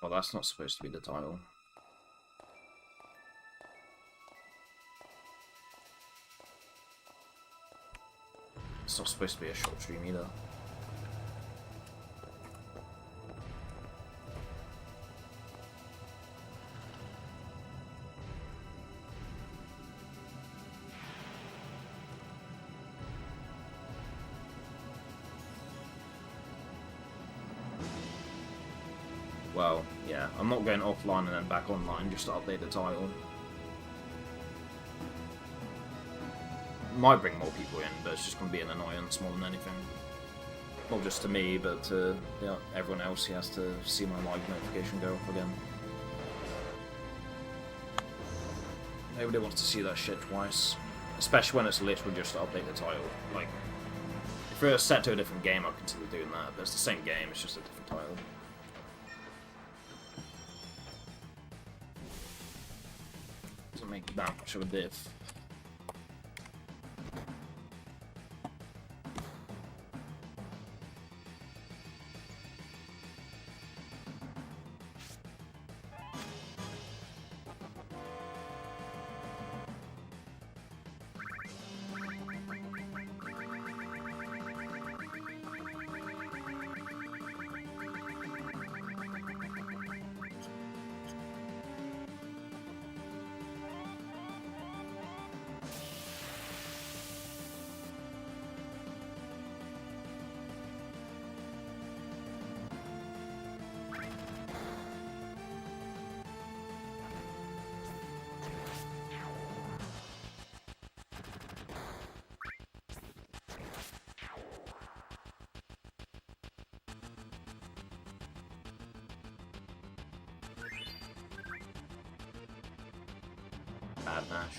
Well, that's not supposed to be the title. It's not supposed to be a short stream either. Well, yeah, I'm not going offline and then back online just to update the title. Might bring more people in, but it's just going to be an annoyance more than anything. Not just to me, but to everyone else who has to see my live notification go off again. Nobody wants to see that shit twice. Especially when it's literally just to update the title. Like, if it was set to a different game, I'd consider doing that, but it's the same game, it's just a different title. Doesn't make that much of a diff. Bad Nash.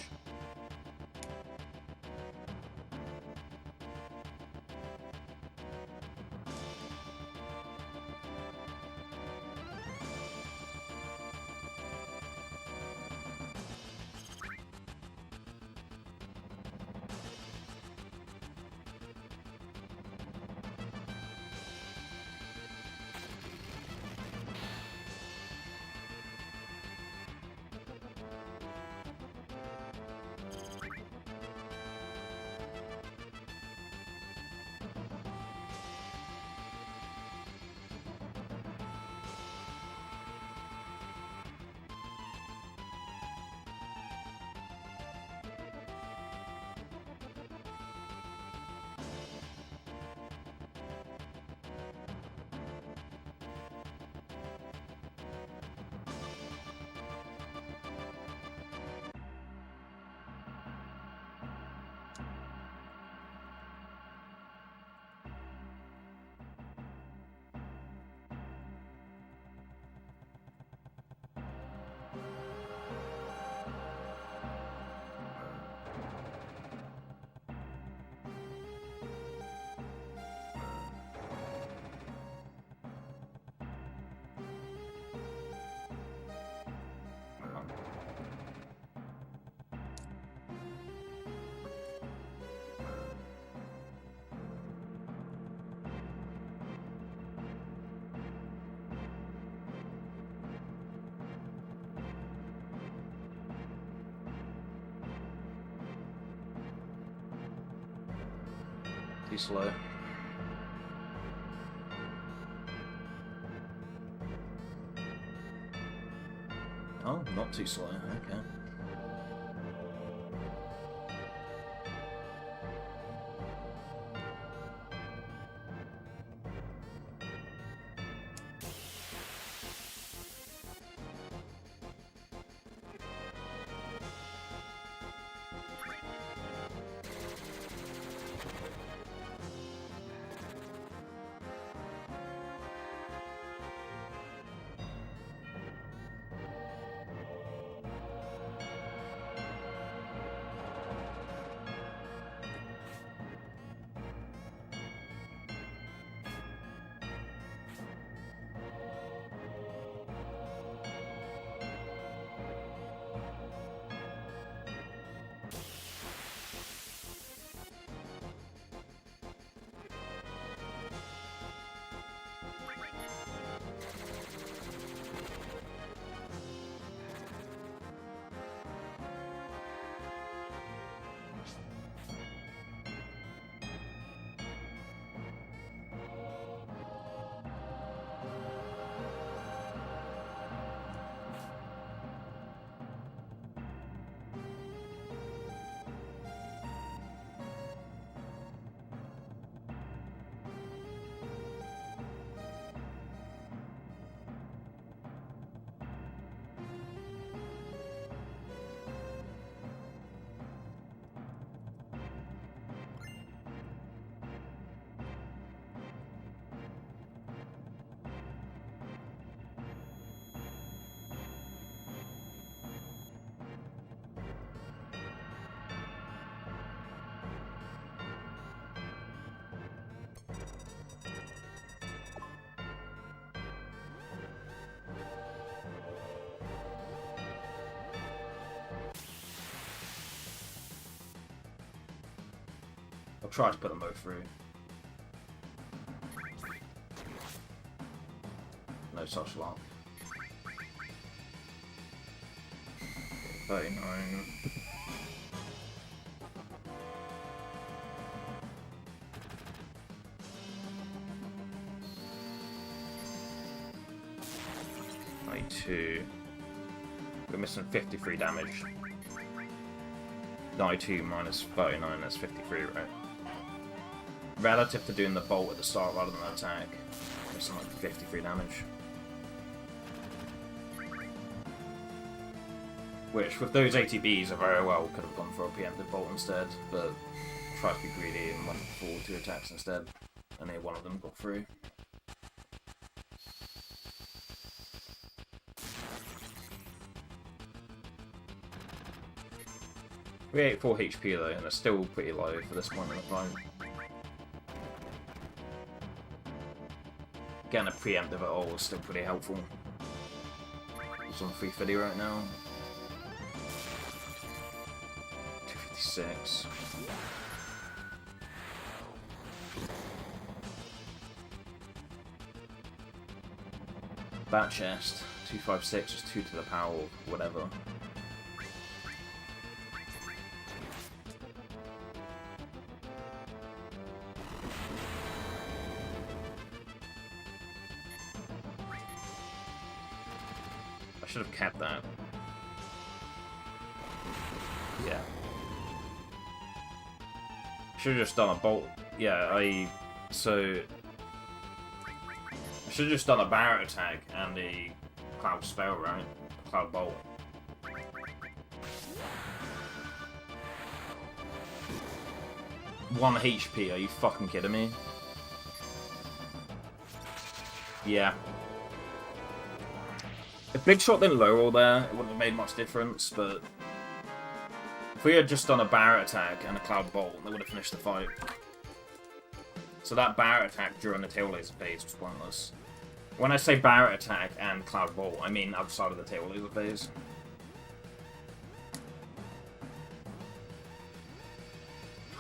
Too slow. Oh, not too slow, okay. try to put them both through. No such luck. 39. Two. We're missing 53 damage. 92 minus 39, that's 53, right? Relative to doing the bolt at the start rather than the attack, missing like 53 damage. Which, with those ATBs, I very well could have gone for a preemptive bolt instead, but tried to be greedy and went for 2 attacks instead, and then one of them got through. We ate 4 HP though, and it's still pretty low for this point in the fight. Getting a preemptive at all is still pretty helpful. It's on 350 right now. 256. Bat chest. 256 is 2 to the power of whatever. Should have kept that. Yeah. Should have just done a bolt. Yeah, I should have just done a Barret attack and a Cloud spell, right? Cloud bolt. One HP, are you fucking kidding me? Yeah. If Big Shot didn't low roll there, it wouldn't have made much difference, but if we had just done a Barret attack and a Cloud Bolt, they would have finished the fight. So that Barret attack during the tail laser phase was pointless. When I say Barret attack and Cloud Bolt, I mean outside of the tail laser phase.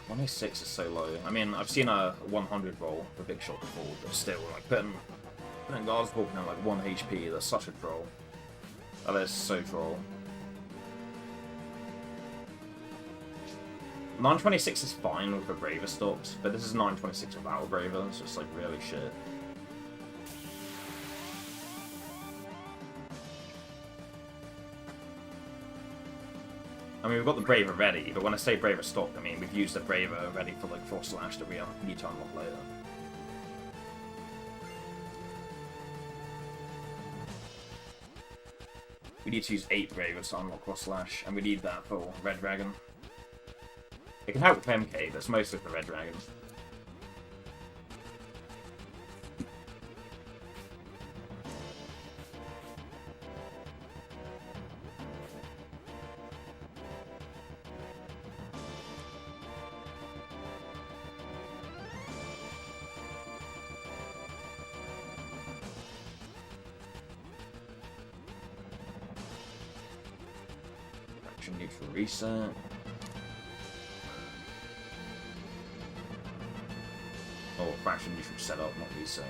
$106 is so low. I mean, I've seen a 100 roll for Big Shot before, but still, like, putting guards walking at like 1 HP, that's such a troll. That is so troll. 926 is fine with the Braver stops, but this is 926 without a Braver, so it's like really shit. I mean, we've got the Braver ready, but when I say Braver stopped, I mean we've used the Braver ready for like Frost Slash that we need to unlock later. We need to use 8 Bravers to unlock Cross Slash, and we need that for Red Dragon. It can help with MK, but it's mostly for Red Dragon. Neutral reset. Oh, fraction neutral setup, not reset.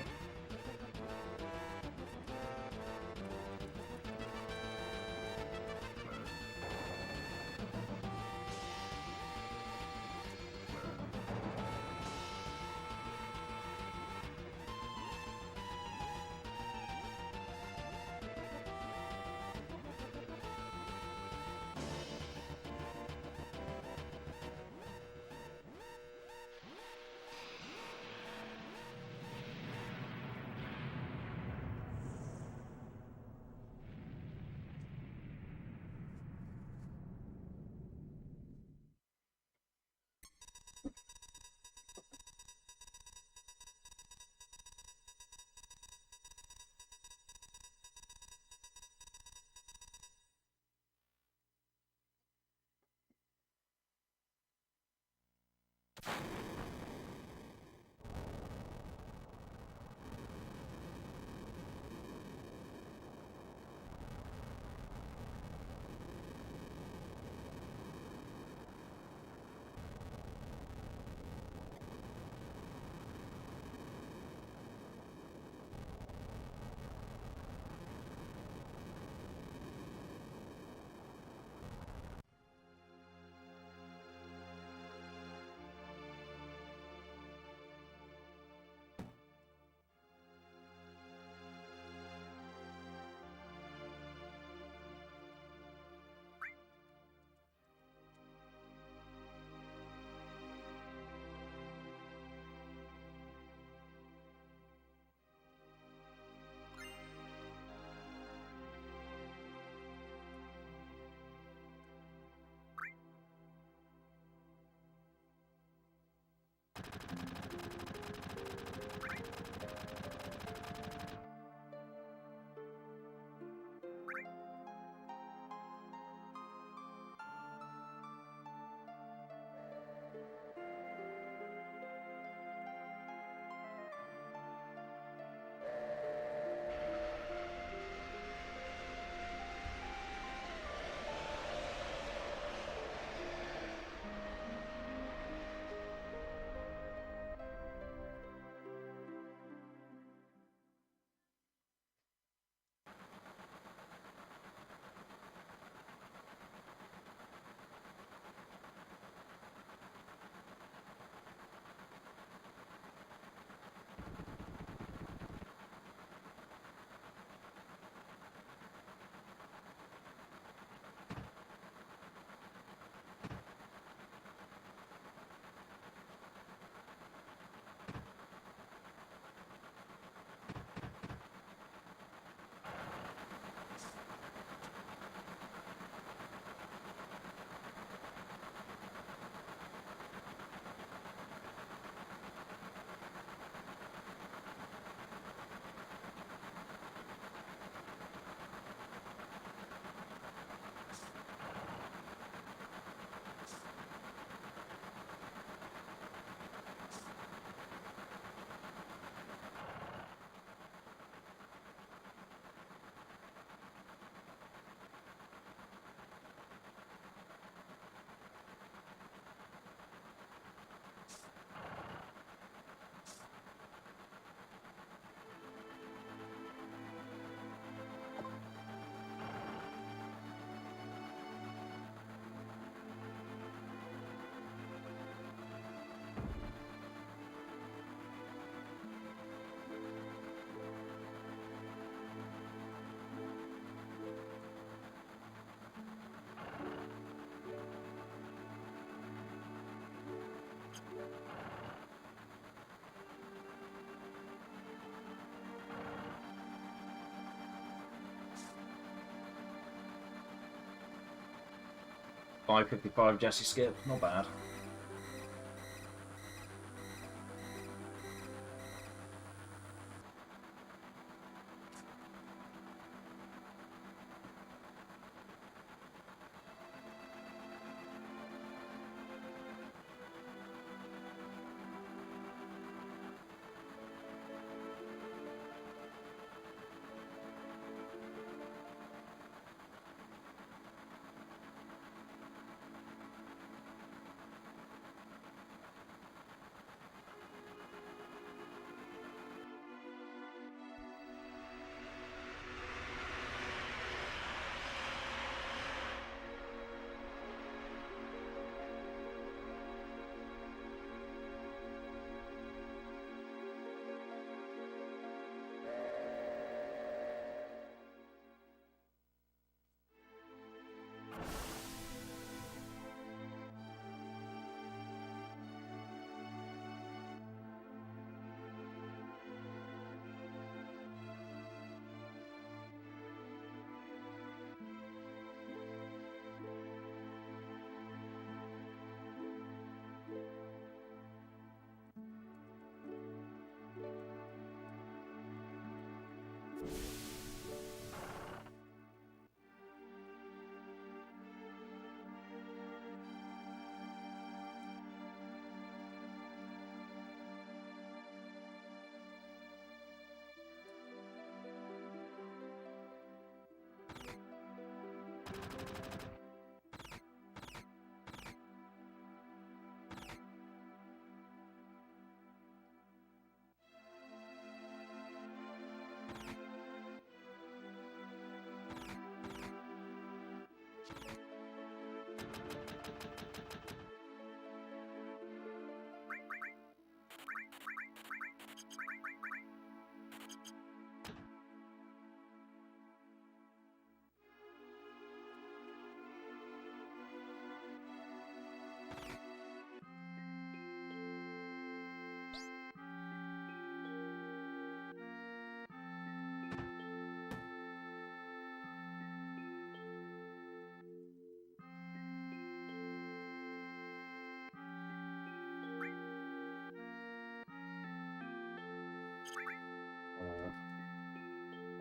555 Jesse skip, not bad.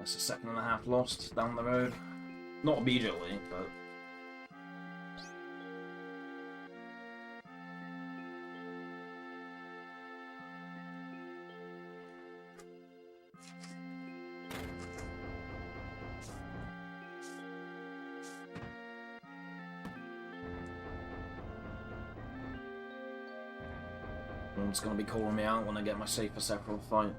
That's a 1.5 lost down the road. Not immediately, but... Someone's gonna be calling me out when I get my Safer Sephiroth fight.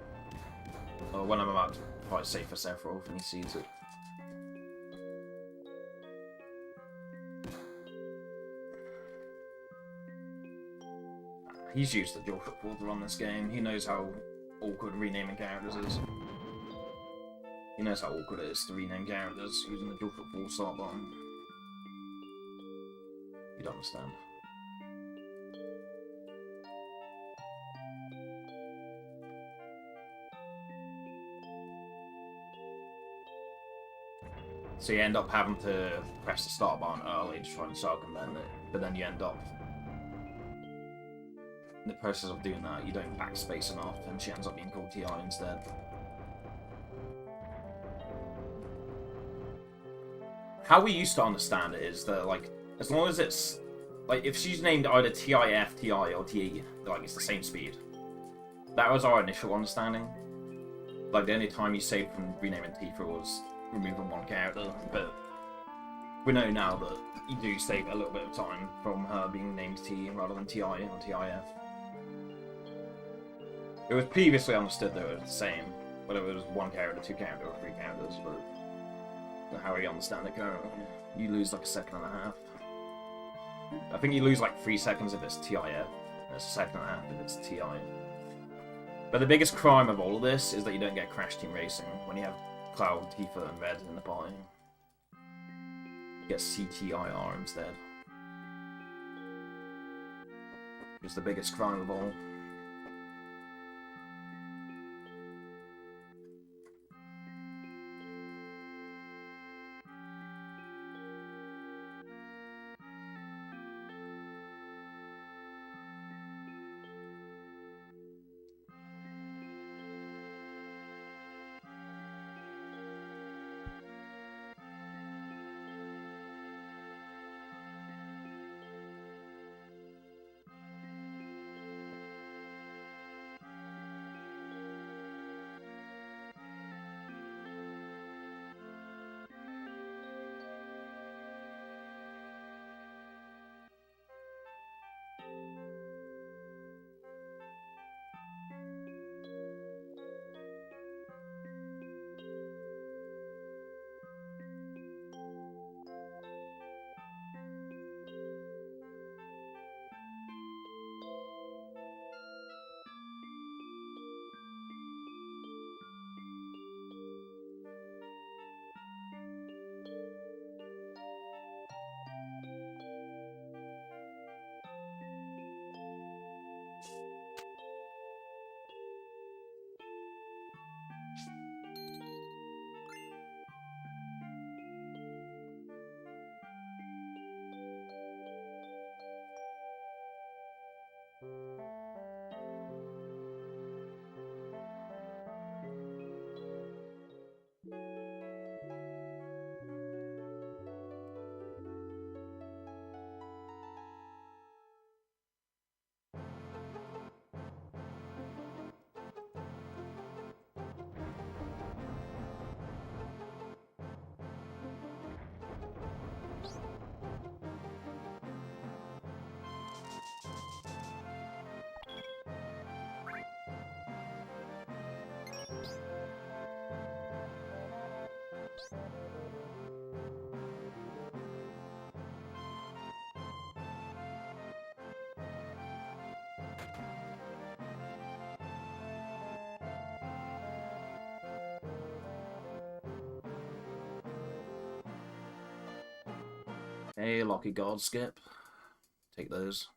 Or when I'm about to fight Safer Sephiroth and he sees it. He's used the DualShock 4 to run this game. He knows how awkward renaming characters is. He knows how awkward it is to rename characters using the DualShock 4 start button. You'd understand. So you end up having to press the start button early to try and circumvent it, but then you end up, in the process of doing that, you don't backspace enough, and she ends up being called TI instead. How we used to understand it is that, like, as long as it's, like, if she's named either TIF, TI, or TE, like, it's the same speed. That was our initial understanding. Like, the only time you saved from renaming Tifa was removing one character, but we know now that you do save a little bit of time from her being named T rather than TI or TIF. It was previously understood that it was the same, whether it was 1 character, 2 character, or 3 characters, but how we understand it currently, you lose like 1.5 seconds. I think you lose like 3 seconds if it's TIF, and it's 1.5 seconds if it's TI. But the biggest crime of all of this is that you don't get Crash Team Racing when you have Cloud, Tifa, and Red in the party. You get CTIR instead. It's the biggest crime of all. Hey, Lucky God Skip. Take those.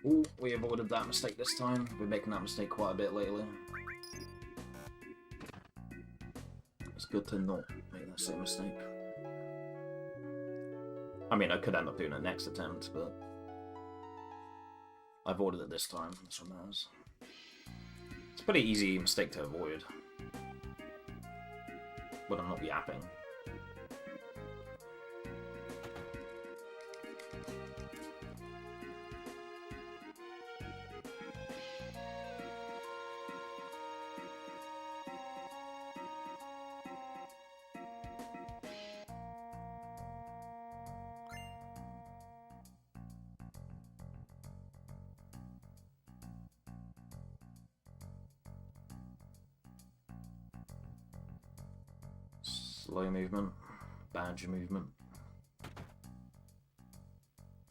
Ooh, we avoided that mistake this time. We're making that mistake quite a bit lately. It's good to not make that same mistake. I mean, I could end up doing it next attempt, but I avoided it this time. That's what matters. It's a pretty easy mistake to avoid when I'm not yapping. Slow movement, badger movement.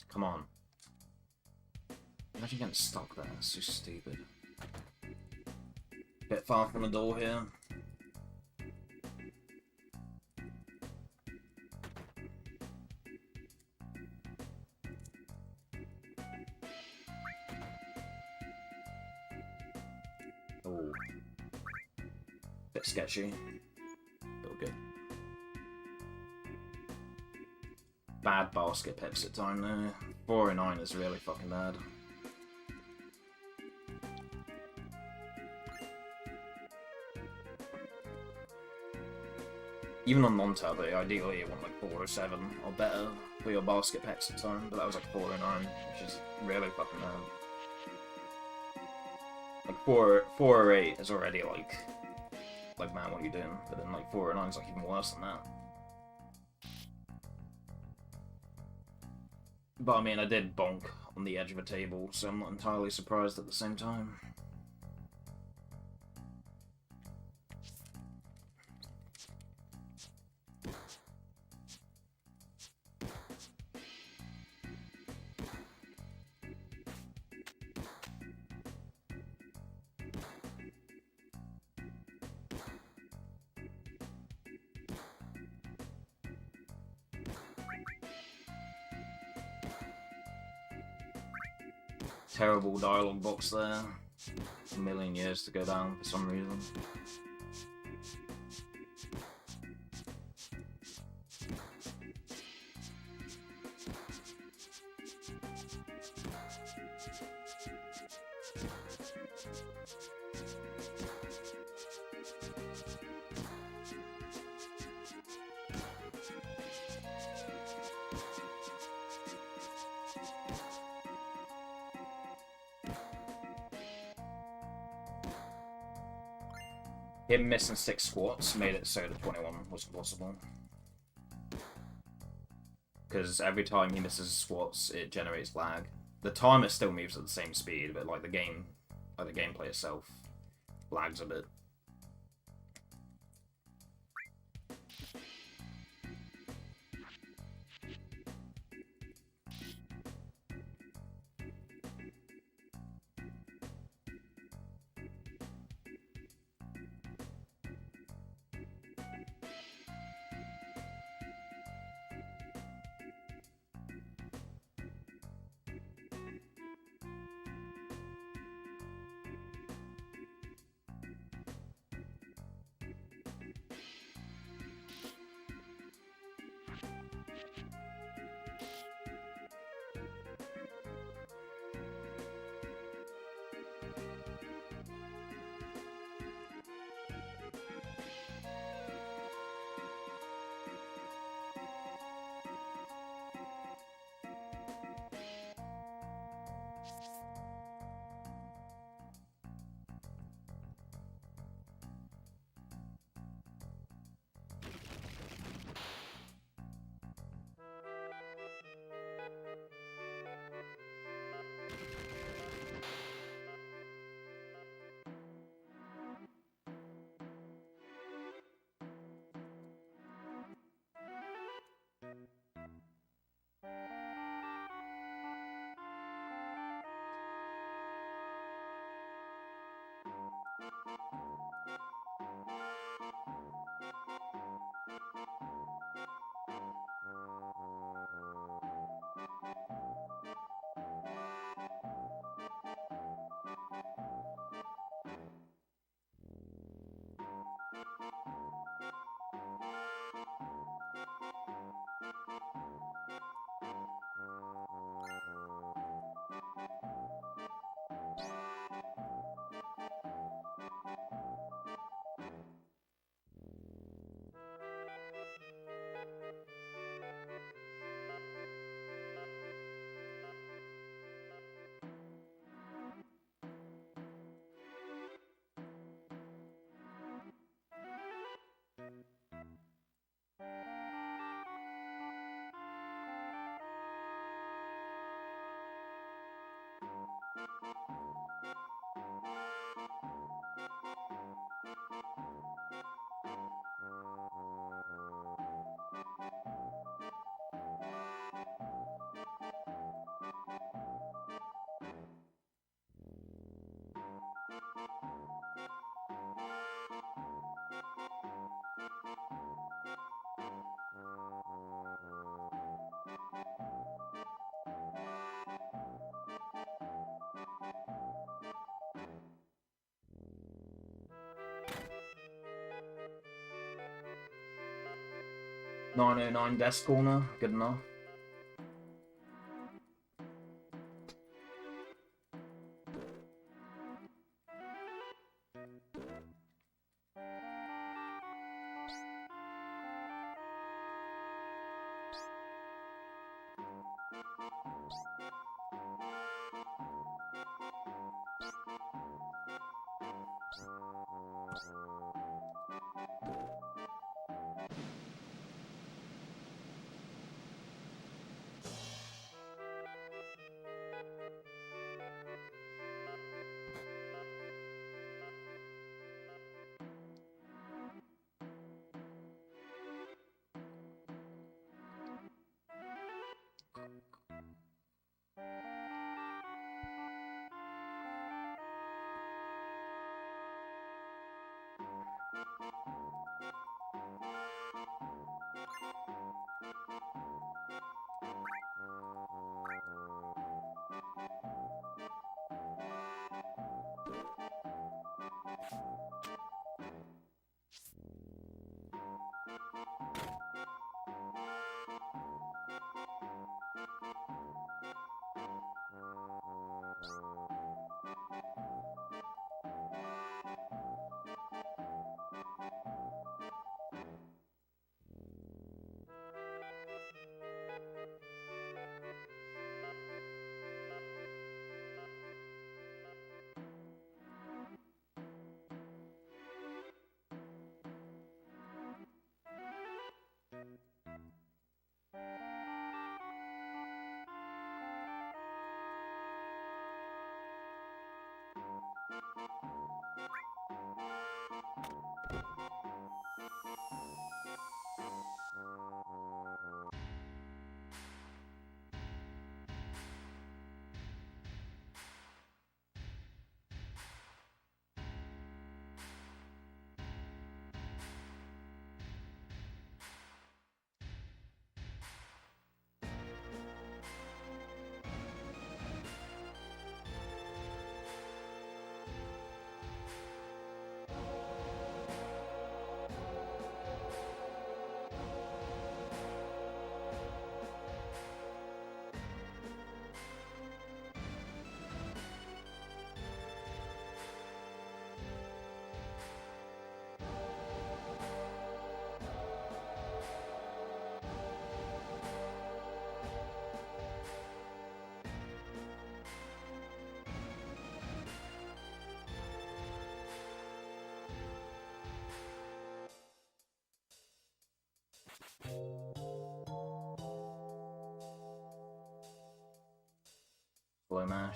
Come on. Imagine getting stuck there, it's so stupid. Bit far from the door here. Oh. Bit sketchy. But good. Bad basket exit time there. 409 is really fucking bad. Even on non-turbo, ideally you want like 407 or better for your basket exit time, but that was like 409, which is really fucking bad. Like 408 is already like man, what are you doing? But then like 409 is like even worse than that. But I mean, I did bonk on the edge of a table, so I'm not entirely surprised at the same time. terrible dialogue box there. A million years to go down for some reason. Him missing 6 squats made it so the 21 was impossible. Because every time he misses squats, it generates lag. The timer still moves at the same speed, but like the gameplay itself lags a bit. $9.09 desk corner, good enough. Blow mash.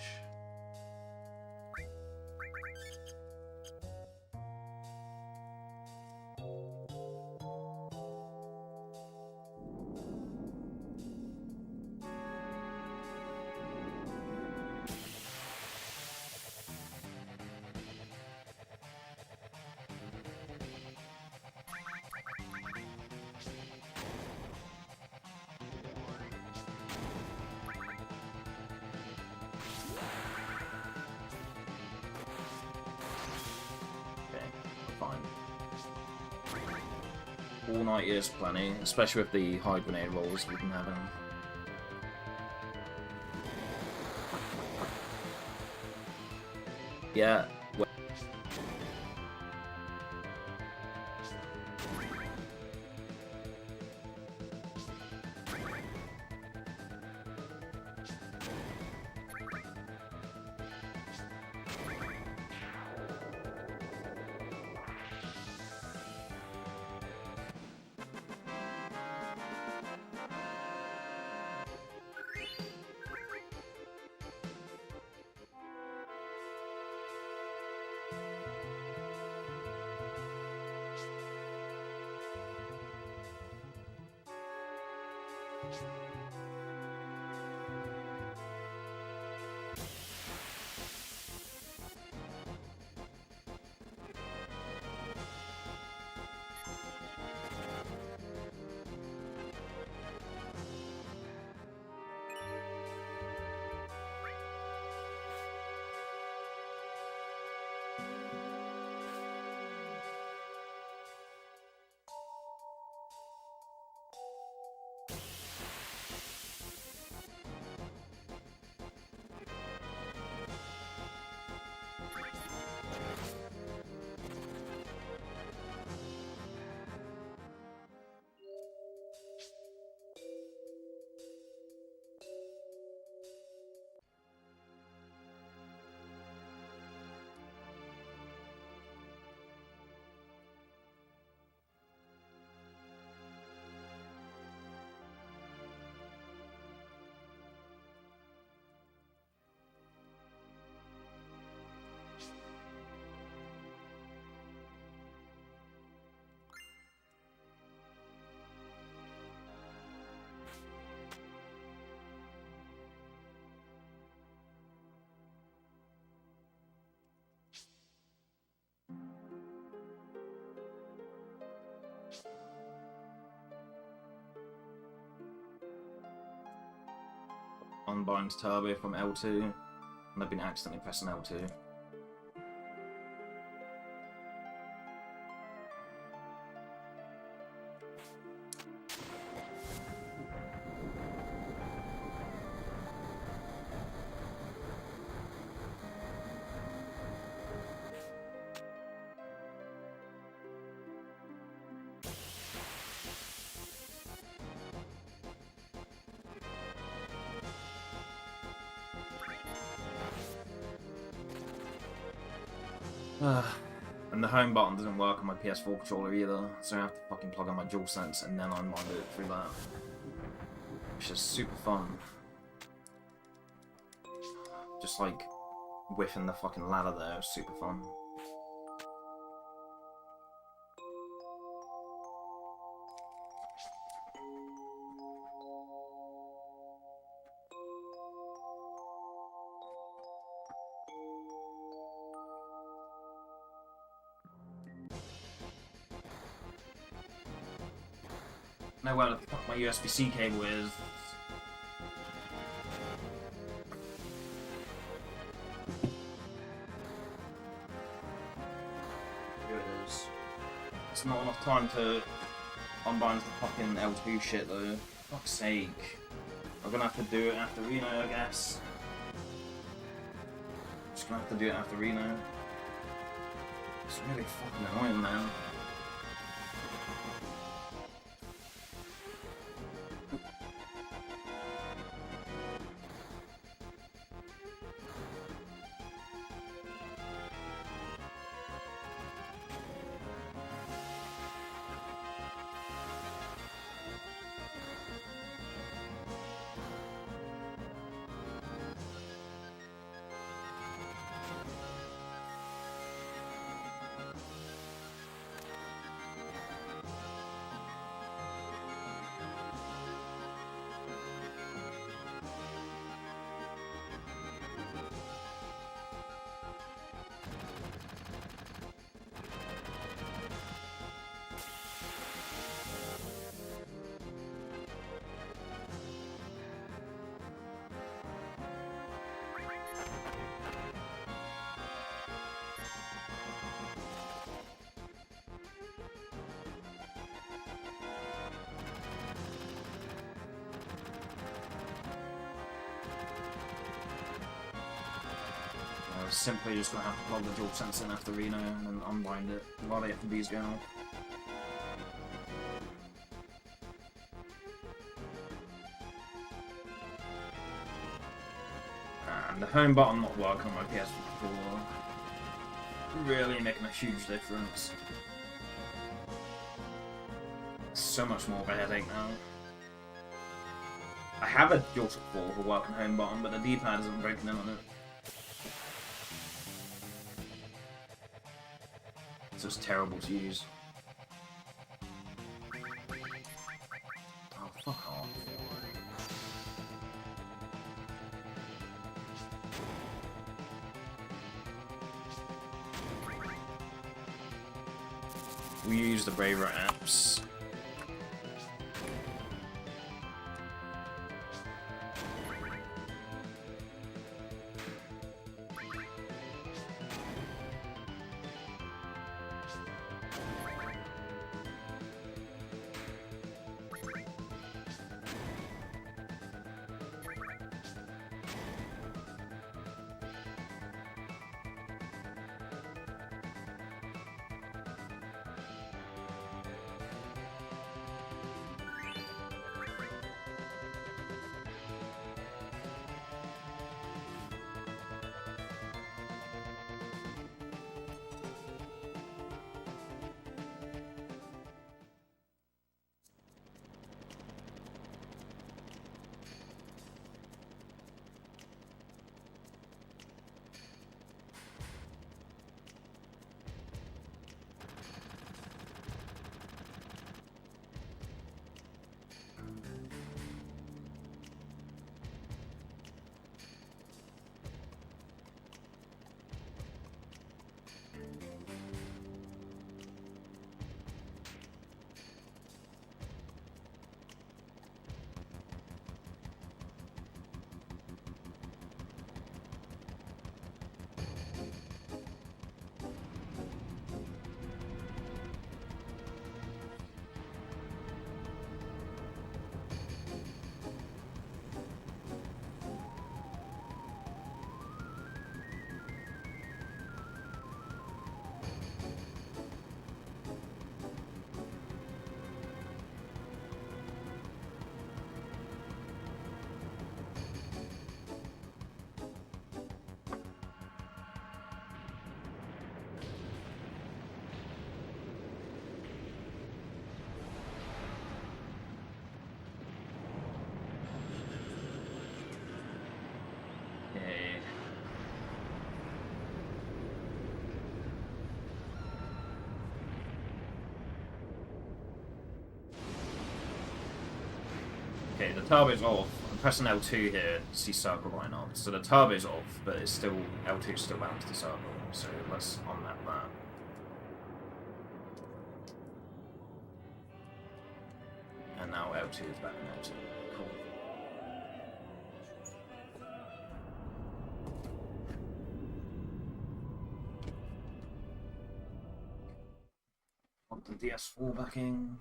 All night is plenty, especially with the high grenade rolls we've been having. Yeah. Unbind Turbo from L2, and I've been accidentally pressing L2. And the home button doesn't work on my PS4 controller either, so I have to fucking plug in my DualSense and then unwind it through that. Which is super fun. Just like whiffing the fucking ladder there is super fun. Know where the fuck my USB-C cable is. Here it is. It's not enough time to unbind the fucking L2 shit though. For fuck's sake. I'm gonna have to do it after Reno, I guess. Just gonna have to do it after Reno. It's really fucking annoying, man. Simply just gonna have to plug the DualSense in after Reno and then unbind it while the FMV's going on. And the home button not working on my PS4 controller. Really making a huge difference. So much more of a headache now. I have a DualShock 4 with a working home button, but the D-pad isn't breaking in on it. So it's terrible to use. Oh, fuck off. We use the braver apps. Okay, the turbo's off. I'm pressing L2 here to see circle line up. So the turbo's off, but it's still L2 is still bound to the circle. So let's unmap that. And now L2 is back in L2. Cool. Want the DS4 backing.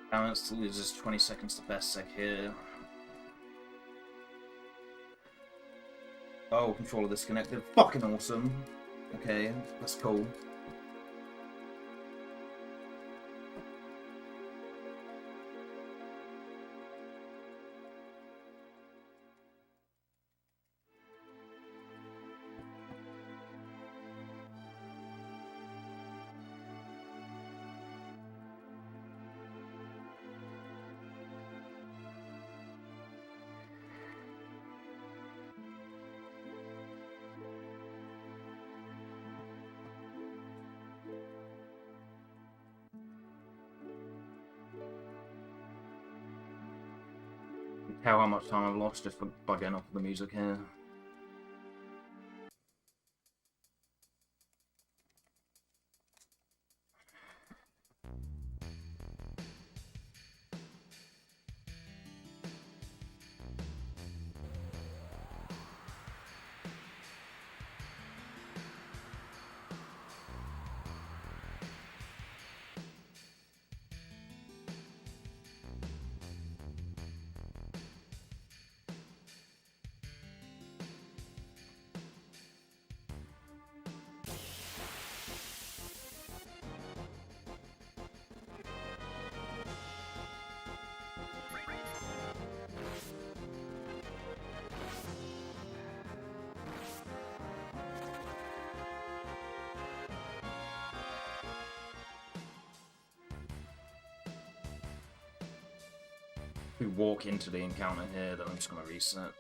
Balance loses 20 seconds to best sec here. Oh, controller disconnected. Fucking awesome. Okay, that's cool. Tell how much time I've lost just by getting off the music here. If we walk into the encounter here, then I'm just going to reset.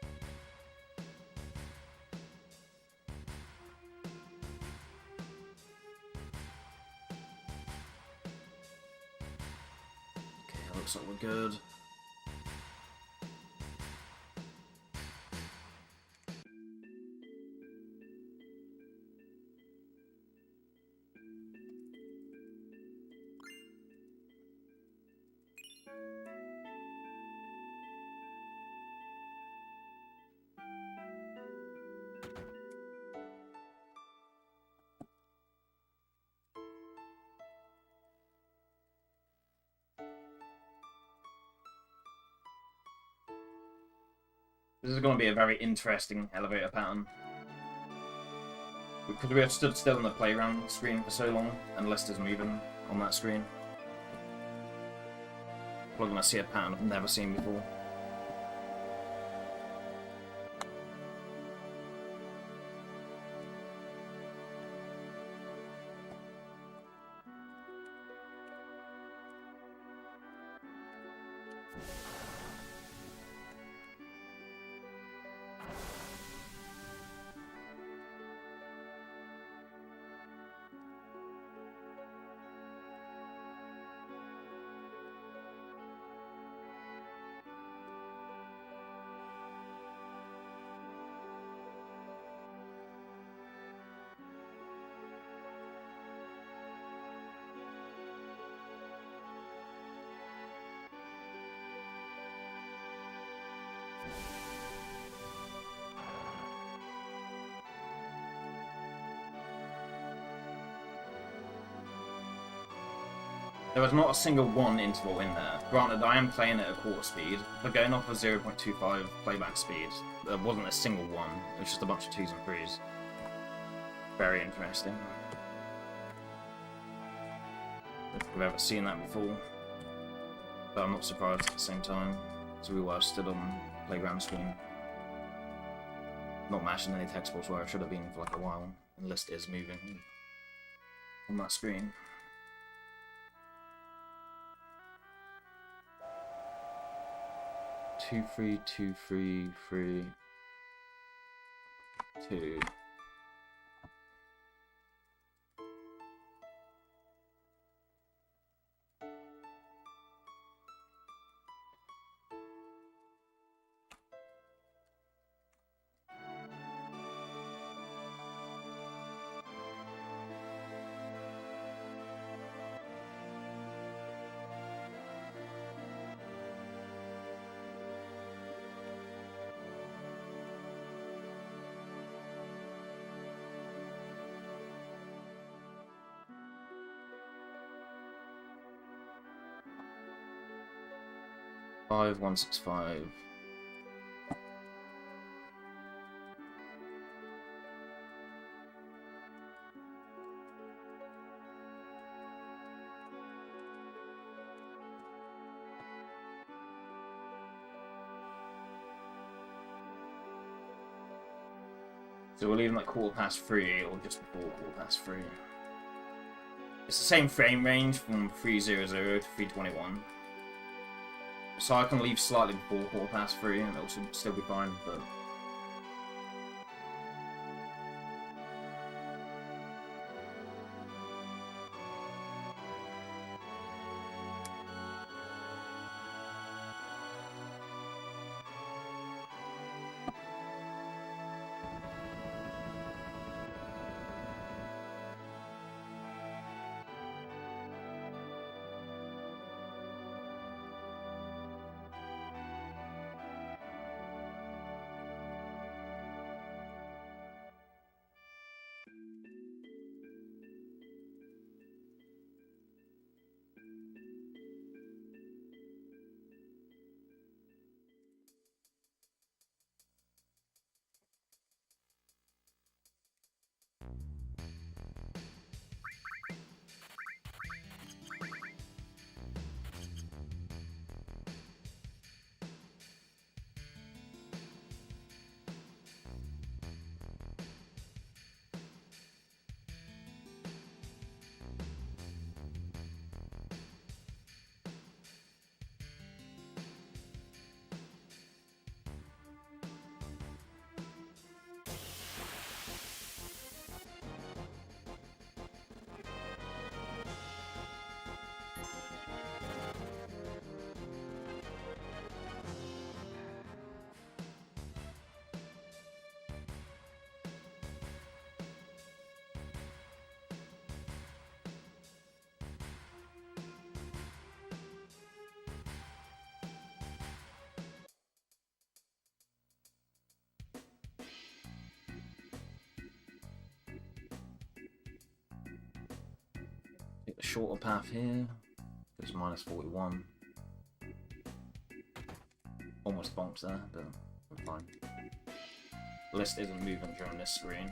Okay, looks like we're good. This is going to be a very interesting elevator pattern. Because we have stood still on the playground screen for so long, and Lester's moving on that screen. We're going to see a pattern I've never seen before. There was not a single 1 interval in there. Granted, I am playing at a quarter speed, but going off of 0.25 playback speed, there wasn't a single 1. It was just a bunch of 2s and 3s. Very interesting. I don't think I've ever seen that before. But I'm not surprised at the same time. So we were stood on playground screen. Not matching any text box where I should have been for like a while. And the list is moving on that screen. Two, 3, 2, 3, 3, 2. Five, 1, 6, 5. So we're leaving like 3:15 or just before 3:15. It's the same frame range from 300 to 321. So I can leave slightly before 3:15 and it'll still be fine, but... Take the shorter path here. It's minus 41. Almost bonked there, but I'm fine. The list isn't moving during this screen.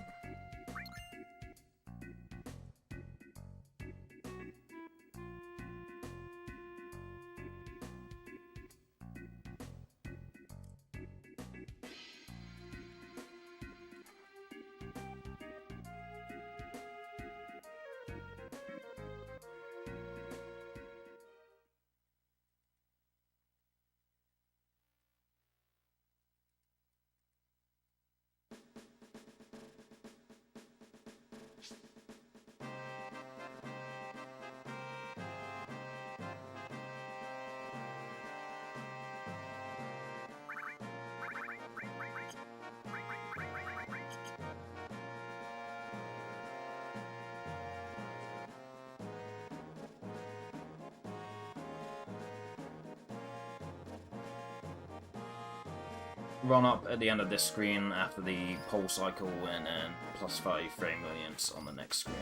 Run up at the end of this screen after the pole cycle and then plus 5 frame millions on the next screen.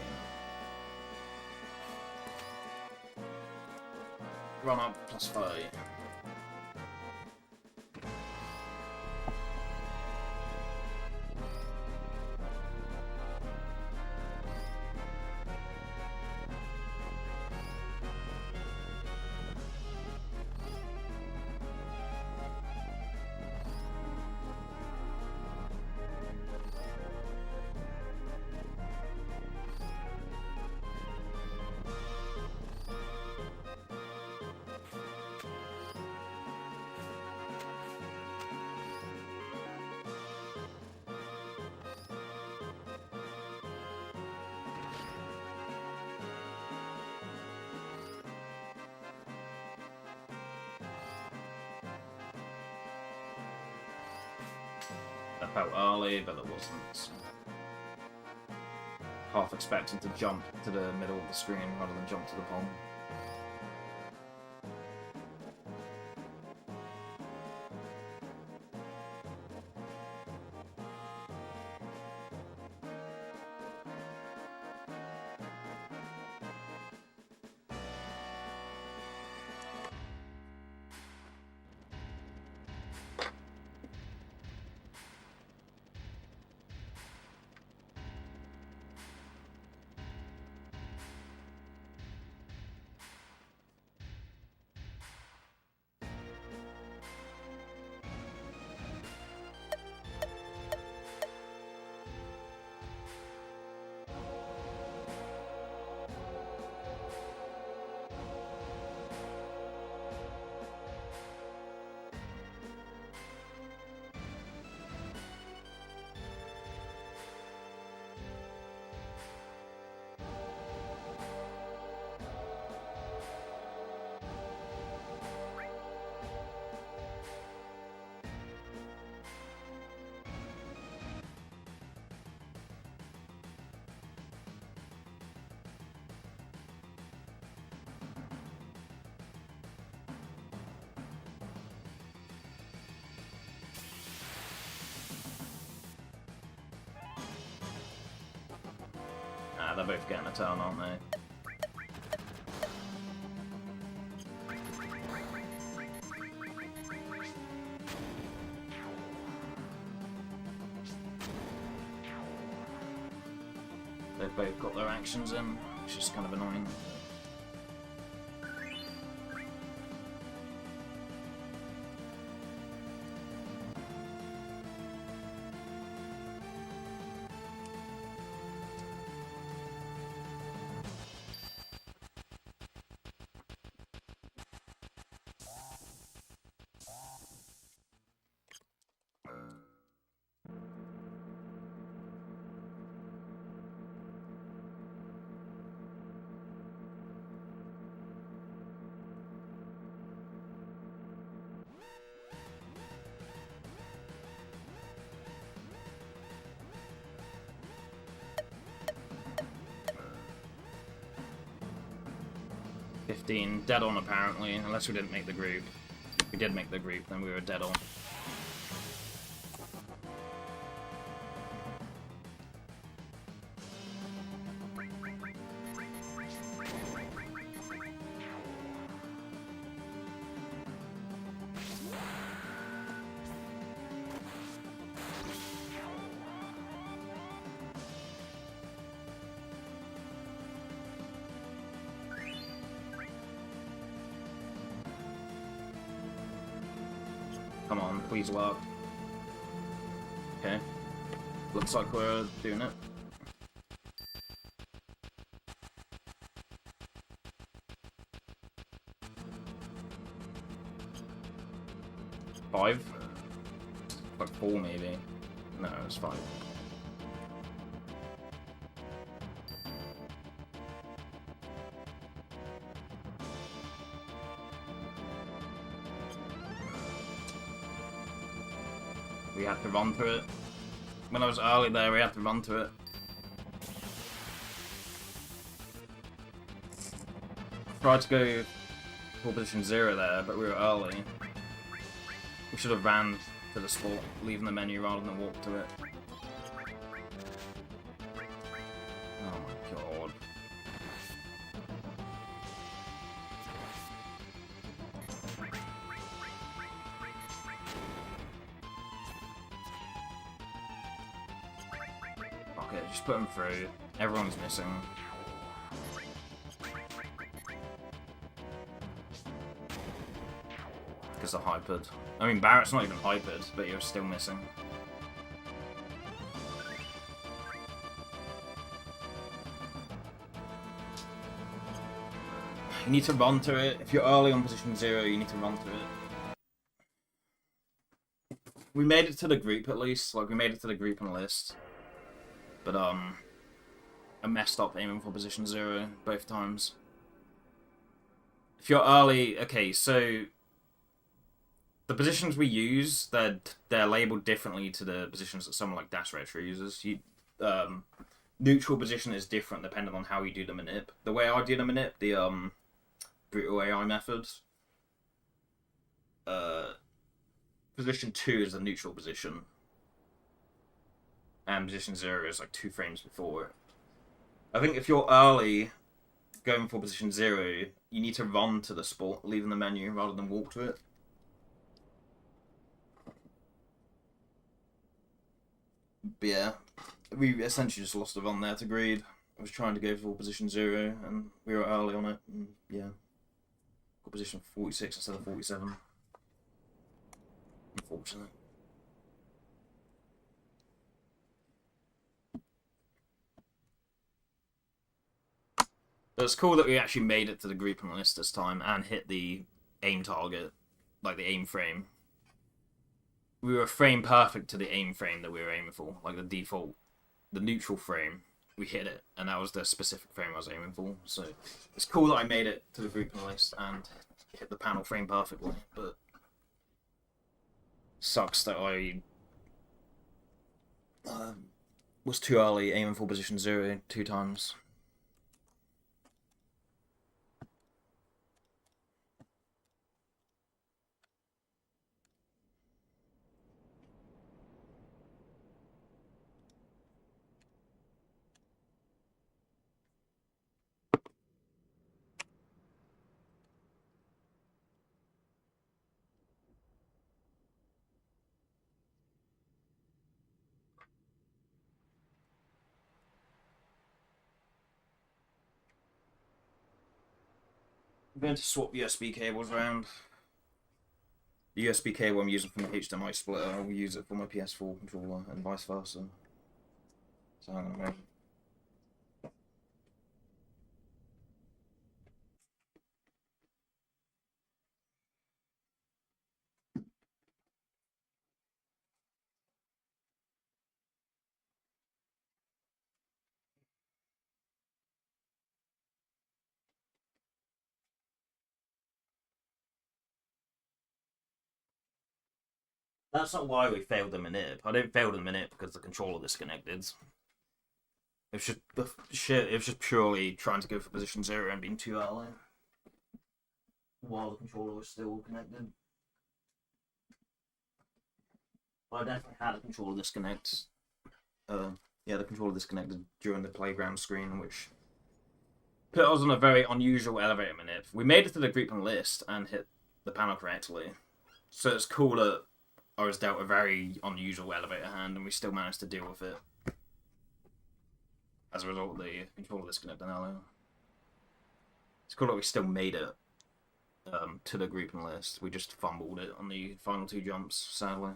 Run up +5. I felt early, but it wasn't. Half expecting to jump to the middle of the screen rather than jump to the pole. They're both getting a turn, aren't they? They've both got their actions in, which is kind of annoying. Dead on apparently, unless we didn't make the group. If we did make the group, then we were dead on. Come on, please work. Okay. Looks like we're doing it. Five? Like 4 maybe. No, it's 5. We had to run through it. When I was early there, we had to run through it. Tried to go for position 0 there, but we were early. We should have ran to the spot, leaving the menu rather than walk to it. Oh my god. fuck it, just put them through. Everyone's missing. Because they're hypered. I mean, Barrett's not even hypered, but you're still missing. You need to run to it. If you're early on position 0, you need to run to it. We made it to the group at least. Like, we made it to the group and list. But, I messed up aiming for position 0 both times. If you're early... Okay, so... The positions we use, they're labelled differently to the positions that someone like Dash Retro uses. Neutral position is different depending on how you do the manip. The way I do the manip, the, brutal AI method, position 2 is the neutral position. And position 0 is like 2 frames before. I think if you're early going for position 0, you need to run to the spot, leaving the menu, rather than walk to it. But yeah, we essentially just lost a run there to Greed. I was trying to go for position 0, and we were early on it, and yeah. Got position 46 instead of 47. Unfortunate. But it's cool that we actually made it to the group and list this time and hit the aim target, like the aim frame. We were frame perfect to the aim frame that we were aiming for, like the default, the neutral frame. We hit it, and that was the specific frame I was aiming for. So it's cool that I made it to the group and list and hit the panel frame perfectly, but sucks that I was too early aiming for position 0 2 times. I'm going to swap USB cables around. The USB cable I'm using from the HDMI splitter, I will use it for my PS4 controller and vice versa. So I'm gonna That's not why we failed the manip. I didn't fail the manip because the controller disconnected. It was just purely trying to go for position 0 and being too early while the controller was still connected. But I definitely had a controller disconnect. Yeah, the controller disconnected during the playground screen, which put us on a very unusual elevator manip. We made it to the group and list and hit the panel correctly. So it's cool that I was dealt a very unusual elevator hand and we still managed to deal with it as a result of the controller disconnect earlier. It's cool that we still made it to the group and list. We just fumbled it on the final 2 jumps, sadly.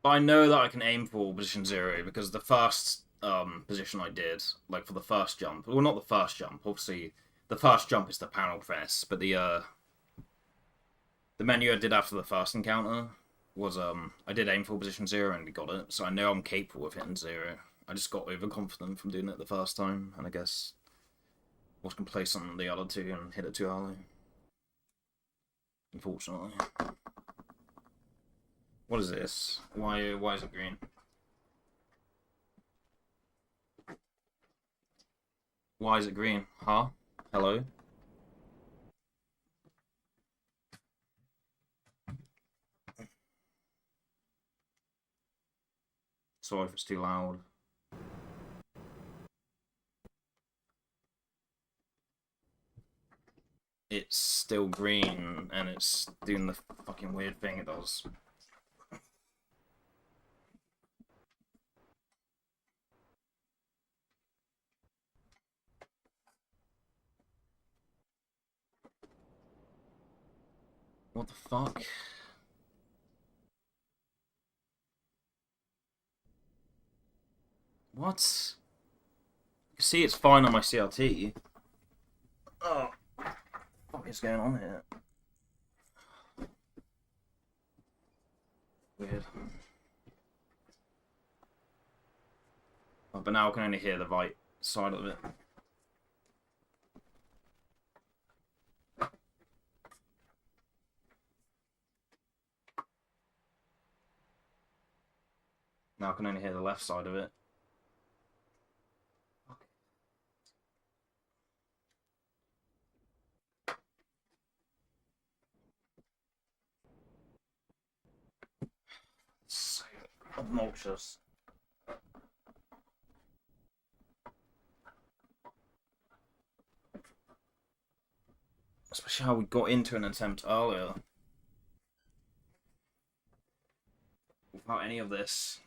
I know that I can aim for position 0 because the first position I did, like for the first jump, well, not the first jump. Obviously, the first jump is the panel press, but the menu I did after the first encounter was I did aim for position 0 and got it, so I know I'm capable of hitting 0. I just got overconfident from doing it the first time, and I guess was complacent on the other two and hit it too early. Unfortunately. What is this? Why is it green? Why is it green? Huh? Hello? Sorry if it's too loud. It's still green and it's doing the fucking weird thing it does. What the fuck? What? You can see it's fine on my CRT. Oh, what is going on here? Weird. Oh, but now I can only hear the right side of it. Now I can only hear the left side of it. So obnoxious. Especially how we got into an attempt earlier. Without any of this.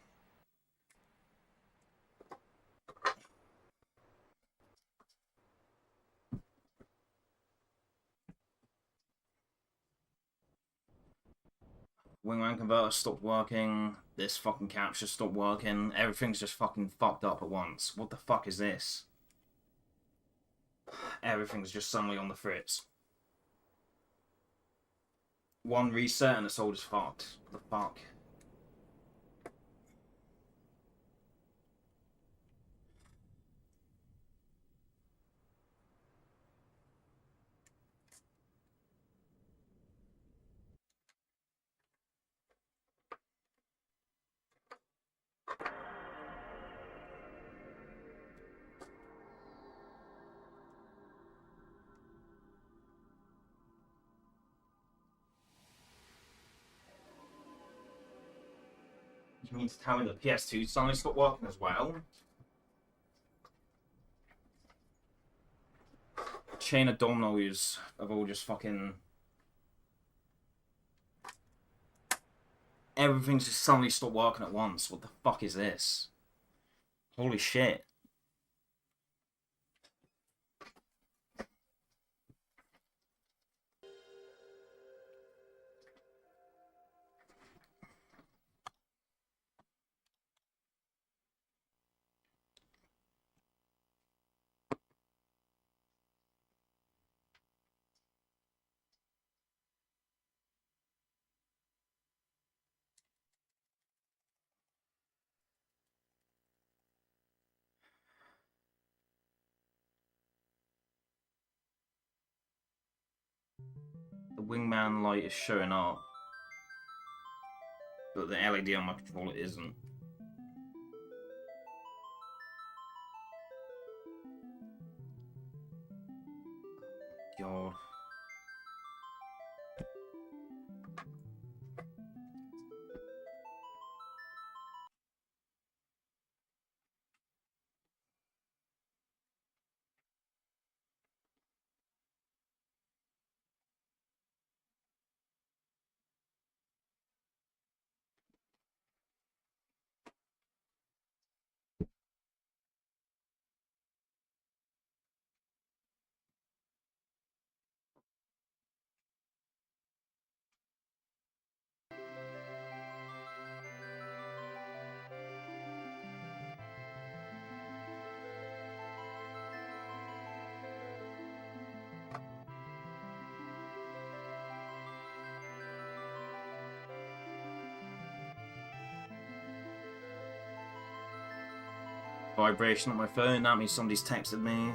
Wingman converter stopped working. This fucking capture stopped working. Everything's just fucking fucked up at once. What the fuck is this? Everything's just suddenly on the fritz. One reset and it's all just fucked. What the fuck? You mean to tell me the PS2 suddenly stopped working as well? Chain of dominoes have all just fucking... Everything's just suddenly stopped working at once. What the fuck is this? Holy shit. The wingman light is showing up, but the LED on my controller isn't. God. Vibration on my phone, that means somebody's texted me.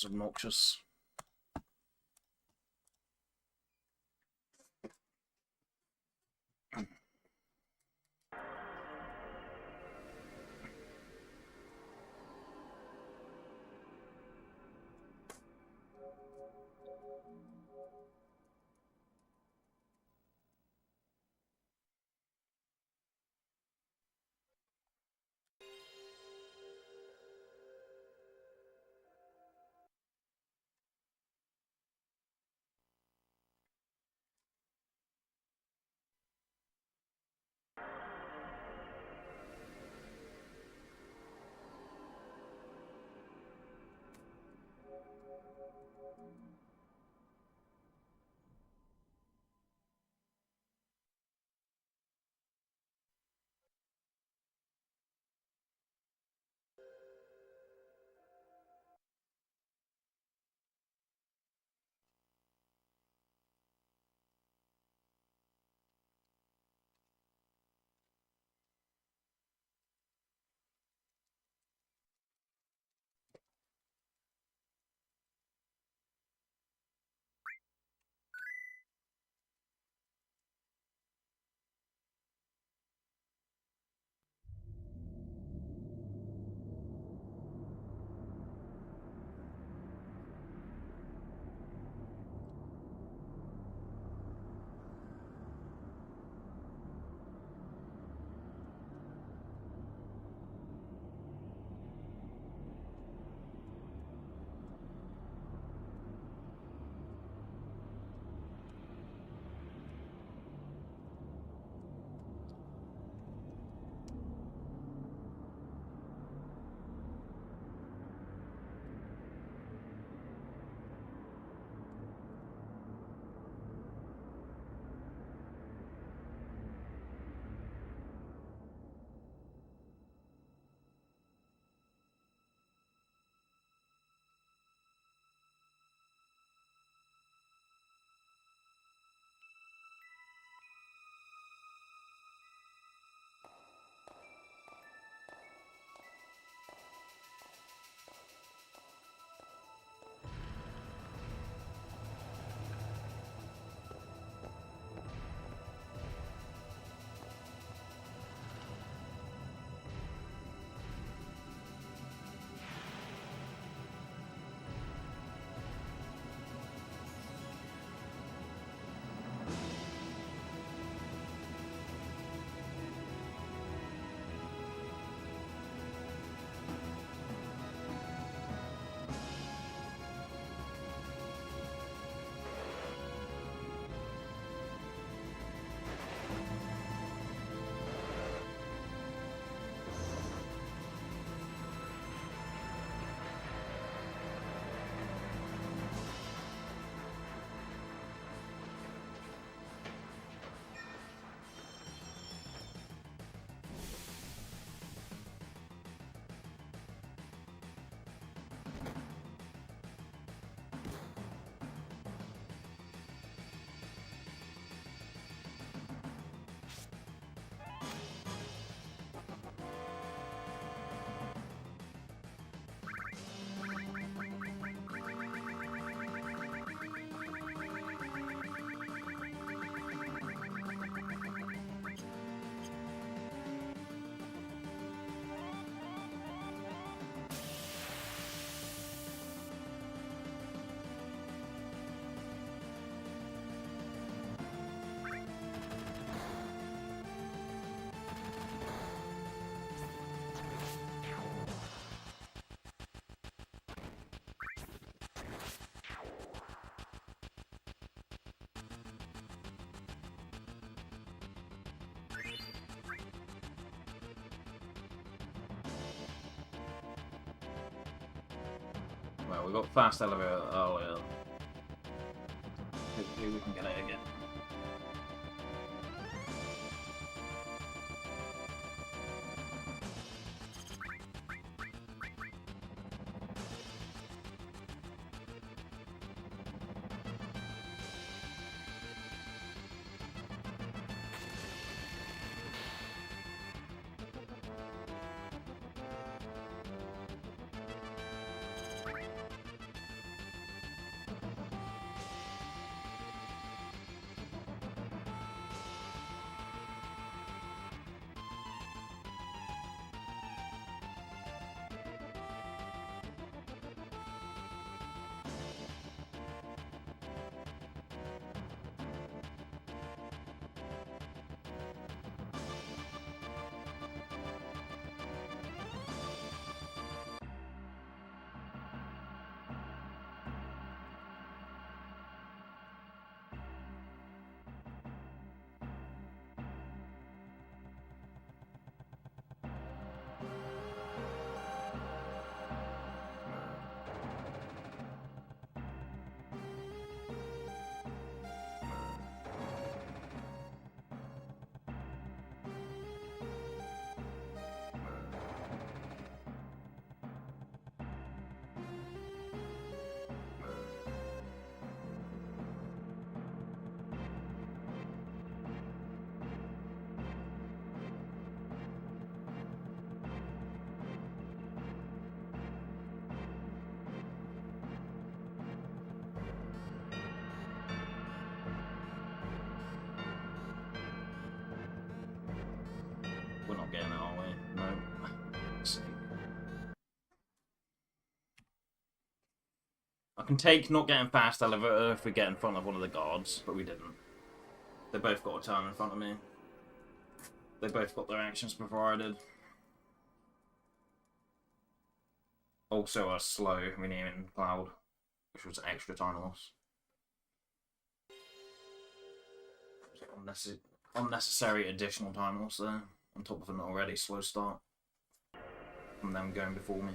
It's obnoxious. Well, we got fast elevator earlier. Hopefully we can get it again. We're not getting it, are we? No. Let's see. I can take not getting fast elevator if we get in front of one of the guards, but we didn't. They both got a turn in front of me. They both got their actions before I did. Also a slow renaming cloud, which was extra time loss. Unnecessary additional time loss there, on top of an already slow start from them going before me.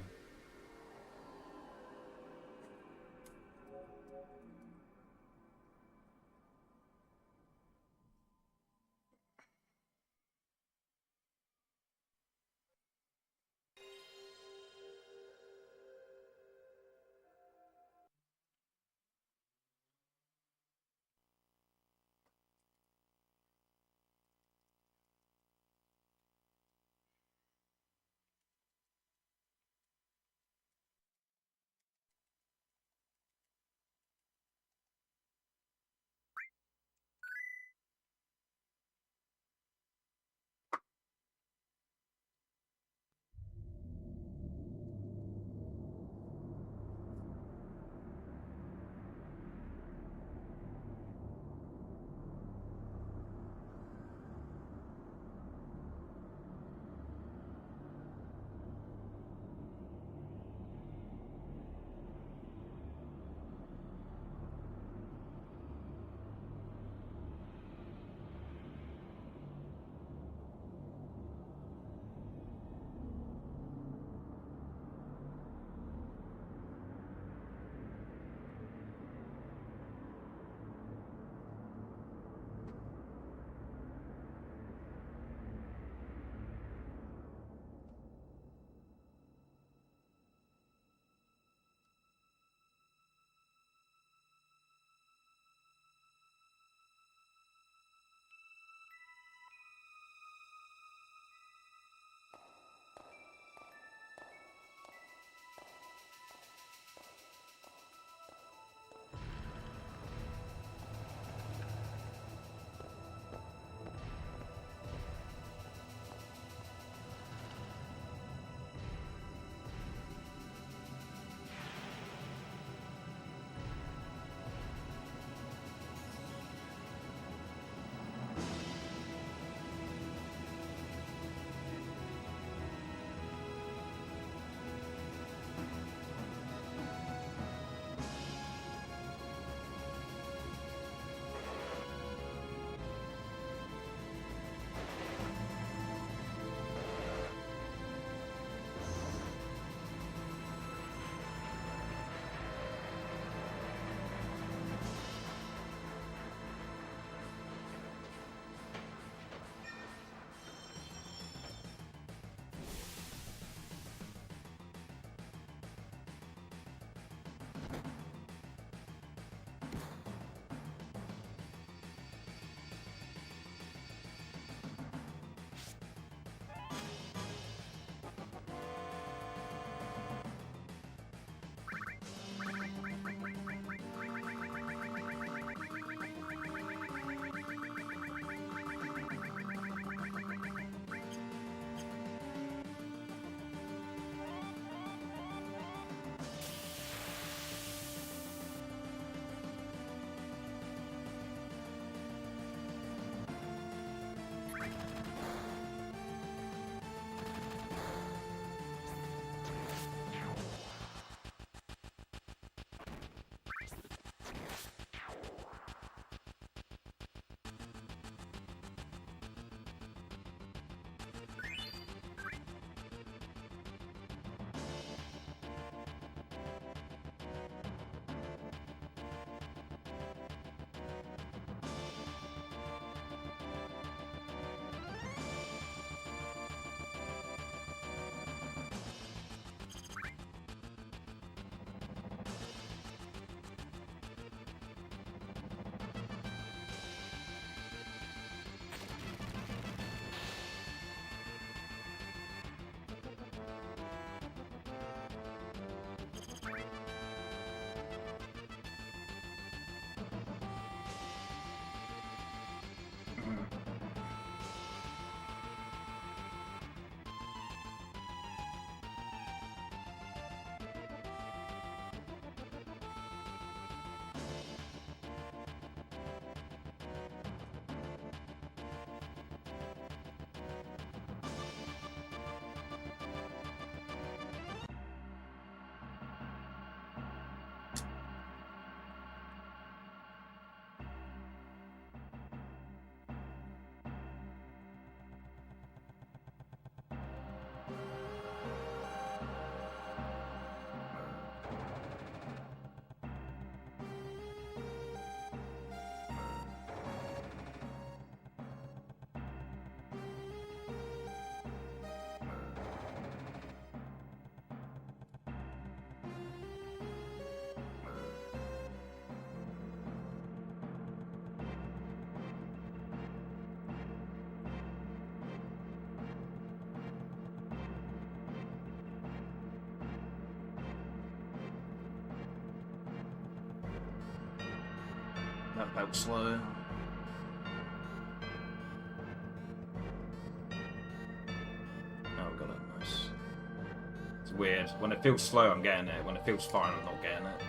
that belt slow. Oh, we got it. Nice. It's weird. When it feels slow, I'm getting it. When it feels fine, I'm not getting it.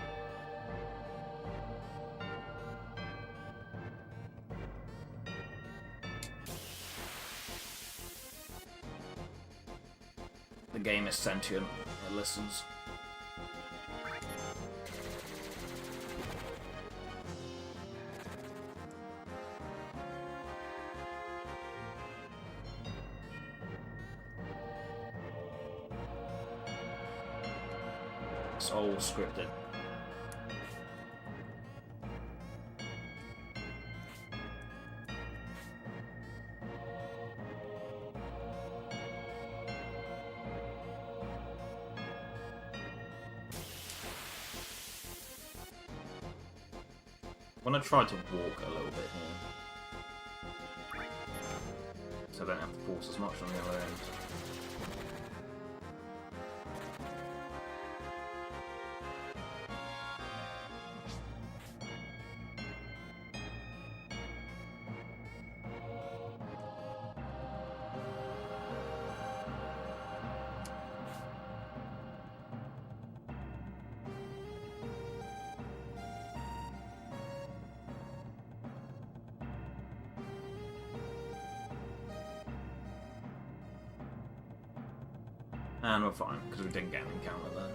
The game is sentient. It listens. It's all scripted. I'm gonna try to walk a little bit here, so I don't have to force as much on the other end. And we're fine, because we didn't get an encounter there.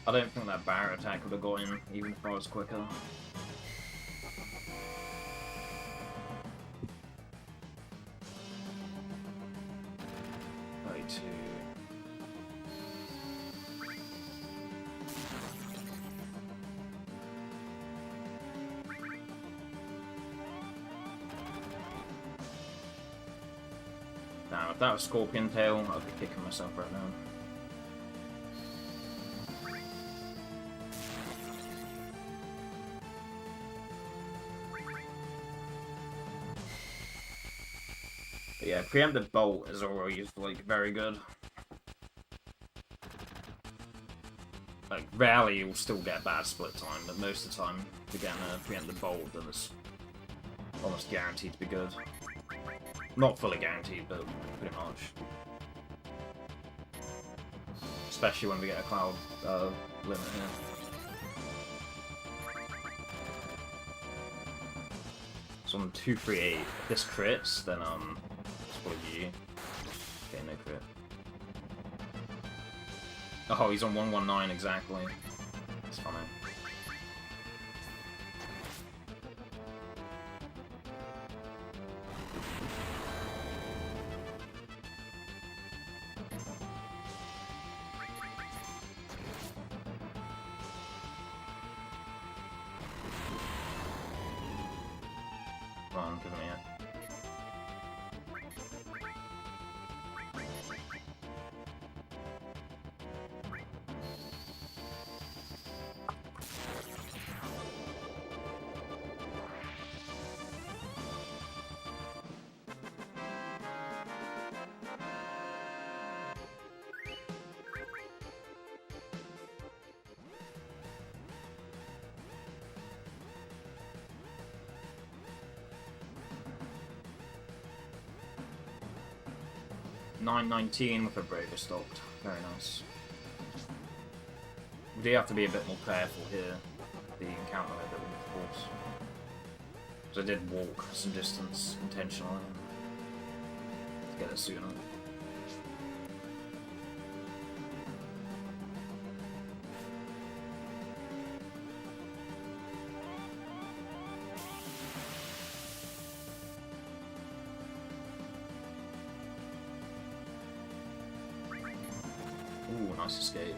I don't think that barrier attack would have got him, even if I was quicker. Now, if that was Scorpion Tail, I'd be kicking myself right now. But yeah, preemptive bolt is always like very good. Like rarely you'll still get bad split time, but most of the time if you're getting a preemptive bolt, then it's almost guaranteed to be good. Not fully guaranteed, but pretty much. Especially when we get a cloud limit here. So on 238, if this crits, then it's probably you. Okay, no crit. Oh, he's on 119 exactly. It's funny. Come on, give me it. $9.19 with a Braver stocked. Very nice. We do have to be a bit more careful here. The encounter that we force. Because I did walk some distance intentionally to get it sooner. nice escape.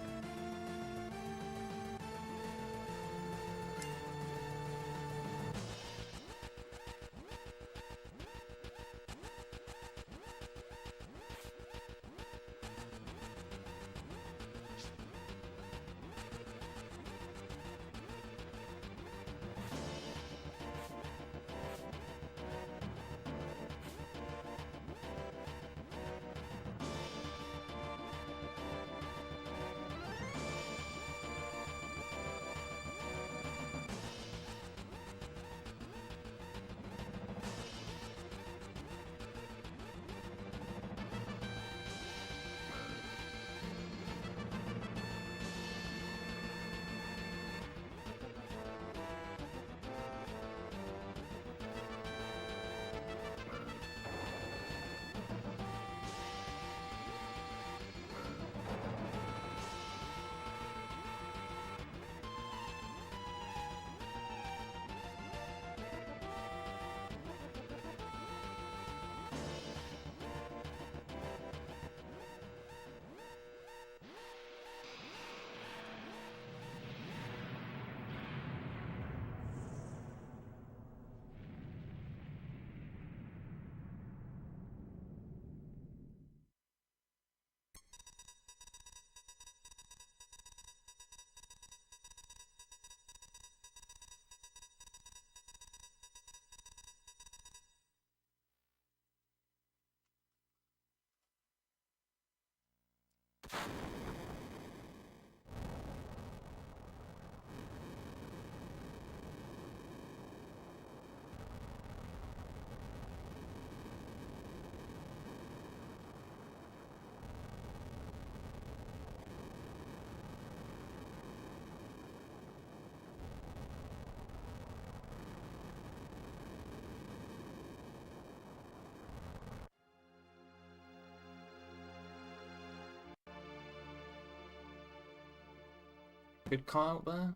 Good call out there.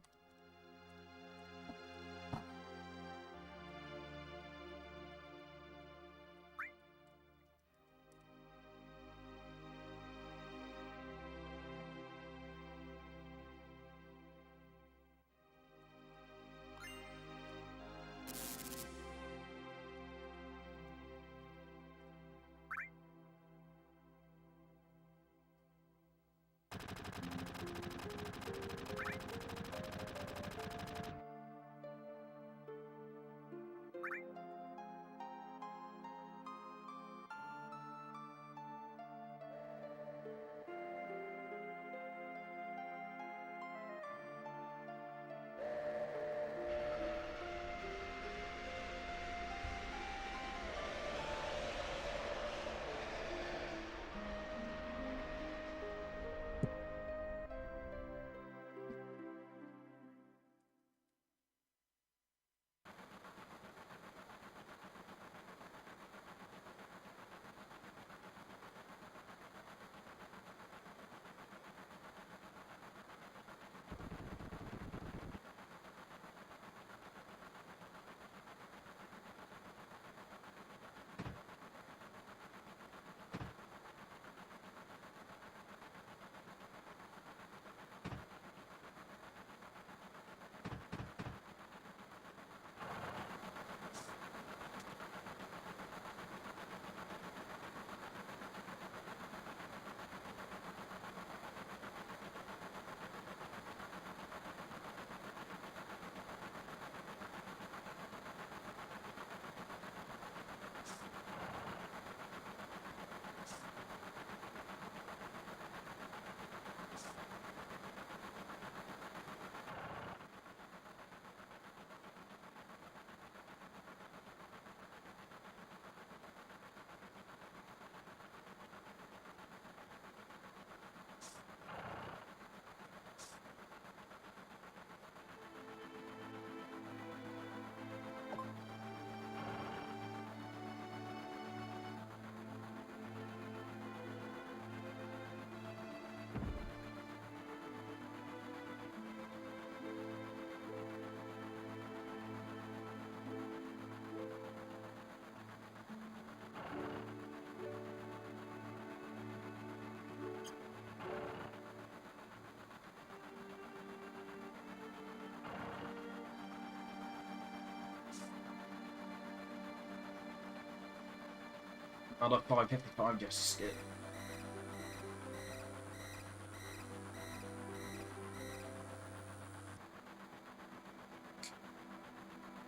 Another 555 just to skip.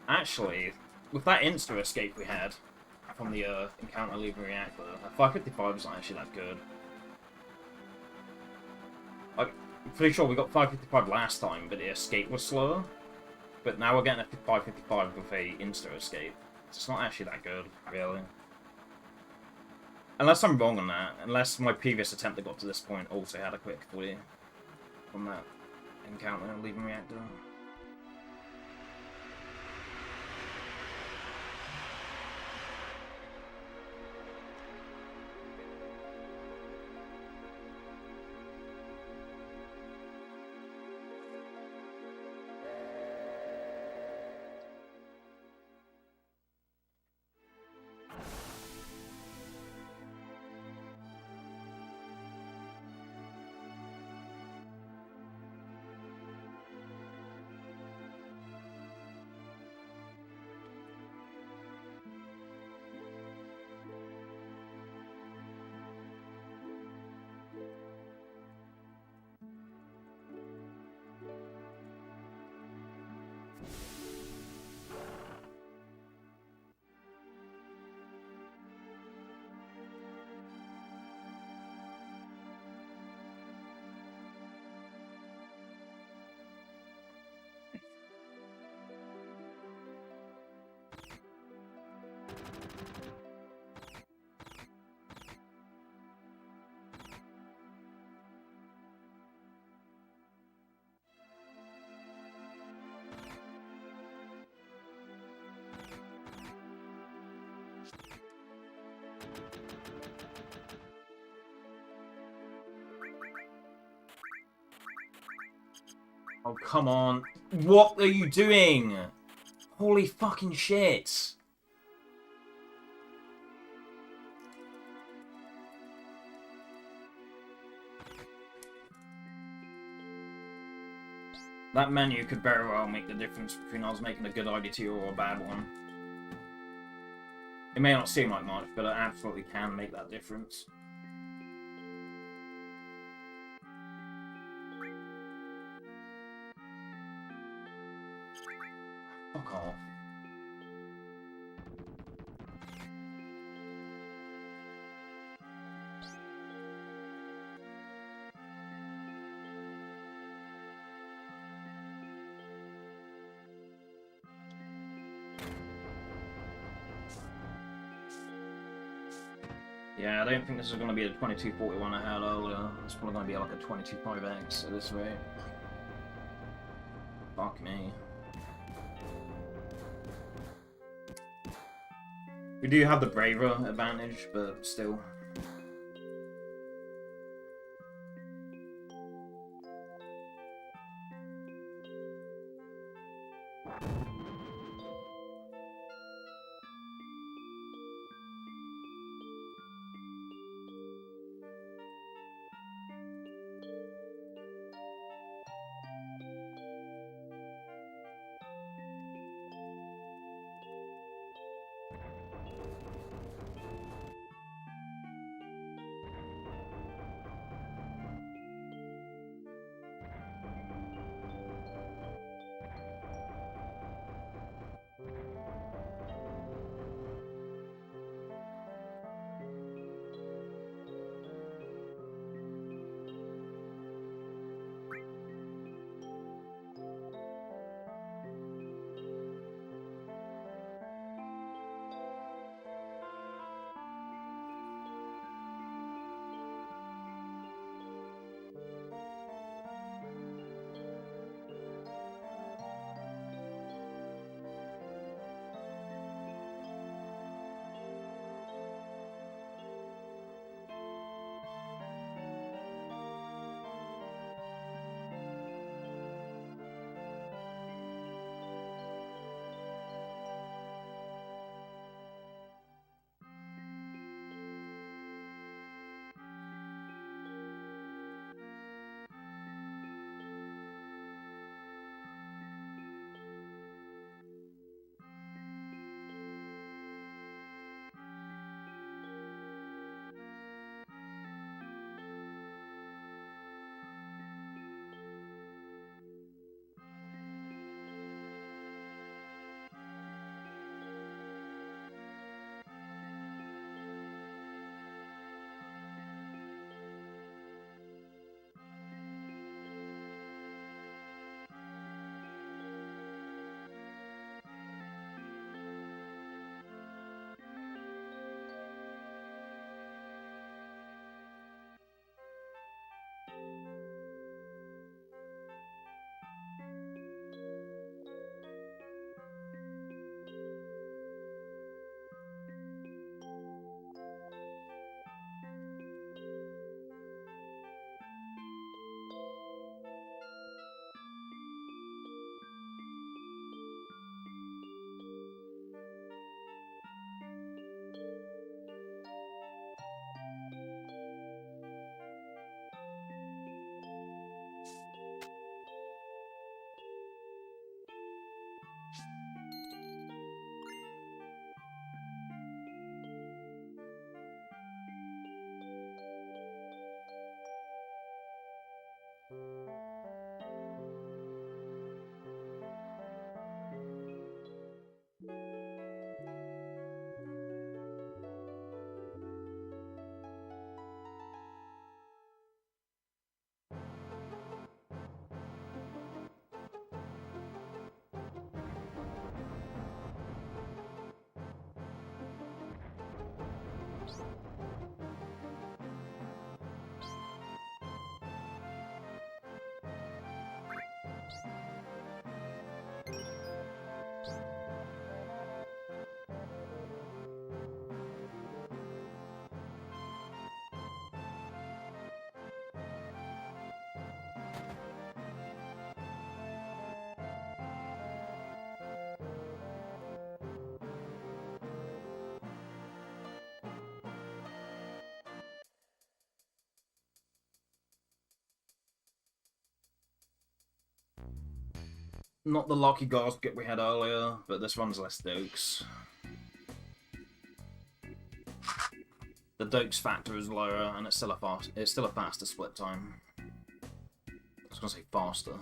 Actually, with that insta escape we had from the encounter leaving reactor, 555 is not actually that good. Like, I'm pretty sure we got 555 last time, but the escape was slower. But now we're getting a 555 with a insta escape. It's not actually that good, really. Unless I'm wrong on that. Unless my previous attempt that got to this point also had a quick 40 from that encounter leaving reactor. Oh, come on. What are you doing? Holy fucking shit. That menu could very well make the difference between us making a good IDT or a bad one. It may not seem like much, but it absolutely can make that difference. Fuck off. Yeah, I don't think this is going to be a 2241 I had earlier. It's probably going to be like a 225X at this rate. Fuck me. We do have the braver advantage, but still. Not the lucky gasket we had earlier, but this one's less dokes. The dokes factor is lower, and it's still a faster split time. I was gonna say faster.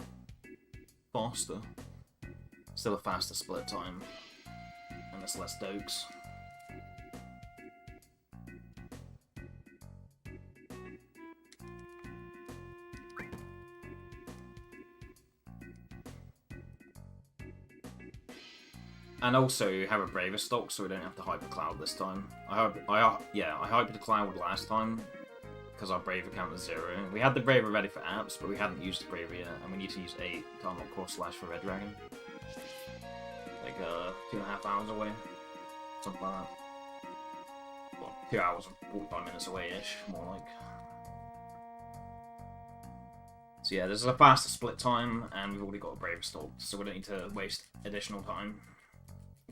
Faster. Still a faster split time, and it's less dokes. And also, you have a Braver stock, so we don't have to hyper cloud this time. I hypered the cloud last time because our Braver count was 0. We had the Braver ready for apps, but we hadn't used the Braver yet, and we need to use 8 to unlock Cross Slash for Red Dragon. Like 2.5 hours away, something like that. Well, 2 hours and 45 minutes away-ish, more like. So yeah, this is a faster split time, and we've already got a Braver stock, so we don't need to waste additional time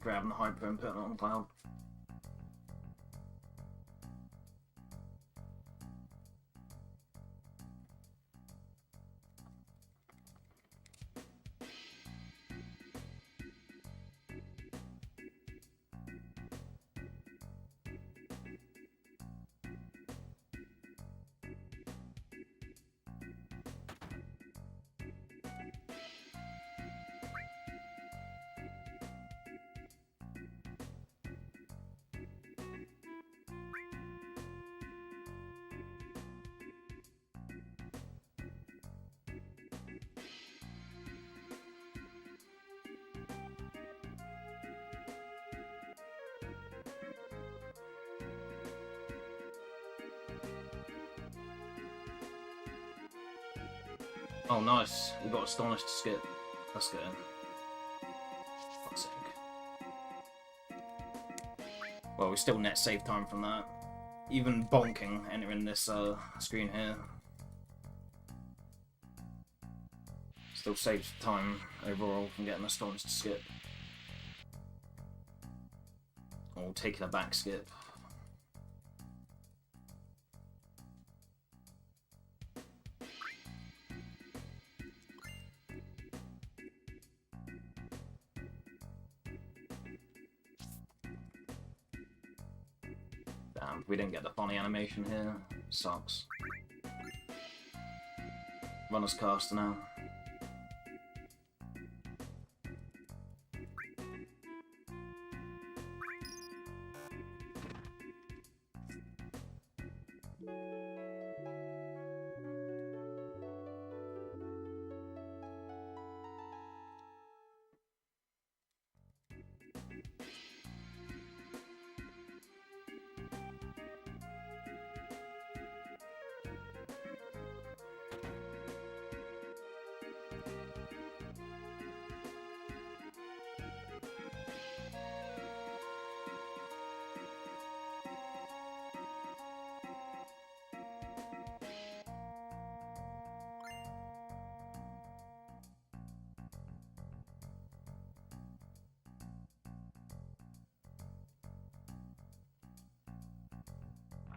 grabbing the hyper and putting it on cloud. Oh, nice. We got Astonished to skip. That's good. Fuck's sake. Well, we still net save time from that. Even bonking entering this screen here. Still saves time overall from getting Astonished to skip. Or taking a back skip. Damn, we didn't get the funny animation here. Sucks. Runner's caster now.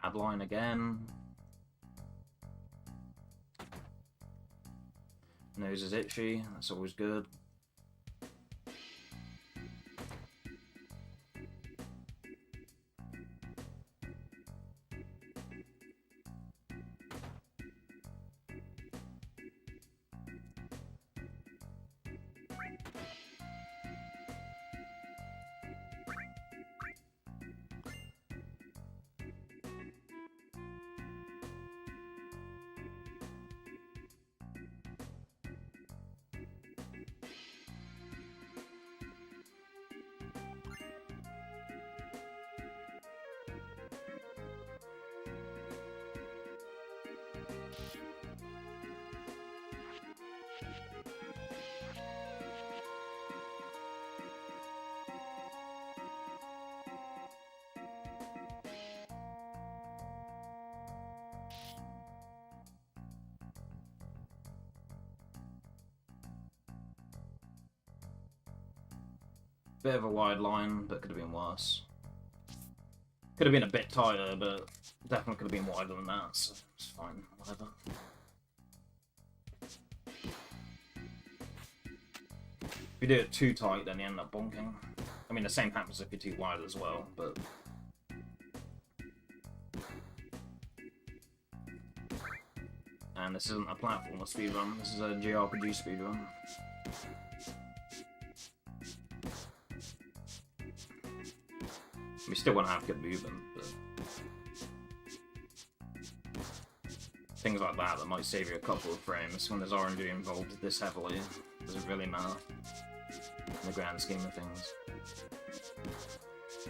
Bad line again. Nose is itchy, that's always good. Bit of a wide line, but could have been worse. Could have been a bit tighter, but definitely could have been wider than that, so it's fine, whatever. If you do it too tight, then you end up bonking. I mean, the same happens if you're too wide as well, but... And this isn't a platformer speedrun, this is a JRPG speedrun. We still want to have good movement, but... things like that might save you a couple of frames when there's RNG involved this heavily. Does it really matter in the grand scheme of things?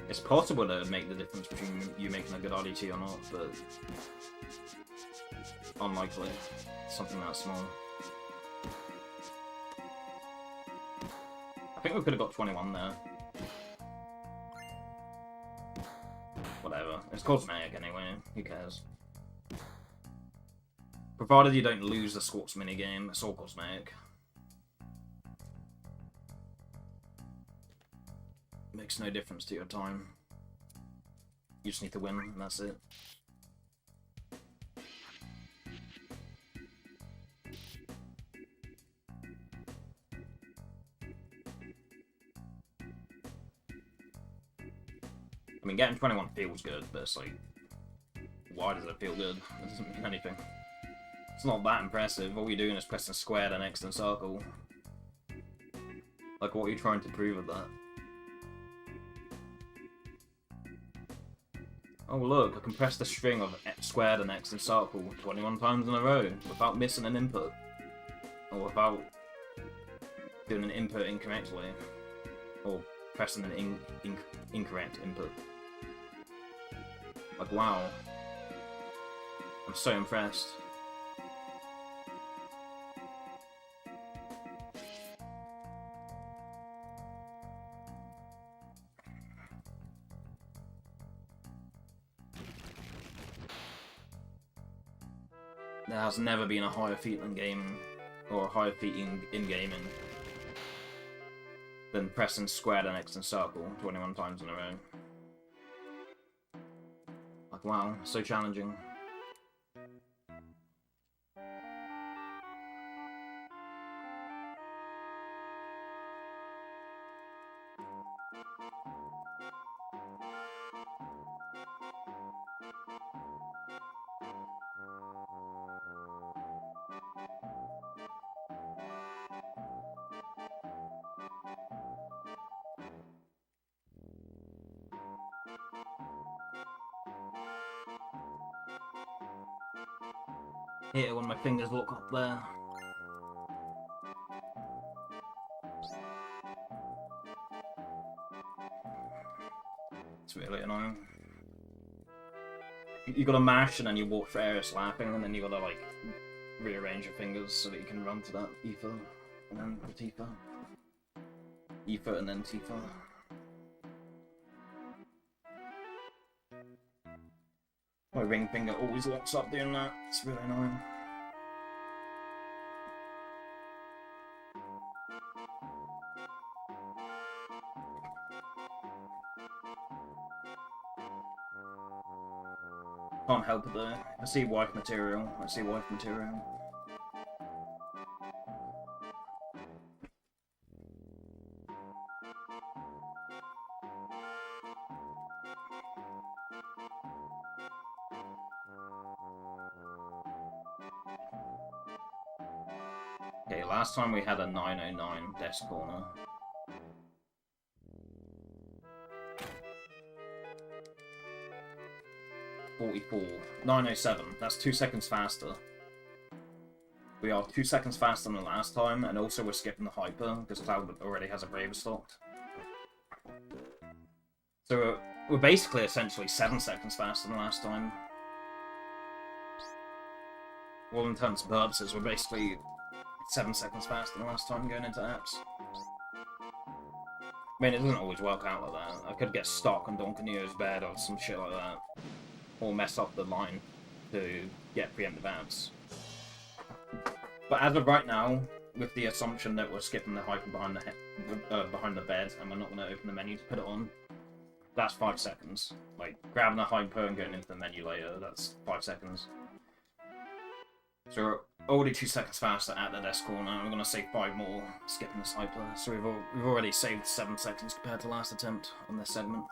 It's possible to make the difference between you making a good RDT or not, but unlikely. Something that small. I think we could have got 21 there. Whatever. It's cosmetic anyway. Who cares? Provided you don't lose the Squats minigame, it's all cosmetic. Makes no difference to your time. You just need to win, and that's it. I mean, getting 21 feels good, but it's like, why does it feel good? It doesn't mean anything. It's not that impressive. All you're doing is pressing square, then X, then circle. Like, what are you trying to prove with that? Oh look, I can press the string of squared and X and circle 21 times in a row without missing an input. Or without doing an input incorrectly. Or pressing an incorrect input. Like, wow. I'm so impressed. There has never been a higher feat in gaming, or a higher feat in gaming, than pressing square and X and circle 21 times in a row. Like, wow, so challenging. Hit it when my fingers look up there. It's really annoying. You gotta mash and then you walk for area slapping, and then you gotta like rearrange your fingers so that you can run to that ether and then the Tifa. Ether and then Tifa. My ring finger always locks up doing that. It's really annoying. Can't help it though. I see wife material. I see wife material. Okay, last time we had a 909 desk corner. .44. 907. That's 2 seconds faster. We are 2 seconds faster than the last time, and also we're skipping the hyper, because Cloud already has a Brave stocked. So we're basically essentially 7 seconds faster than last time. All intents and purposes, we're basically 7 seconds faster than last time going into apps. I mean, it doesn't always work out like that. I could get stuck on Don Canio's bed or some shit like that. Or mess up the line to get preemptive apps. But as of right now, with the assumption that we're skipping the hyper behind the bed and we're not going to open the menu to put it on, that's 5 seconds. Like, grabbing the hyper and going into the menu later, that's 5 seconds. So we're already 2 seconds faster at the desk corner, and we're going to save 5 more, skipping this hyper. So we've already saved 7 seconds compared to last attempt on this segment.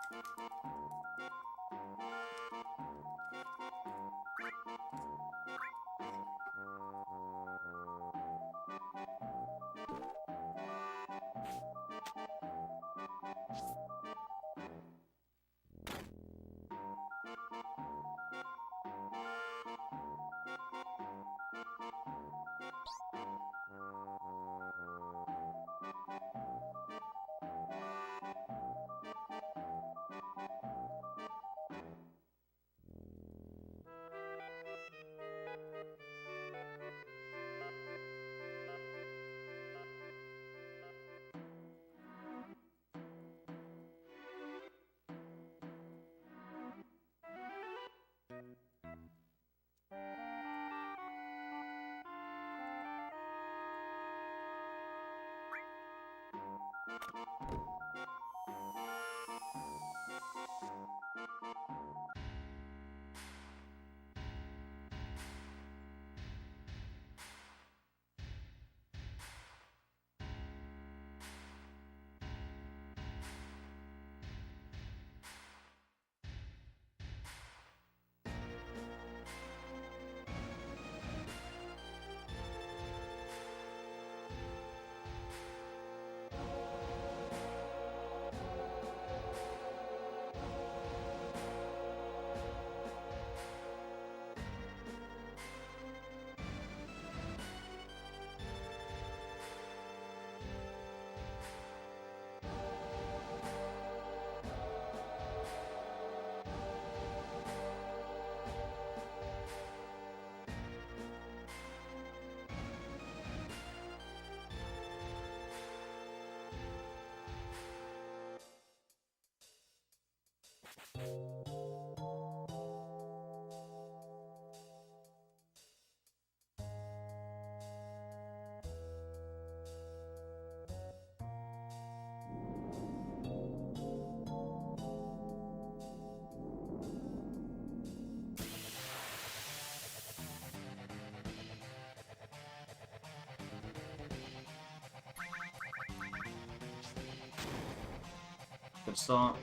Good start.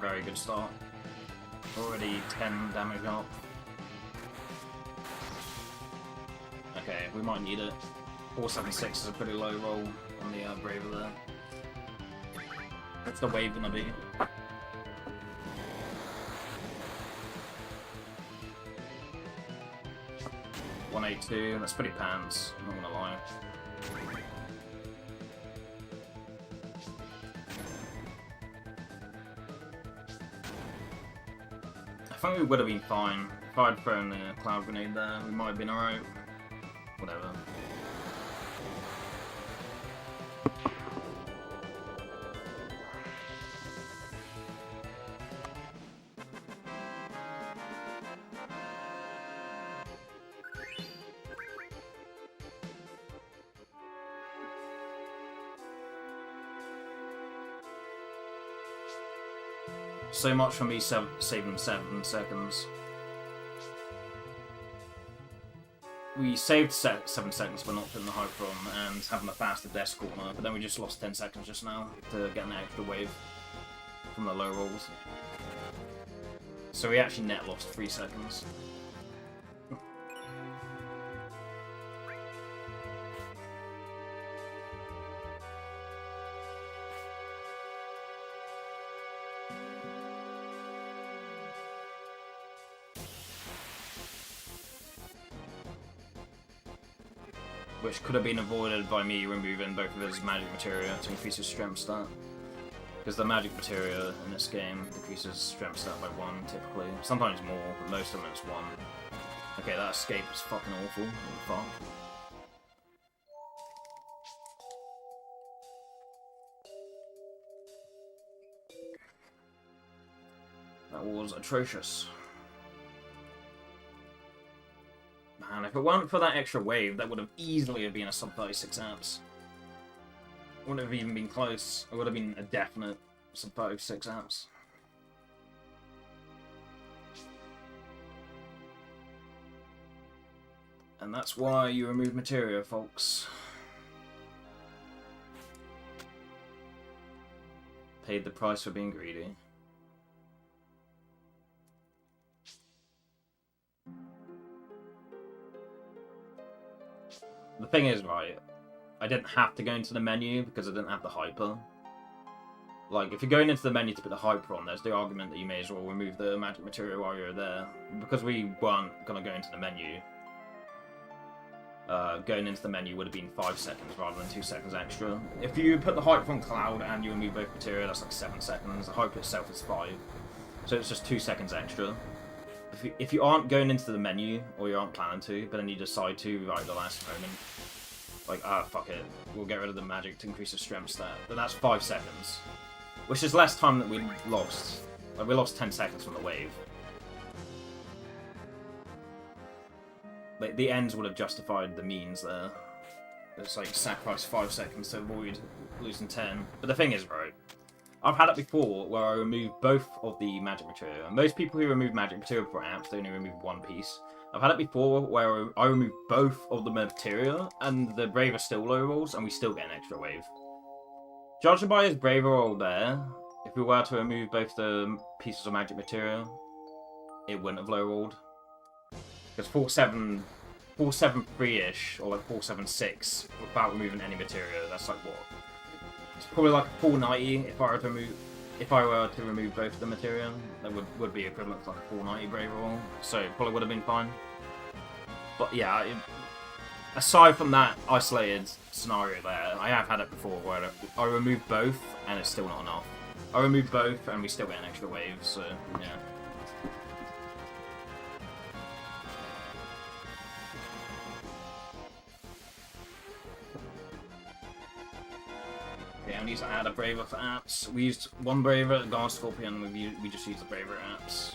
Very good start. Already 10 damage up. Okay, we might need it. 476 is a pretty low roll on the Braver there. What's the wave gonna be? $182, that's pretty pants, I'm not gonna lie. I think we would have been fine. If I'd thrown the cloud grenade there, we might have been alright. Whatever. So much for me saving 7 seconds. We saved 7 seconds for not putting the hype on and having a faster desk corner, but then we just lost 10 seconds just now to get an extra wave from the low rolls. So we actually net lost 3 seconds. Which could have been avoided by me removing both of his magic materia to increase his strength stat. Because the magic materia in this game decreases strength stat by 1 typically. Sometimes more, but most of them it's 1. Okay, that escape was fucking awful. What the fuck? That was atrocious. Man, if it weren't for that extra wave, that would have easily been a sub 36 amps. Wouldn't have even been close. It would have been a definite sub 36 amps. And that's why you remove materia, folks. Paid the price for being greedy. The thing is, right, I didn't have to go into the menu because I didn't have the hyper. Like, if you're going into the menu to put the hyper on, there's the argument that you may as well remove the magic material while you're there. Because we weren't going to go into the menu, going into the menu would have been 5 seconds rather than 2 seconds extra. If you put the hyper on Cloud and you remove both material, that's like 7 seconds. The hyper itself is 5. So it's just 2 seconds extra. If you aren't going into the menu, or you aren't planning to, but then you decide to right at the last moment, like, fuck it, we'll get rid of the magic to increase the strength stat, then that's 5 seconds. Which is less time that we lost. Like, we lost 10 seconds from the wave. Like, the ends would have justified the means there. It's like, sacrifice 5 seconds to avoid losing 10. But the thing is, right, I've had it before where I remove both of the magic material. Most people who remove magic material for amps, they only remove one piece. I've had it before where I remove both of the material, and the Braver still low rolls, and we still get an extra wave. Judging by his Braver roll there, if we were to remove both the pieces of magic material, it wouldn't have low rolled. Because 473-ish, or like 476, without removing any material, that's like what? It's probably like 490 if I were to remove both of the material. That would be equivalent to like a 490 Brave roll, so it probably would have been fine. But yeah, aside from that isolated scenario there, I have had it before where I remove both and it's still not enough. I remove both and we still get an extra wave, so yeah. Okay, I need to add a Braver for apps. We used one Braver, a Guard Scorpion, we just used the Braver apps.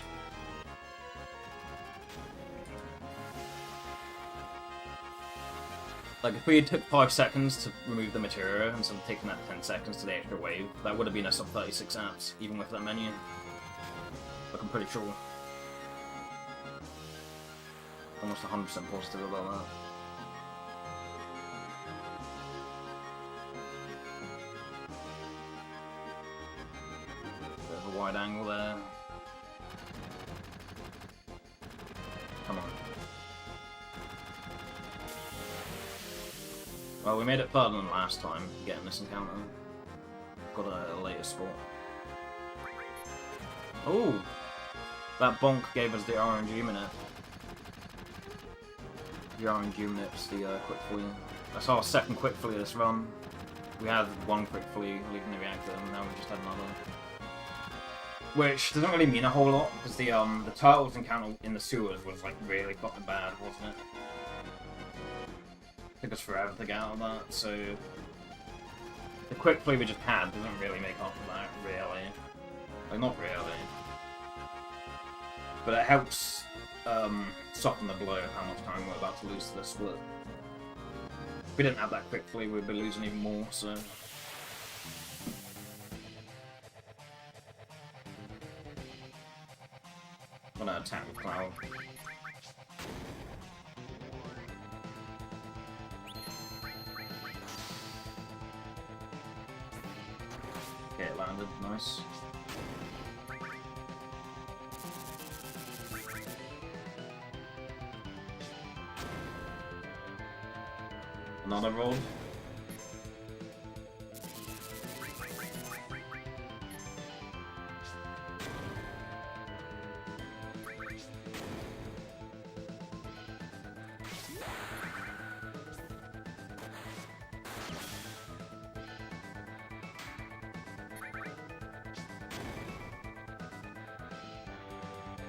Like, if we had took 5 seconds to remove the material instead of taking that 10 seconds to the extra wave, that would have been a sub 36 apps, even with that menu. Like, I'm pretty sure. Almost 100% positive about that. Bit of a wide angle there. Come on. Well, we made it further than last time, getting this encounter. Got a later spot. Oh! That bonk gave us the RNG minute. The RNG minute's the quick flee. That's our second quick flee this run. We had one quick flee leaving the reactor, and now we just had another. Which doesn't really mean a whole lot, because the turtles encounter in the sewers was like really fucking bad, wasn't it? Took us forever to get out of that, so the quick flee we just had doesn't really make up for that, really. Like, not really. But it helps soften the blow of how much time we're about to lose to the split. If we didn't have that quick flee, we'd be losing even more, so... I'm gonna attack with Cloud. Okay, it landed. Nice. Another roll.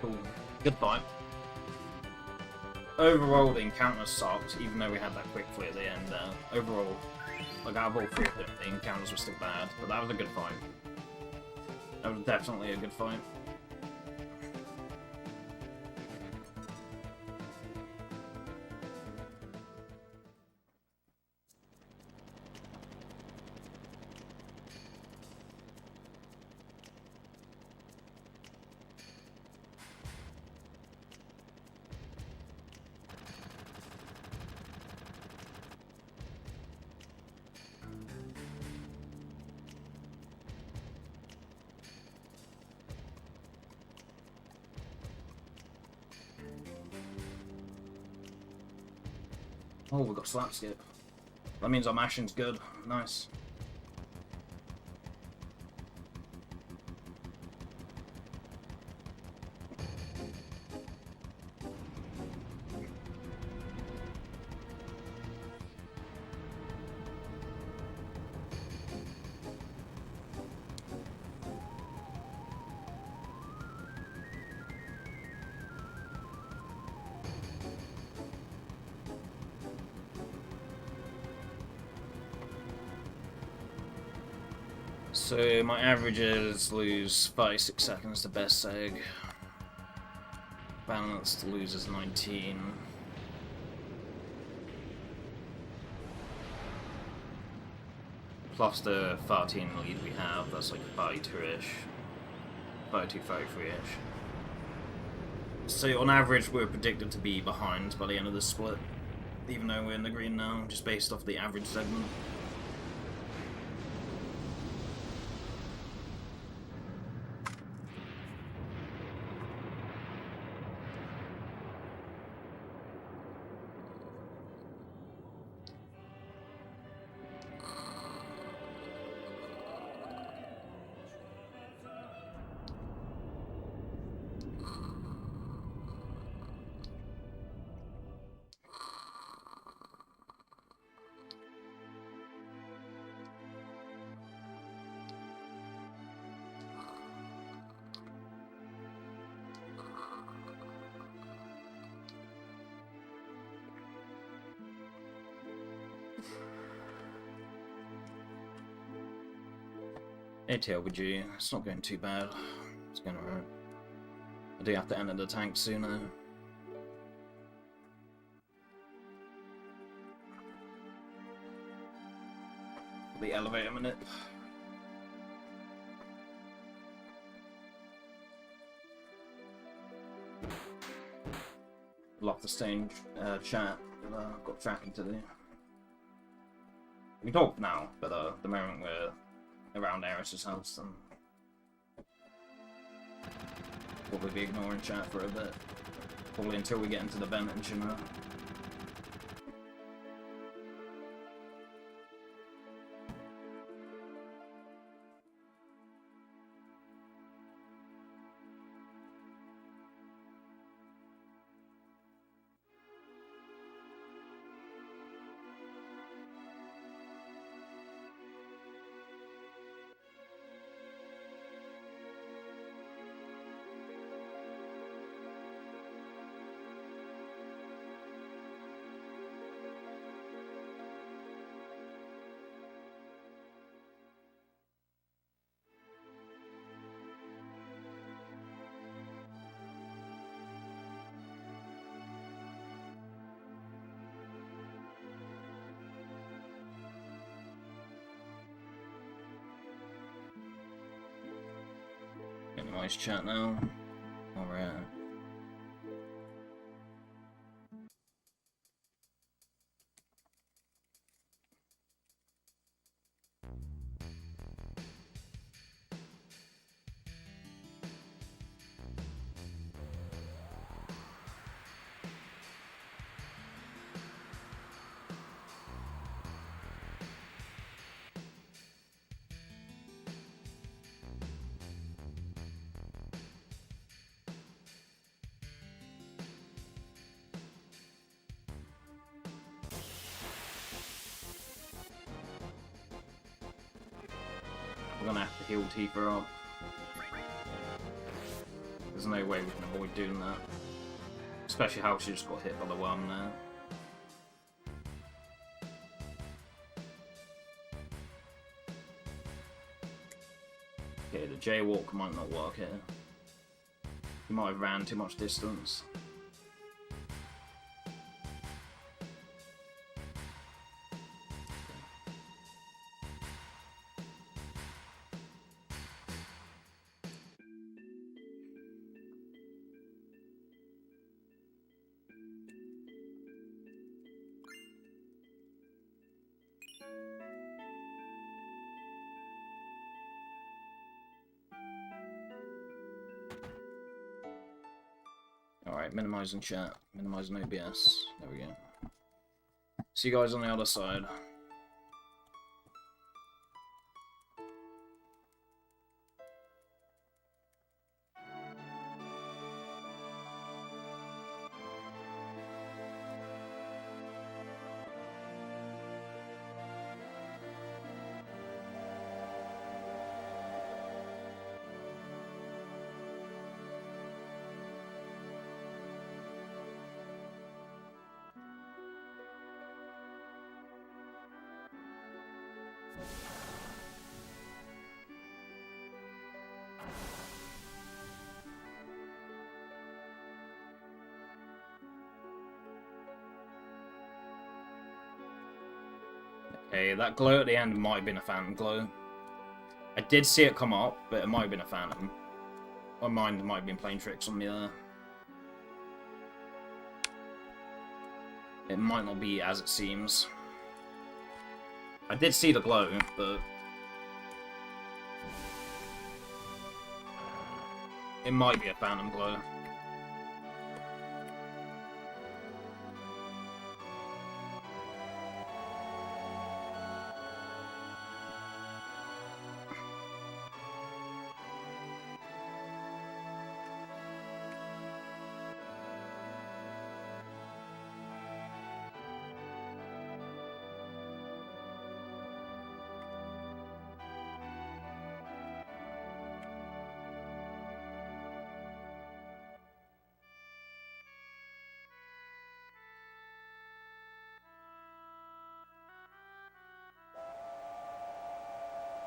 Cool. Good fight. Overall, the encounter sucked, even though we had that quick flee at the end there. Overall, like, out of all three of them, the encounters were still bad, but that was a good fight. That was definitely a good fight. Oh, we've got slap skip. That means our mashing's good. Nice. So my averages lose 36 seconds to best seg. Balanced loses 19. Plus the 13 lead we have, that's like 32-ish. 32, 33-ish. So on average we're predicted to be behind by the end of the split. Even though we're in the green now, just based off the average segment. ATLBG, it's not going too bad. It's going alright. I do have to enter the tank sooner. The elevator minute. Lock the stain chat. I've got tracking to do. We can talk now, but the moment we're around Eris's house, then probably be ignoring chat for a bit. Probably until we get into the vent and Shimmer. Nice chat now. Alright. We're gonna have to heal Tifa up. There's no way we can avoid doing that. Especially how she just got hit by the worm there. Okay, the jaywalk might not work here. He might have ran too much distance. Alright, minimizing chat, minimizing OBS. There we go. See you guys on the other side. Okay, that glow at the end might have been a phantom glow. I did see it come up, but it might have been a phantom. My mind might have been playing tricks on me there. It might not be as it seems. I did see the glow, but it might be a phantom glow.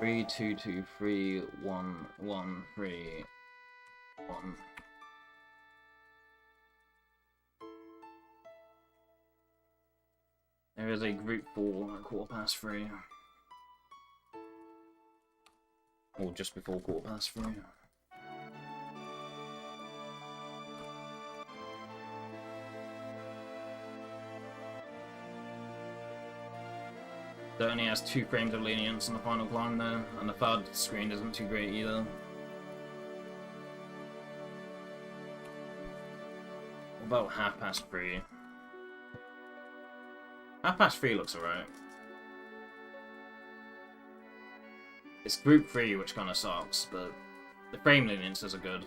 Three, two, two, three, one, one, three, one. There is a group 4 at 3:15. Or just before 3:15. That only has 2 frames of lenience on the final climb there, and the third screen isn't too great either. What about 3:30? 3:30 looks alright. It's group 3 which kinda sucks, but the frame leniences are good.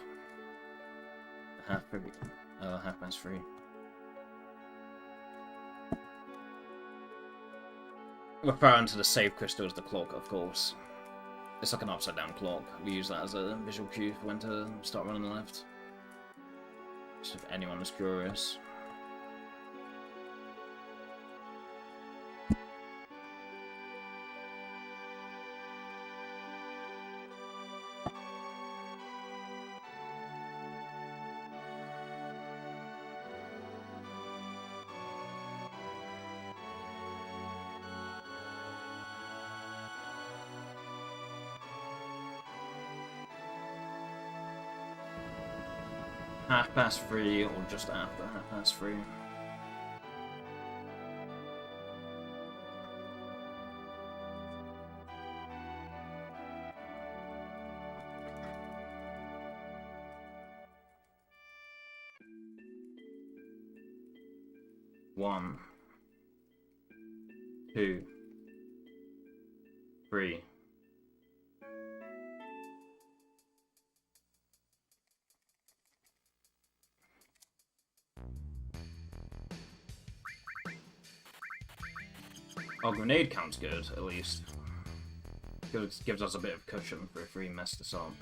3:30. Referring to the save crystal as the clock, of course. It's like an upside down clock. We use that as a visual cue for when to start running left. Just if anyone was curious. Half past 3 or just after 3:30. One, 2, 3. Our grenade count's good, at least. Gives us a bit of cushion for if we mess this up.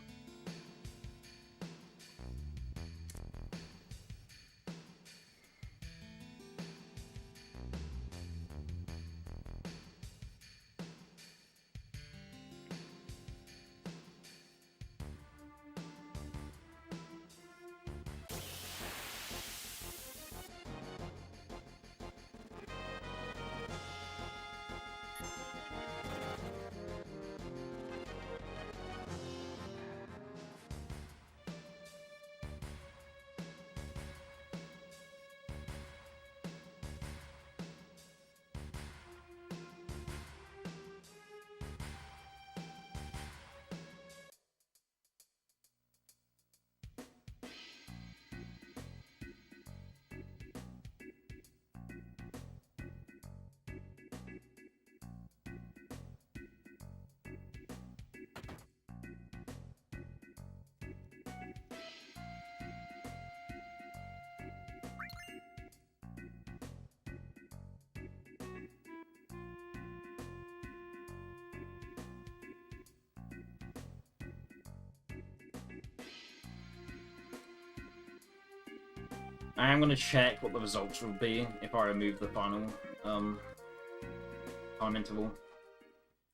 I am going to check what the results would be if I remove the final time interval.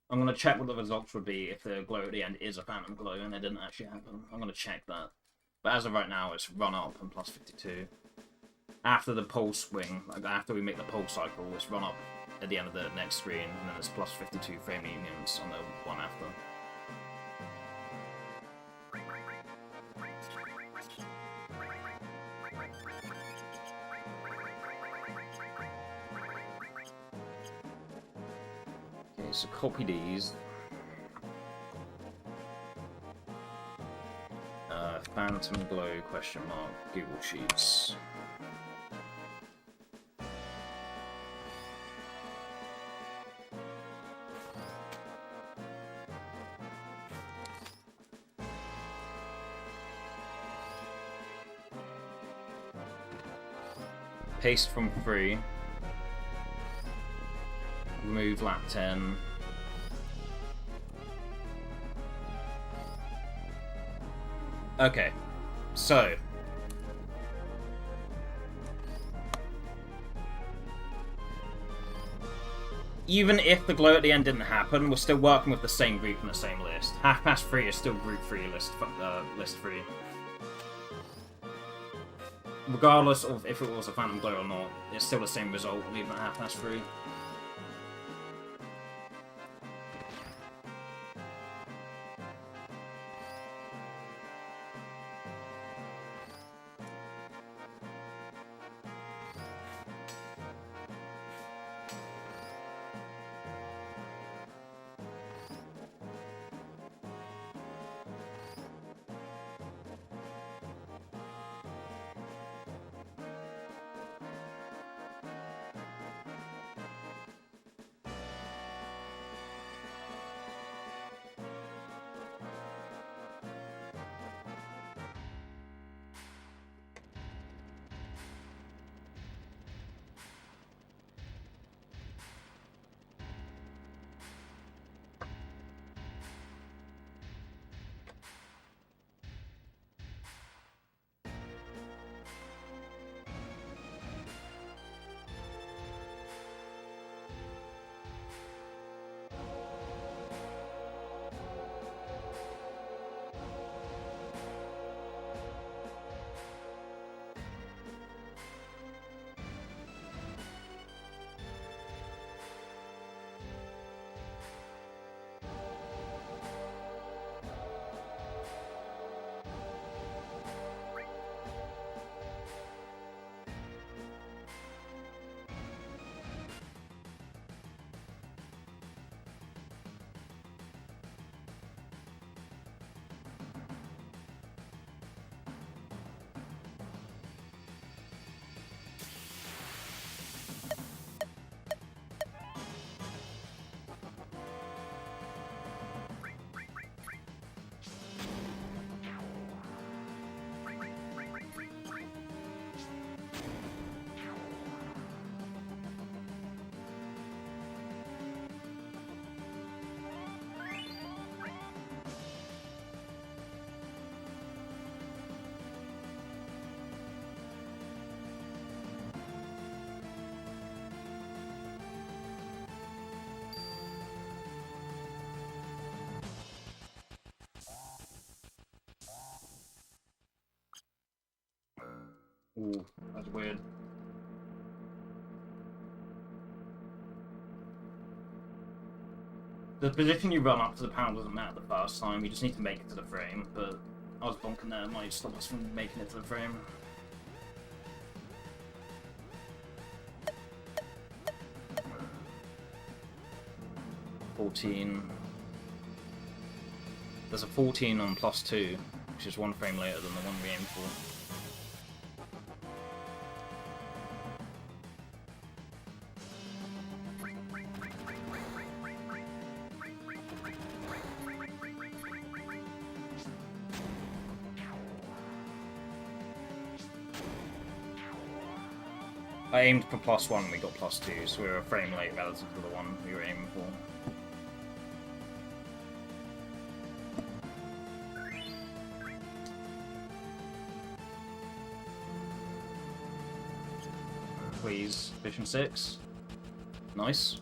I'm going to check what the results would be if the glow at the end is a phantom glow and it didn't actually happen. I'm going to check that. But as of right now, it's run up and plus 52. After the pulse swing, like after we make the pulse cycle, it's run up at the end of the next screen, and then it's plus 52 frame unions on the one after. Okay, so copy these. Phantom Glow question mark Google Sheets. Paste from 3. Remove lap 10. Okay, so even if the glow at the end didn't happen, we're still working with the same group and the same list. 3:30 is still group 3 list 3. Regardless of if it was a phantom glow or not, it's still the same result, even at 3:30. Ooh, that's weird. The position you run up to the panel doesn't matter the first time, you just need to make it to the frame, but I was bonking there, it might stop us from making it to the frame. There's a 14 on +2, which is 1 frame later than the one we aimed for. I aimed for +1 and we got +2, so we were a frame late relative to the one we were aiming for. please. Vision 6. Nice.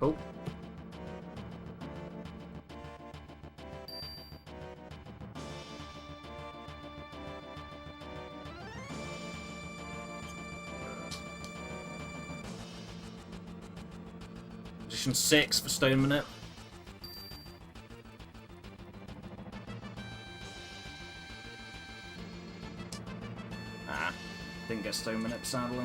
Cool. Position 6 for Stone Minute. Didn't get Stone Minute, sadly.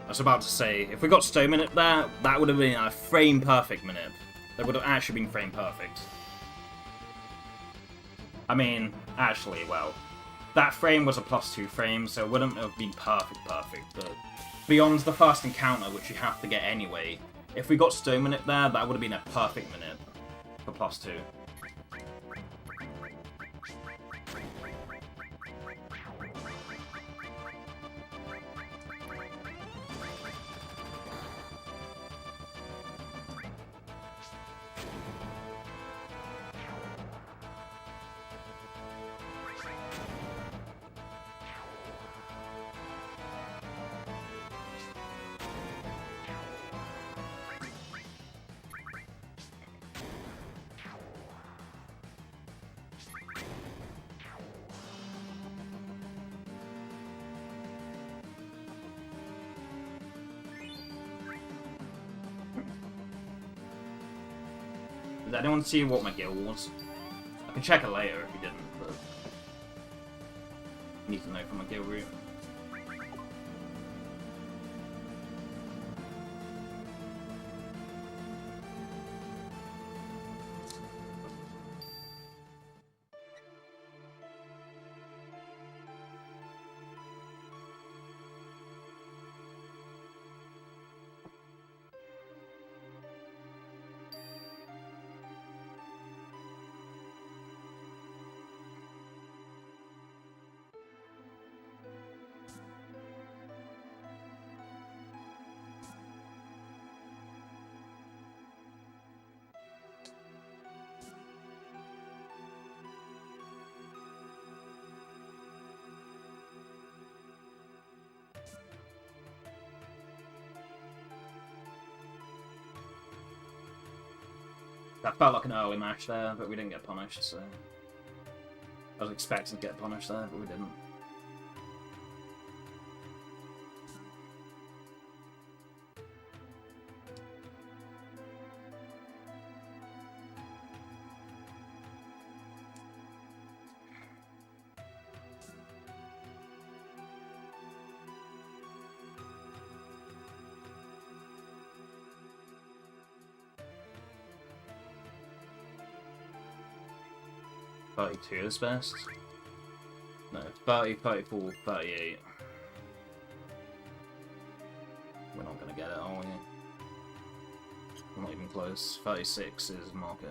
I was about to say, if we got Stone Minute there, that would have been a frame perfect minute. That would have actually been frame perfect. I mean, actually, well, that frame was a +2 frame, so it wouldn't have been perfect, but beyond the first encounter, which you have to get anyway, if we got Stone Minute there, that would have been a perfect minute for +2. Did anyone see what my guild was? I can check it later if you didn't, but I need to know from my guild route. That felt like an early match there, but we didn't get punished, so... I was expecting to get punished there, but we didn't. .32 is best. No, 30, 34, 38. We're not gonna get it, are we? We're not even close. 36 is Marco.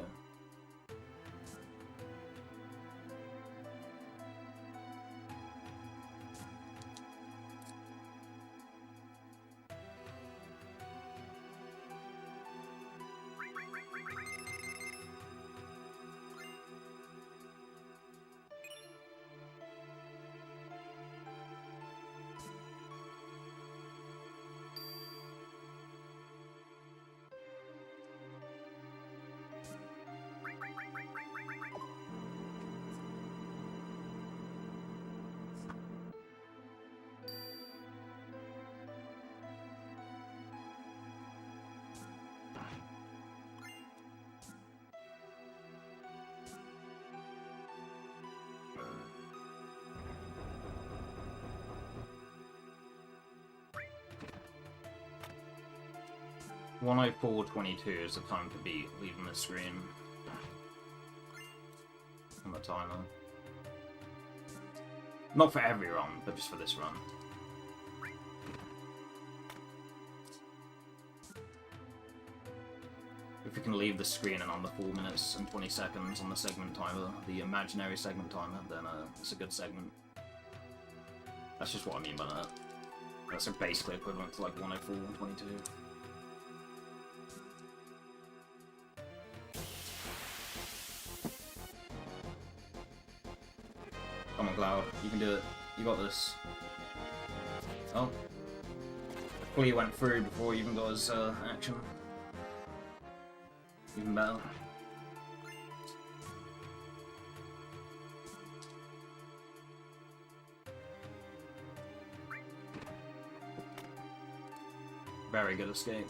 .104.22 is the time to beat, leaving the screen on the timer. Not for every run, but just for this run. If we can leave the screen in under 4 minutes and 20 seconds on the segment timer, the imaginary segment timer, then it's a good segment. That's just what I mean by that. That's basically equivalent to like 104, 122. Come on, Cloud. You can do it. You got this. Oh. Flea went through before he even got his action. Even better. Very good escape.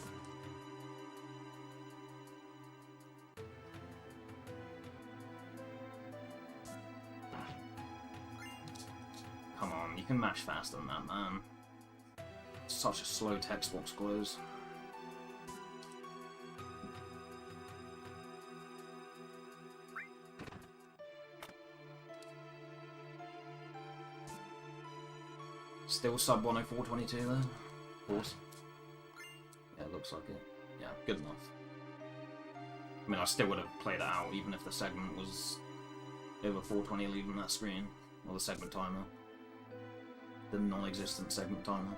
Come on, you can mash faster than that, man. Such a slow text box close. Still sub 104.22 there, of course. Yeah, it looks like it. Yeah, good enough. I mean, I still would have played it out even if the segment was over 420 leaving that screen. Or the segment timer. The non-existent segment timer.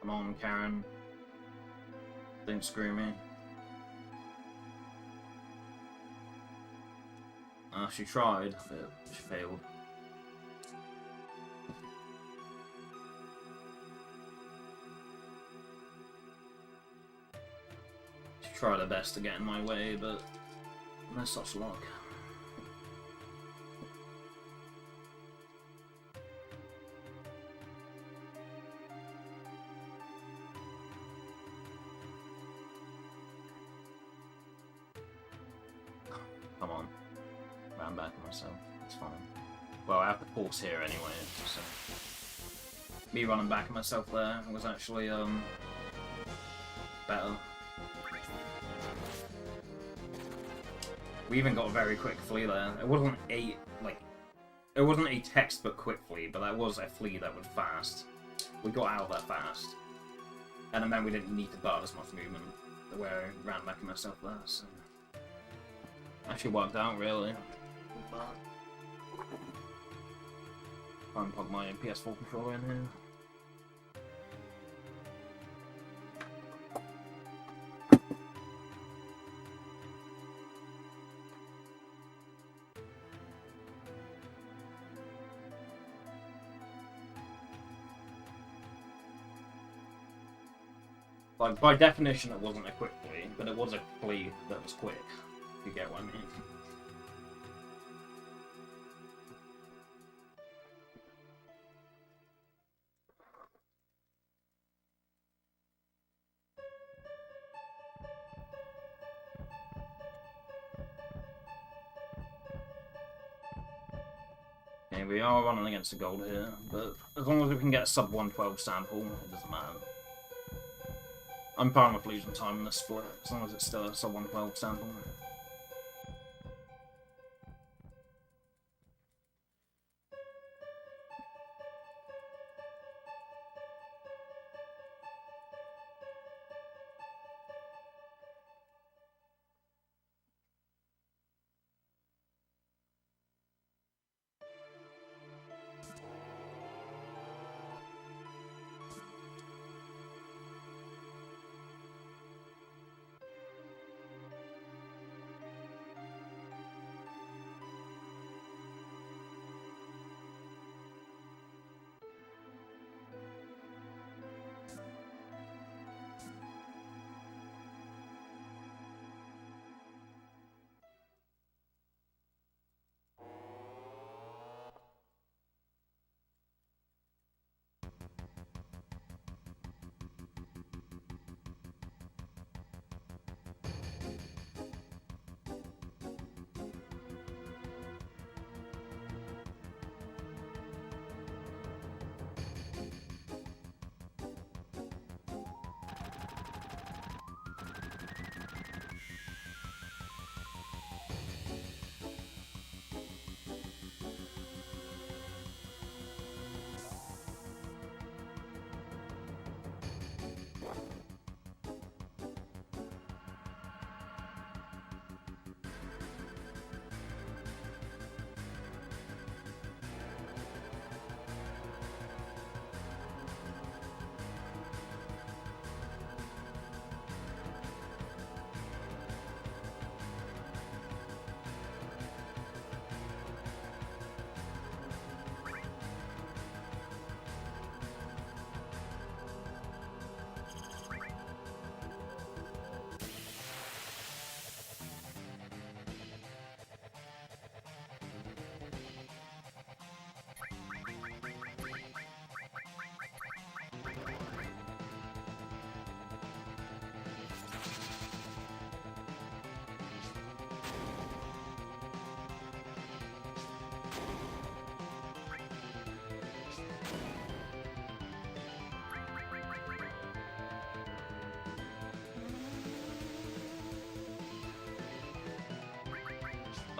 Come on, Karen. Don't screw me. She tried, but she failed. She tried her best to get in my way, but no such luck. Come on. Ran back on myself. It's fine. Well, I have to pause here anyway, so... Me running back at myself there was actually, better. We even got a very quick flea there. It wasn't a, it wasn't a textbook quick flea, but that was a flea that was fast. We got out of that fast. And it meant we didn't need to bar as much movement the way I ran back at myself there, so... Actually worked out, really. Try and plug my PS4 controller in here. Like, by definition it wasn't a quick flea, but it was a flea that was quick, if you get what I mean. Unfortunately, we are running against a gold here, but as long as we can get a sub 112 sample, it doesn't matter. I'm fine with losing time in this split, as long as it's still a sub 112 sample.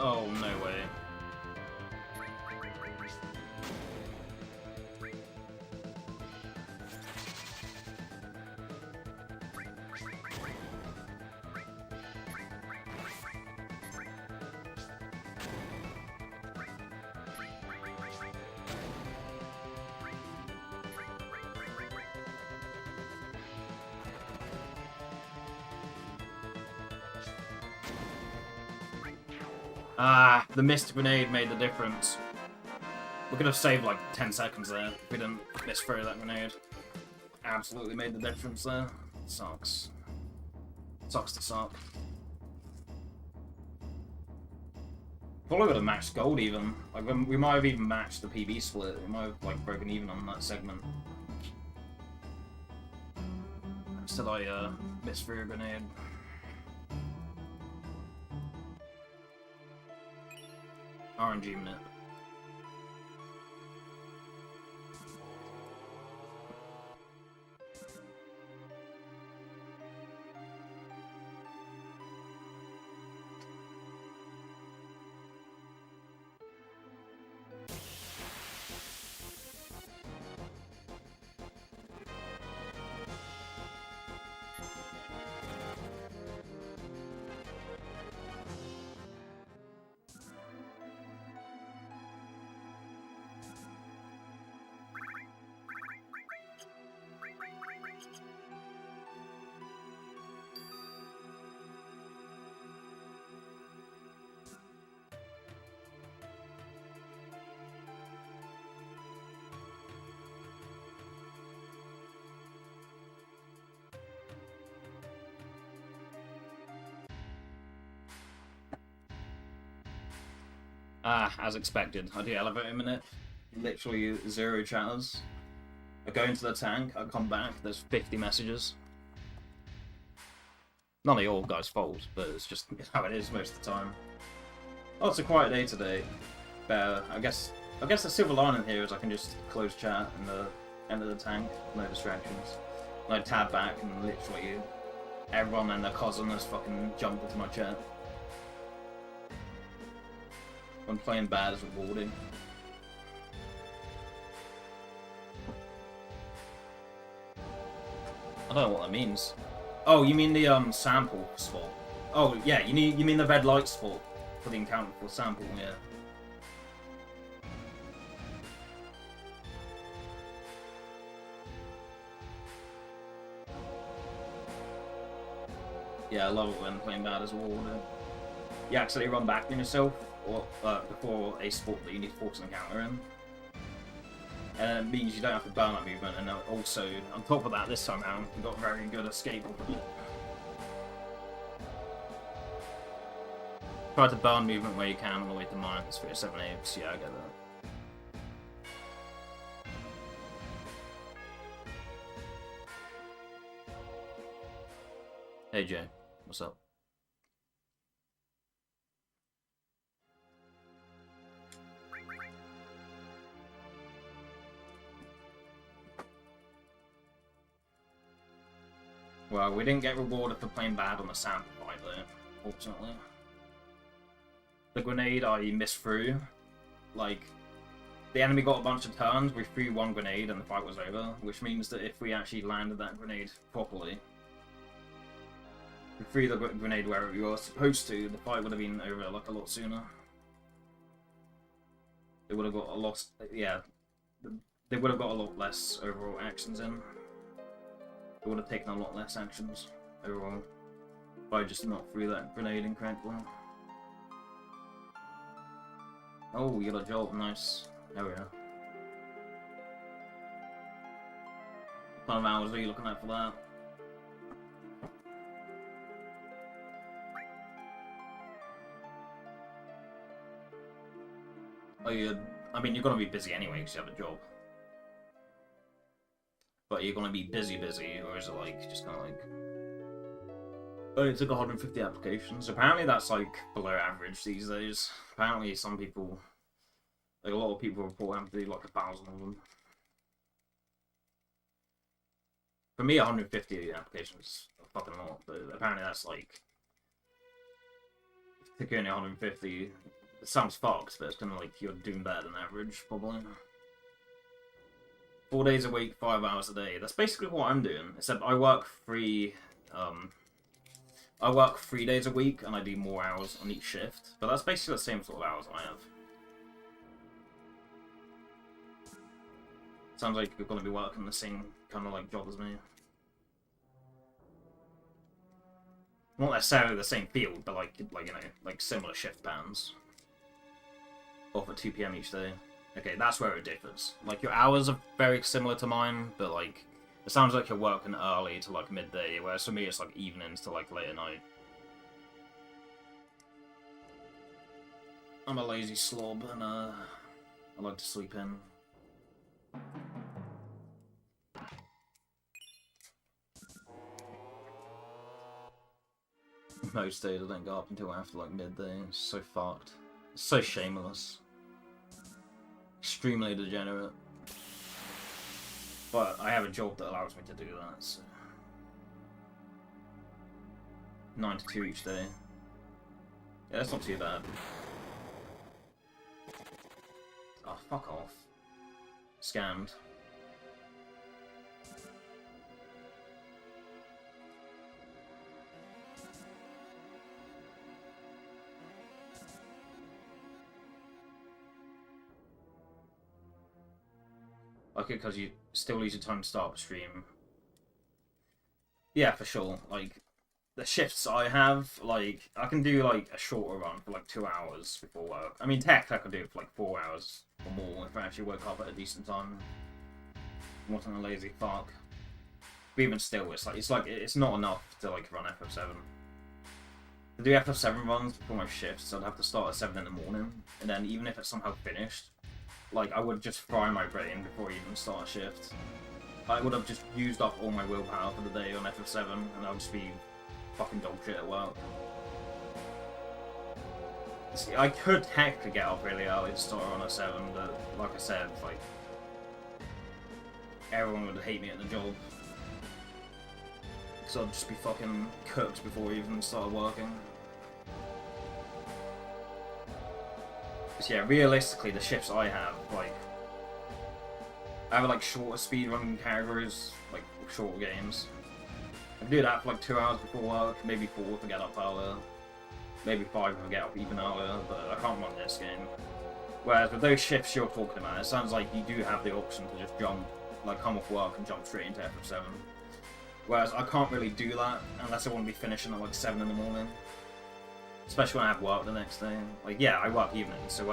Oh, no way. Ah, the missed grenade made the difference. We could have saved like 10 seconds there if we didn't miss through that grenade. Absolutely made the difference there. Sucks. Sucks to suck. Probably would have matched gold even. Like we might have even matched the PB split. We might have like broken even on that segment. Instead I missed through a grenade. RNG minute. Ah, as expected. I do elevator minute. Literally 0 chatters. I go into the tank, I come back, there's 50 messages. None of your guys' fault, but it's just how it is most of the time. Oh, it's a quiet day today. But I guess I guess the silver lining here is I can just close chat and the end of the tank, no distractions. And I tab back and literally everyone and their cousin has fucking jumped into my chat. When playing bad is rewarding. I don't know what that means. Oh, you mean the sample spot? Oh yeah, you mean the red light spot for the encounter for sample, yeah. Yeah, I love it when playing bad as well. You actually run back on yourself or before a spot that you need to force an encounter in. And it means you don't have to burn that movement, and also, on top of that, this time around, we've got very good escape. Try to burn movement where you can on the way to mines for your 7/8, yeah, I get that. Hey Jay, what's up? Well, we didn't get rewarded for playing bad on the sample fight though, fortunately. The grenade I missed through, like, the enemy got a bunch of turns, we threw one grenade and the fight was over, which means that if we actually landed that grenade properly, we threw the grenade where we were supposed to, the fight would have been over like a lot sooner. They would have got a lot, yeah, they would have got a lot less overall actions in. It would have taken a lot less actions overall if I just not threw that grenade incorrectly. Oh, we got a jolt, nice. There we go. What kind of hours are you looking at for that? Oh, I mean, you're gonna be busy anyway because you have a job. But you're gonna be busy, or is it like just kind of like? Oh, it took 150 applications. Apparently, that's like below average these days. Apparently, some people, like a lot of people, report having to do like 1,000 of them. For me, 150 applications is a fucking lot, but apparently that's like, if you're only 150, it sounds fucked, but it's kind of like you're doing better than average, probably. 4 days a week, 5 hours a day. That's basically what I'm doing. Except I work 3 days a week, and I do more hours on each shift. But that's basically the same sort of hours I have. Sounds like you're going to be working the same kind of like job as me. Not necessarily the same field, but like you know, like similar shift patterns. Off at 2 PM each day. Okay, that's where it differs. Like, your hours are very similar to mine, but, like, it sounds like you're working early to, like, midday, whereas for me it's, like, evenings to, like, late at night. I'm a lazy slob, and, I like to sleep in. Most days I don't go up until after, like, midday. It's so fucked. It's so shameless. Extremely degenerate. But I have a job that allows me to do that, so... 9 to 2 each day. Yeah, that's not too bad. Oh, fuck off. Scammed. Okay, because you still lose your time to start a stream. Yeah, for sure. Like, the shifts I have, like, I can do, like, a shorter run for, like, 2 hours before work. I mean, tech, I could do it for, like, 4 hours or more if I actually woke up at a decent time. I wasn't a lazy fuck. But even still, it's not enough to, like, run FF7. To do FF7 runs before my shifts, I'd have to start at 7 in the morning. And then, even if it's somehow finished, like, I would just fry my brain before I even start a shift. I would have just used up all my willpower for the day on FF7, and I would just be fucking dog shit at work. See, I could technically get up really early to start on a 7, but like I said, like, everyone would hate me at the job. Because I'd just be fucking cooked before we even started working. Because yeah, realistically, the shifts I have, like, I have like shorter speedrunning categories, like shorter games. I can do that for like 2 hours before work, maybe 4 if I get up earlier. Maybe 5 if I get up even earlier, but I can't run this game. Whereas with those shifts you're talking about, it sounds like you do have the option to just jump, like come off work and jump straight into FF7. Whereas I can't really do that unless I want to be finishing at like 7 in the morning. Especially when I have work the next day. Like, yeah, I work evenings, so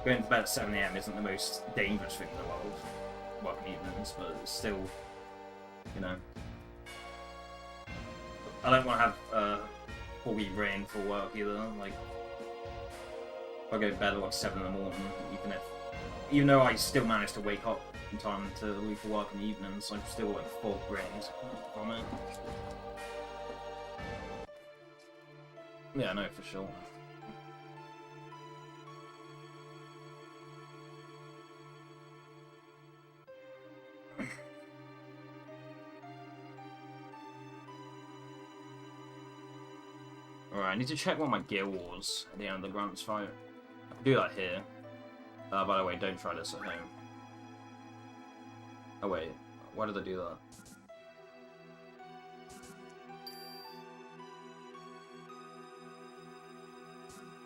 going to bed at 7 AM isn't the most dangerous thing in the world, working evenings, but it's still, you know. I don't want to have foggy brain for work either. Like, if I go to bed at like 7 in the morning, even though I still manage to wake up in time to leave for work in the evenings, I'm still like fog brains from it. Yeah, no, for sure. Alright, I need to check what my gear was at the end of the Grunts fight. I can do that here. By the way, don't try this at home. Oh wait, why did I do that?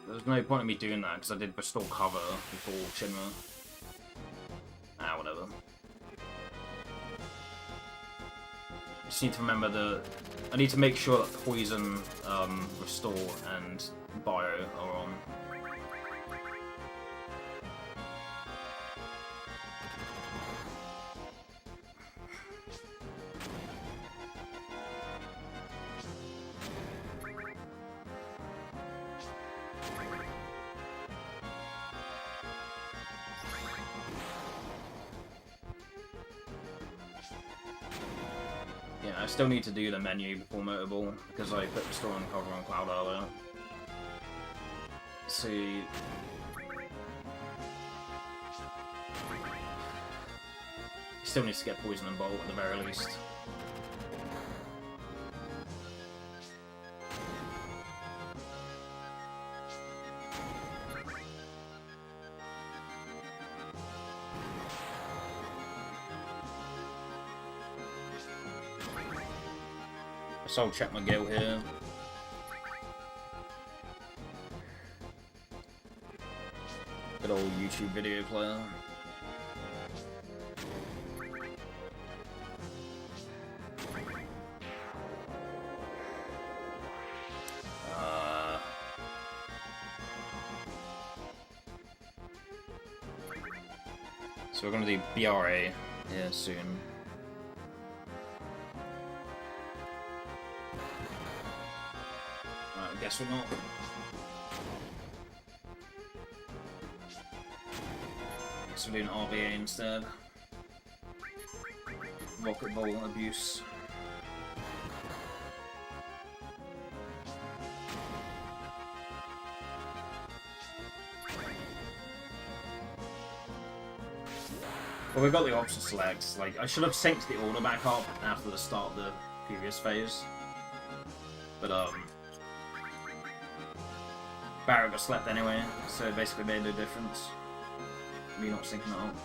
There's no point in me doing that, because I did restore cover before Shinra. Ah, whatever. Just need to remember that I need to make sure that Poison, Restore, and Bio are on. I still need to do the menu before Motorball, because I put Restore and Cover on Cloud earlier. See... Still needs to get Poison and Bolt at the very least. So I'll check my guild here. Good old YouTube video player. So we're going to do BRA here soon. I guess we're not. Guess we're doing RVA instead. Rocket Ball abuse. Well, we've got the option selects. Like, I should have synced the order back up after the start of the previous phase. But, Barrett got slept anyway, so it basically made no difference. Me not syncing it up.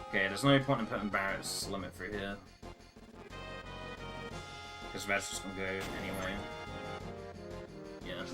Okay, there's no point in putting Barrett's limit through here. Because Red's just gonna go anyway. Yeah.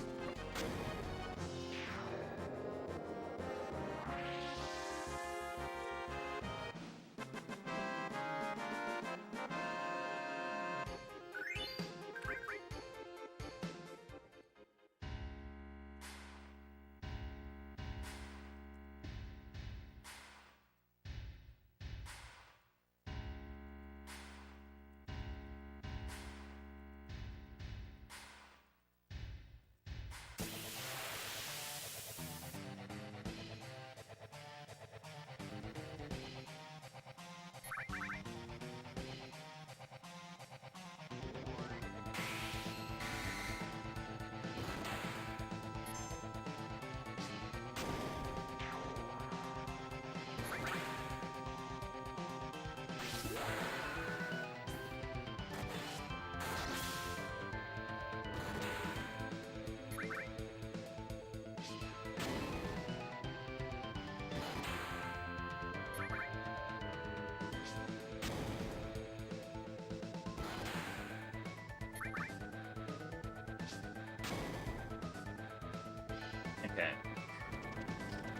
Okay.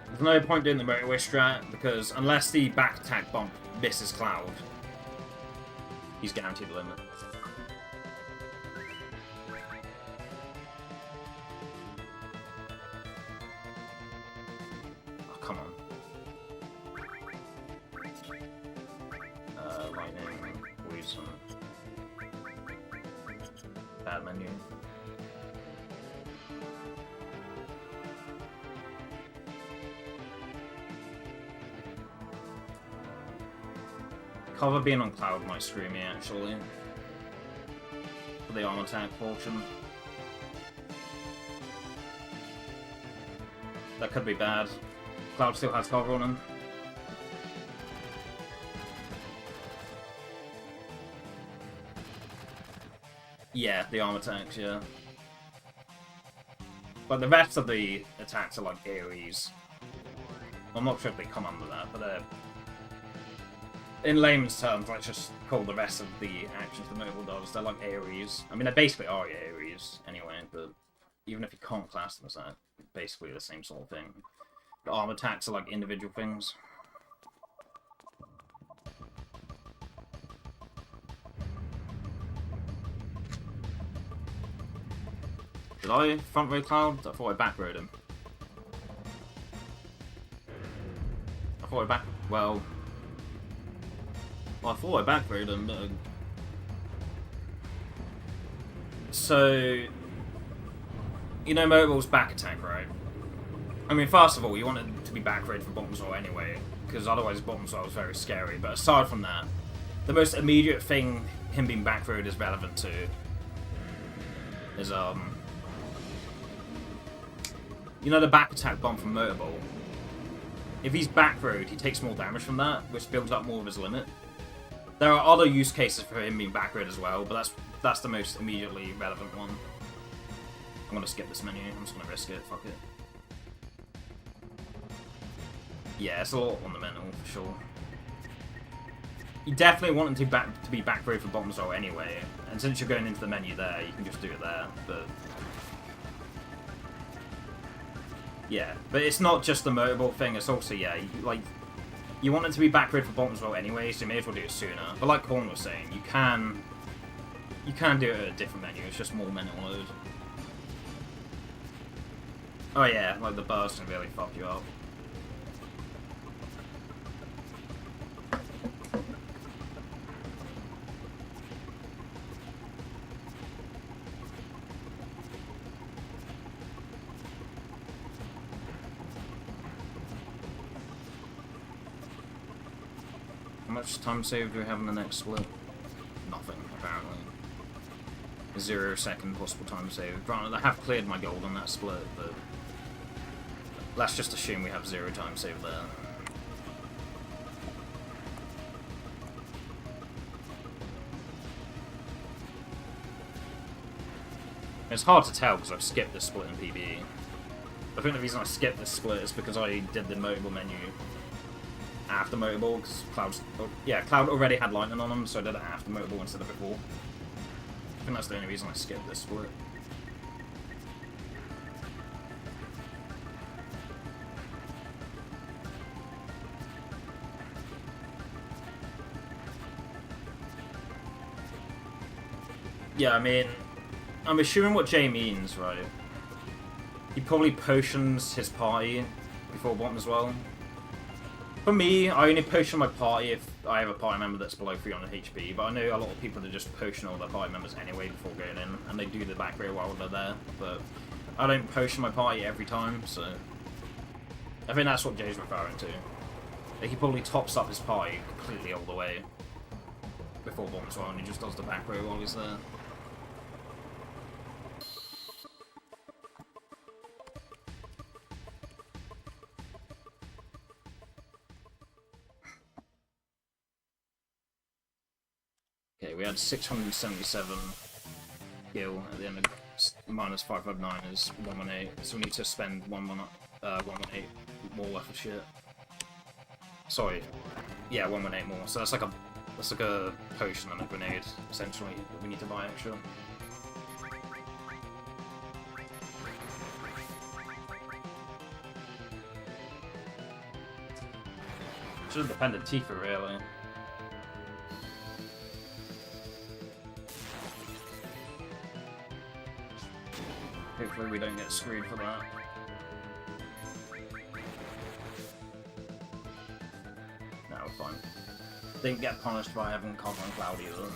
There's no point doing the motorway strat, because unless the back attack bump misses Cloud, he's guaranteed the limit. Oh, come on. Lightning, poison. Bad menu. Cover being on Cloud might screw me, actually. For the arm attack portion. That could be bad. Cloud still has cover on him. Yeah, the arm attacks, yeah. But the rest of the attacks are like Ares. I'm not sure if they come under that, but they're... In layman's terms, let's just call the rest of the actions the notable does. They're like Ares. I mean, they basically are Ares anyway, but even if you can't class them as that, basically the same sort of thing. The arm attacks are like individual things. Did I front row Cloud? I thought I back rowed him. I thought I back... Well, I thought I back rowed him, but... So... You know Mobile's back attack, right? I mean, first of all, you want it to be back rowed for bottom swell anyway, because otherwise bottom swell is very scary, but aside from that, the most immediate thing him being back rowed is relevant to is, you know the back attack bomb from Motorball? If he's back rowed, he takes more damage from that, which builds up more of his limit. There are other use cases for him being back rowed as well, but that's the most immediately relevant one. I'm gonna skip this menu, I'm just gonna risk it, fuck it. Yeah, it's a lot ornamental, for sure. You definitely want him to be back rowed for bottom swell anyway, and since you're going into the menu there, you can just do it there, but... Yeah, but it's not just the Motorball thing, it's also, yeah, you want it to be back rowed for bottom swell anyway, so you may as well do it sooner. But like Corn was saying, you can do it at a different menu, it's just more mental load. Oh yeah, like the burst can really fuck you up. How much time save do we have in the next split? Nothing, apparently. 0 second possible time save. Granted, I have cleared my gold on that split, but let's just assume we have 0 time save there. It's hard to tell because I've skipped this split in PvE. I think the reason I skipped this split is because I did the Motorball menu after Motorball, because Cloud already had lightning on him, so I did it after Motorball instead of before. I think that's the only reason I skipped this split. Yeah, I mean, I'm assuming what Jay means, right? He probably potions his party before bottom as well. For me, I only potion my party if I have a party member that's below 300 HP, but I know a lot of people that just potion all their party members anyway before going in, and they do the back row while they're there, but I don't potion my party every time, so I think that's what Jay's referring to. Like, he probably tops up his party completely all the way before bottom as well, and he just does the back row while he's there. Okay, we had 677 gil at the end of minus 559 is 118, so we need to spend 118 more worth of shit. Sorry, yeah, 118 more. So that's like a potion and a grenade essentially that we need to buy extra. Should have defended Tifa, really. Hopefully we don't get screwed for that. No, we're fine. Didn't get punished by having Cog on Cloud either.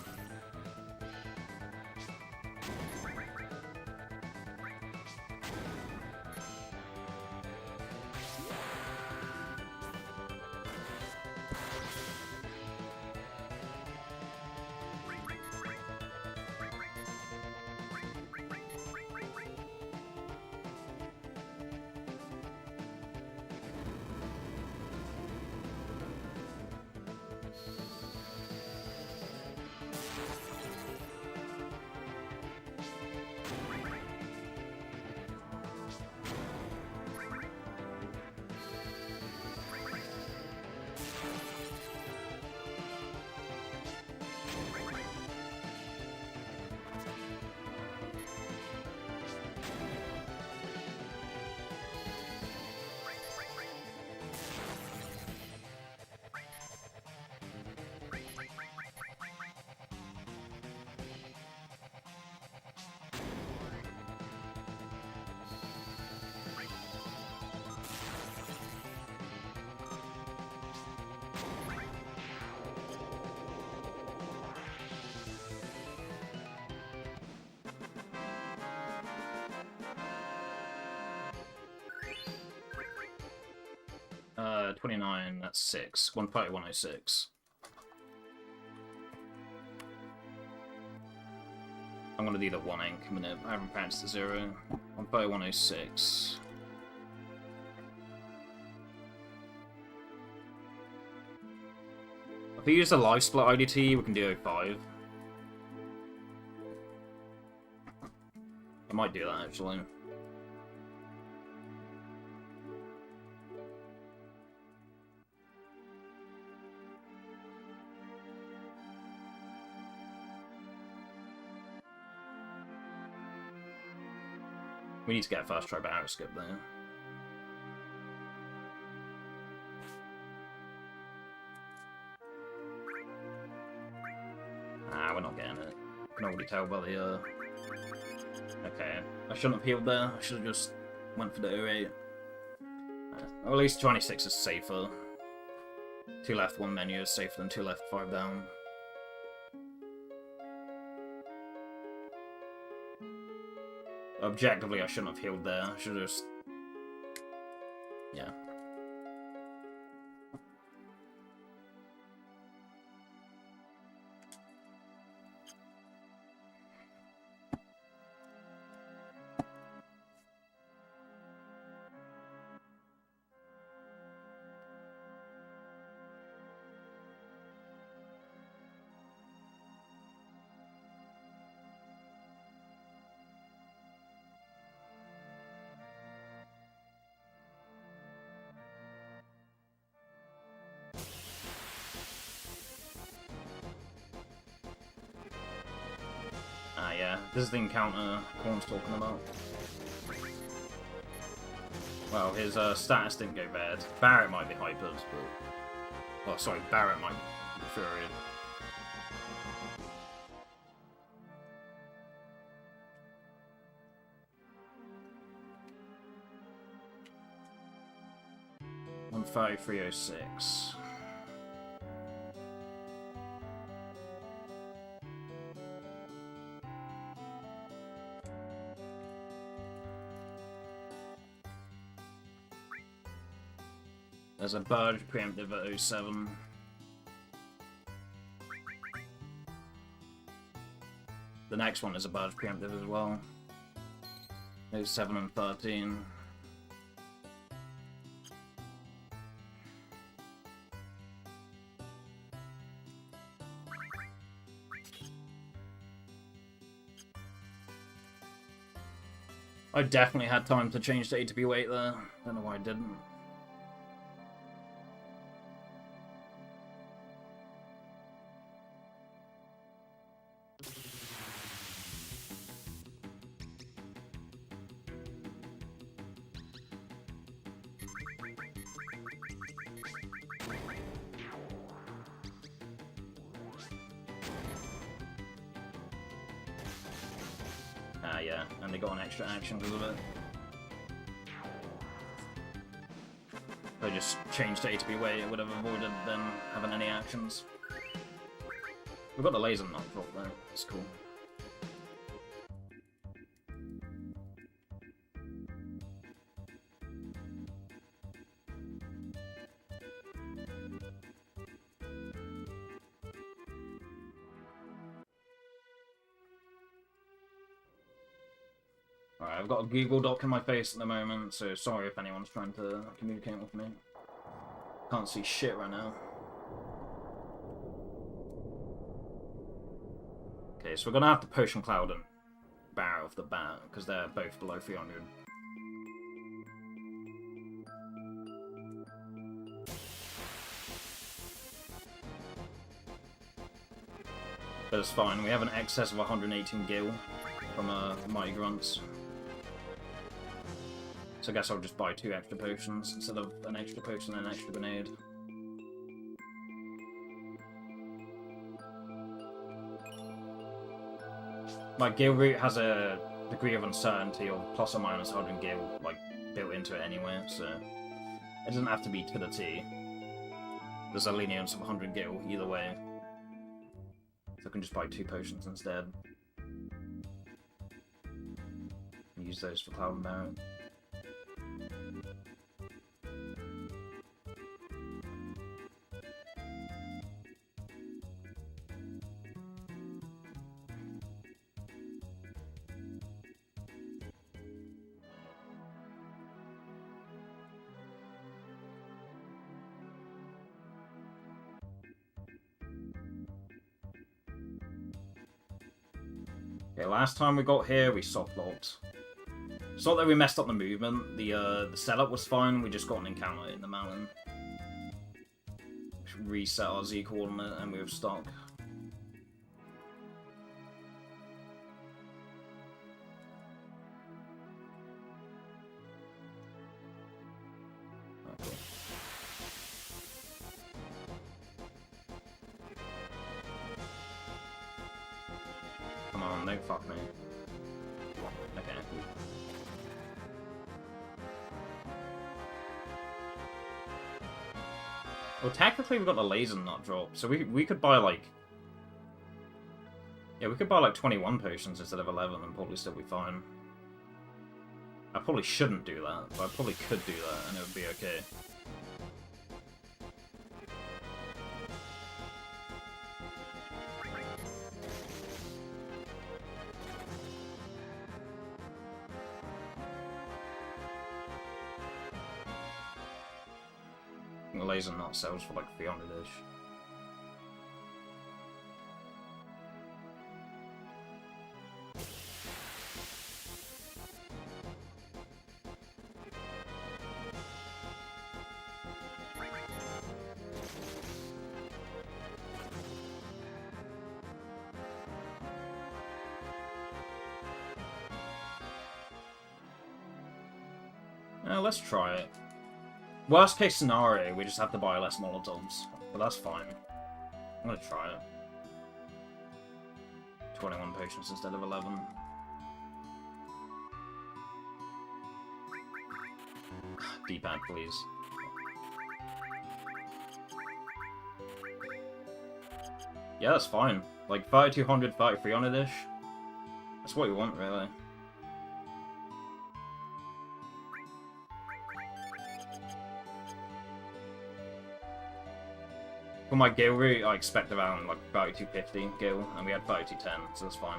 Uh, 29, that's 6. 130, 106. I'm gonna do the 1 ink a minute. I haven't pounced to 0. 130, 106. If we use the life split IDT, we can do 05. I might do that, actually. We need to get a first try barrier skip there. Ah, we're not getting it. I can already tell by the, Okay, I shouldn't have healed there. I should have just went for the 08. Well, at least 26 is safer. 2 left, 1 menu is safer than 2 left, 5 down. Objectively, I shouldn't have healed there. I should have just... Yeah. Ah, yeah. This is the encounter Corn's talking about. Well, his status didn't go bad. Barrett might be hypered, but... Oh, sorry, Barrett might be furious. On 5306. There's a Burge preemptive at 07. The next one is a Burge preemptive as well. 07 and 13. I definitely had time to change to A to B weight there. Don't know why I didn't. yeah, and they got an extra action because of it. If they just changed to A to B way, it would have avoided them having any actions. We've got the laser knock drop though, it's cool. Alright, I've got a Google Doc in my face at the moment, so sorry if anyone's trying to communicate with me. Can't see shit right now. Okay, so we're gonna have to Potion Cloud and Barrow off the bat, because they're both below 300. But it's fine, we have an excess of 118 gil from Mighty Grunts. So I guess I'll just buy 2 extra potions instead of an extra potion and an extra grenade. My gil route has a degree of uncertainty of plus or minus 100 gil, like, built into it anyway, so it doesn't have to be to the T. There's a lenience of 100 gil either way. So I can just buy 2 potions instead. Use those for Cloud and Barret. Okay, last time we got here, we soft locked. It's not that we messed up the movement. The setup was fine. We just got an encounter in the mountain. We reset our Z coordinate, and we were stuck. Okay. Come on, don't fuck me. Okay. Well, technically we've got the laser nut drop, so we could buy like... Yeah, we could buy like 21 potions instead of 11 and probably still be fine. I probably shouldn't do that, but I probably could do that and it would be okay. The laser nut sells for like 300-ish. Let's try it. Worst case scenario, we just have to buy less Molotovs, but that's fine. I'm gonna try it. 21 potions instead of 11. D-pad, please. Yeah, that's fine. Like 3200, 3300-ish. That's what we want, really. For my gil route, I expect around like 3250 gil, and we had 3210, so that's fine.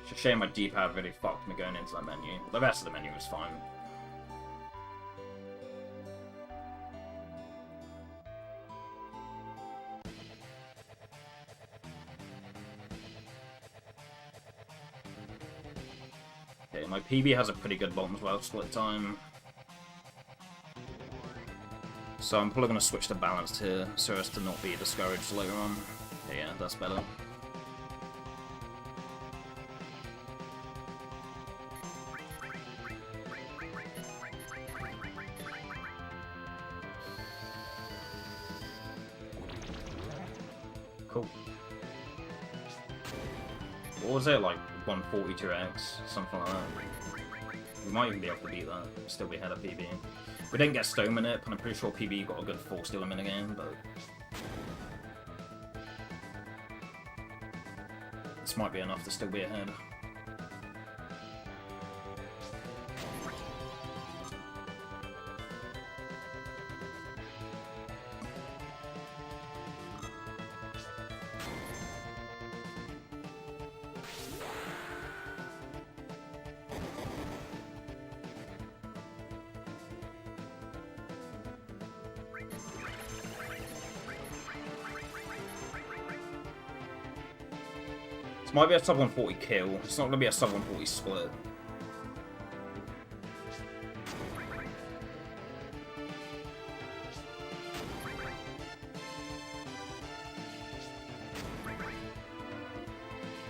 It's a shame my D-pad really fucked me going into that menu. The rest of the menu was fine. Okay, my PB has a pretty good bottom 12 split time. So I'm probably going to switch to balanced here, so as to not be discouraged later on. Yeah, that's better. Cool. What was it, like 142x? Something like that. We might even be able to beat that. Still be ahead of PB. We didn't get Stone in it, but I'm pretty sure PB got a good 4-stealer minigame, but... this might be enough to still be ahead. Might be a sub 140 kill. It's not going to be a sub 140 split.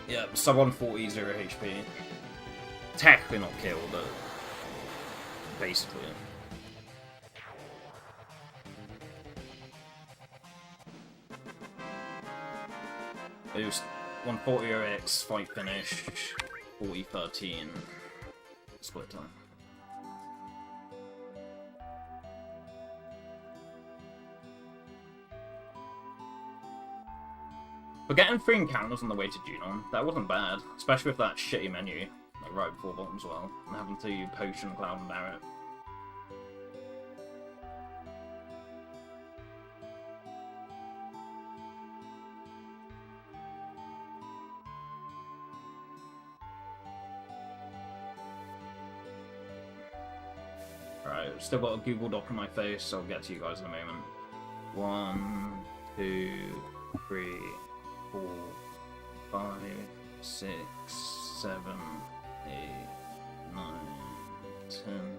Yeah, sub 140, 0 HP. Technically not kill, but basically. It was 140 OX, fight finish, 40-13, split time. But getting 3 encounters on the way to Junon, that wasn't bad, especially with that shitty menu, like right before bottom as well, and having to potion Cloud and Barret. Right, still got a Google Doc on my face, so I'll get to you guys in a moment. 1, 2, 3, 4, 5, 6, 7, 8, 9, 10.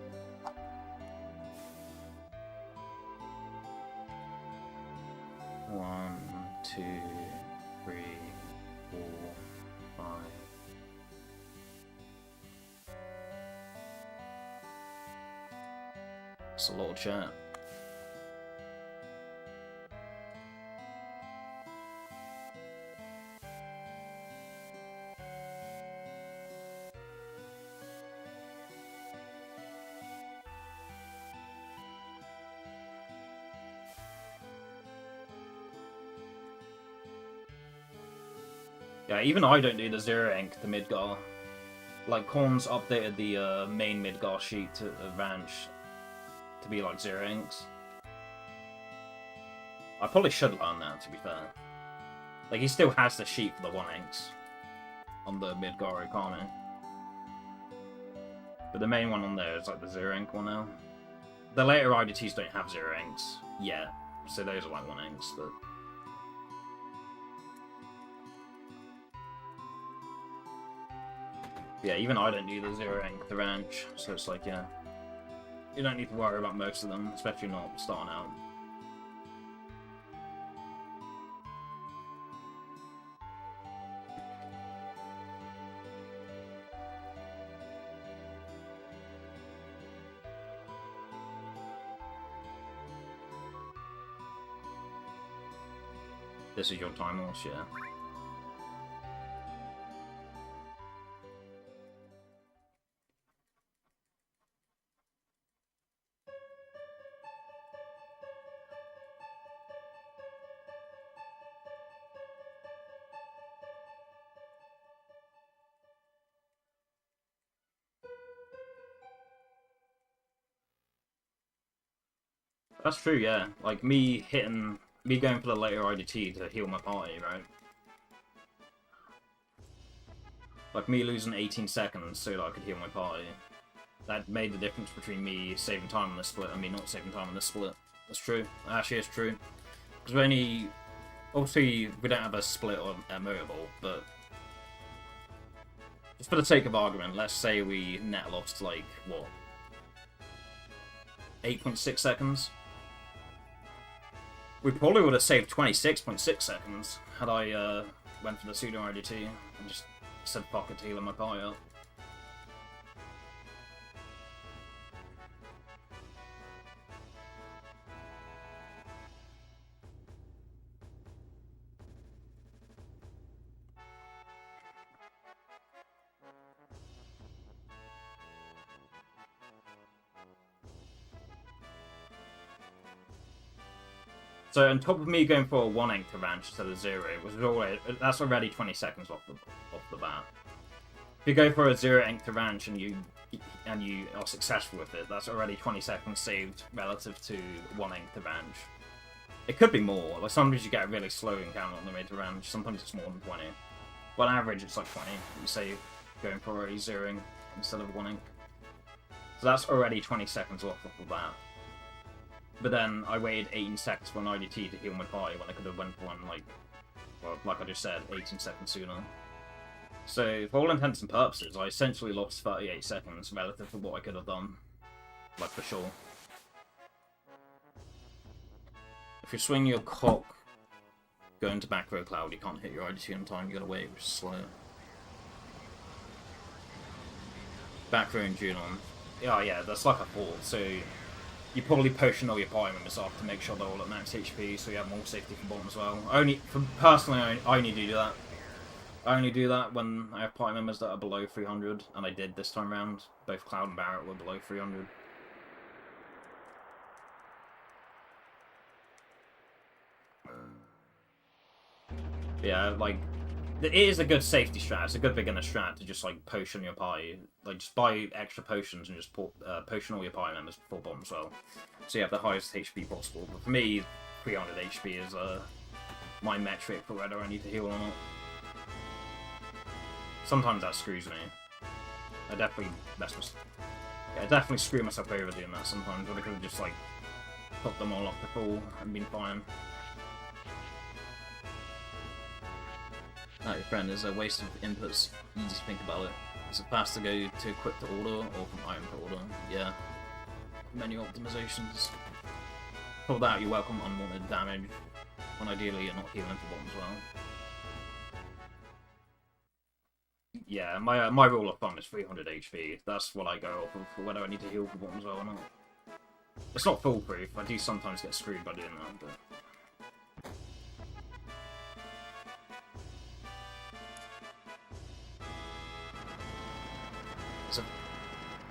One, 2, 3, 4, 5. It's a lot of chat. Yeah, even I don't do the 0 ink, the Midgar. Like, Korn's updated the main Midgar sheet to the ranch to be like 0 inks. I probably should learn that, to be fair. Like, he still has the sheet for the 1 inks on the Midgar Okami. But the main one on there is like the 0 ink one now. The later IDTs don't have 0 inks yet, so those are like 1 inks, but... yeah, even I don't do the 0 ink, the ranch, so it's like, yeah. You don't need to worry about most of them, especially not starting out. This is your time loss, yeah. That's true, yeah. Like, me going for the later IDT to heal my party, right? Like, me losing 18 seconds so that I could heal my party. That made the difference between me saving time on this split and me not saving time on this split. That's true. That actually is true. Because we only... obviously, we don't have a split or a mobile, but... just for the sake of argument, let's say we net lost, like, what? 8.6 seconds? We probably would have saved 26.6 seconds had I went for the pseudo RDT and just said fuck it to healing my party up. So on top of me going for a 1 ink advantage instead of 0, that's already 20 seconds off the bat. If you go for a 0 ink advantage and you are successful with it, that's already 20 seconds saved relative to 1 ink advantage. It could be more. Like sometimes you get a really slow encounter on the mid advantage. Sometimes it's more than 20. But on average, it's like 20. You save going for a 0 ink instead of 1 ink. So that's already 20 seconds off the bat. But then I waited 18 seconds for an IDT to heal my party when I could have went for one, like I just said, 18 seconds sooner. So, for all intents and purposes, I essentially lost 38 seconds relative to what I could have done. Like, for sure. If you're swinging your cock going to back row cloud, you can't hit your IDT in time, you gotta wait, which is slow. Back row and Junon. Yeah, that's like a thought, so you probably potion all your party members off to make sure they're all at max HP, so you have more safety for bottom as well. Personally, I only do that. I only do that when I have party members that are below 300, and I did this time round. Both Cloud and Barrett were below 300. Yeah, like, it is a good safety strat. It's a good beginner strat to just, like, potion your party. Like, just buy extra potions and just potion all your party members before bottom as well. So you have the highest HP possible. But for me, 300 HP is my metric for whether I need to heal or not. Sometimes that screws me. I definitely screw myself over doing that sometimes, but I could have just, like, put them all off the full and been fine. That, your friend, is a waste of inputs. Easy to think about it. Is it fast to go to equip to order or from item to order? Yeah. Menu optimizations. For that, you're welcome unwanted damage, when ideally you're not healing for bottom as well. Yeah, my rule of thumb is 300 HP. That's what I go off of for whether I need to heal for bottom as well or not. It's not foolproof. I do sometimes get screwed by doing that, but...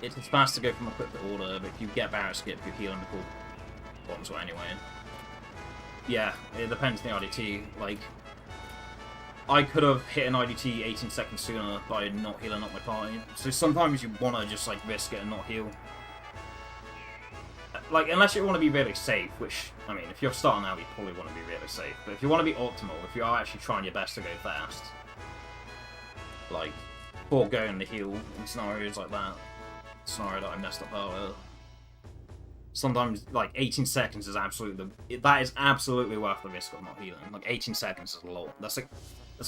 It's fast to go from equip to order, but if you get Barrett skip, you're healing before bottom as well anyway. Yeah, it depends on the IDT. Like, I could have hit an IDT 18 seconds sooner by not healing up my party. So sometimes you want to just, like, risk it and not heal. Like, unless you want to be really safe, which, I mean, if you're starting out, you probably want to be really safe. But if you want to be optimal, if you are actually trying your best to go fast, like, foregoing the heal in scenarios like that, scenario that I messed up earlier, sometimes, like, 18 seconds is absolutely worth the risk of not healing. Like, 18 seconds is a lot. That's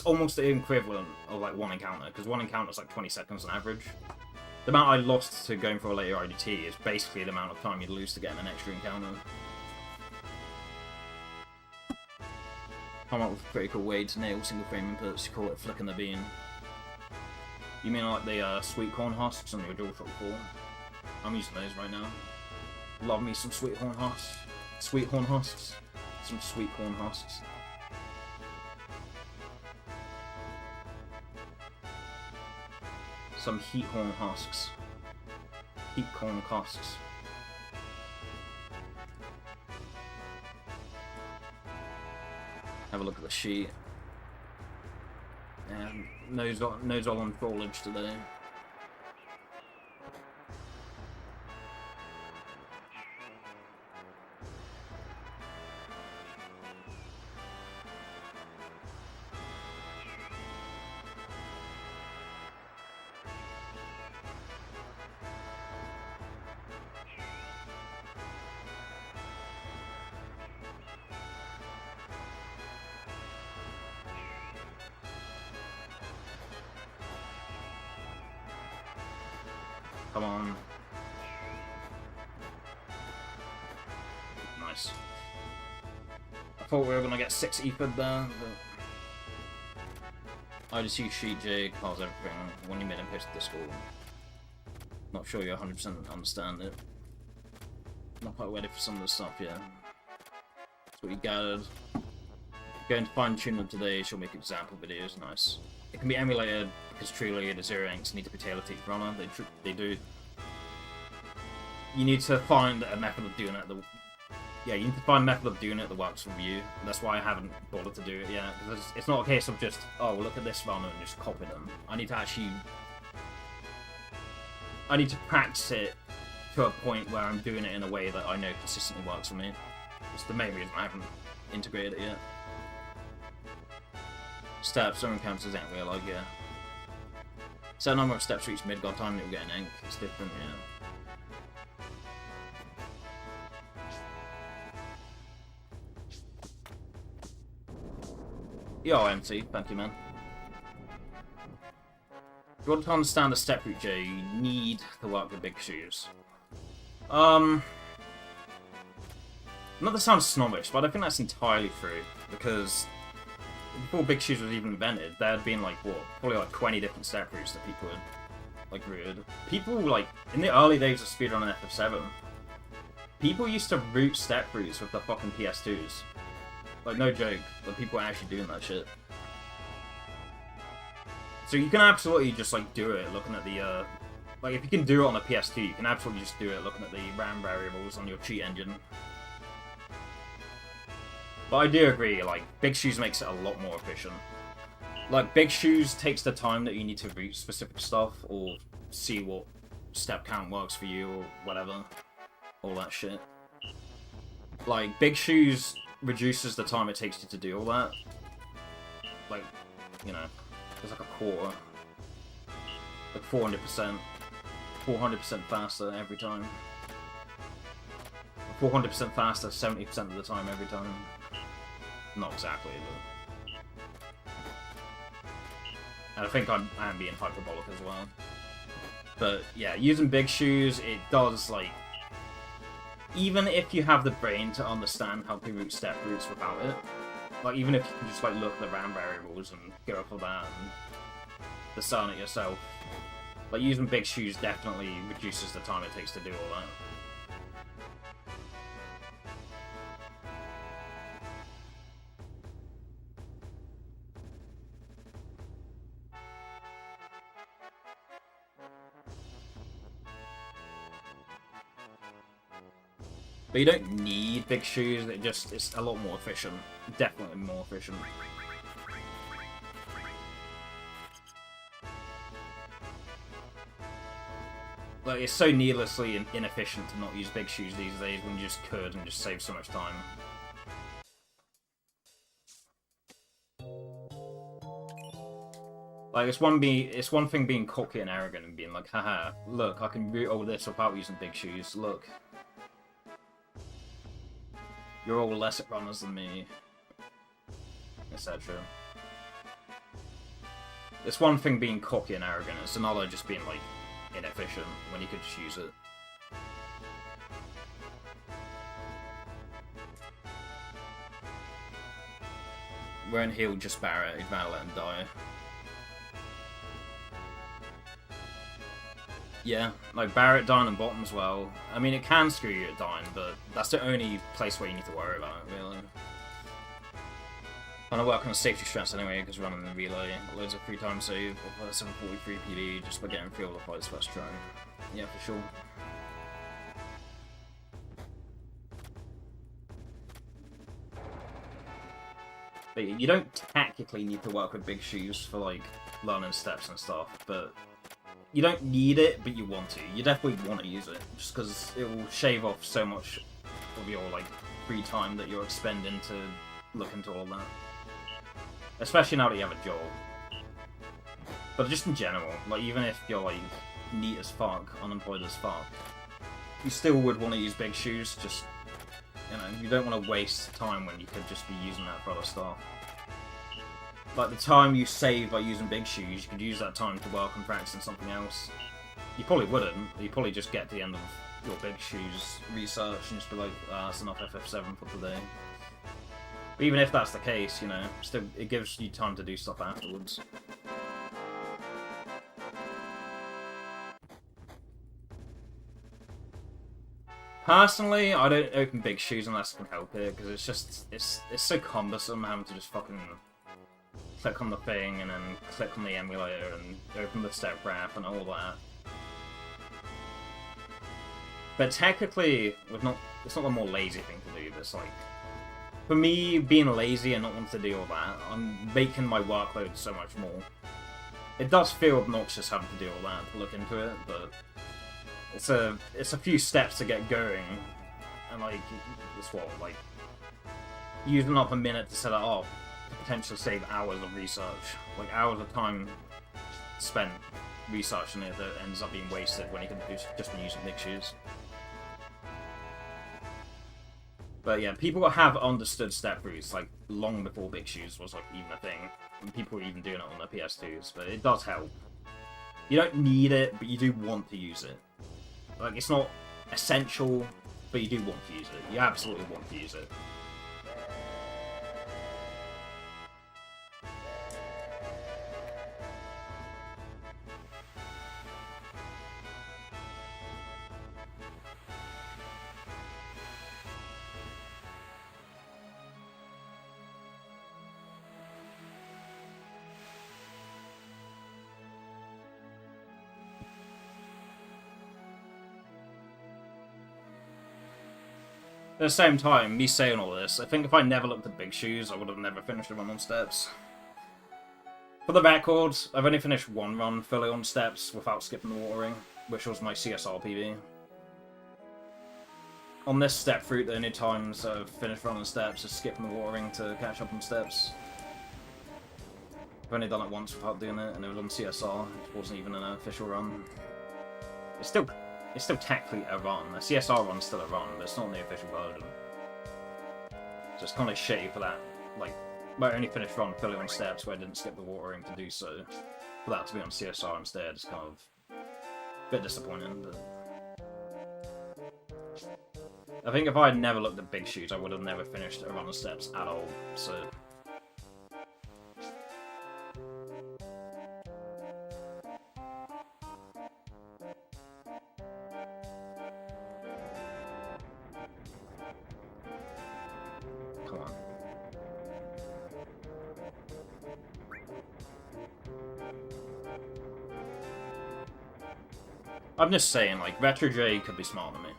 almost the equivalent of, like, one encounter, because one encounter is like 20 seconds on average. The amount I lost to going for a later IDT is basically the amount of time you'd lose to getting an extra encounter. Come up with a pretty cool way to nail single frame inputs. You call it flicking the bean. You mean like the sweet corn husks on your DualShock 4? I'm using those right now. Love me some sweet corn husks. Sweet corn husks. Some sweet corn husks. Some heat horn husks. Heat corn husks. Have a look at the sheet. Nodes all on foliage today. Come on. Nice. I thought we were gonna get 6 Ephod there, but... I just use Sheet Jig, how's everything, when you made him post Discord. Not sure you 100% understand it. Not quite ready for some of the stuff yet. That's what you gathered. Going to fine tune them today, she'll make example videos, nice. It can be emulated, because truly the Zero Inks need to be tailored to each runner, they do. You need to find a method of doing it that yeah, you need to find a method of doing it that works for you. That's why I haven't bothered to do it yet. Because it's not a case of just, oh, well, look at this run and just copy them. I need to actually... I need to practice it to a point where I'm doing it in a way that I know consistently works for me. It's the main reason I haven't integrated it yet. Steps, some encounters ain't real, like, yeah. Set a number of steps for each mid-god time that you'll get an ink. It's different, yeah. Yo, MT, thank you, man. If you want to understand the step route, Jay, you need to work with big shoes. Not to sound snobbish, but I think that's entirely true, because before big shoes was even invented, there had been, like, what, probably like 20 different step routes that people had, like, routed. People, like, in the early days of speedrun and FF7, people used to route step routes with the fucking PS2s. Like, no joke, but people are actually doing that shit. So you can absolutely just, like, do it looking at the, like, if you can do it on the PS2, you can absolutely just do it looking at the RAM variables on your cheat engine. But I do agree, like, Big Shoes makes it a lot more efficient. Like, Big Shoes takes the time that you need to route specific stuff, or see what step count works for you, or whatever. All that shit. Like, Big Shoes reduces the time it takes you to do all that. Like, you know, it's like a quarter. Like 400%. 400% faster every time. 400% faster 70% of the time every time. Not exactly, but... And I think I am being hyperbolic as well. But yeah, using Big Shoes, it does, like... Even if you have the brain to understand how to route step routes without it, like, even if you can just, like, look at the RAM variables and go for that and discern it yourself, like, using Big Shoes definitely reduces the time it takes to do all that. But you don't need Big Shoes, it's a lot more efficient. Definitely more efficient. Like, it's so needlessly inefficient to not use Big Shoes these days when you just could and just save so much time. Like, it's one thing being cocky and arrogant and being like, haha, look, I can route all this without using Big Shoes, look. You're all less at runners than me, etc. It's one thing being cocky and arrogant, it's another just being, like, inefficient when you could just use it. Won't heal just Barret, he'd rather let him die. Yeah, like Barret dying on bottom as well. I mean, it can screw you at dying, but that's the only place where you need to worry about it, really. And I work on safety stress anyway, because running the relay, loads of free time save, 743 PD, just by getting through all the fights first try. Yeah, for sure. But you don't tactically need to work with Big Shoes for, like, learning steps and stuff, but you don't need it, but you want to. You definitely want to use it, just because it will shave off so much of your, like, free time that you're expending to look into all that. Especially now that you have a job. But just in general, like, even if you're, like, neat as fuck, unemployed as fuck, you still would want to use Big Shoes, just, you know, you don't want to waste time when you could just be using that for other stuff. Like, the time you save by using Big Shoes, you could use that time to work on practicing something else. You probably wouldn't. You probably just get to the end of your Big Shoes research and just be like, that's enough FF7 for today. But even if that's the case, you know, still, it gives you time to do stuff afterwards. Personally, I don't open Big Shoes unless I can help it, because it's just, it's so cumbersome having to just fucking click on the thing and then click on the emulator and open the step wrap and all that. But technically, it's not the more lazy thing to do. It's like, for me, being lazy and not wanting to do all that, I'm making my workload so much more. It does feel obnoxious having to do all that to look into it, but it's a few steps to get going, and like it's what, like using up a minute to set it up to potentially save hours of research, like hours of time spent researching it that ends up being wasted when you can just be using mix shoes. But yeah, people have understood step roots like long before Big Shoes was like even a thing, and people were even doing it on their PS2s. But it does help. You don't need it, but you do want to use it. Like it's not essential, but you do want to use it. You absolutely want to use it. At the same time, me saying all this, I think if I never looked at Big Shoes, I would have never finished a run on steps. For the record, I've only finished one run fully on steps without skipping the watering, which was my CSR PB. On this step route, the only times I've finished running steps is skipping the watering to catch up on steps. I've only done it once without doing it, and it was on CSR. It wasn't even an official run. It's still technically a run. A CSR run's still a run, but it's not the official version. So it's kind of shitty for that. Like, my only finished run fully on steps where I didn't skip the watering to do so. For that to be on CSR instead is kind of a bit disappointing. But I think if I had never looked at Big Shoes, I would have never finished a run on steps at all. So. I'm just saying, like, Retro J could be smarter than me.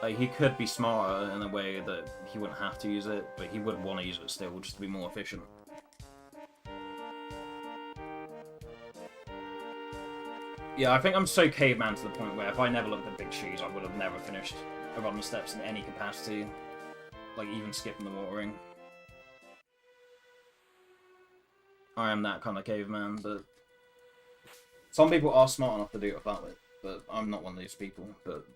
Like, he could be smarter in a way that he wouldn't have to use it, but he would want to use it still, just to be more efficient. Yeah, I think I'm so caveman to the point where if I never looked at Big Shoes, I would have never finished a run of steps in any capacity. Like, even skipping the watering. I am that kind of caveman, but some people are smart enough to do it that way, but I'm not one of those people. But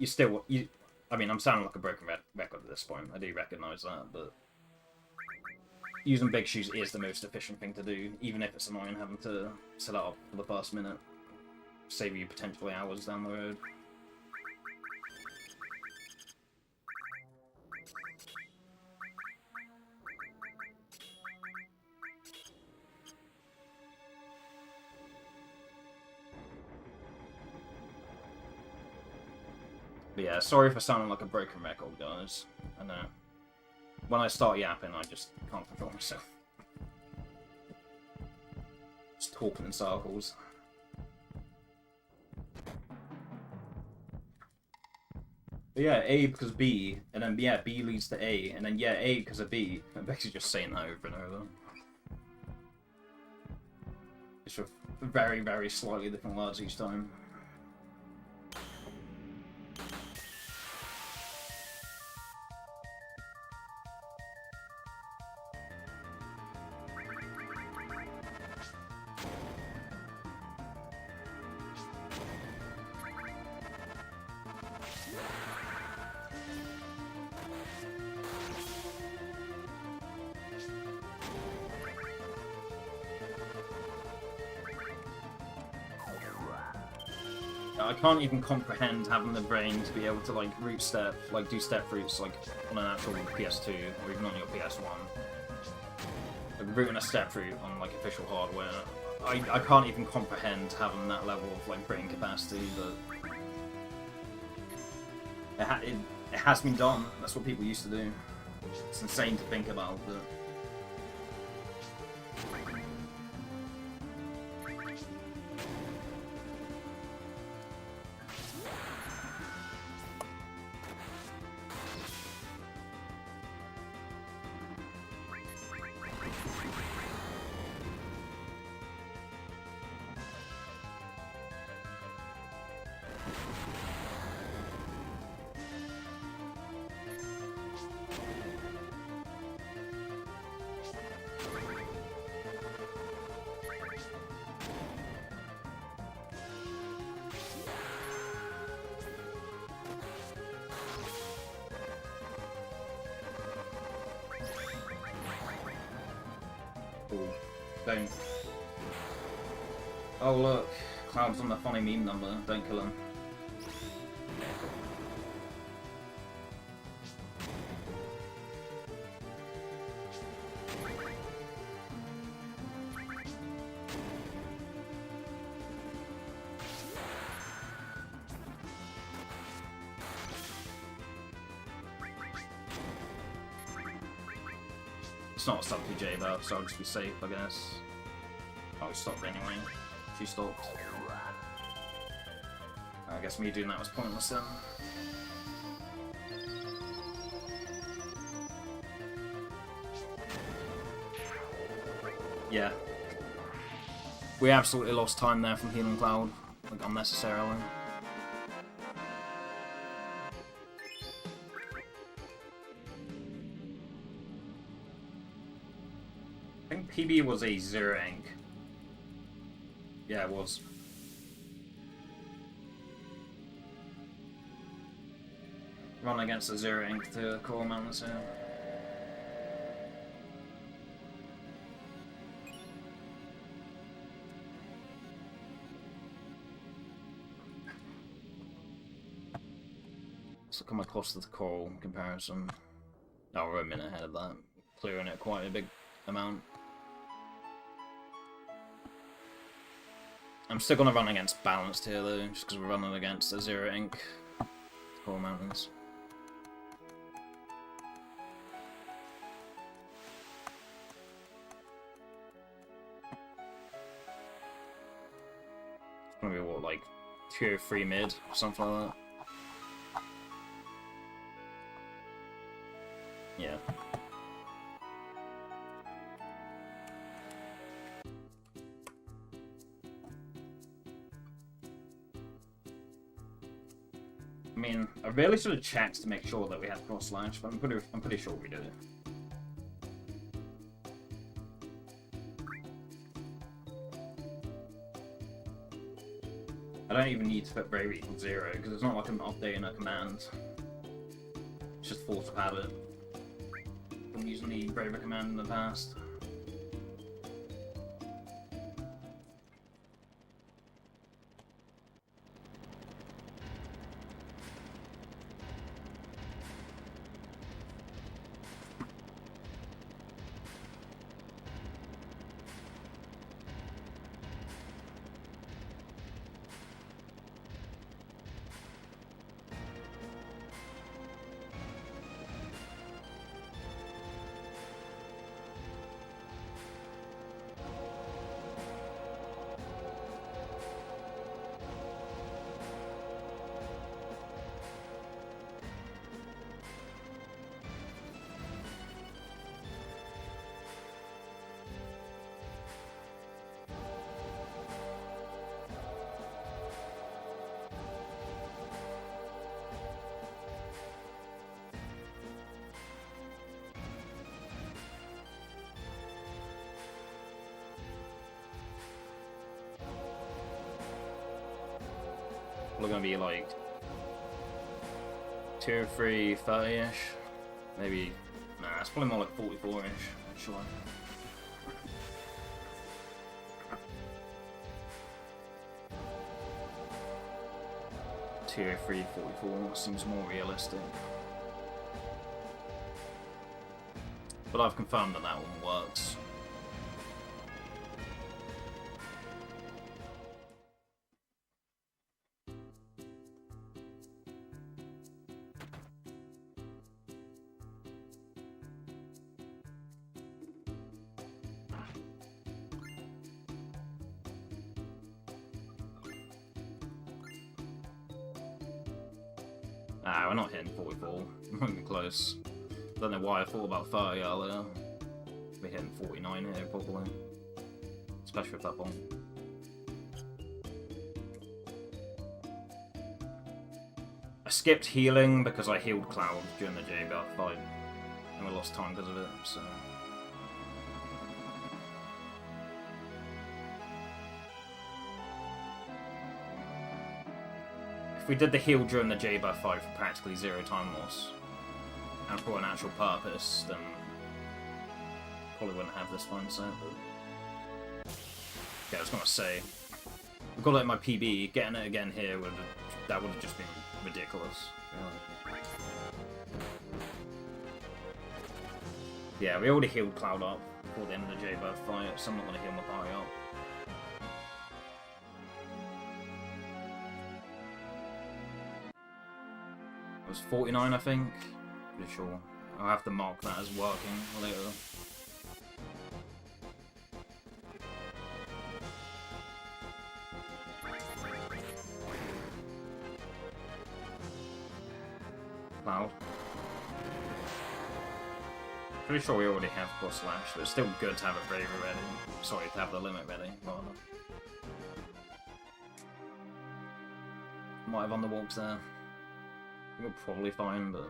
I mean, I'm sounding like a broken record at this point. I do recognise that, but using Big Shoes is the most efficient thing to do, even if it's annoying having to set it up for the first minute. Save you potentially hours down the road. But yeah, sorry for sounding like a broken record, guys. I know. When I start yapping, I just can't control myself. Just talking in circles. But yeah, A because B, and then yeah, B leads to A, and then yeah, A because of B. I'm basically just saying that over and over. It's with very, very slightly different words each time. I can't even comprehend having the brain to be able to like root step, like do step roots like on an actual PS2 or even on your PS1. Like rooting a step root on like official hardware. I can't even comprehend having that level of like brain capacity, but it has been done. That's what people used to do. It's insane to think about, but Cool. Don't. Oh look, Cloud's on the funny meme number. Don't kill him. It's not a stumpy J though, so I'll just be safe, I guess. Oh, stopped anyway. She stopped. I guess me doing that was pointless then. Yeah. We absolutely lost time there from healing Cloud, like unnecessarily. I think PB was a 0 ink. Yeah, it was. Run against a 0 ink to Coral Mountains here. So come across the Coral comparison. Oh, we're a minute ahead of that. Clearing it quite a big amount. I'm still gonna run against Balanced here though, just because we're running against a 0 ink Coral Mountains. It's gonna be what, like 2 or 3 mid or something like that. Yeah. I mean, I really should have checked to make sure that we had cross slash, but I'm pretty sure we did it. I don't even need to put Bravery equals 0 because it's not like I'm updating a command. It's just force of habit. I'm using the Bravery command in the past. We're gonna be like 2 or 3 30-ish. Maybe, nah, it's probably more like 44-ish, actually. Tier 3, 44 seems more realistic. But I've confirmed that that one works. We're not hitting 44. We're not even close. Don't know why I thought about 30 earlier. We're hitting 49 here, probably. Especially with that bomb. I skipped healing because I healed Cloud during the J-Buff fight. And we lost time because of it, so... If we did the heal during the J-Buff fight for practically 0 time loss, and for an actual purpose, then probably wouldn't have this mindset, but... Yeah, I was gonna say... I've got it in my PB, getting it again here would have just been ridiculous. Really. Yeah, we already healed Cloud up before the end of the J-Bird fight, so I'm not gonna heal my party up. It was 49, I think. Pretty sure. I'll have to mark that as working later. Cloud. Pretty sure we already have plus slash, but it's still good to have a Braver ready. Sorry, to have the limit ready. Rather. Might have underwalks there. We're probably fine, but...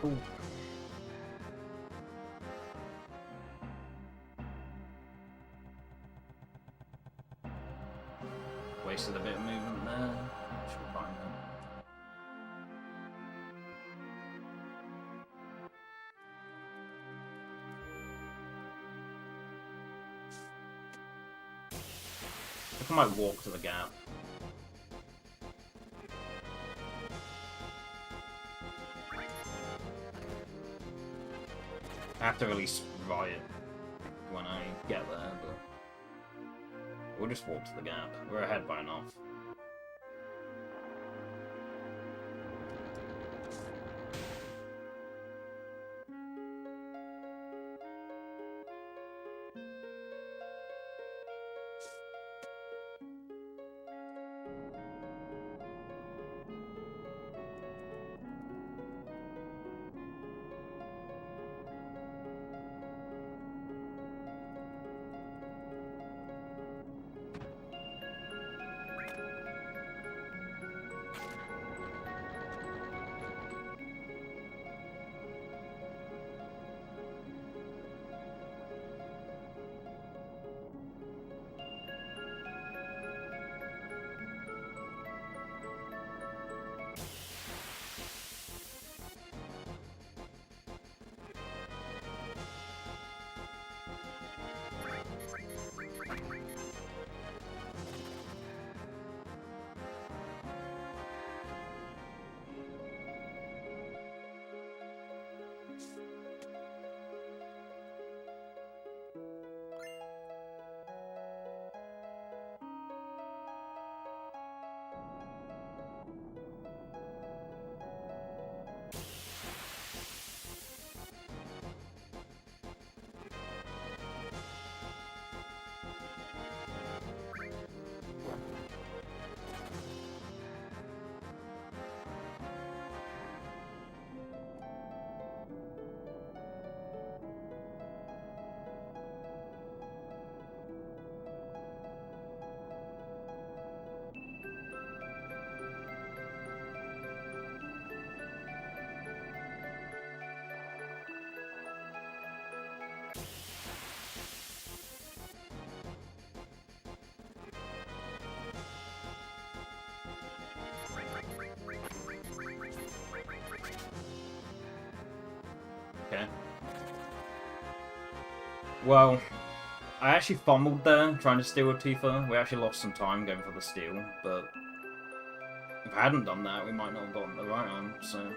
Cool. Wasted a bit of movement there. Should be fine then. I think I might walk to the gap. I have to release Riot when I get there, but we'll just walk to the gap. We're ahead by enough. Okay. Well, I actually fumbled there, trying to steal a Tifa. We actually lost some time going for the steal, but if I hadn't done that, we might not have gotten the right one, so...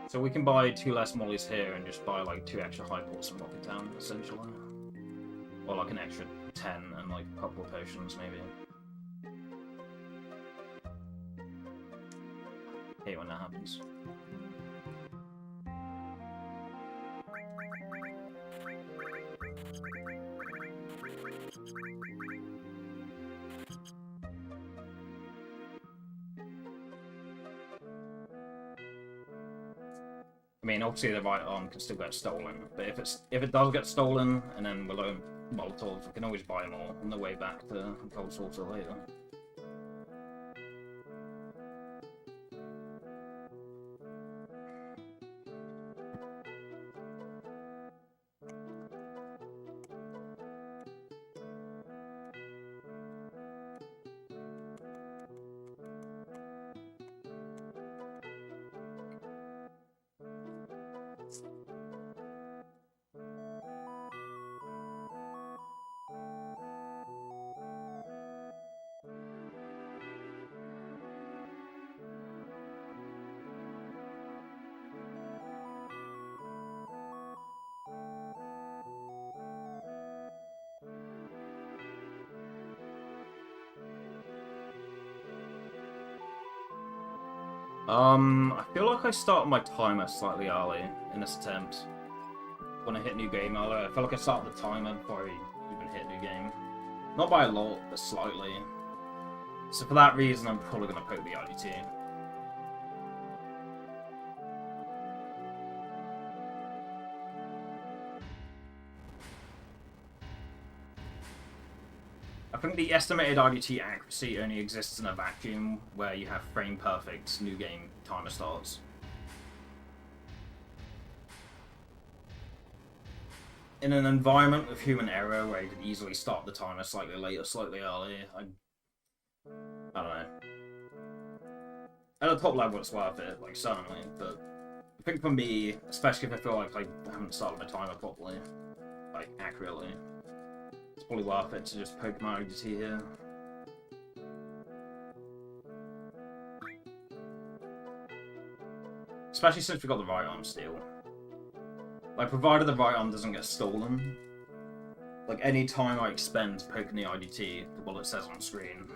So we can buy 2 less mollies here and just buy like 2 extra high ports from Rocket Town, essentially. Or like an extra 10 and like a couple of potions, maybe. Hate when that happens. I mean, obviously the right arm can still get stolen, but if it does get stolen and then we're low on Molotovs, we can always buy more on the way back to Cold Slaughter later. I feel like I started my timer slightly early in this attempt. When I hit new game earlier, I feel like I started the timer before I even hit new game. Not by a lot, but slightly. So for that reason, I'm probably going to poke the IDT. I think the estimated IDT accuracy only exists in a vacuum where you have frame perfect new game timer starts. In an environment with human error where you could easily start the timer slightly late or slightly early, I don't know. At a top level it's worth it, like certainly, but I think for me, especially if I feel like I haven't started my timer properly, like accurately, it's probably worth it to just poke my IDT here. Especially since we got the right arm steal. Like, provided the right arm doesn't get stolen, like, any time I expend poking the IDT, the bullet says on screen,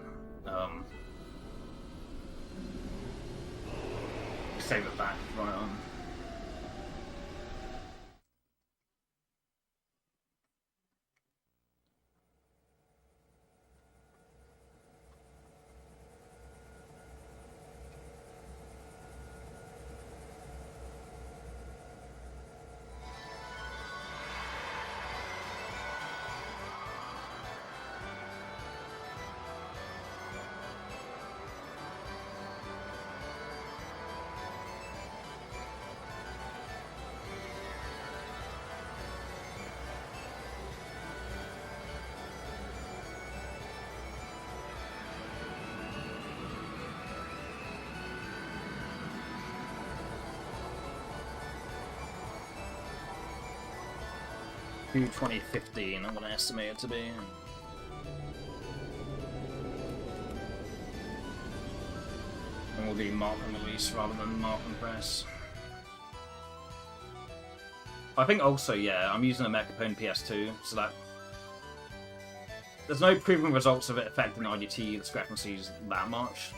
save it back, right arm. Q 2015, I'm going to estimate it to be. And we'll do mark and release rather than mark and press. I think also, yeah, I'm using a Mechapone PS2, so that... There's no proven results of it affecting IDT discrepancies that much.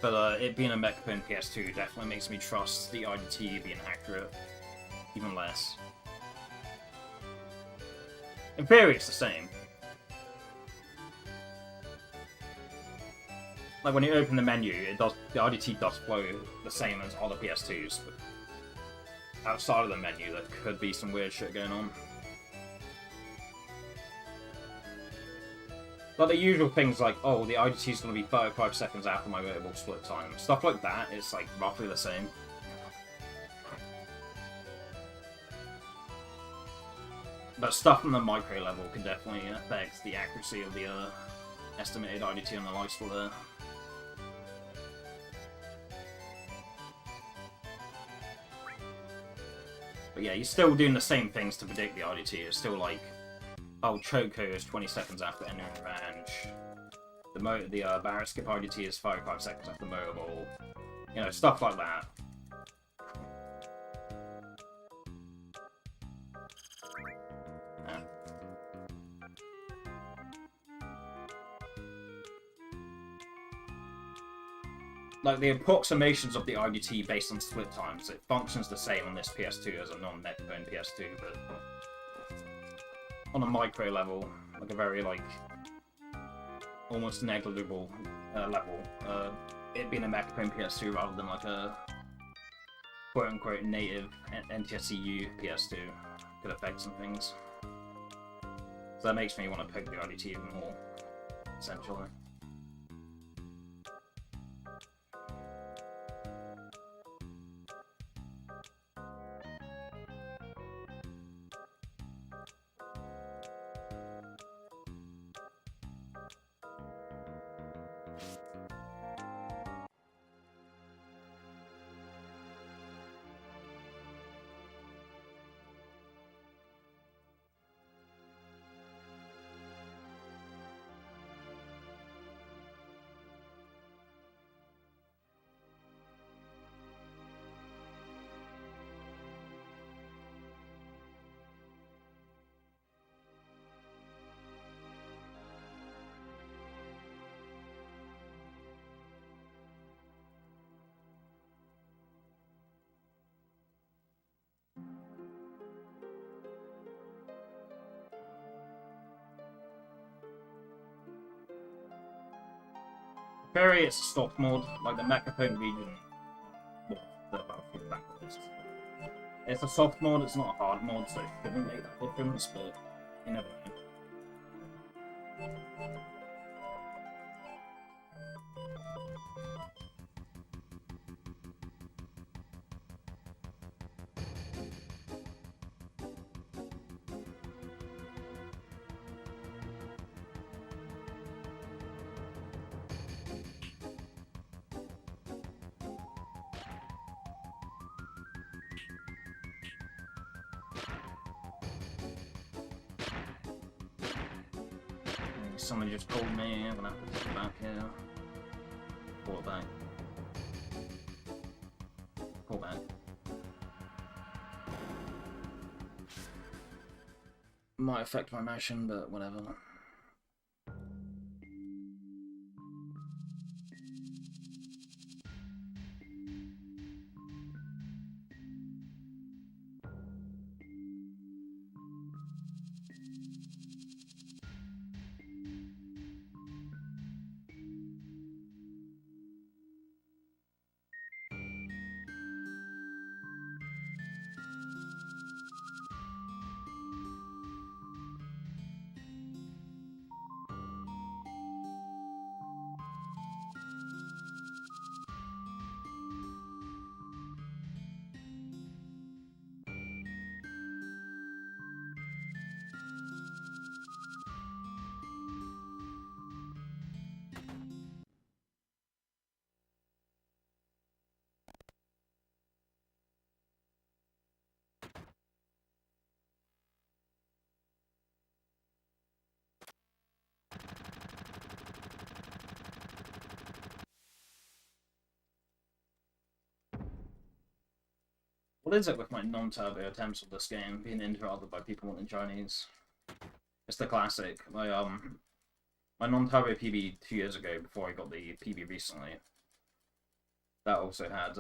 But it being a Mechapone PS2 definitely makes me trust the IDT being accurate even less. In theory, it's the same. Like when you open the menu, the IDT does flow the same as other PS2s, but outside of the menu, there could be some weird shit going on. Like the usual things like, oh, the IDT is going to be 35 seconds after my variable split time. Stuff like that, it's like roughly the same. But stuff on the micro level can definitely affect the accuracy of the estimated IDT on the life splitter. But yeah, you're still doing the same things to predict the IDT. It's still like, oh, Choco is 20 seconers after entering range. The barrett skip IDT is 5 seconds after motor ball. You know, stuff like that. Yeah. Like, the approximations of the IDT based on split times, it functions the same on this PS2 as a non-neckbone PS2, but on a micro level, like a very, like, almost negligible level, it being a neckbone PS2 rather than, like, a quote-unquote native NTSCU PS2 could affect some things. So that makes me want to pick the IDT even more, essentially. Very, it's a stock mod, like the Mechapone region. It's a soft mod, it's not a hard mod, so it shouldn't make that difference, but you never know. Somebody just called me, I'm gonna have to put it back here. Pull it back. Pull back. Might affect my motion, but whatever. What is it with my non-turbo attempts of this game being interrupted by people wanting Chinese? It's the classic. My non-turbo PB 2 years ago, before I got the PB recently, that also had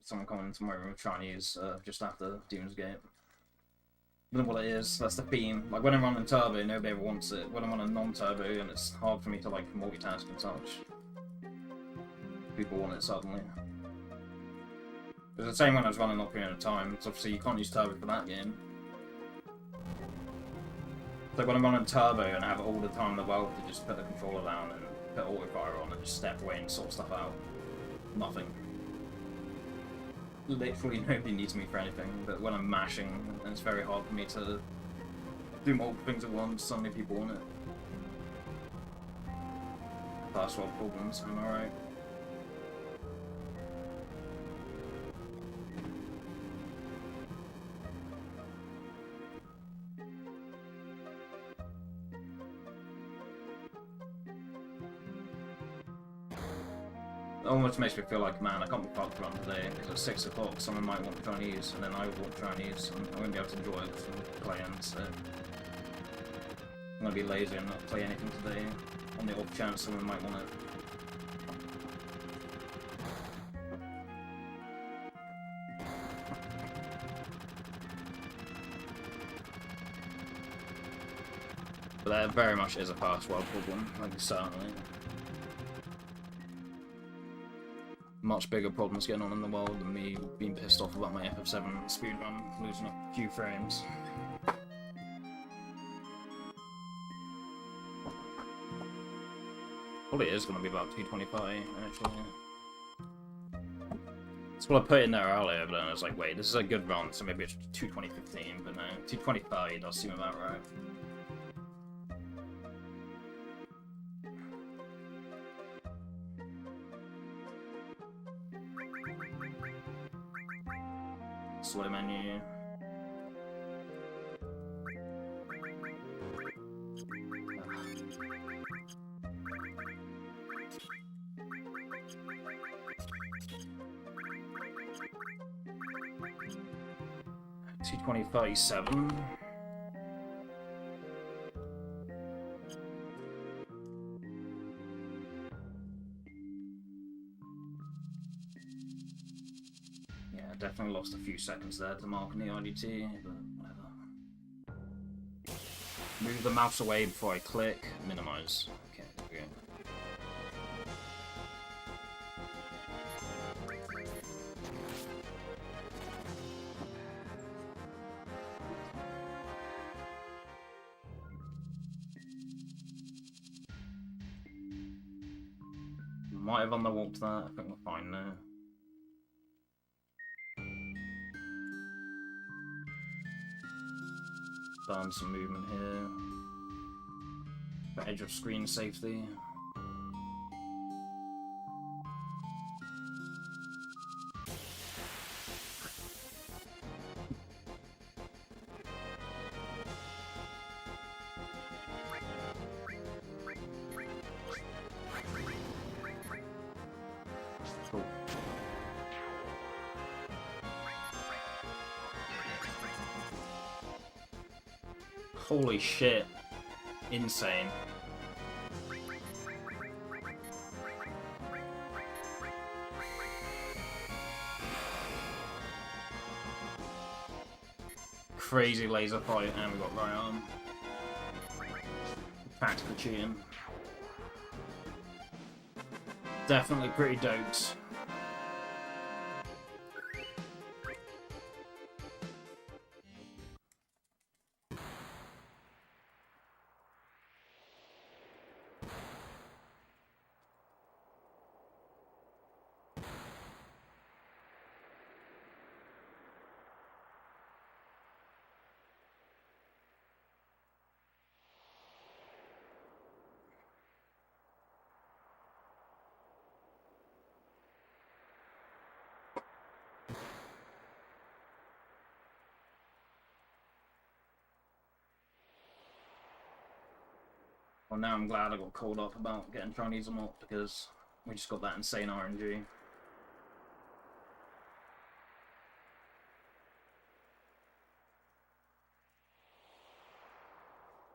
someone coming into my room with Chinese just after Doomsgate. I don't know what it is, that's the theme. Like, when I'm running turbo, nobody ever wants it. When I'm on a non-turbo and it's hard for me to, like, multitask and such, people want it suddenly. It was the same when I was running Ocarina of Time, because obviously you can't use turbo for that game. So when I'm running turbo and I have all the time in the world to just put the controller down and put auto-fire on and just step away and sort stuff out. Nothing. Literally nobody needs me for anything, but when I'm mashing, and it's very hard for me to do multiple things at once, suddenly people want it. First world problems, am I right? almost makes me feel like, man, I can't be fucked around today, because at 6 o'clock someone might want Chinese, and then I would want Chinese, and I won't be able to enjoy it because I'm playing, so... I'm gonna be lazy and not play anything today, on the off chance someone might want it. But that very much is a first world problem, like, certainly. Much bigger problems going on in the world than me being pissed off about my FF7 speedrun, losing a few frames. Probably is going to be about 225, actually. That's what I put in there earlier, but then I was like, wait, this is a good run, so maybe it's 220.15, but no, 225 does seem about right. Slow menu. $220.37. Yeah, definitely lost a few seconds there to mark in the IDT, but whatever. Move the mouse away before I click. Minimize. Okay, there we go. Might have underwarped that. I think we're fine now. Burn some movement here. The edge of screen safety. Cool. Holy shit. Insane. Crazy laser fight, and we got right arm. Tactical cheating. Definitely pretty doped. Well, now I'm glad I got called up about getting Chinese or not, because we just got that insane RNG.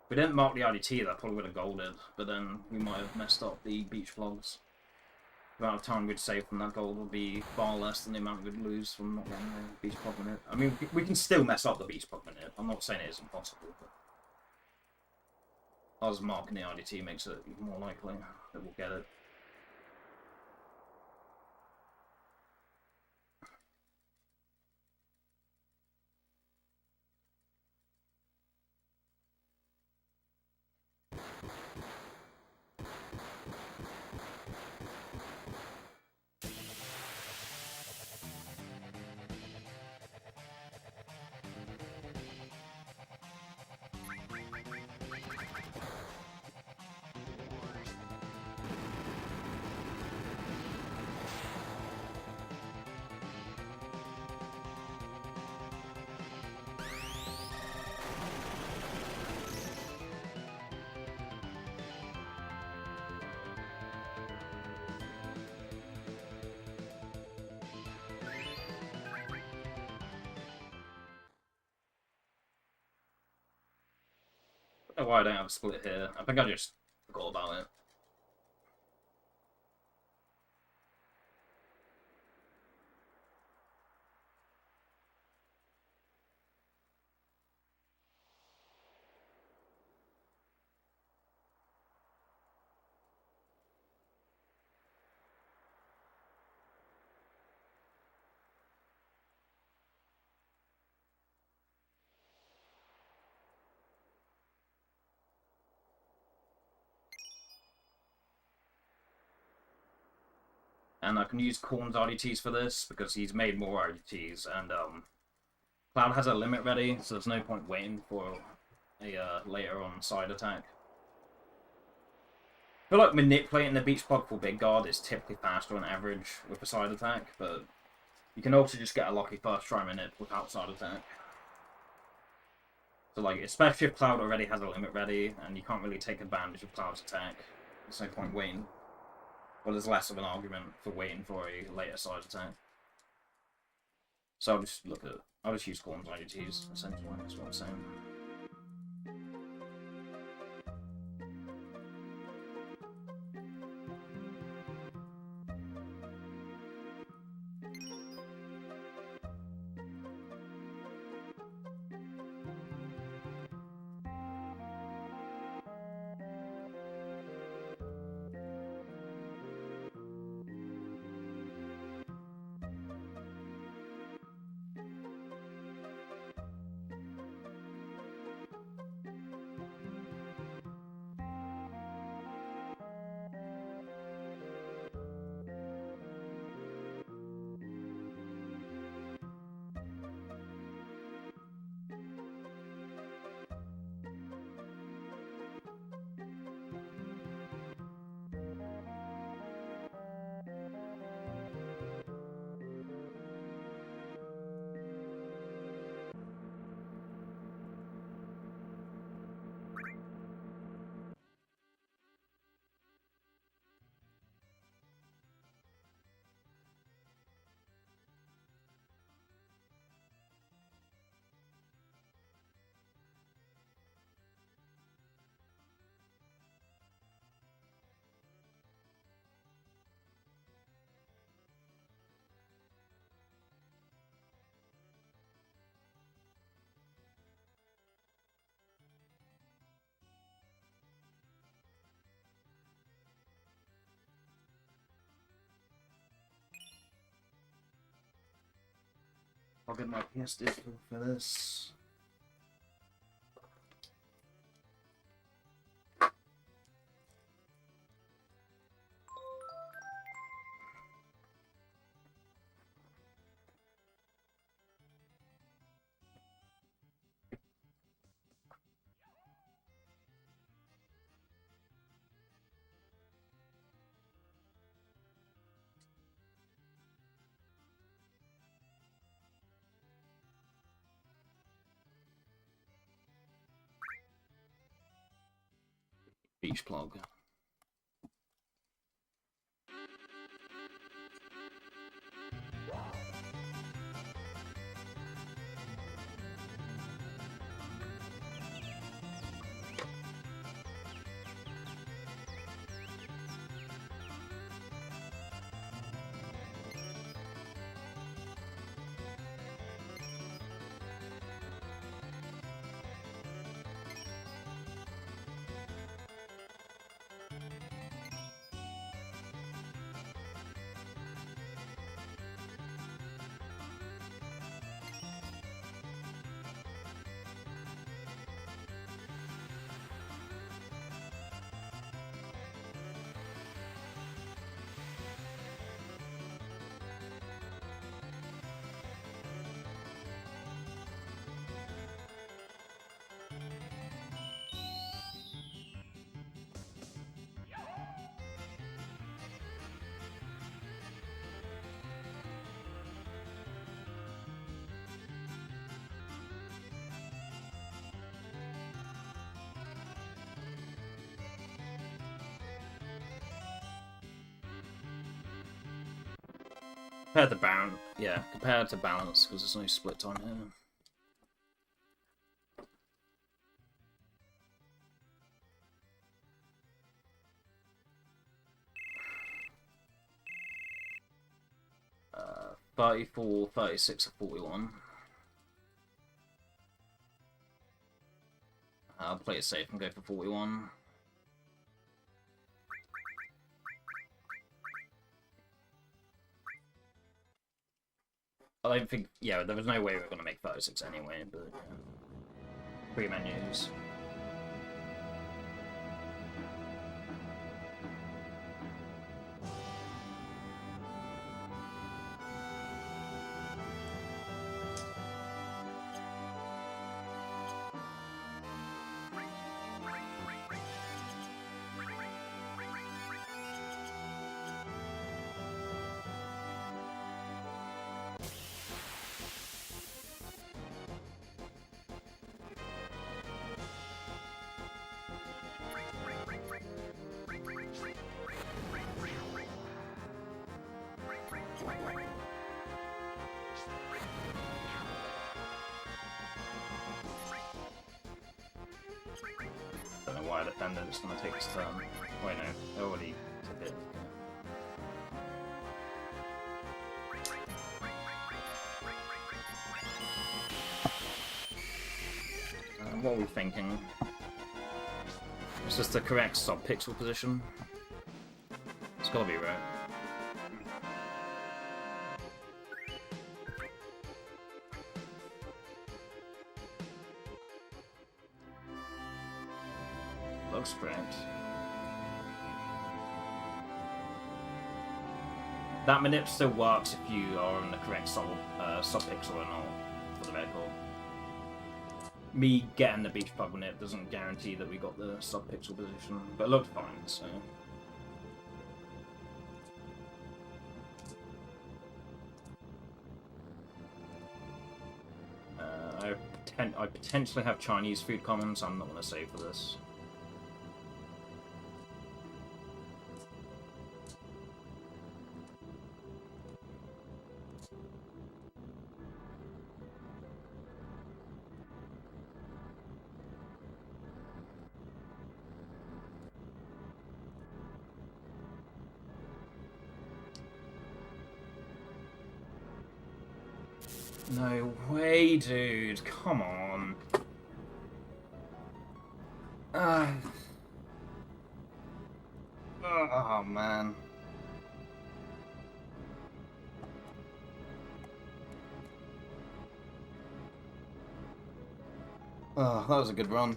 If we didn't mark the IDT, that probably would have golded, but then we might have messed up the beach vlogs. The amount of time we'd save from that gold would be far less than the amount we'd lose from not getting the beach plug minute. I mean, we can still mess up the beach plug minute. I'm not saying it isn't possible, but us marking the IDT makes it more likely that we'll get it. don't know why I don't have a split here. I think I just forgot about it. And I can use Corn's RDTs for this, because he's made more RDTs, and Cloud has a limit ready, so there's no point waiting for a later on side attack. I feel like manipulating the Beach Plug for Big Guard is typically faster on average with a side attack, but you can also just get a lucky first try minute without side attack. So, like, especially if Cloud already has a limit ready, and you can't really take advantage of Cloud's attack, there's no point waiting. Well, there's less of an argument for waiting for a later side attack. So I'll just use Corn's IDTs, essentially, that's what I'm saying. I'll get my PS Digital for this. Beach Plug. Compared to balance, yeah, compared to balance, because there's no split time here. 34, 36, or 41. I'll play it safe and go for 41. I don't think, yeah, there was no way we were going to make 36 anyway, but yeah. 3 menus. Don't know why I defended it's going to take this turn. Wait, no, I already took it. What are we thinking? Is this the correct sub-pixel position? It's gotta be right. Looks correct. That manip still works if you are in the correct sub-pixel or not, for the record. Me getting the beach pub manip doesn't guarantee that we got the sub-pixel position, but it looked fine, so... I potentially have Chinese food common, so I'm not going to save for this. No way, dude. Come on. Oh, man. Oh, that was a good run.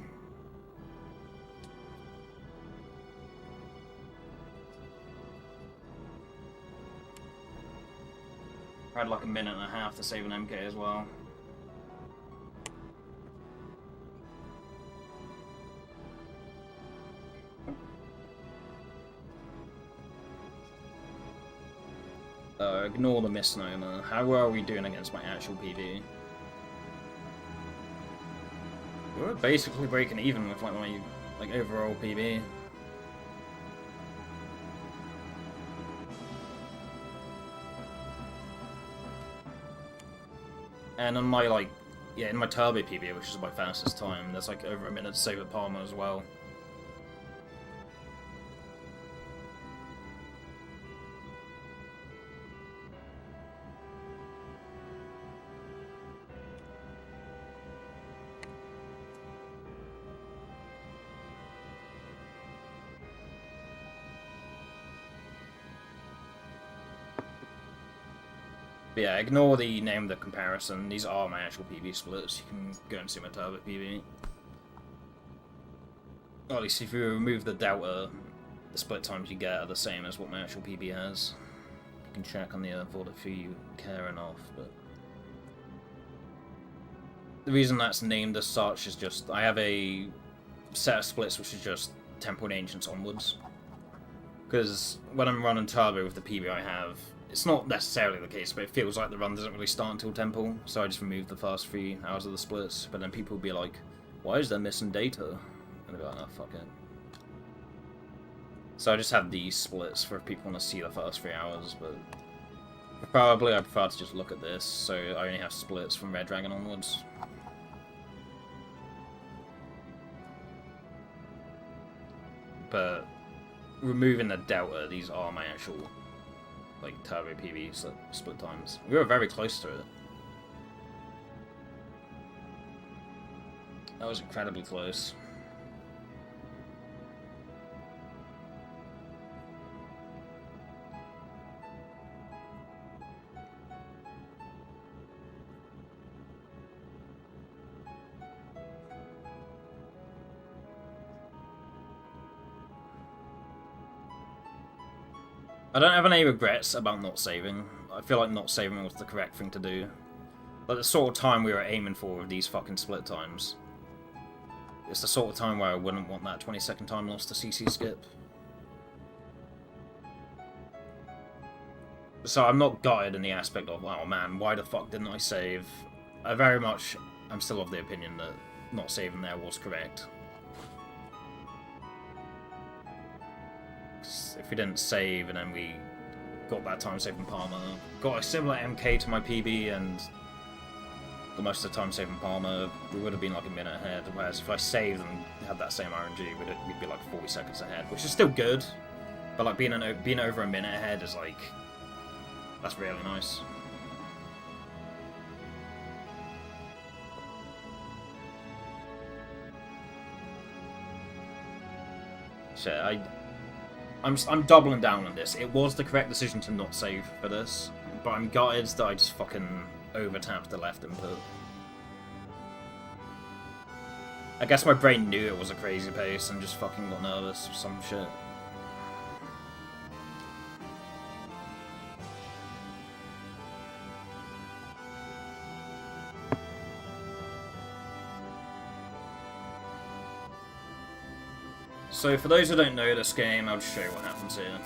I had like a minute and a half to save an MK as well. Ignore the misnomer. How are we doing against my actual PB? We're basically breaking even with like my overall PB. And on my in my turbo PB, which is my fastest time, there's like over a minute to save at Palmer as well. But yeah, ignore the name of the comparison. These are my actual PB splits. You can go and see my turbo PB. Or at least if you remove the delta, the split times you get are the same as what my actual PB has. You can check on the VOD if you care enough, but... The reason that's named as such is just, I have a set of splits which is just Temple and Ancients onwards. Because when I'm running turbo with the PB I have, it's not necessarily the case, but it feels like the run doesn't really start until Temple, so I just remove the first 3 hours of the splits, but then people will be like, why is there missing data? And I'll be like, oh, fuck it. So I just have these splits for if people want to see the first 3 hours, but probably I prefer to just look at this, so I only have splits from Red Dragon onwards. But removing the delta, these are my actual like turbo PB split times. We were very close to it. That was incredibly close. I don't have any regrets about not saving. I feel like not saving was the correct thing to do. Like the sort of time we were aiming for with these fucking split times. It's the sort of time where I wouldn't want that 20-second time loss to CC skip. So I'm not gutted in the aspect of, oh man, why the fuck didn't I save? I'm still of the opinion that not saving there was correct. If we didn't save and then we got that time saving Palmer, got a similar MK to my PB and the most of the time saving Palmer, we would have been like a minute ahead, whereas if I saved and had that same RNG, we'd be like 40 seconds ahead, which is still good, but like being over a minute ahead is like, that's really nice. So I'm doubling down on this. It was the correct decision to not save for this, but I'm gutted that I just fucking over-tapped the left input. I guess my brain knew it was a crazy pace and just fucking got nervous or some shit. So for those who don't know this game, I'll just show you what happens here.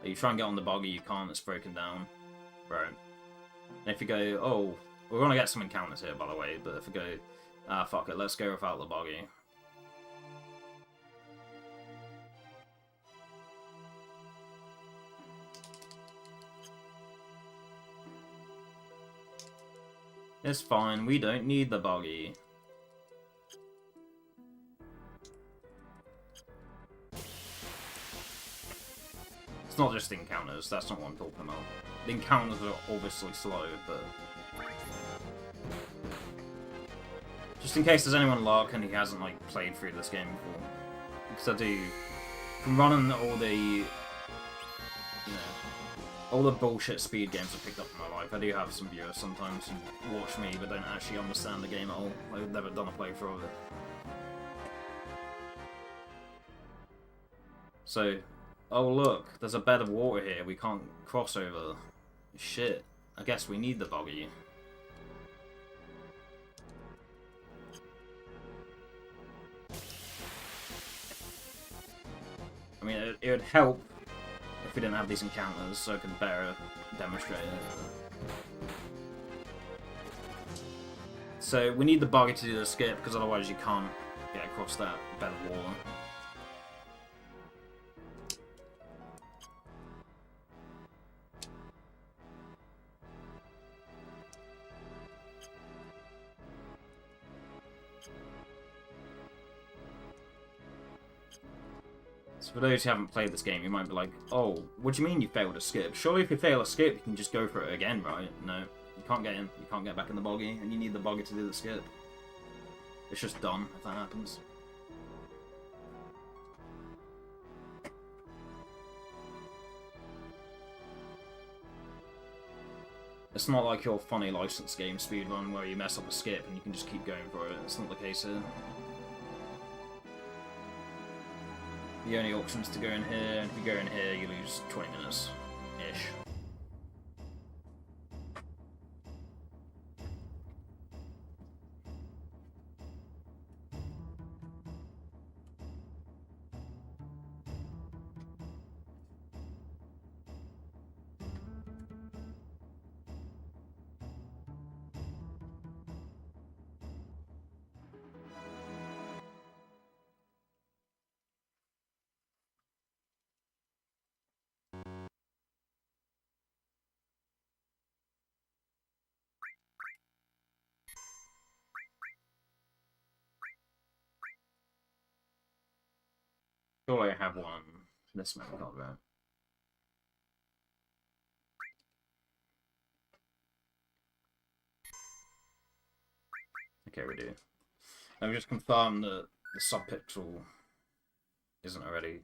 You try and get on the buggy, you can't, it's broken down. Right. And if you go, oh, we're gonna get some encounters here by the way, but if you go, fuck it, let's go without the buggy. It's fine, we don't need the buggy. It's not just the encounters, that's not what I'm talking about. The encounters are obviously slow, but... just in case there's anyone luck and he hasn't, like, played through this game before. Because I do... from running all the... you know... all the bullshit speed games I've picked up in my life, I do have some viewers sometimes who watch me but don't actually understand the game at all. They've never done a playthrough of it. So... oh look, there's a bed of water here, we can't cross over. Shit, I guess we need the buggy. I mean, it would help if we didn't have these encounters, so I could better demonstrate it. So we need the buggy to do the skip, because otherwise you can't get across that bed of water. So for those who haven't played this game, you might be like, oh, what do you mean you failed a skip? Surely if you fail a skip, you can just go for it again, right? No, you can't get in. You can't get back in the buggy, and you need the buggy to do the skip. It's just done if that happens. It's not like your funny license game speedrun where you mess up a skip and you can just keep going for it. It's not the case here. The only option is to go in here, and if you go in here, you lose 20 minutes-ish. Surely I have one. This man got right. Okay, we do. Let me just confirm that the subpixel isn't already.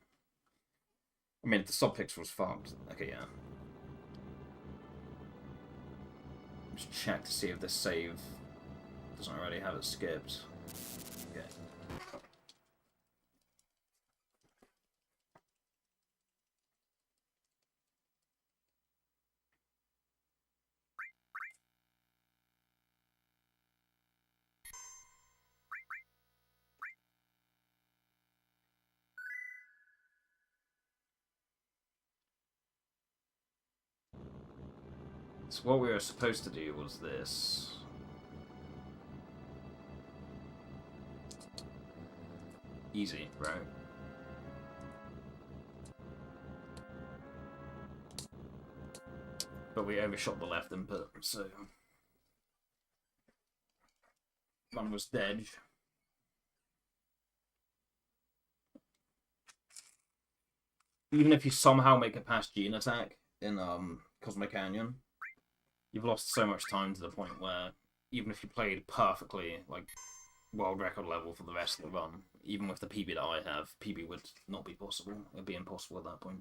I mean, the subpixel's fucked. Okay, yeah. Just check to see if this save doesn't already have it skipped. Okay. So what we were supposed to do was this. Easy, right? But we overshot the left input, so one was dead. Even if you somehow make it past Gene Attack in Cosmic Canyon, you've lost so much time to the point where even if you played perfectly, like world record level for the rest of the run, even with the PB that I have, PB would not be possible. It'd be impossible at that point.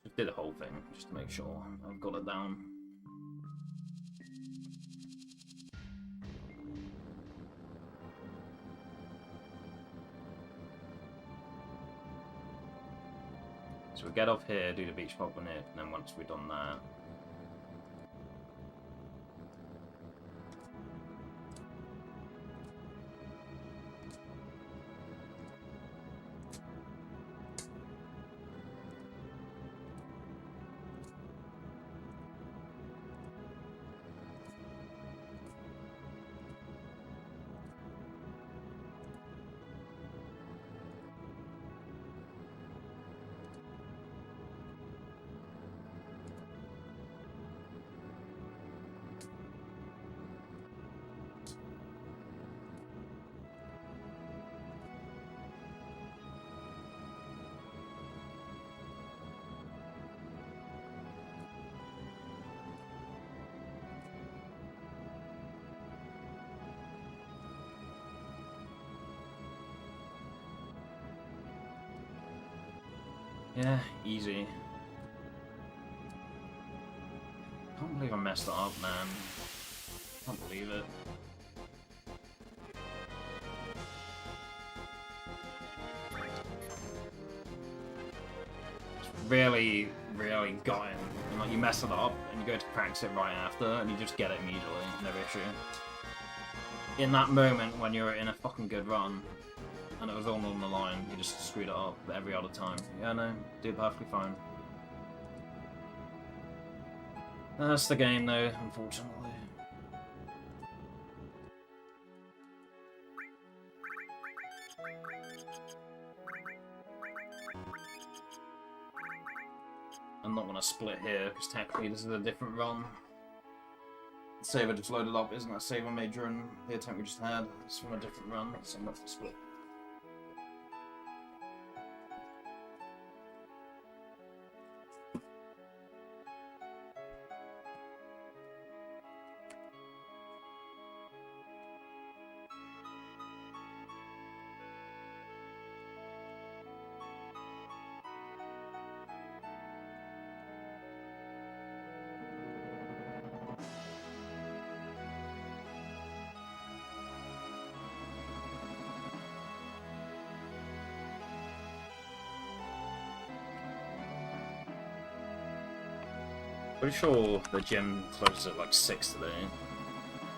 Just did the whole thing, just to make sure I've got it down. So we get off here, do the beach pop on it, and then once we've done that, yeah, easy. Can't believe I messed that up, man. Can't believe it. It's really, really gutting. And, like, you mess it up, and you go to practice it right after, and you just get it immediately, no issue. In that moment, when you're in a fucking good run, and it was all on the line, you just screwed it up every other time. Yeah, no, did perfectly fine. That's the game, though, unfortunately. I'm not going to split here, because technically this is a different run. The save I just loaded up isn't that save I made during the attempt we just had. It's from a different run, so I'm not going to split. Pretty sure the gym closes at like 6 today.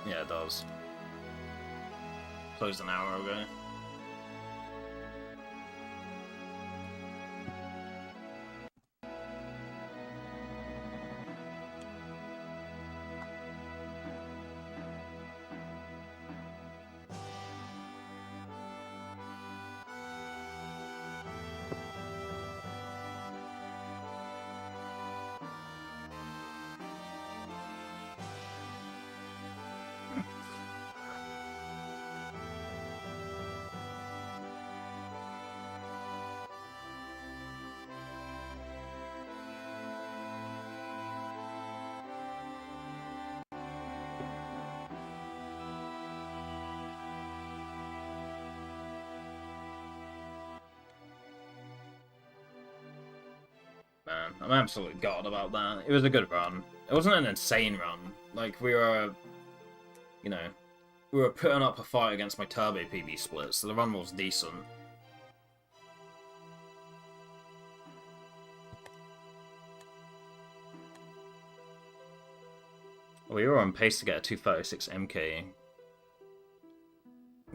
Yeah, it does. Closed an hour ago. Man, I'm absolutely gutted about that. It was a good run. It wasn't an insane run. Like, we were, you know, we were putting up a fight against my Turbo PB split, so the run was decent. We were on pace to get a 236 MK.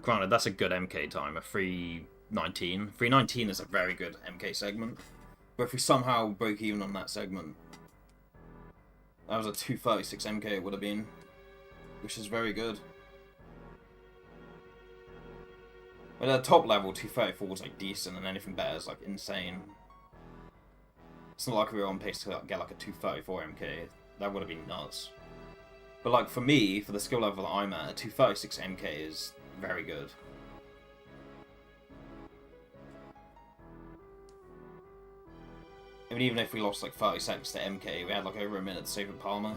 Granted, that's a good MK time, a 319. 319 is a very good MK segment. But if we somehow broke even on that segment, that was a 236 MK it would have been, which is very good. But at the top level, 234 was like decent, and anything better is like insane. It's not like we were on pace to get like a 234 MK. That would have been nuts. But like for me, for the skill level that I'm at, a 236 MK is very good. I mean, even if we lost like 30 seconds to MK, we had like over a minute to save with Palmer.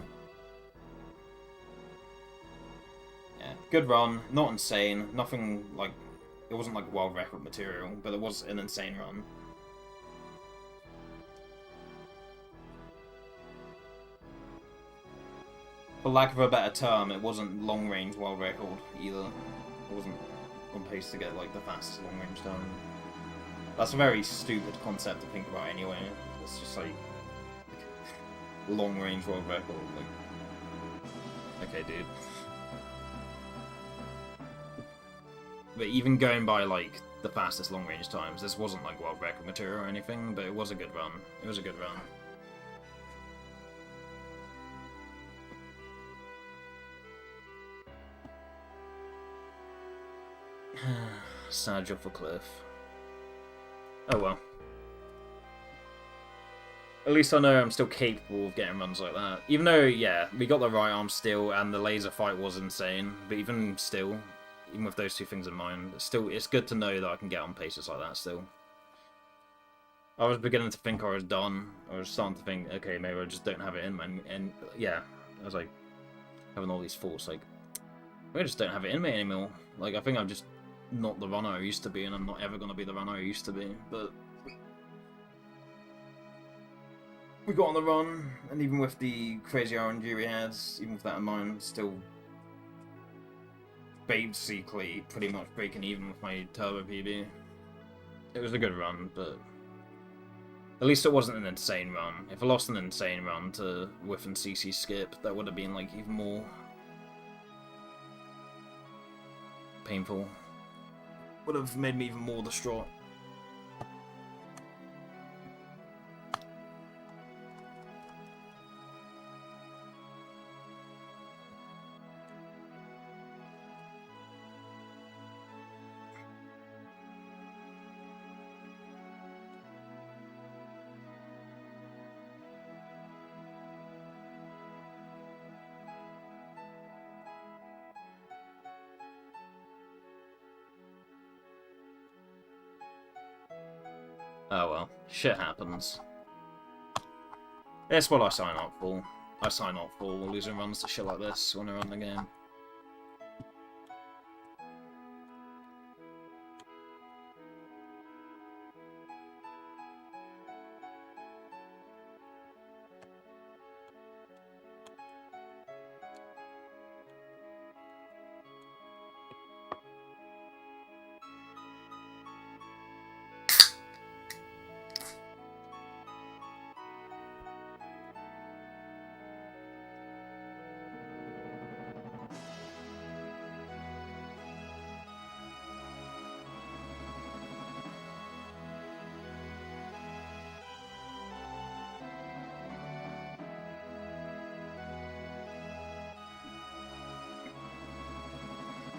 Yeah, good run, not insane, nothing like, it wasn't like world record material, but it was an insane run. For lack of a better term, it wasn't long range world record either. It wasn't on pace to get like the fastest long range time. That's a very stupid concept to think about anyway. It's just like long range world record. Like, okay, dude. But even going by like the fastest long range times, this wasn't like world record material or anything. But it was a good run. It was a good run. Sad job for Cliff. Oh well. At least I know I'm still capable of getting runs like that. Even though, yeah, we got the right arm still, and the laser fight was insane. But even still, even with those two things in mind, it's good to know that I can get on paces like that still. I was beginning to think I was done. I was starting to think, okay, maybe I just don't have it in me. And yeah, I was like, having all these thoughts, like, I just don't have it in me anymore. Like, I think I'm just not the runner I used to be, and I'm not ever going to be the runner I used to be. But we got on the run, and even with the crazy RNG we had, even with that in mind, still basically pretty much breaking even with my Turbo PB. It was a good run, but at least it wasn't an insane run. If I lost an insane run to Whiff and CC skip, that would have been like even more painful. Would have made me even more distraught. Oh well, shit happens. That's what I sign up for. I sign up for losing runs to shit like this when I run the game.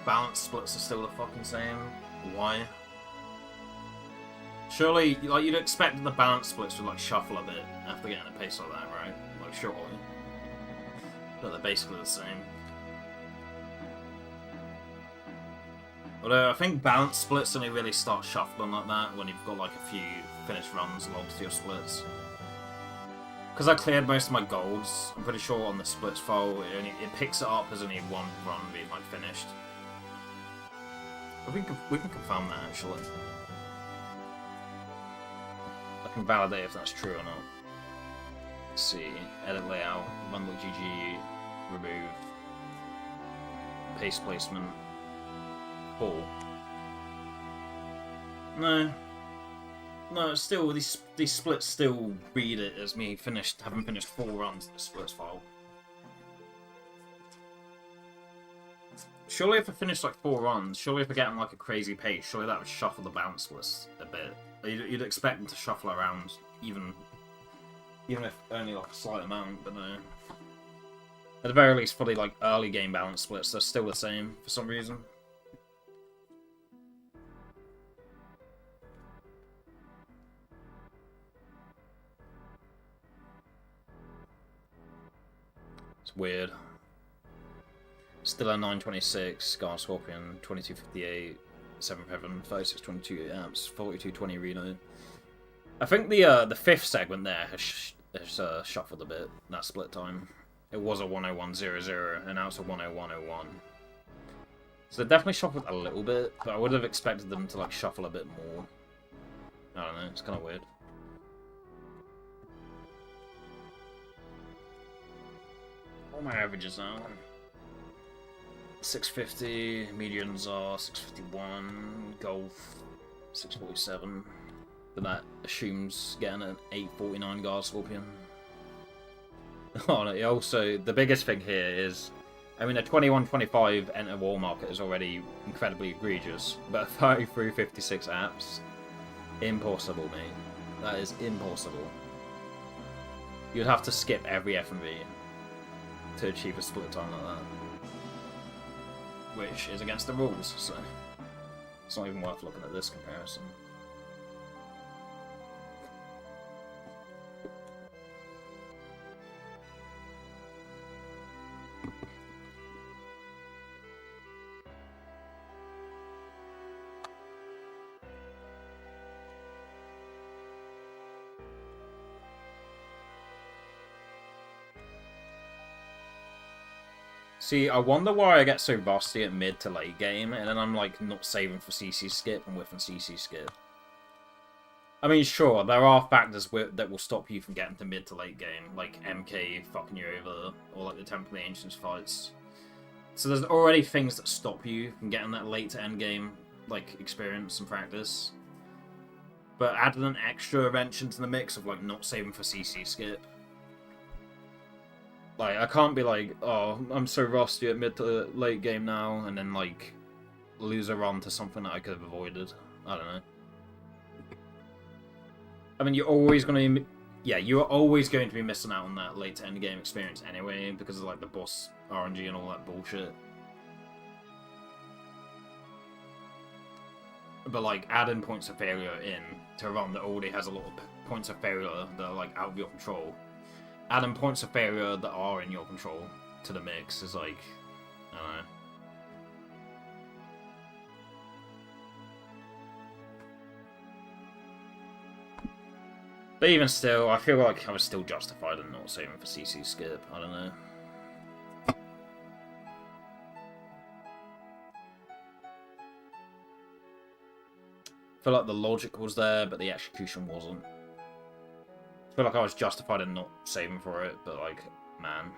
balance splits are still the fucking same. Why? Surely, like, you'd expect the balance splits would, like, shuffle a bit after getting a pace like that, right? Like, surely. But they're basically the same. Although, I think balance splits only really start shuffling like that when you've got, like, a few finished runs logged to your splits. Because I cleared most of my golds, I'm pretty sure on the splits file, it picks it up as only one run being, like, finished. But we can confirm that, actually. I can validate if that's true or not. Let's see. Edit layout, bundle GG, remove, paste placement, pull. No. No, it's still, these splits still read it as me having finished 4 runs of the splits file. Surely if I finished like 4 runs, surely if I get in like a crazy pace, surely that would shuffle the bounce list a bit. You'd expect them to shuffle around, even if only like a slight amount, but no. At the very least, for the like early game balance splits, they're still the same for some reason. It's weird. Still a 926, Scar Scorpion, 2258, 7th Heaven, 3622 amps, 4220 Reno. I think the 5th segment there has shuffled a bit, that split time. It was a 101.00, and now it's a 101.01. So they definitely shuffled a little bit, but I would have expected them to like shuffle a bit more. I don't know, it's kind of weird. What are my averages now? 650, medians are 651, golf 647. But that assumes getting an 849 Guard Scorpion. Oh, no, also, the biggest thing here is, I mean, a 2125 enter wall market is already incredibly egregious, but a 3356 apps, impossible, mate. That is impossible. You'd have to skip every F&V to achieve a split time like that. Which is against the rules, so it's not even worth looking at this comparison. See, I wonder why I get so rusty at mid to late game, and then I'm like not saving for CC skip and whiffing CC skip. I mean, sure, there are factors that will stop you from getting to mid to late game, like MK fucking you over, or like the Temple of the Ancients fights. So there's already things that stop you from getting that late to end game, like, experience and practice. But adding an extra wrench into the mix of like not saving for CC skip. Like, I can't be like, oh, I'm so rusty at mid to late game now, and then, like, lose a run to something that I could have avoided. I don't know. I mean, you're always going to be... Yeah, you're always going to be missing out on that late to end game experience anyway, because of, like, the boss RNG and all that bullshit. But, like, adding points of failure in to a run that already has a lot of points of failure that are, like, out of your control. Adding points of failure that are in your control to the mix is like, I don't know. But even still, I feel like I was still justified in not saving for CC skip. I don't know. I feel like the logic was there, but the execution wasn't. I feel like I was justified in not saving for it, but like, man,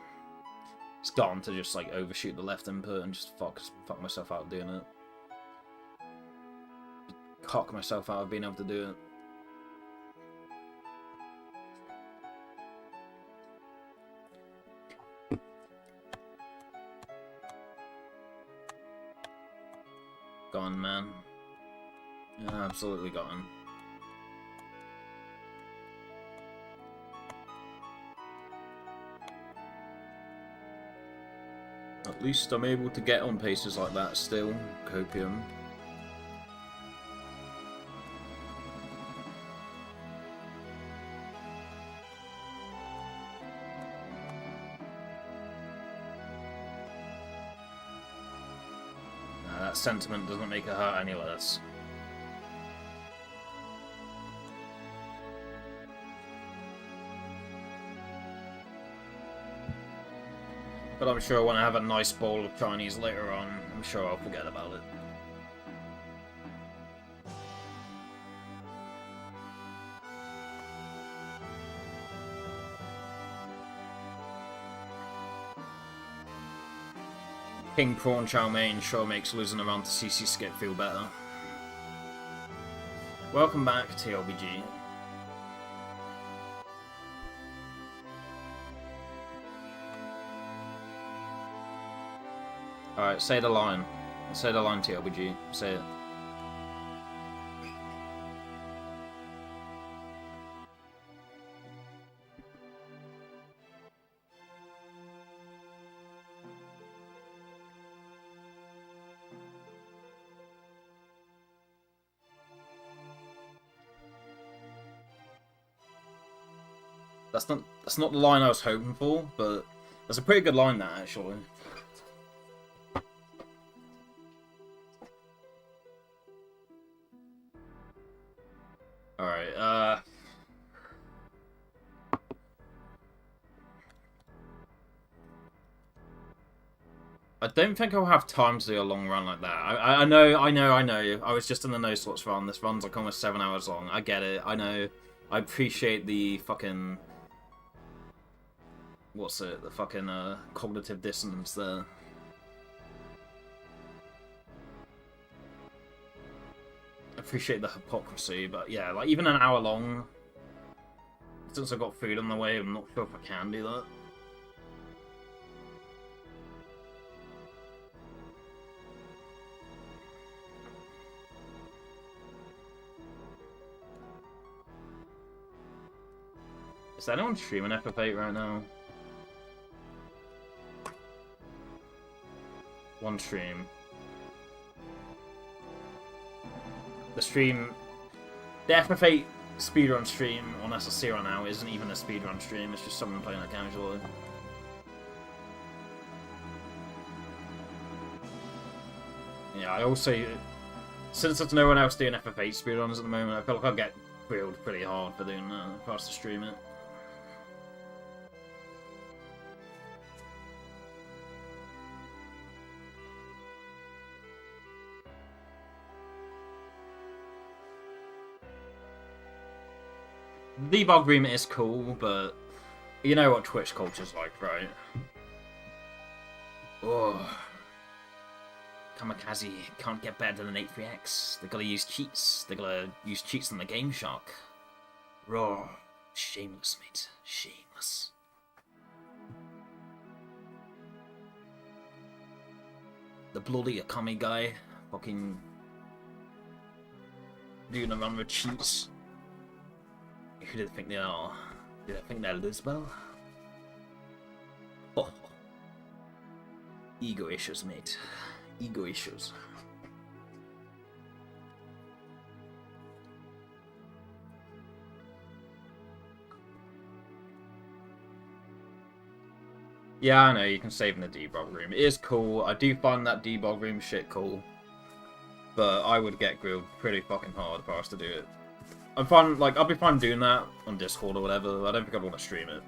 it's gotten to just like overshoot the left input and just fuck myself out of doing it. Cock myself out of being able to do it. Gone, man. Yeah, absolutely gone. At least I'm able to get on paces like that still. Copium. That sentiment doesn't make it hurt any less. But I'm sure when I have a nice bowl of Chinese later on, I'm sure I'll forget about it. King Prawn Chow Mein sure makes losing around to CC Skip feel better. Welcome back, TLBG. Alright, say the line. Say the line, TLBG. Say it. That's not the line I was hoping for, but that's a pretty good line, that, actually. Alright, I don't think I'll have time to do a long run like that. I know. I was just in the no slots run. This run's like almost 7 hours long. I get it. I know. I appreciate the fucking... What's it? The fucking cognitive dissonance there. I appreciate the hypocrisy, but yeah, like even an hour long, since I've got food on the way, I'm not sure if I can do that. Is anyone streaming FF8 right now? One stream. The stream... The FF8 speedrun stream on SSC right now isn't even a speedrun stream, it's just someone playing it casually. Yeah, I also... Since there's no one else doing FF8 speedruns at the moment, I feel like I'll get grilled pretty hard for doing that if I was to stream it. The debug remit is cool, but you know what Twitch culture's like, right? Oh. Kamikaze can't get better than 83X. They gotta use cheats. They gotta use cheats on the Game Shark. Raw. Shameless, mate. Shameless. The bloody Akami guy. Fucking... doing a run with cheats. Who do they think they are? Do they think they're Lisbel? Oh. Ego issues, mate. Ego issues. Yeah, I know, you can save in the debug room. It is cool. I do find that debug room shit cool. But I would get grilled pretty fucking hard if I was to do it. I'm fine, like, I'll be fine doing that on Discord or whatever. I don't think I'd want to stream it.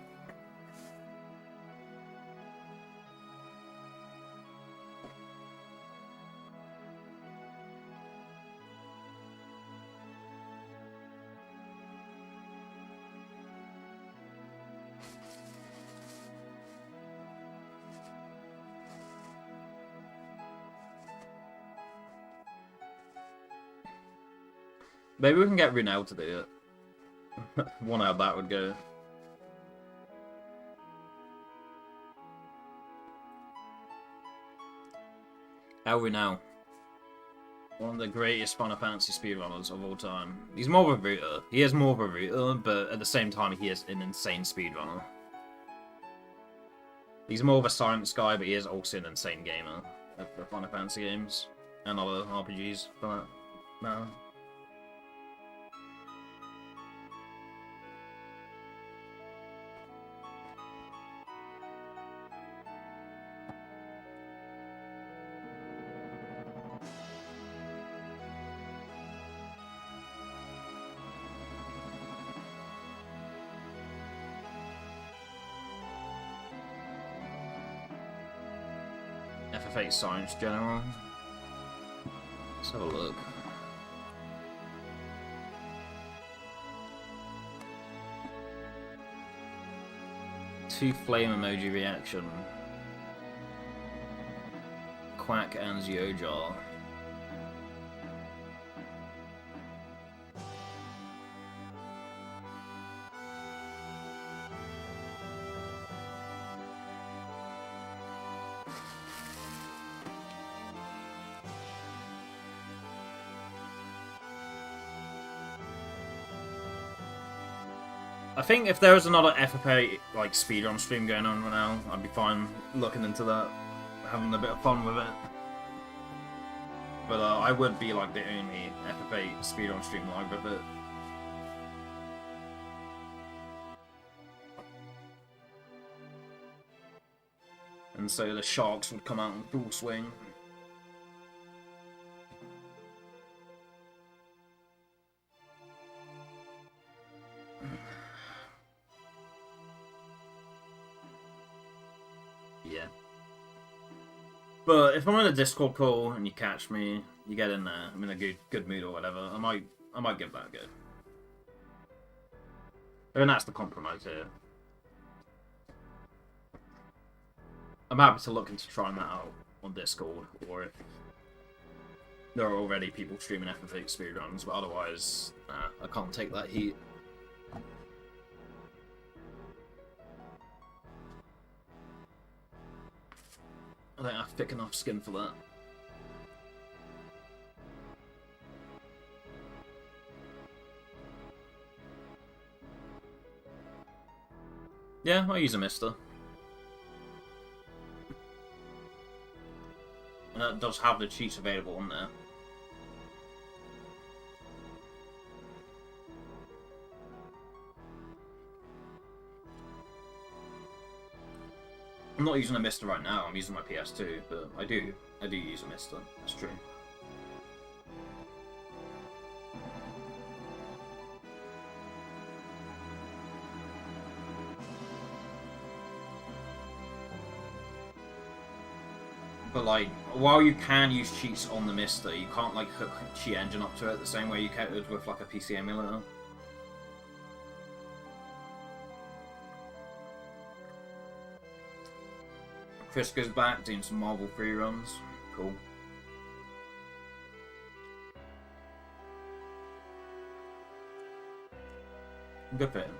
Maybe we can get Runel to do it. Wonder how that would go. El Runel. One of the greatest Final Fantasy speedrunners of all time. He's more of a router. He is more of a router, but at the same time he is an insane speedrunner. He's more of a science guy, but he is also an insane gamer for Final Fantasy games and other RPGs for that matter. FF8 Science General. Let's have a look. Two flame emoji reaction. Quack and Ziojar. I think if there was another FFA like speedrun stream going on right now, I'd be fine looking into that, having a bit of fun with it. But I would be like the only FFA speedrun stream live with it. And so the sharks would come out in full swing. Yeah. But if I'm in a Discord call and you catch me, you get in there, I'm in a good mood or whatever, I might give that a go. And that's the compromise here. I'm happy to look into trying that out on Discord, or if there are already people streaming FF8 speedruns, but otherwise, I can't take that heat. I don't have thick enough skin for that. Yeah, I'll use a mister. And that does have the cheats available on there. I'm not using a mister right now, I'm using my PS2, but I do use a mister, that's true. But like, while you can use cheats on the mister, you can't like hook cheat engine up to it the same way you could with like a PC emulator. Chris goes back, doing some Marvel free runs. Cool. Good for him.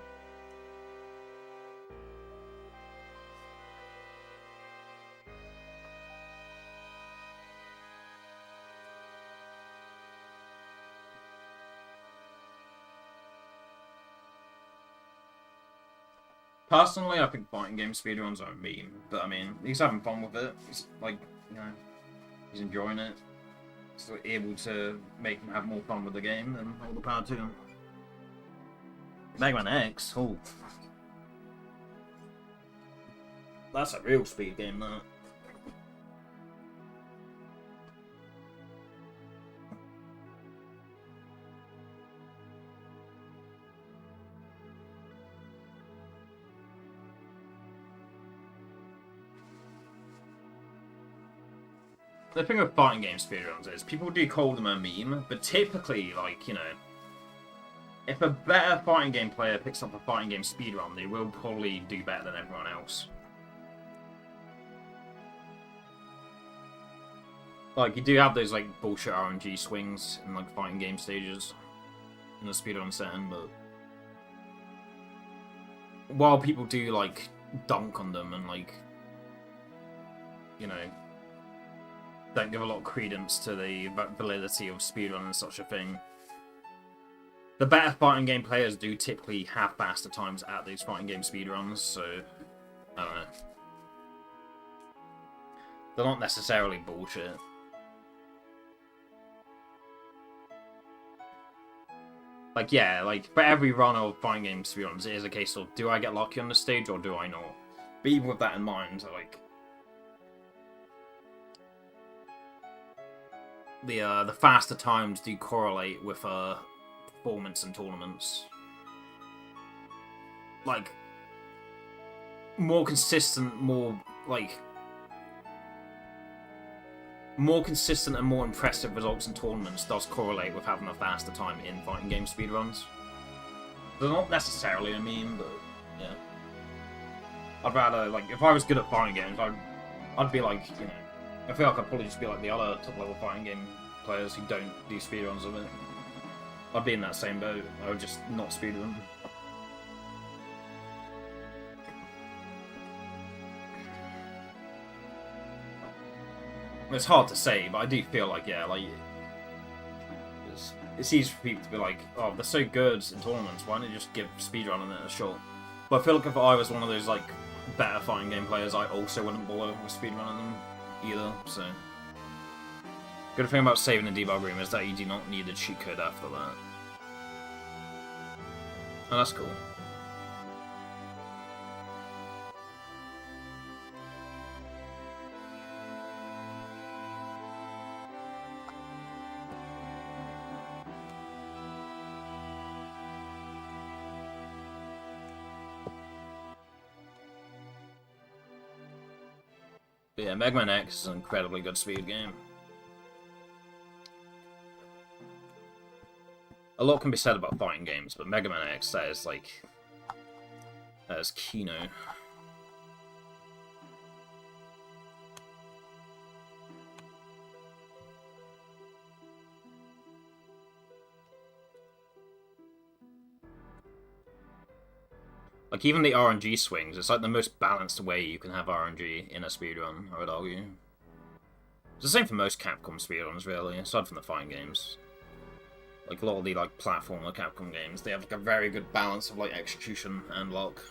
Personally, I think fighting game speedruns are a meme, but I mean, he's having fun with it. He's like, you know, he's enjoying it. He's able to make him have more fun with the game, and all the power to him. Mega Man X, oh. That's a real speed game, that. The thing with fighting game speedruns is people do call them a meme, but typically, like, you know, if a better fighting game player picks up a fighting game speedrun, they will probably do better than everyone else. Like, you do have those, like, bullshit RNG swings in, like, fighting game stages in the speedrun setting, but while people do, like, dunk on them and, like, you know, don't give a lot of credence to the validity of speedrun and such a thing, the better fighting game players do typically have faster times at these fighting game speedruns, so I don't know. They're not necessarily bullshit. Like, yeah, like, for every run of fighting game speedruns, it is a case of, do I get lucky on the stage or do I not? But even with that in mind, like, the faster times do correlate with performance in tournaments. Like, more consistent, more consistent and more impressive results in tournaments does correlate with having a faster time in fighting game speedruns. They're not necessarily a meme, but yeah. I'd rather, like, if I was good at fighting games, I'd be like, you know, I feel like I'd probably just be like the other top level fighting game players who don't do speedruns of it. I'd be in that same boat. I would just not speedrun. It's hard to say, but I do feel like, yeah, like, it's easy for people to be like, oh, they're so good in tournaments, why don't you just give speedrunning it a shot? But I feel like if I was one of those, like, better fighting game players, I also wouldn't bother with speedrunning them either, so. Good thing about saving the debug room is that you do not need a cheat code after that. Oh, that's cool. But yeah, Mega Man X is an incredibly good speed game. A lot can be said about fighting games, but Mega Man X, that is like... that is Kino. Like, even the RNG swings, it's like the most balanced way you can have RNG in a speedrun, I would argue. It's the same for most Capcom speedruns, really, aside from the fighting games. Like, a lot of the, like, platformer Capcom games, they have, like, a very good balance of, like, execution and luck.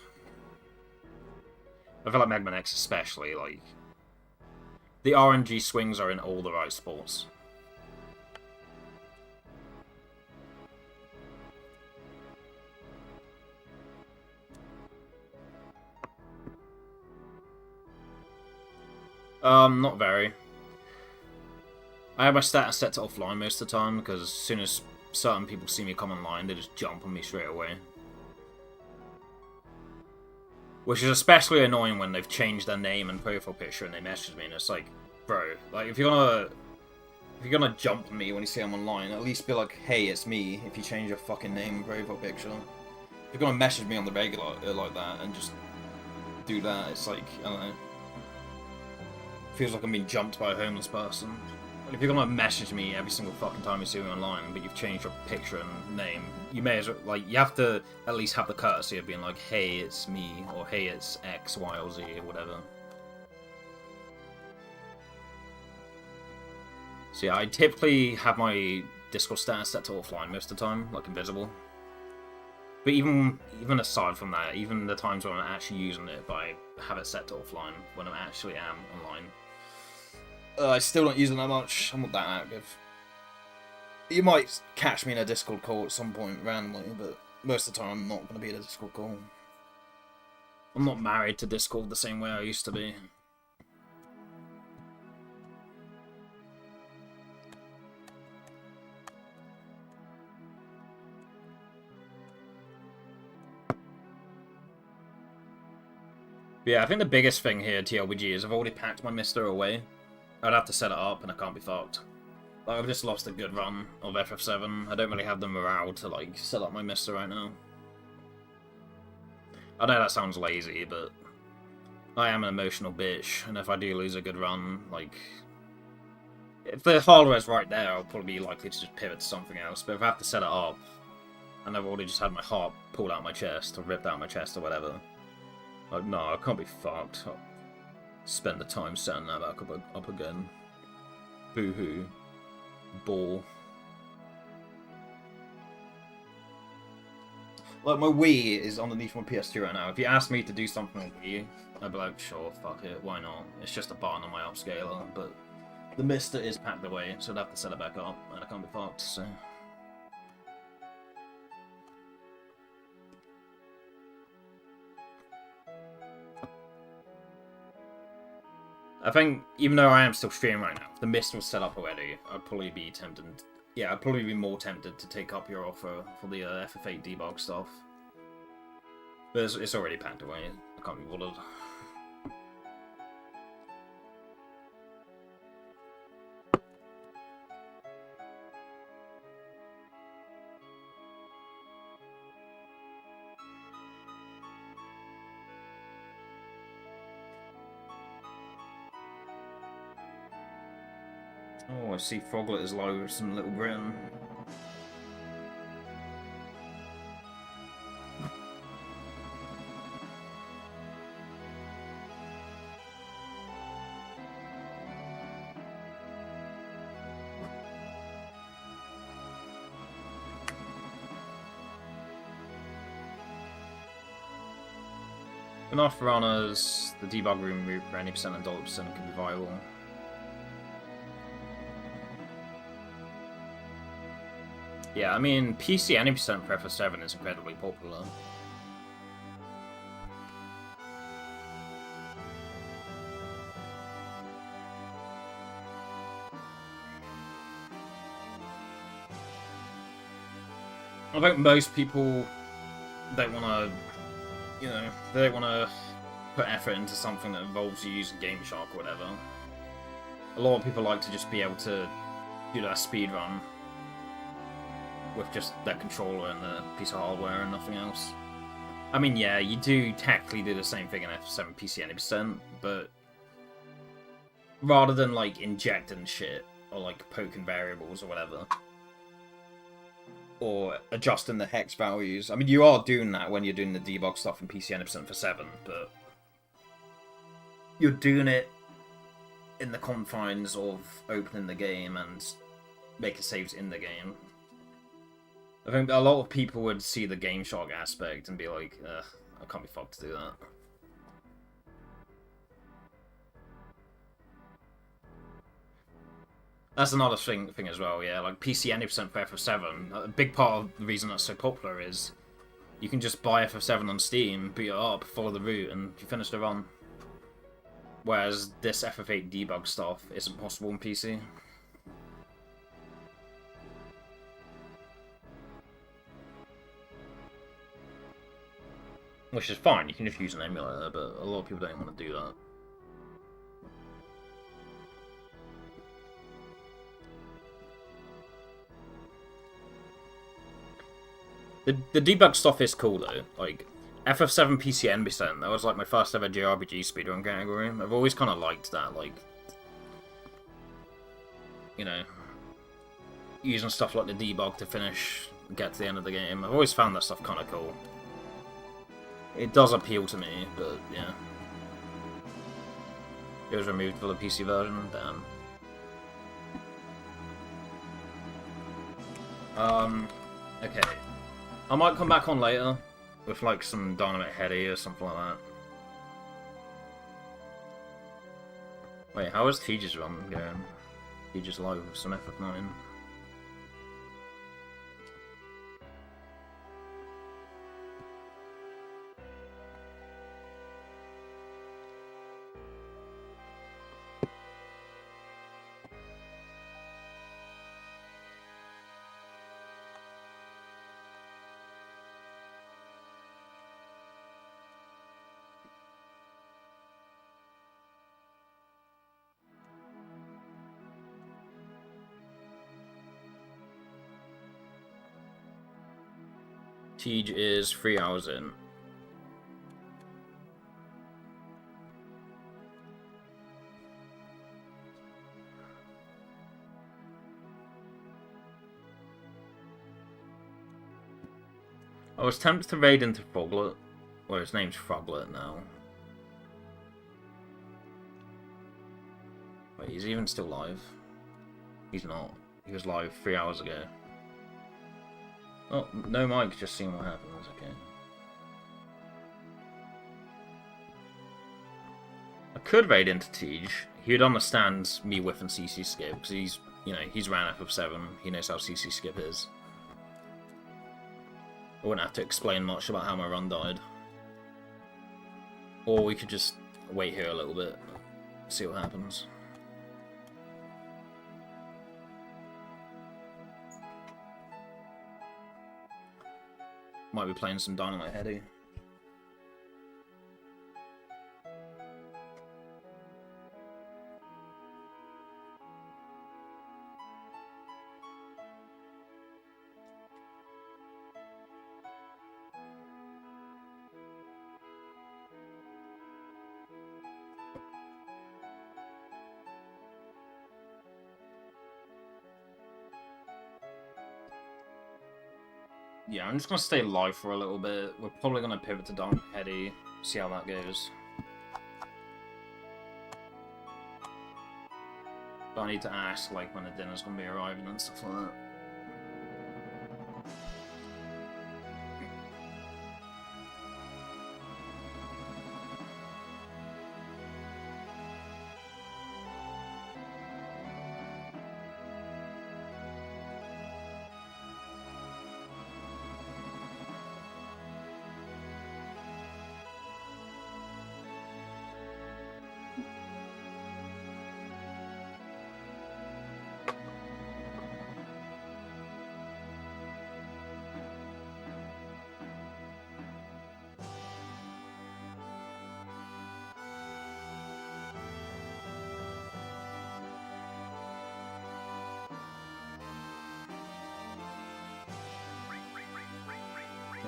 I feel like Mega Man X especially, like... the RNG swings are in all the right spots. Not very. I have my status set to offline most of the time, because as soon as certain people see me come online, they just jump on me straight away. Which is especially annoying when they've changed their name and profile picture and they message me and it's like, bro, like, if you're gonna jump on me when you see I'm online, at least be like, hey, it's me, if you change your fucking name and profile picture. If you're gonna message me on the regular like that and just do that, it's like, I don't know. Feels like I'm being jumped by a homeless person. If you're gonna message me every single fucking time you see me online, but you've changed your picture and name, you may as well, like, you have to at least have the courtesy of being like, hey, it's me, or hey, it's X, Y, or Z, or whatever. So yeah, I typically have my Discord status set to offline most of the time, like invisible. But even aside from that, even the times when I'm actually using it, but I have it set to offline when I actually am online. I still don't use it that much. I'm not that active. You might catch me in a Discord call at some point randomly, but most of the time I'm not going to be in a Discord call. I'm not married to Discord the same way I used to be. But yeah, I think the biggest thing here, TLBG, is I've already packed my Mister away. I'd have to set it up, and I can't be fucked. Like, I've just lost a good run of FF7. I don't really have the morale to, like, set up my Mister right now. I know that sounds lazy, but I am an emotional bitch, and if I do lose a good run, like... if the hardware's right there, I'll probably be likely to just pivot to something else, but if I have to set it up, and I've already just had my heart pulled out of my chest, or ripped out of my chest, or whatever, like, no, I can't be fucked. I'll spend the time setting that back up again. Boo-hoo. Ball. Like, my Wii is underneath my PS2 right now. If you asked me to do something on Wii, I'd be like, sure, fuck it, why not? It's just a button on my upscaler, but the Mister is packed away, so I'd have to set it back up, and I can't be fucked, so... I think, even though I am still streaming right now, if the Mist was set up already, I'd probably be tempted... Yeah, I'd probably be more tempted to take up your offer for the FF8 debug stuff. But it's already packed away, I can't be bothered. Oh, I see Froglet is low with some Little Britain. Enough runners, the debug room route for any percent and $% can be viable. Yeah, I mean, PC any percent for FF7 is incredibly popular. I think most people don't want to, you know, they don't want to put effort into something that involves you using GameShark or whatever. A lot of people like to just be able to do that speed run with just that controller and the piece of hardware and nothing else. I mean, yeah, you do technically do the same thing in FF7 PC any percent, but rather than like injecting shit or like poking variables or whatever, or adjusting the hex values. I mean, you are doing that when you're doing the debug stuff in PC any percent for 7, but you're doing it in the confines of opening the game and making saves in the game. I think a lot of people would see the GameShark aspect and be like, I can't be fucked to do that. That's another thing as well, yeah. Like, PC any percent for FF7, a big part of the reason that's so popular is you can just buy FF7 on Steam, boot it up, follow the route, and you finish the run. Whereas this FF8 debug stuff isn't possible on PC. Which is fine, you can just use an emulator, but a lot of people don't want to do that. The debug stuff is cool though. Like, FF7 PC NBCent, that was like my first ever JRPG speedrun category. I've always kind of liked that, like, you know, using stuff like the debug to get to the end of the game. I've always found that stuff kind of cool. It does appeal to me, but yeah. It was removed for the PC version, damn. Okay. I might come back on later with like some Dynamite Headdy or something like that. Wait, how is Teja's run going? Teja's live with some FF9. Tej is 3 hours in. I was tempted to raid into Froglet. Well, his name's Froglet now. Wait, is he even still live? He's not. He was live 3 hours ago. Oh, no mic, just seeing what happens, okay. I could raid into Tej. He would understand me whiffing CC skip, because he's, you know, he's ran up of 7. He knows how CC skip is. I wouldn't have to explain much about how my run died. Or we could just wait here a little bit, see what happens. Might be playing some Dynamite Headdy. Yeah, I'm just going to stay live for a little bit. We're probably going to pivot to Dynamite Headdy, see how that goes. But I need to ask, like, when the dinner's going to be arriving and stuff like that.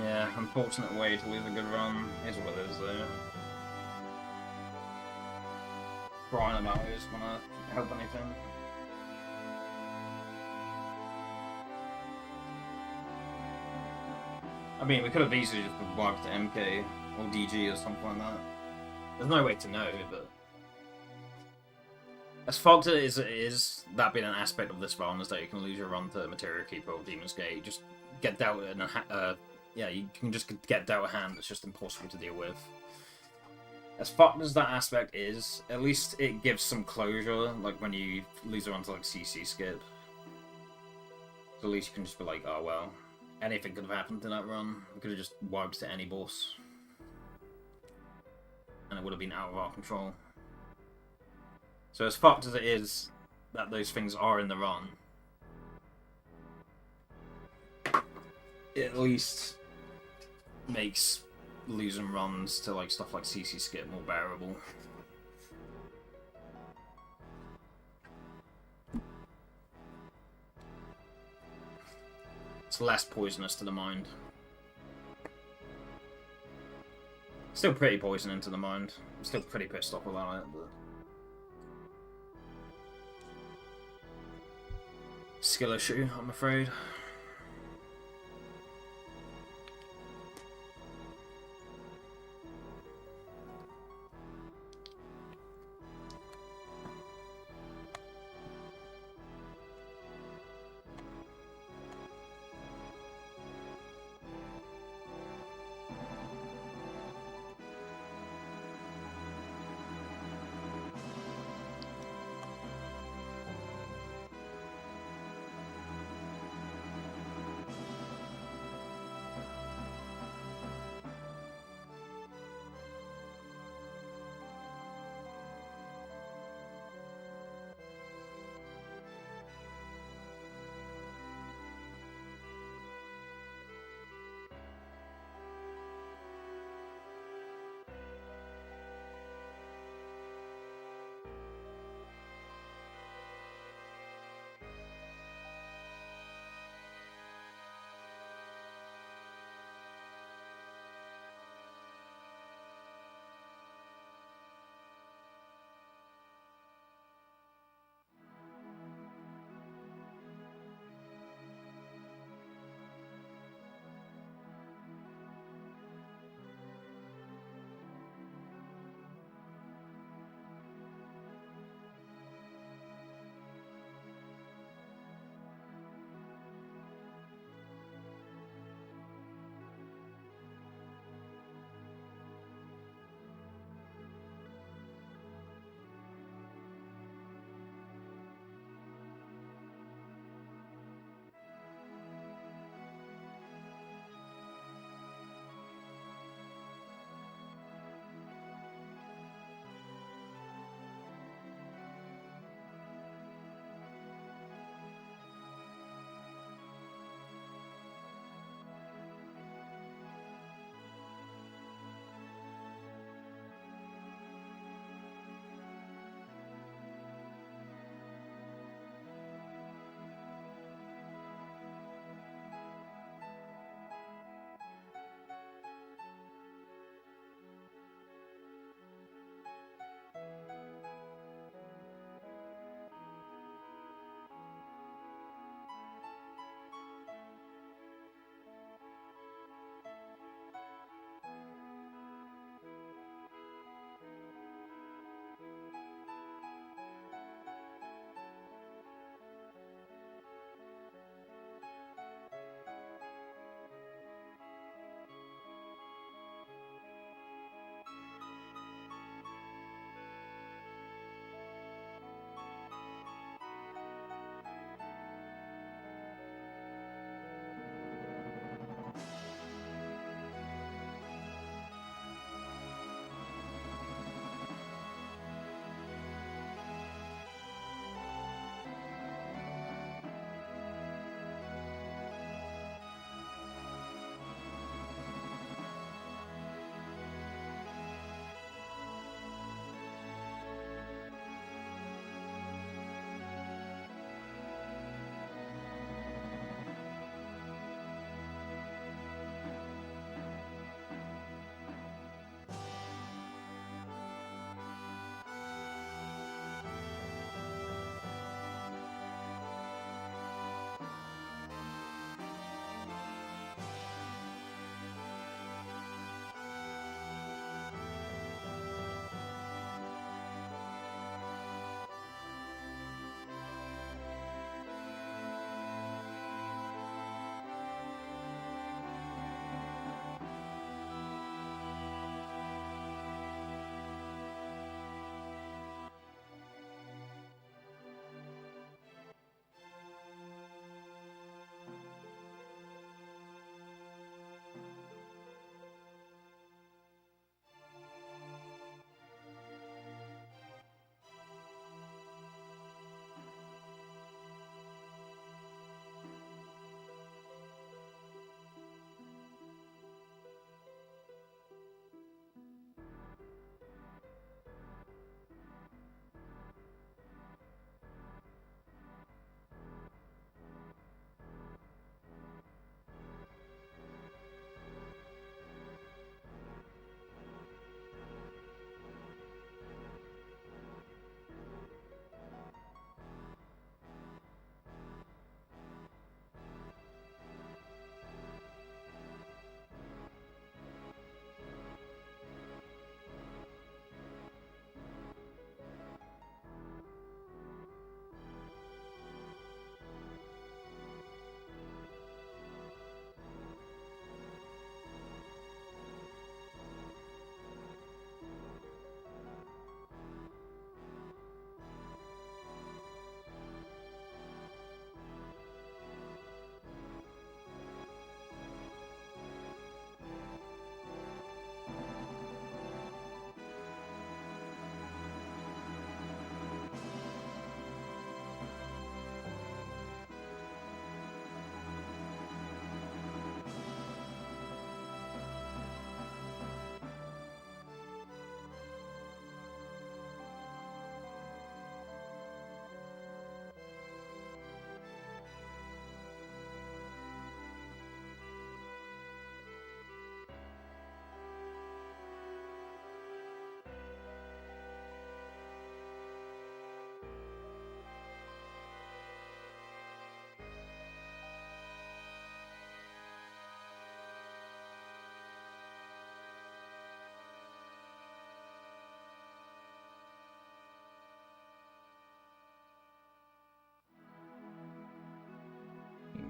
Yeah, unfortunate way to lose a good run. Is what it is, though. Crying about it is gonna help anything. I mean, we could have easily just wiped to MK or DG or something like that. There's no way to know, but as fucked as it is, that being an aspect of this run is that you can lose your run to Materia Keeper or Demon's Gate. Just get dealt in a yeah, you can just get dealt a hand that's just impossible to deal with. As fucked as that aspect is, at least it gives some closure, like when you lose a run to like CC skip. So at least you can just be like, oh well, anything could have happened to that run. We could have just wiped to any boss. And it would have been out of our control. So as fucked as it is that those things are in the run, it at least makes losing runs to like stuff like CC skip more bearable. It's less poisonous to the mind. Still pretty poisoning to the mind. I'm still pretty pissed off about it, but skill issue, I'm afraid.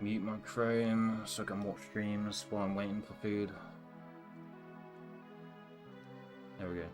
Mute my Chrome so I can watch streams while I'm waiting for food. There we go.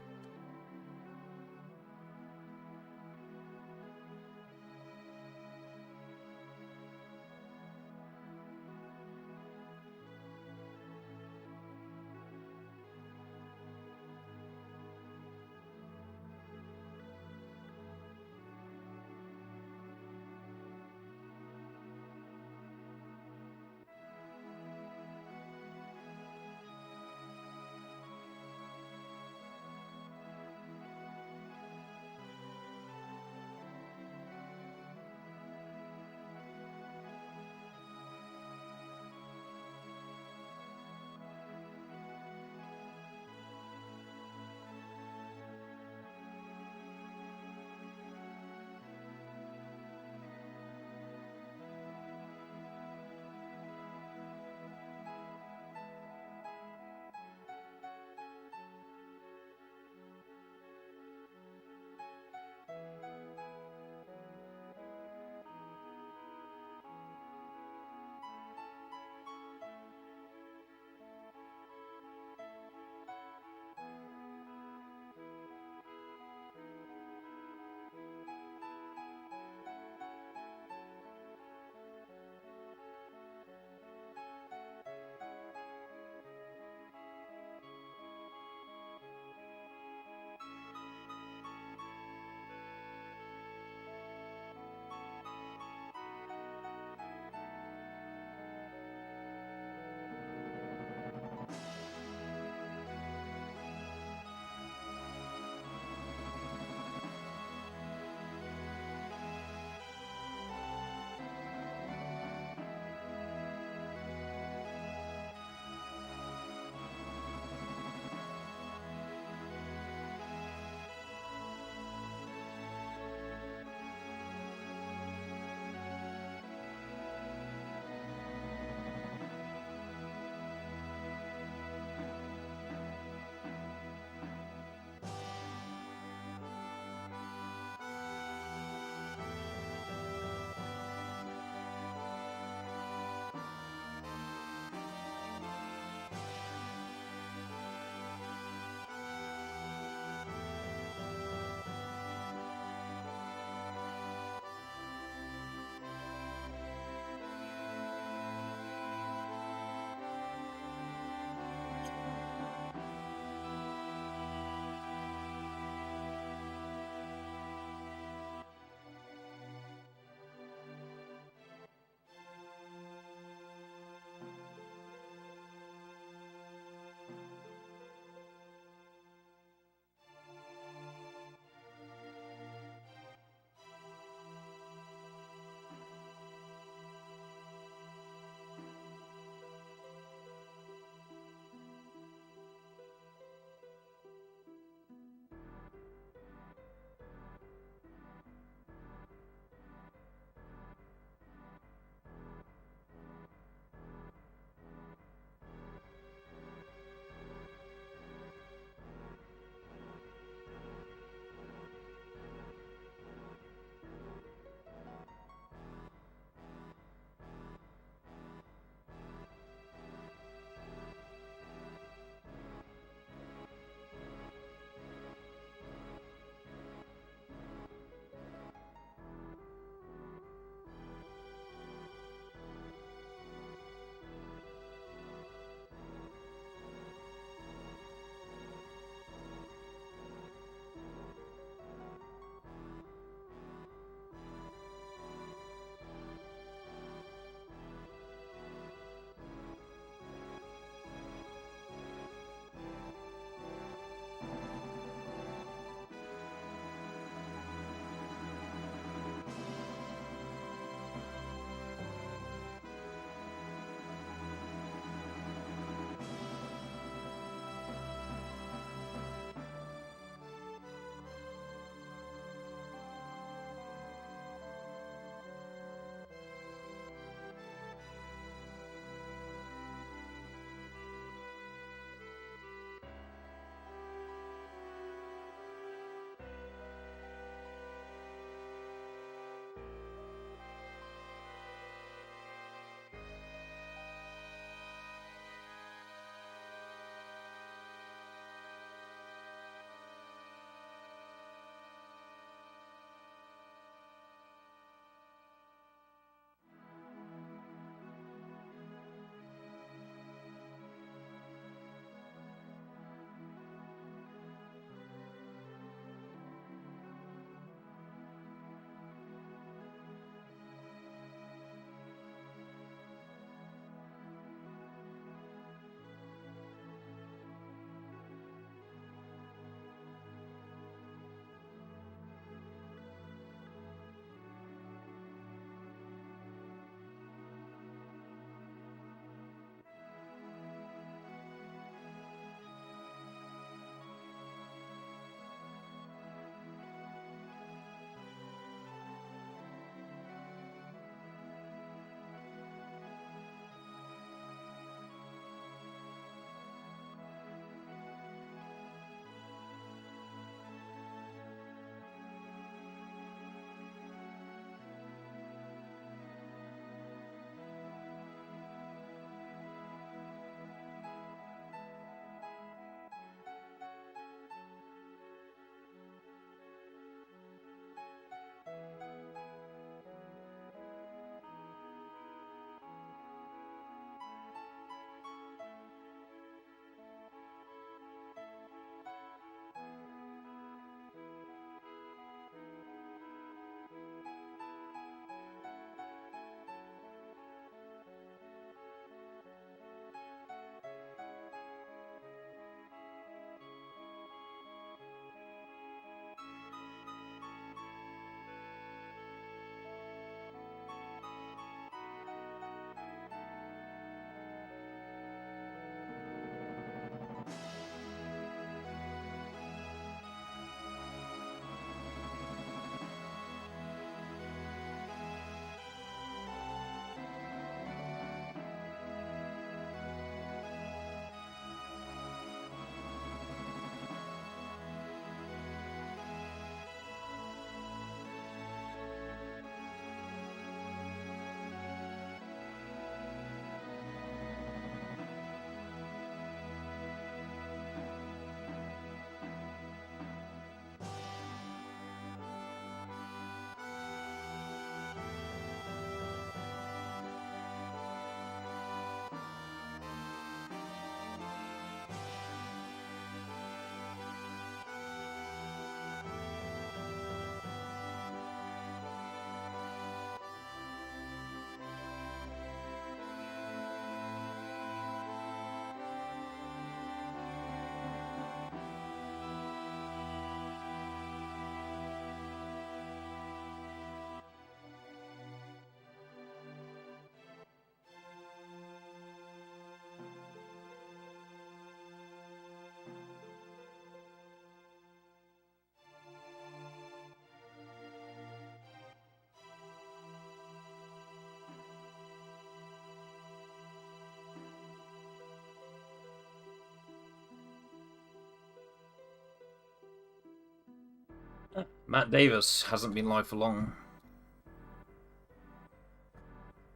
Matt Davis hasn't been live for long.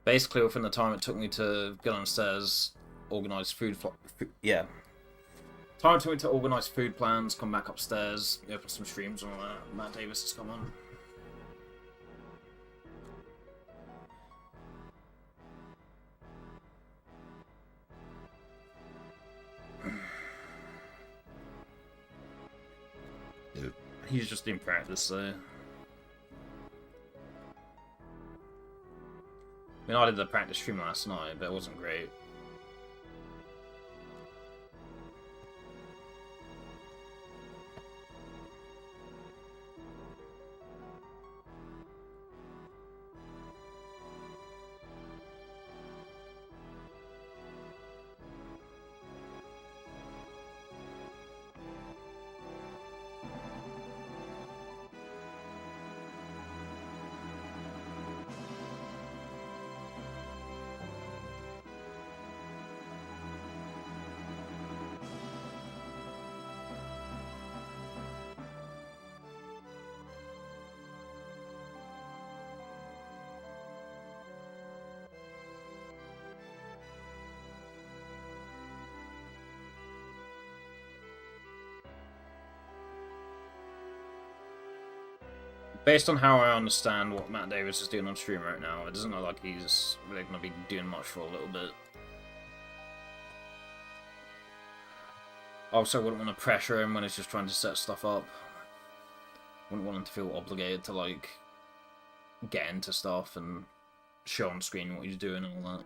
Basically, within the time it took me to get on the stairs, organise food. Yeah. Time it took me to organise food plans, come back upstairs, open some streams, and all that. Matt Davis has come on. He's just in practice, so. I mean, I did the practice stream last night, but it wasn't great. Based on how I understand what Matt Davis is doing on stream right now, it doesn't look like he's really going to be doing much for a little bit. Also, I wouldn't want to pressure him when he's just trying to set stuff up. Wouldn't want him to feel obligated to, like, get into stuff and show on screen what he's doing and all that.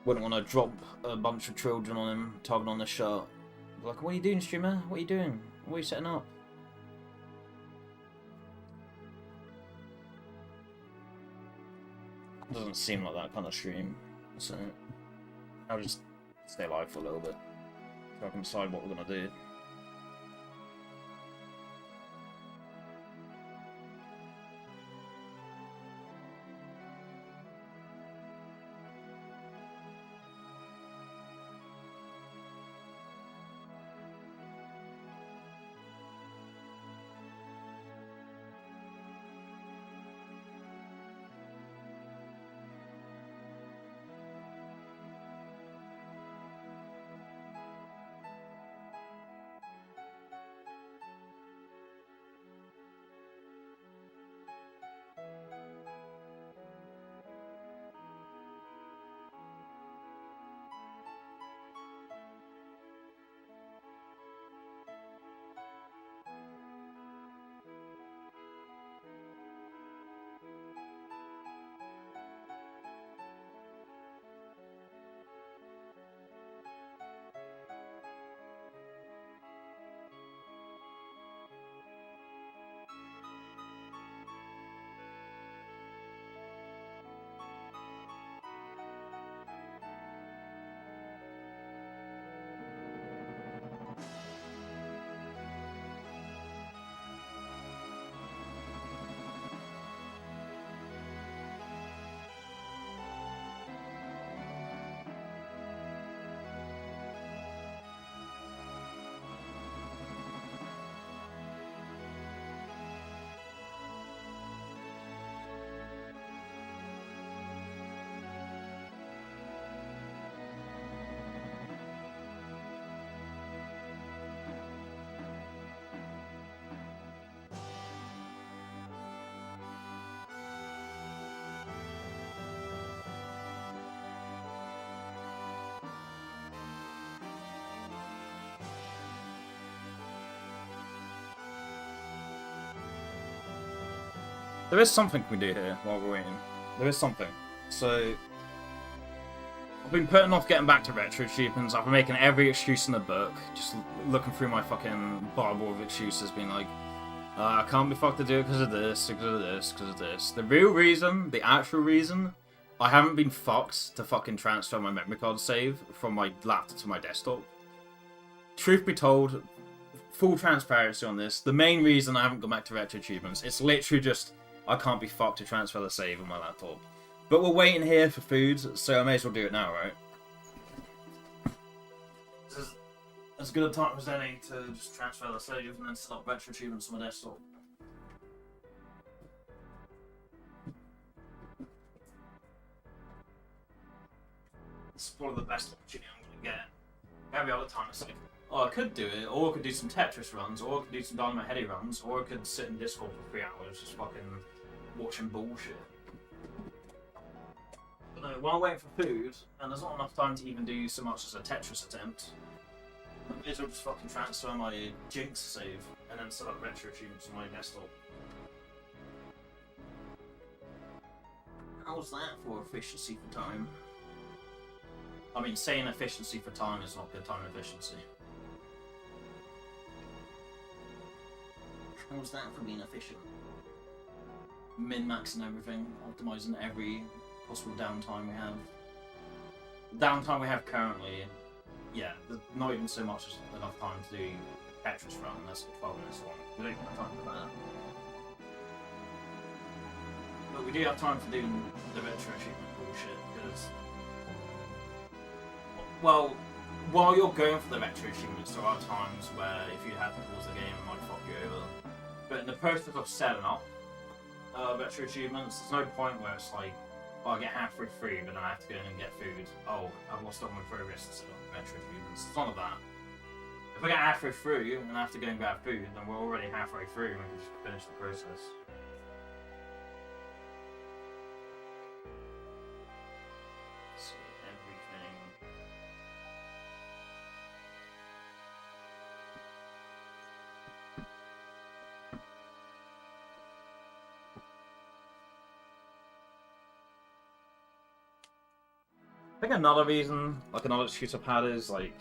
Wouldn't want to drop a bunch of children on him, tugging on the shirt. Like, what are you doing, streamer? What are you doing? What are you setting up? Doesn't seem like that kind of stream, so I'll just stay live for a little bit so I can decide what we're gonna do. There is something we do here while we're waiting. There is something. So, I've been putting off getting back to retro achievements. I've been making every excuse in the book. Just looking through my fucking Bible of excuses, being like, I can't be fucked to do it because of this, because of this, because of this. The real reason, the actual reason, I haven't been fucked to fucking transfer my memory card save from my laptop to my desktop. Truth be told, full transparency on this. The main reason I haven't gone back to retro achievements, it's literally just I can't be fucked to transfer the save on my laptop. But we're waiting here for food, so I may as well do it now, right? This is as good a time as any to just transfer the save and then set up retro achievements on my desktop. This is probably the best opportunity I'm going to get. Every other time it's like, oh, I could do it, or I could do some Tetris runs, or I could do some Dynamite Headdy runs, or I could sit in Discord for 3 hours just fucking watching bullshit. But no, while waiting for food, and there's not enough time to even do so much as a Tetris attempt, I may as well just fucking transfer my Jinx save, and then set up retro achievements on my desktop. How's that for efficiency for time? I mean, saying efficiency for time is not good time efficiency. How's that for being efficient? Min-maxing everything, optimizing every possible downtime we have. The downtime we have currently, yeah, there's not even so much as enough time to do a Tetris run, that's 12 minutes long. We don't have time for that. But we do have time for doing the retro achievement bullshit, because... Well, while you're going for the retro achievements, there are times where if you have to pause the game, it might fuck you over. But in the process of setting up retro achievements, there's no point where it's like, oh, I get halfway through, but then I have to go in and get food. Oh, I've lost all my progress to set up retro achievements. It's none of that. If I get halfway through and I have to go and grab food, then we're already halfway through and we can just finish the process. I think another reason, like another excuse I've had is like,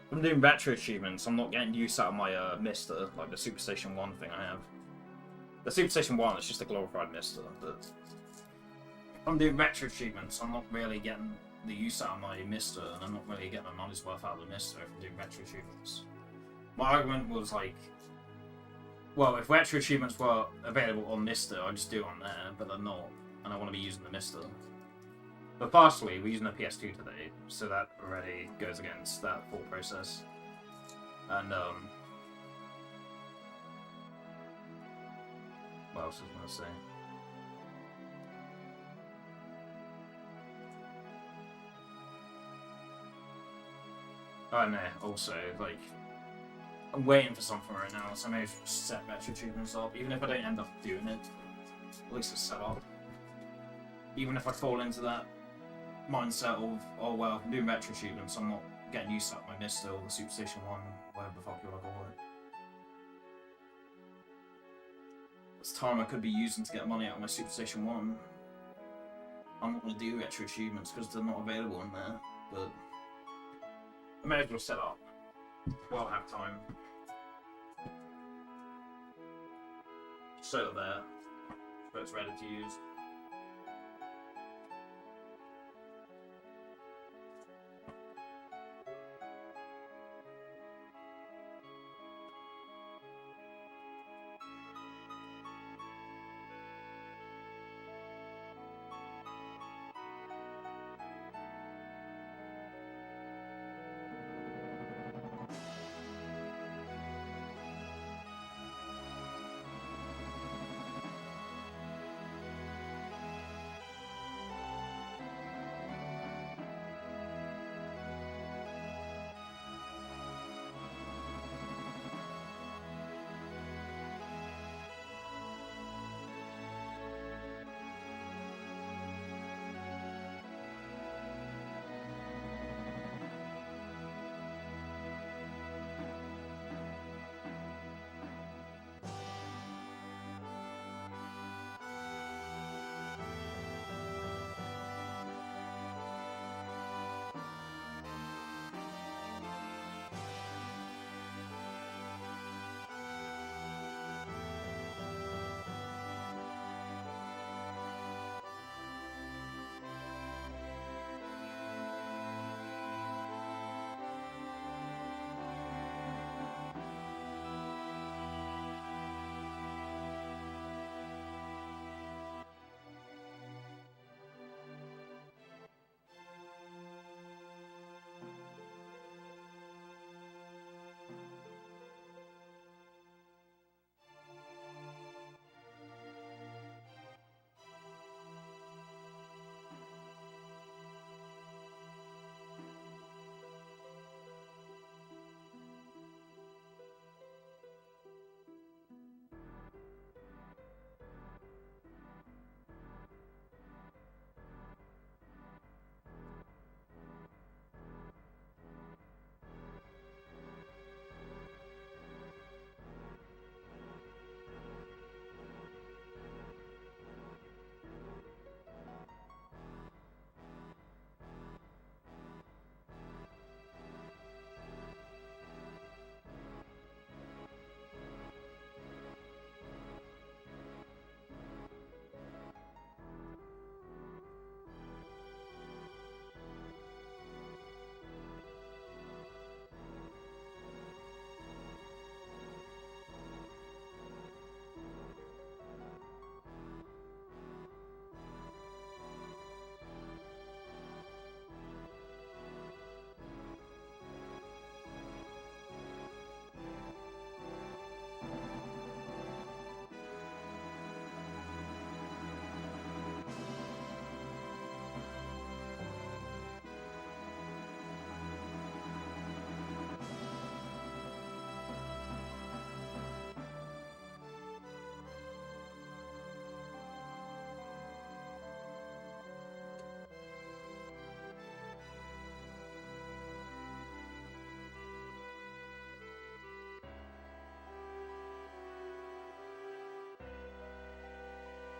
when I'm doing retro achievements, I'm not getting use out of my Mister, like the Super Station 1 thing I have. The Super Station 1 is just a glorified Mister, but when I'm doing retro achievements, I'm not really getting the use out of my Mister, and I'm not really getting my money's worth out of the Mister if I'm doing retro achievements. My argument was like, well, if retro achievements were available on Mister, I'd just do it on there, but they're not, and I want to be using the Mister. But partially, we're using a PS2 today, so that already goes against that full process. And, what else was I going to say? Oh no, also, like, I'm waiting for something right now, so I may just set retro achievements up, even if I don't end up doing it. At least it's set up. Even if I fall into that mindset of, oh well, I'm doing retro achievements, I'm not getting used to my Mister or the Super Station 1, whatever the fuck you want to call it. It's time I could be using to get money out of my Super Station 1. I'm not going to do retro achievements because they're not available in there, but I may as well set up while I have time. So there, so it's ready to use.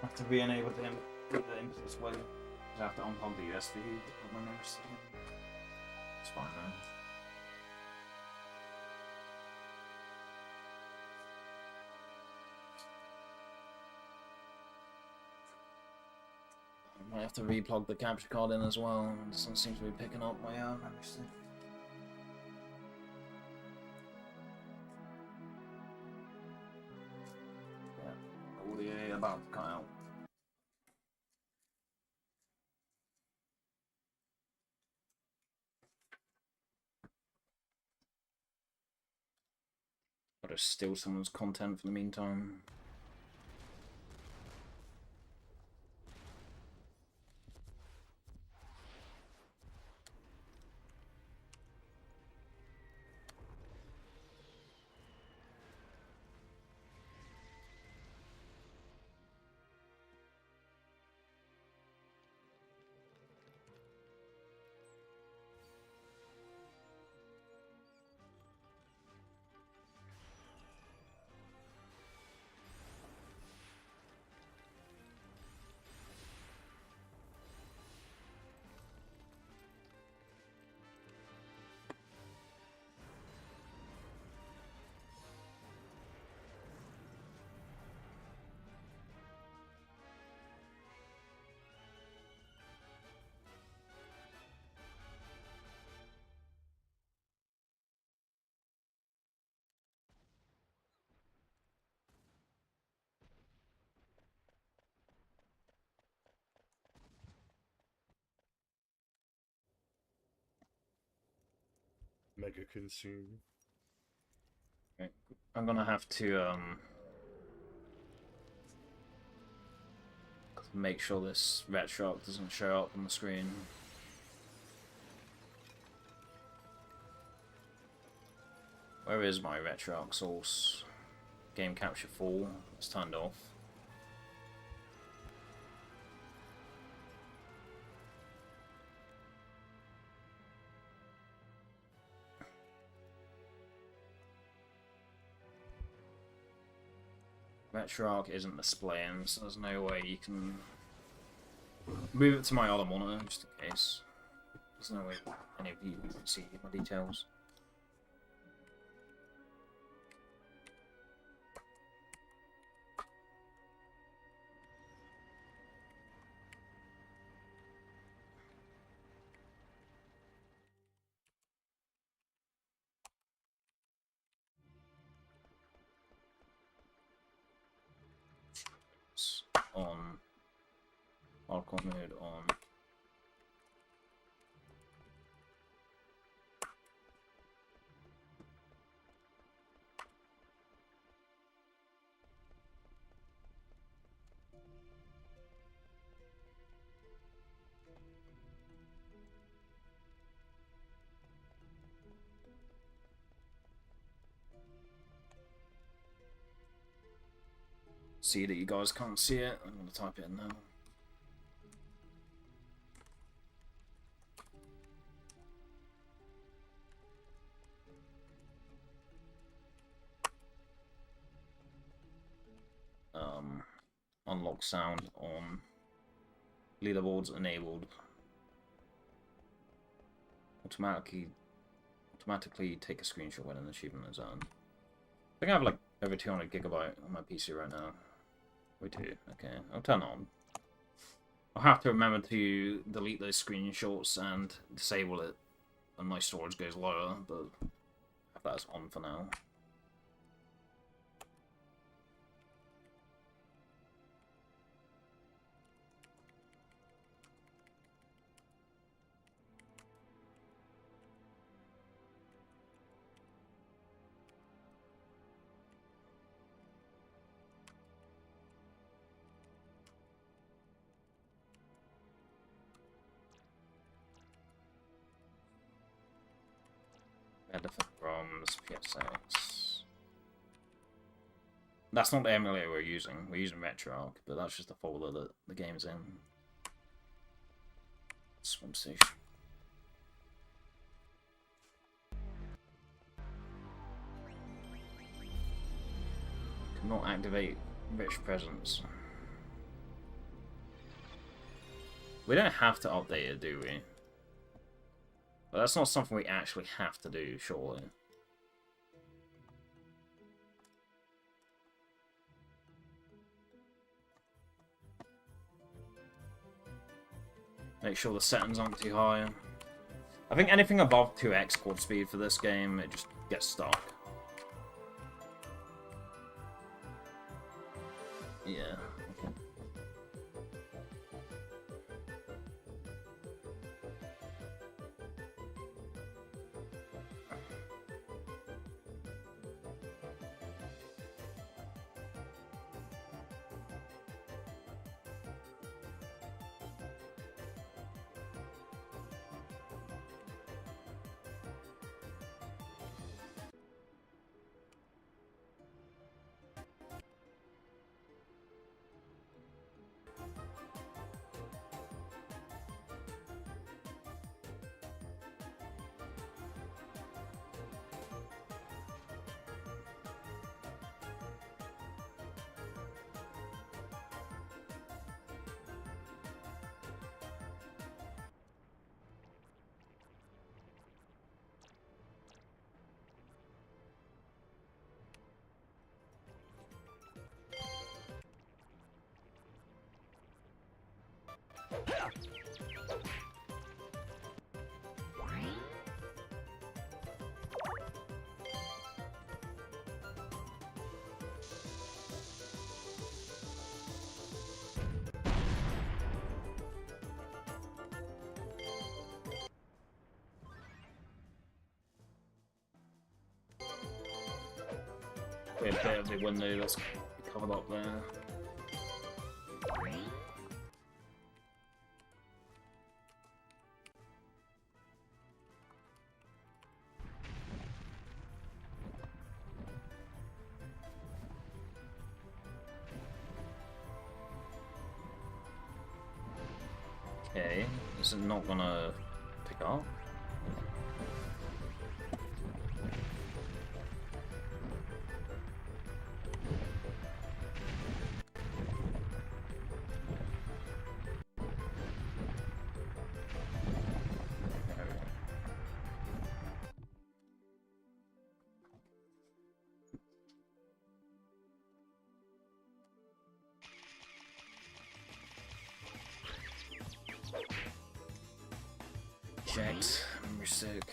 have to re-enable him with the input as well. I have to unplug the USB to put my mouse in. It's fine now. I might have to re-plug the capture card in as well. This one seems to be picking up my memory stick. Yeah, audio about to cut out. Gotta steal someone's content for the meantime. Mega consume. Okay. I'm gonna have to make sure this red shark doesn't show up on the screen. Where is my red shark source? Game capture full. It's turned off. Red shark isn't displaying, so there's no way you can move it to my other monitor just in case. There's no way any of you can see my details. On hardcore mode on. See that you guys can't see it. I'm going to type it in now. Unlock sound on. Leaderboards enabled. Automatically take a screenshot when an achievement is earned. I think I have like over 200 gigabyte on my PC right now. We do. Okay, I'll turn it on. I'll have to remember to delete those screenshots and disable it when my storage goes lower, but have that as on for now. Different ROMs, PSX. That's not the emulator we're using. We're using RetroArch, but that's just the folder that the game's in. Swim station. Cannot activate rich presence. We don't have to update it, do we? But that's not something we actually have to do, surely. Make sure the settings aren't too high. I think anything above 2x quad speed for this game, it just gets stuck. Yeah. Okay. We have a bit of the window that's covered up there. Okay, this is not gonna pick up. Checked. We're sick.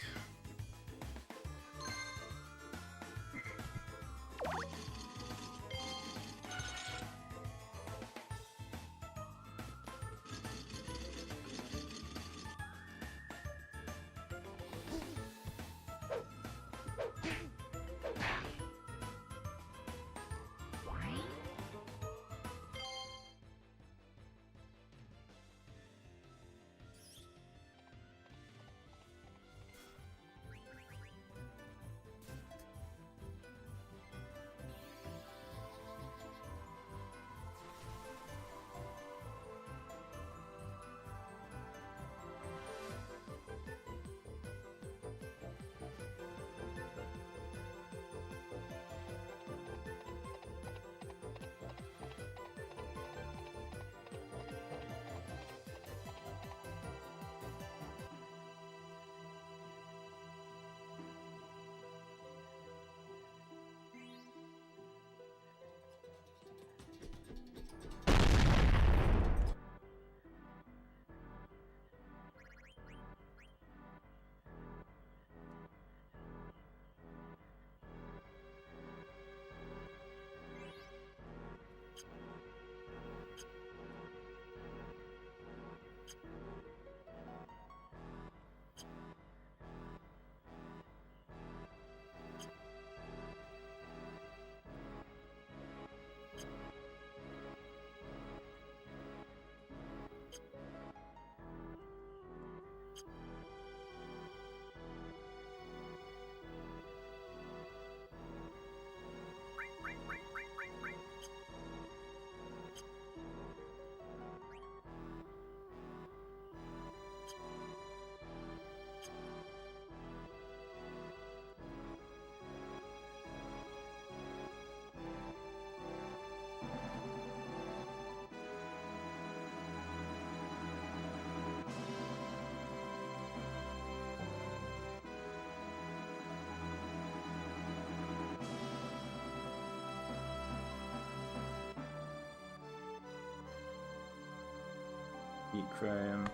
Ukraine.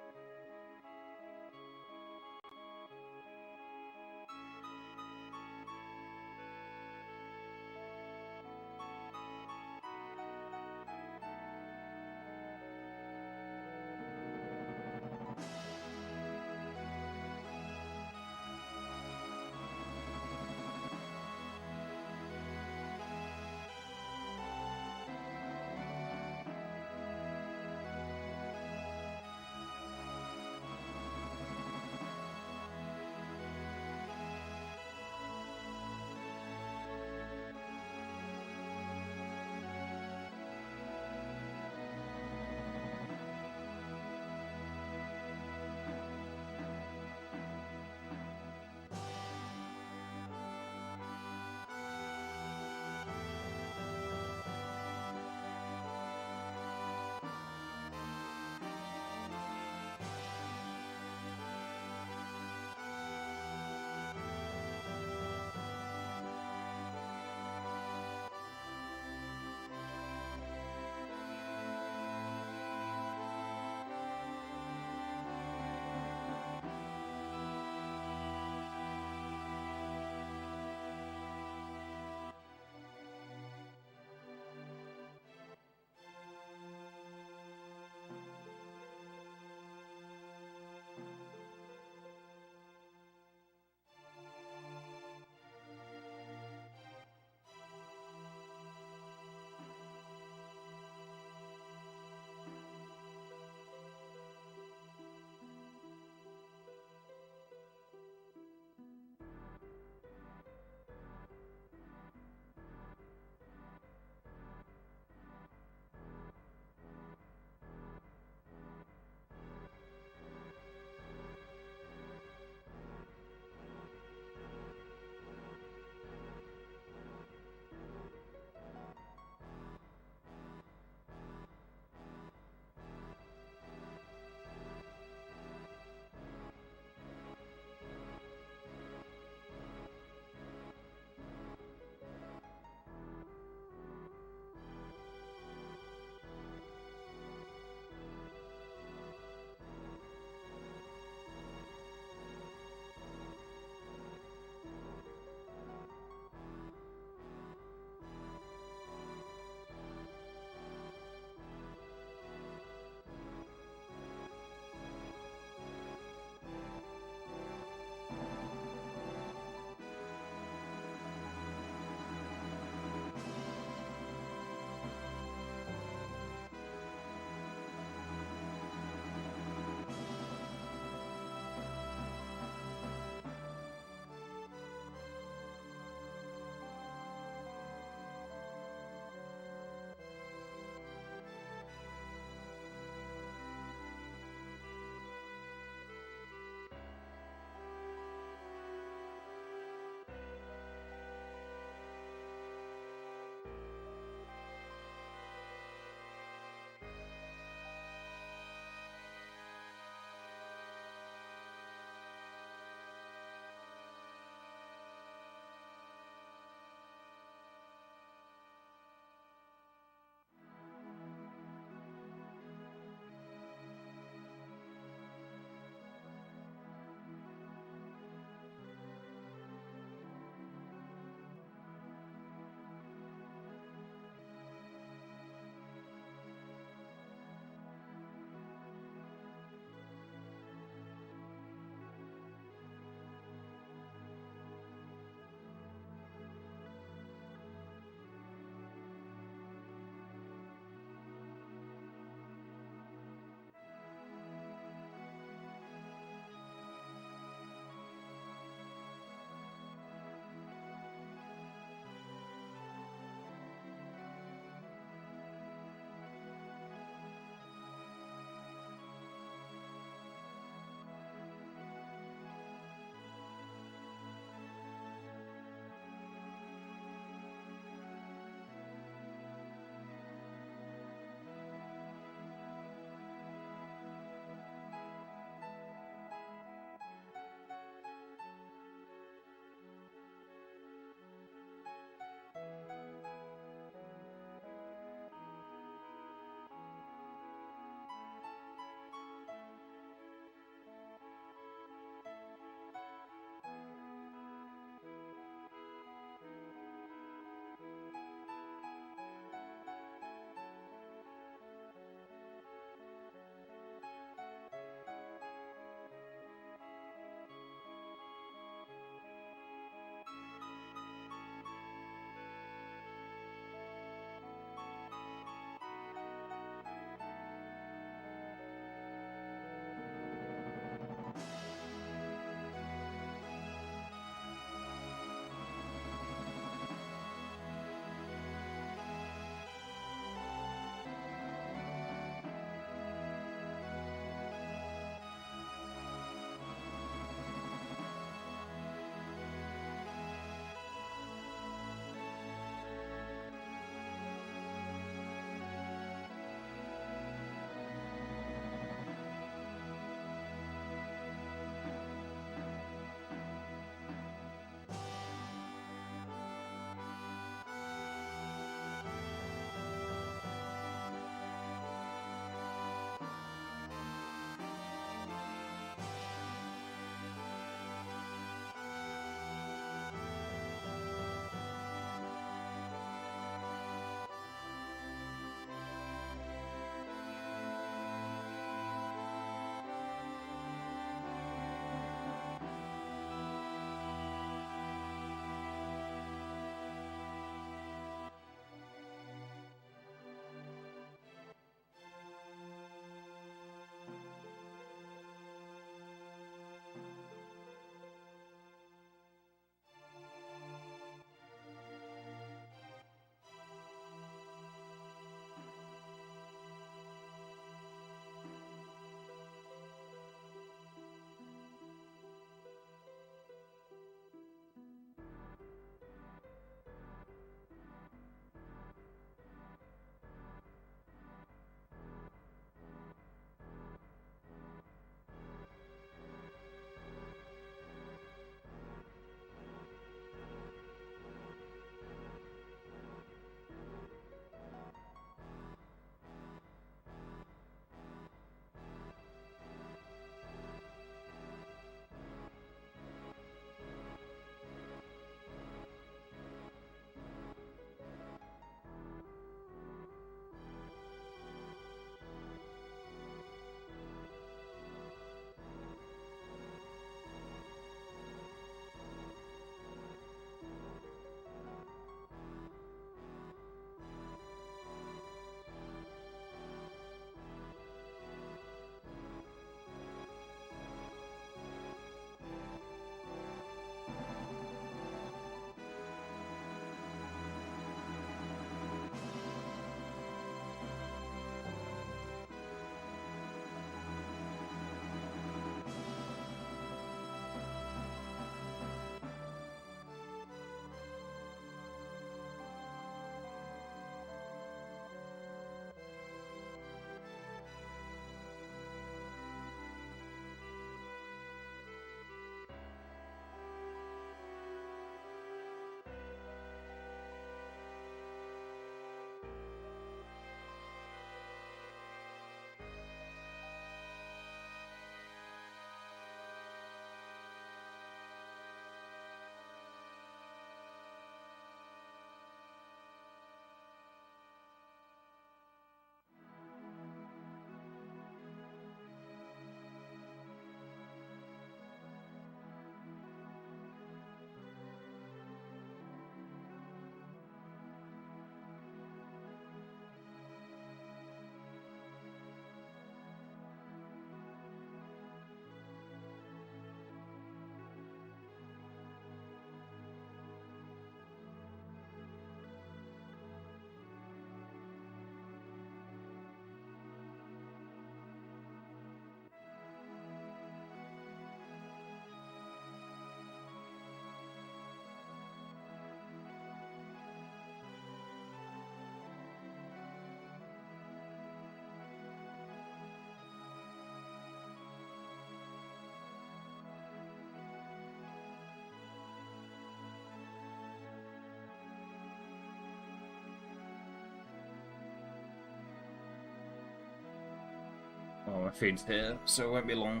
Oh, my feed's here, so it won't be long.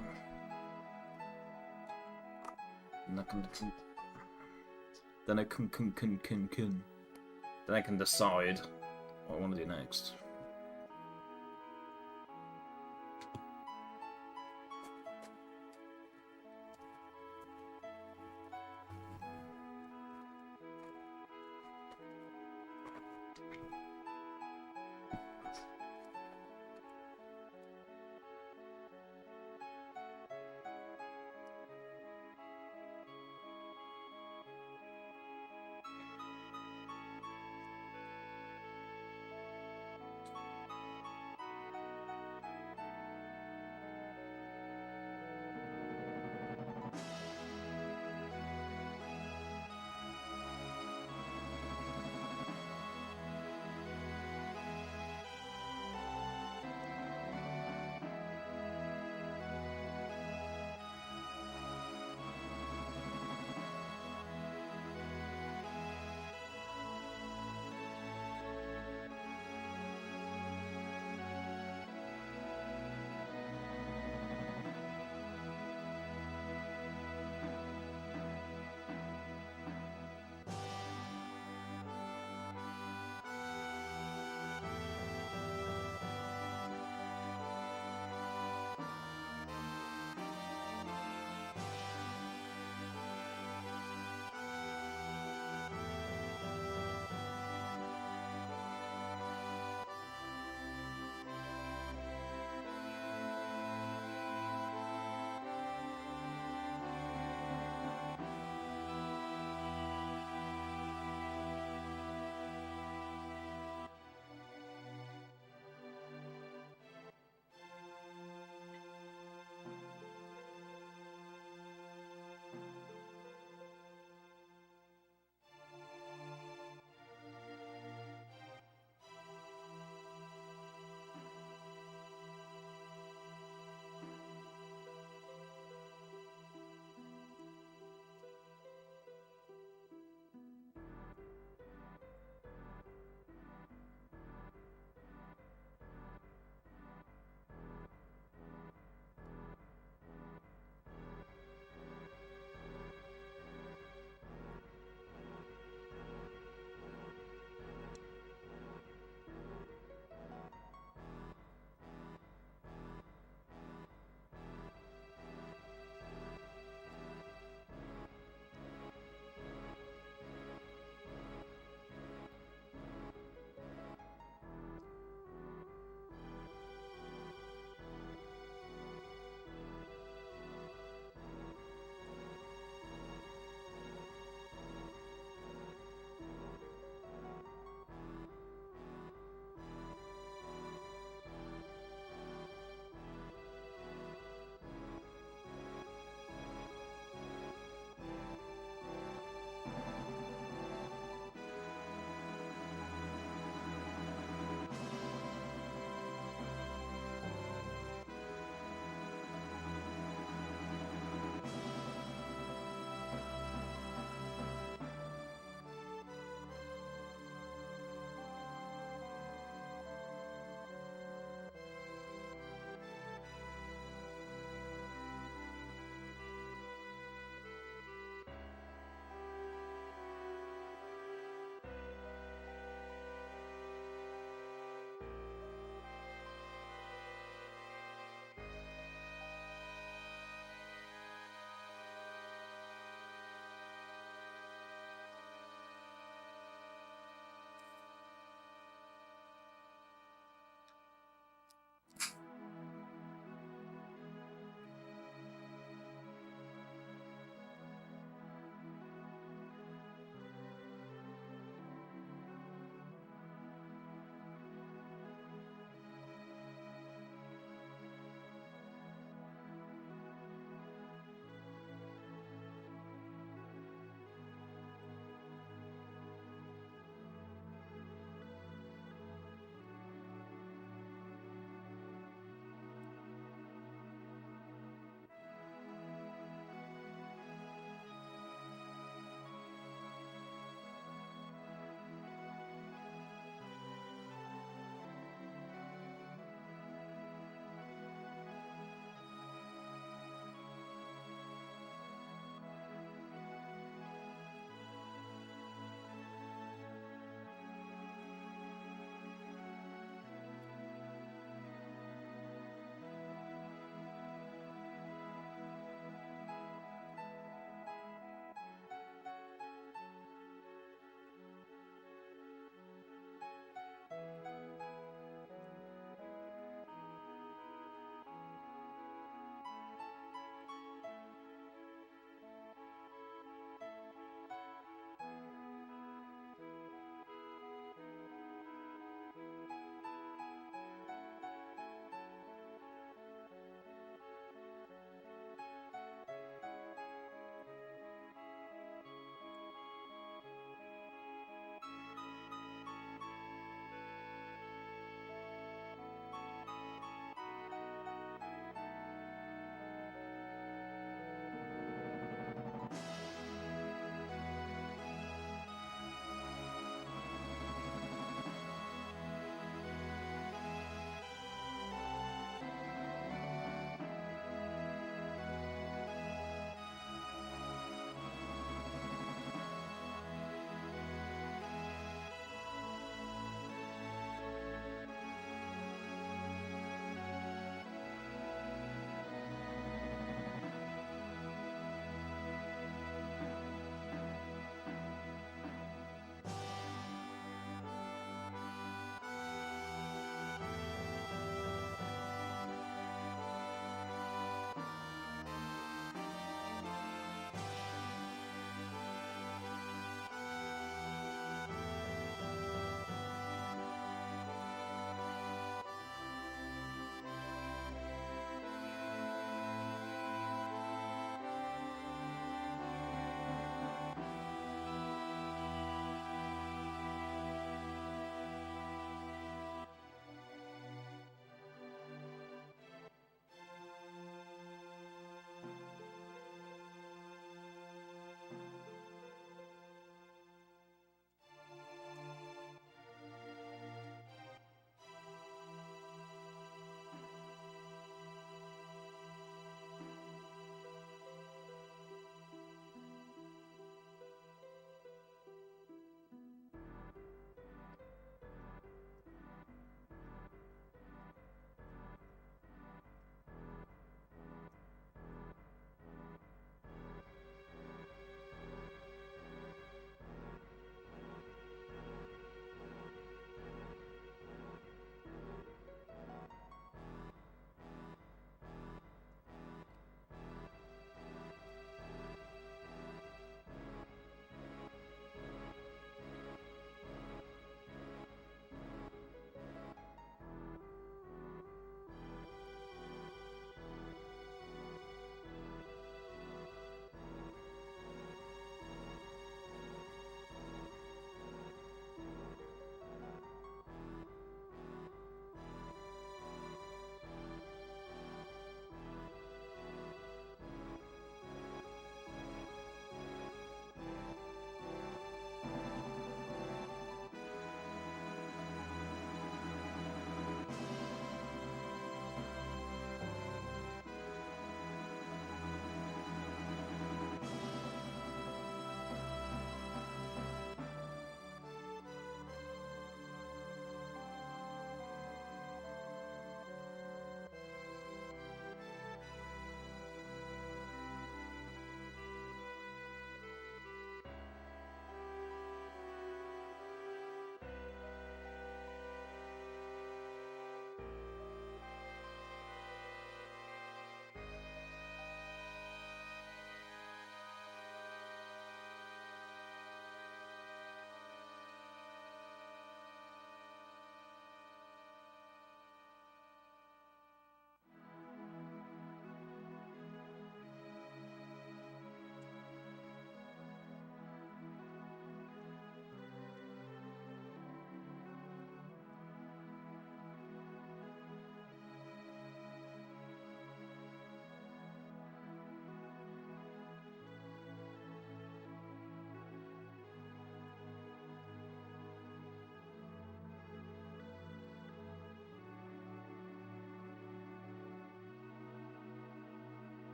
And then I can decide what I want to do next.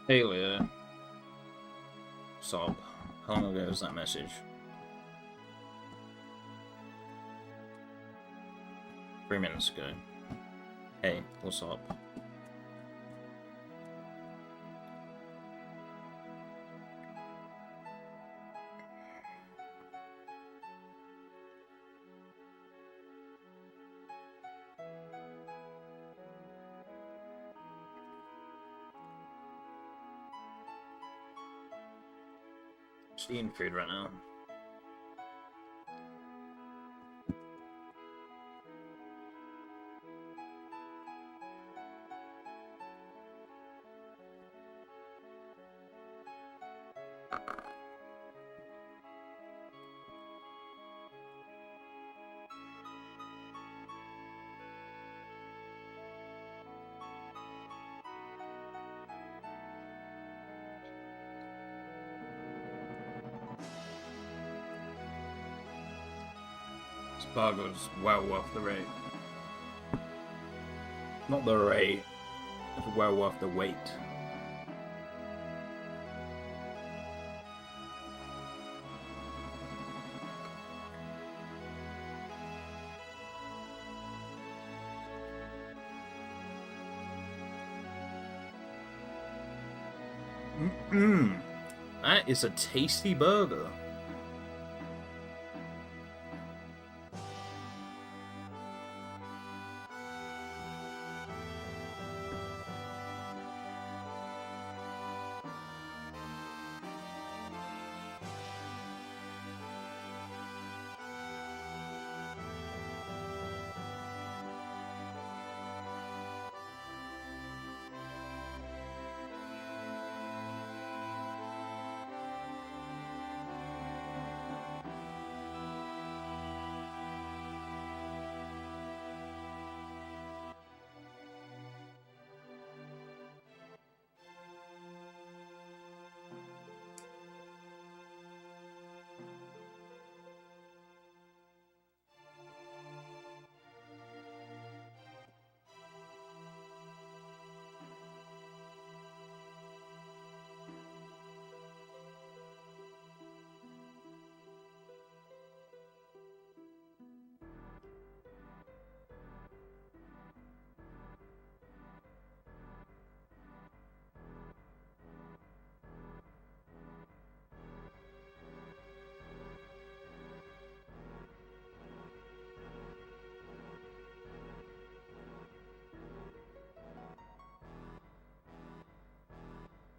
Hey Leah. Sob. How long ago was that message? 3 minutes ago. Hey, what's up? Just eating food right now. This burger's well worth the rate. Not the rate, it's well worth the wait. That is a tasty burger.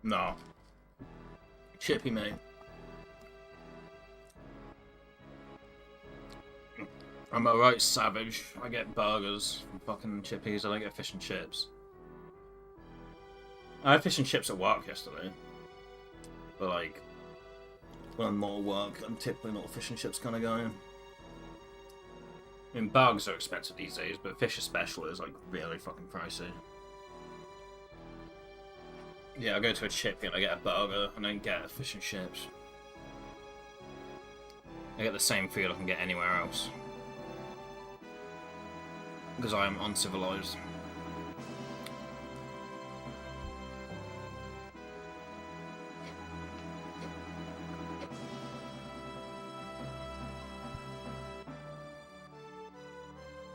No. Chippy, mate. I'm a right savage. I get burgers from fucking chippies. I don't get fish and chips. I had fish and chips at work yesterday. But, like, when I'm not at work, I'm typically not a fish and chips kind of guy. I mean, burgers are expensive these days, but fish especially is, like, really fucking pricey. Yeah, I go to a chippy and I get a burger, and I don't get fish and chips. I get the same food I can get anywhere else. Because I am uncivilized.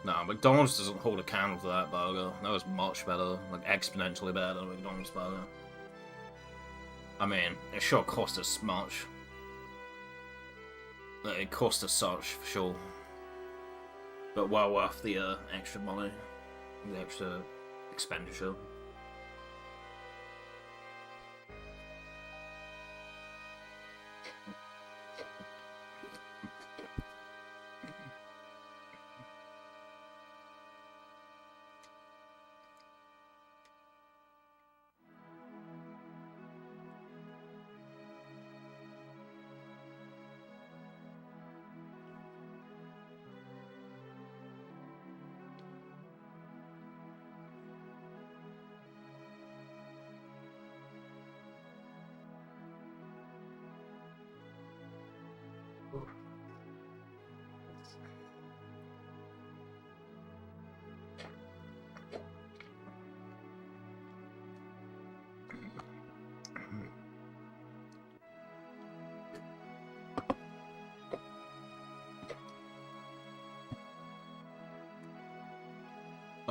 No, McDonald's doesn't hold a candle to that burger. That was much better, like exponentially better than a McDonald's burger. I mean, it sure cost us much. It cost us such, for sure. But well worth the extra money, the extra expenditure.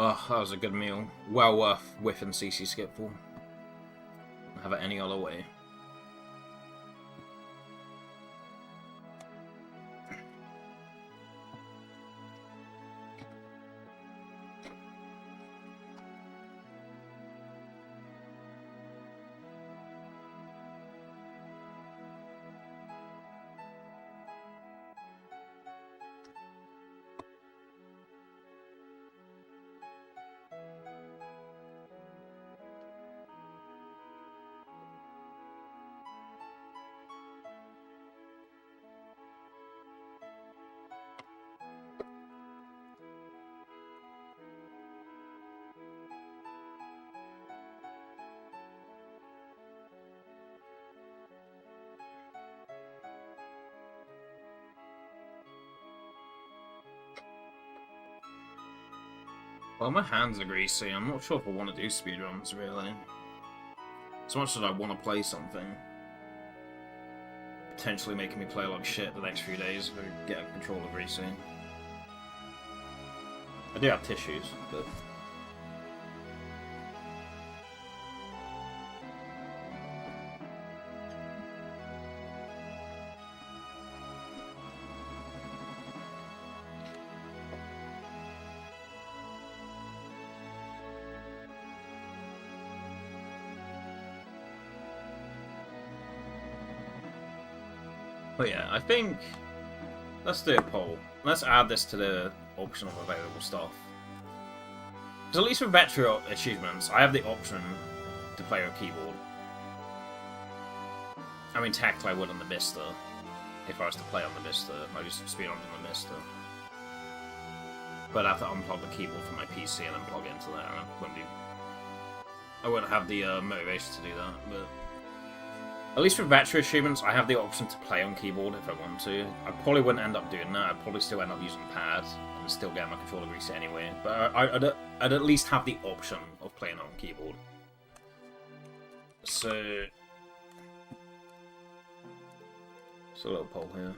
Oh, that was a good meal. Well worth whiffing CC skip for. Have it any other way. Well, my hands are greasy. I'm not sure if I want to do speedruns, really. As much as I want to play something. Potentially making me play like shit the next few days if I get a controller greasy. I do have tissues, but... But yeah, I think... Let's do a poll. Let's add this to the option of available stuff. Because at least with Vetro achievements, I have the option to play with keyboard. I mean, technically I would on the Mister. If I was to play on the Mister, I just speed on the Mister. But I'd have to unplug the keyboard from my PC and then plug into that, and I wouldn't have the motivation to do that, but... At least with Vetro achievements, I have the option to play on keyboard if I want to. I probably wouldn't end up doing that. I'd probably still end up using pad and still get my controller greasy anyway. But I'd at least have the option of playing on keyboard. So... It's a little poll here.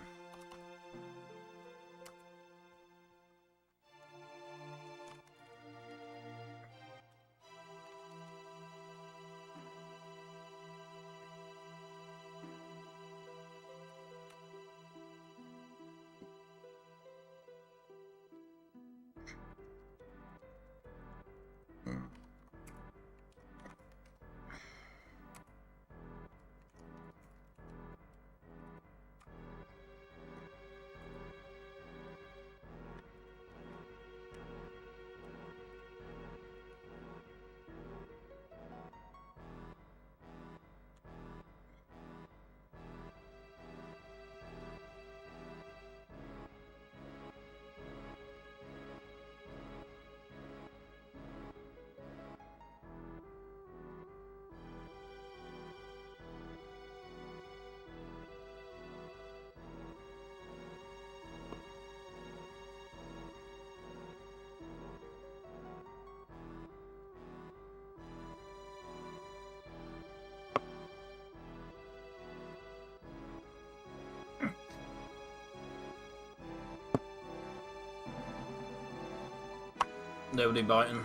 Nobody biting.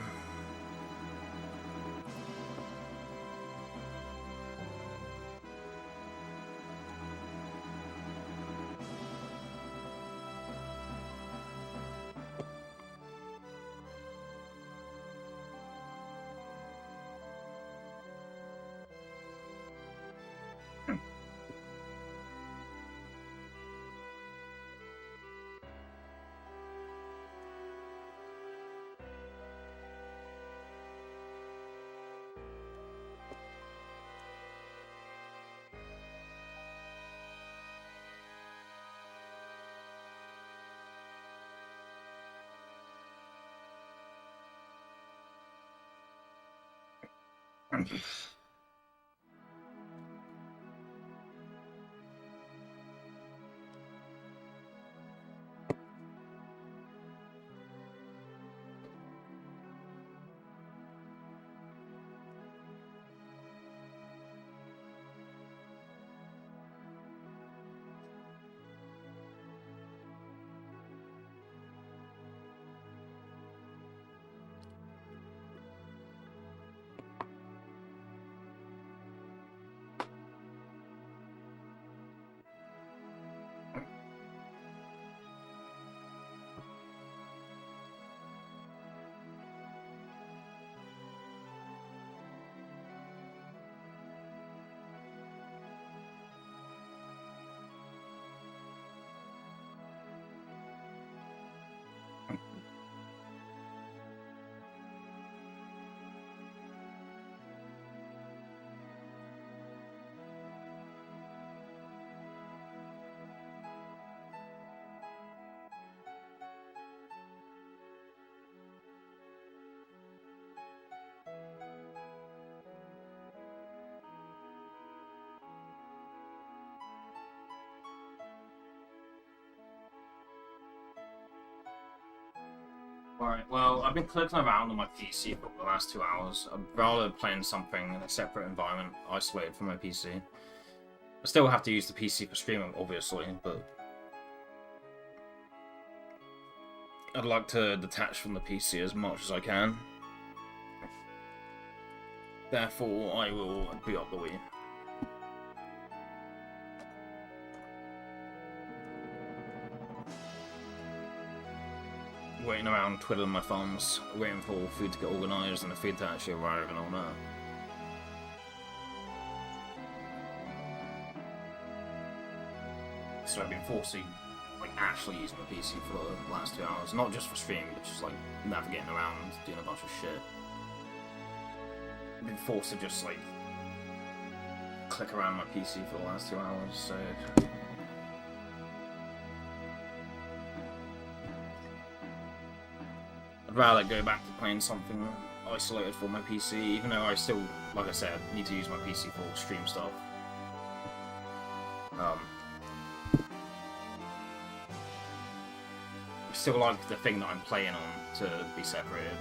Right, well, I've been clicking around on my PC for the last 2 hours. I'd rather playing something in a separate environment, isolated from my PC. I still have to use the PC for streaming, obviously, but I'd like to detach from the PC as much as I can. Therefore, I will boot up the Wii. Waiting around, twiddling my thumbs, waiting for food to get organised and the food to actually arrive and all that. So I've been forced to like actually use my PC for the last 2 hours, not just for streaming, but just like navigating around, doing a bunch of shit. I've been forced to just like click around my PC for the last 2 hours, so I'd rather go back to playing something isolated for my PC, even though I still, like I said, need to use my PC for stream stuff. I still like the thing that I'm playing on to be separated.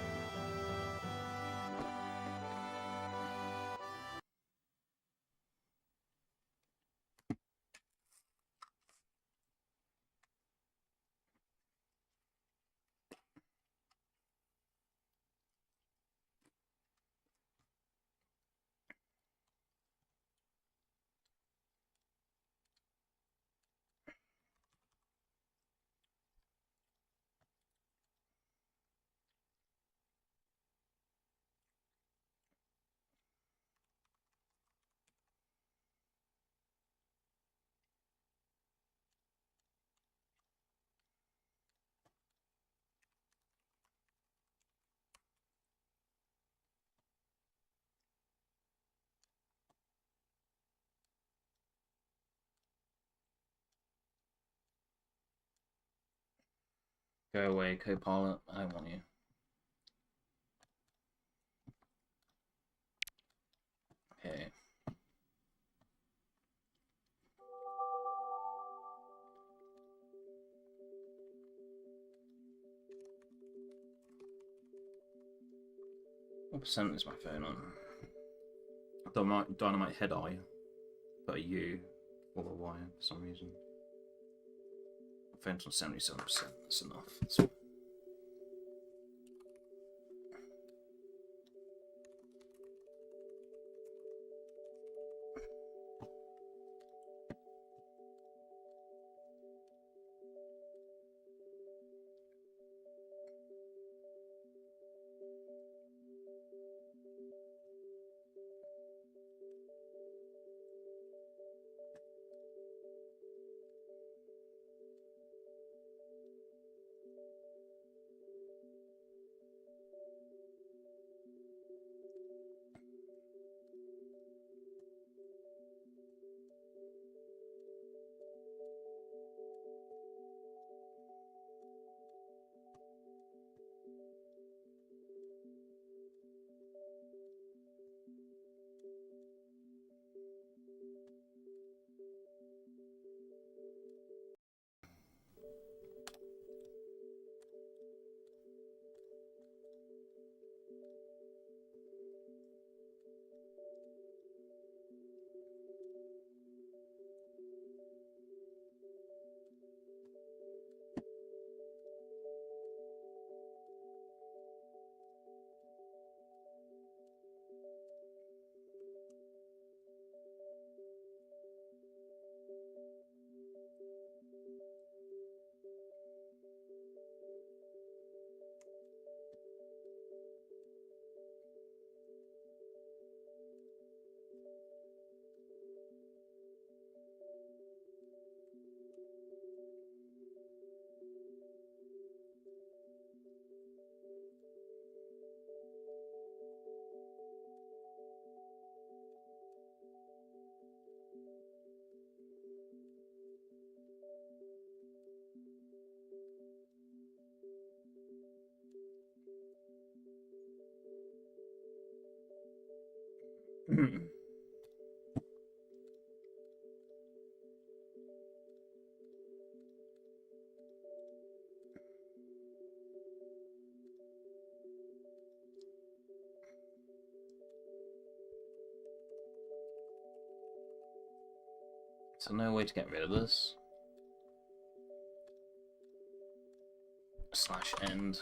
Go away, co-pilot. I don't want you. Okay. What percent is my phone on? Dynamite Headdy. Put a U or a Y for some reason. My phone's on 77%. That's enough. That's... So no way to get rid of this. Slash end.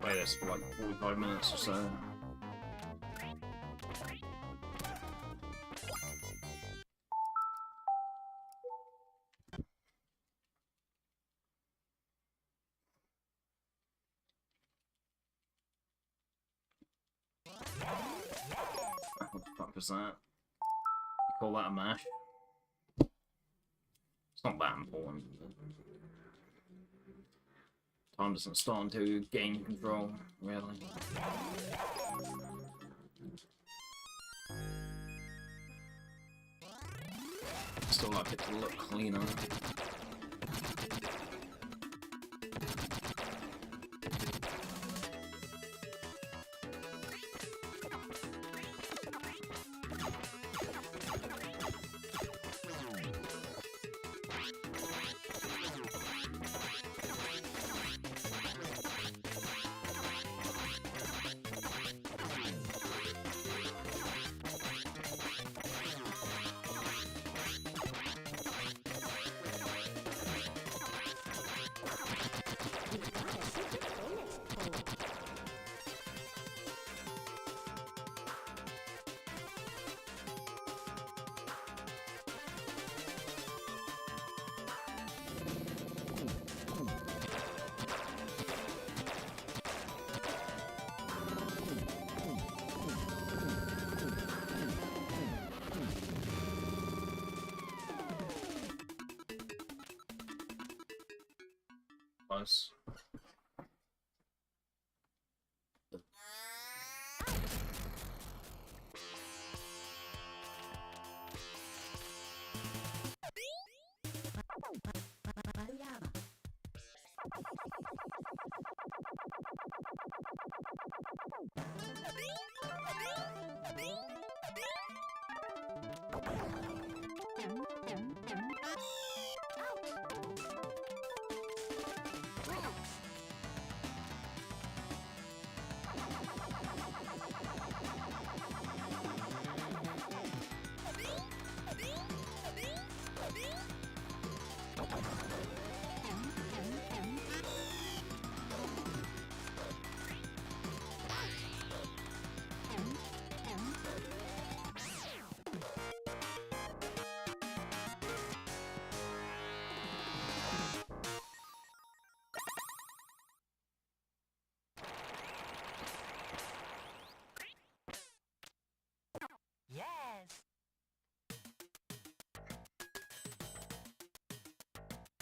Play this for like 45 minutes or so. What the fuck was that? You call that a mash? It's not that important. Time doesn't start until you gain control, really. Still like it to look cleaner. Close.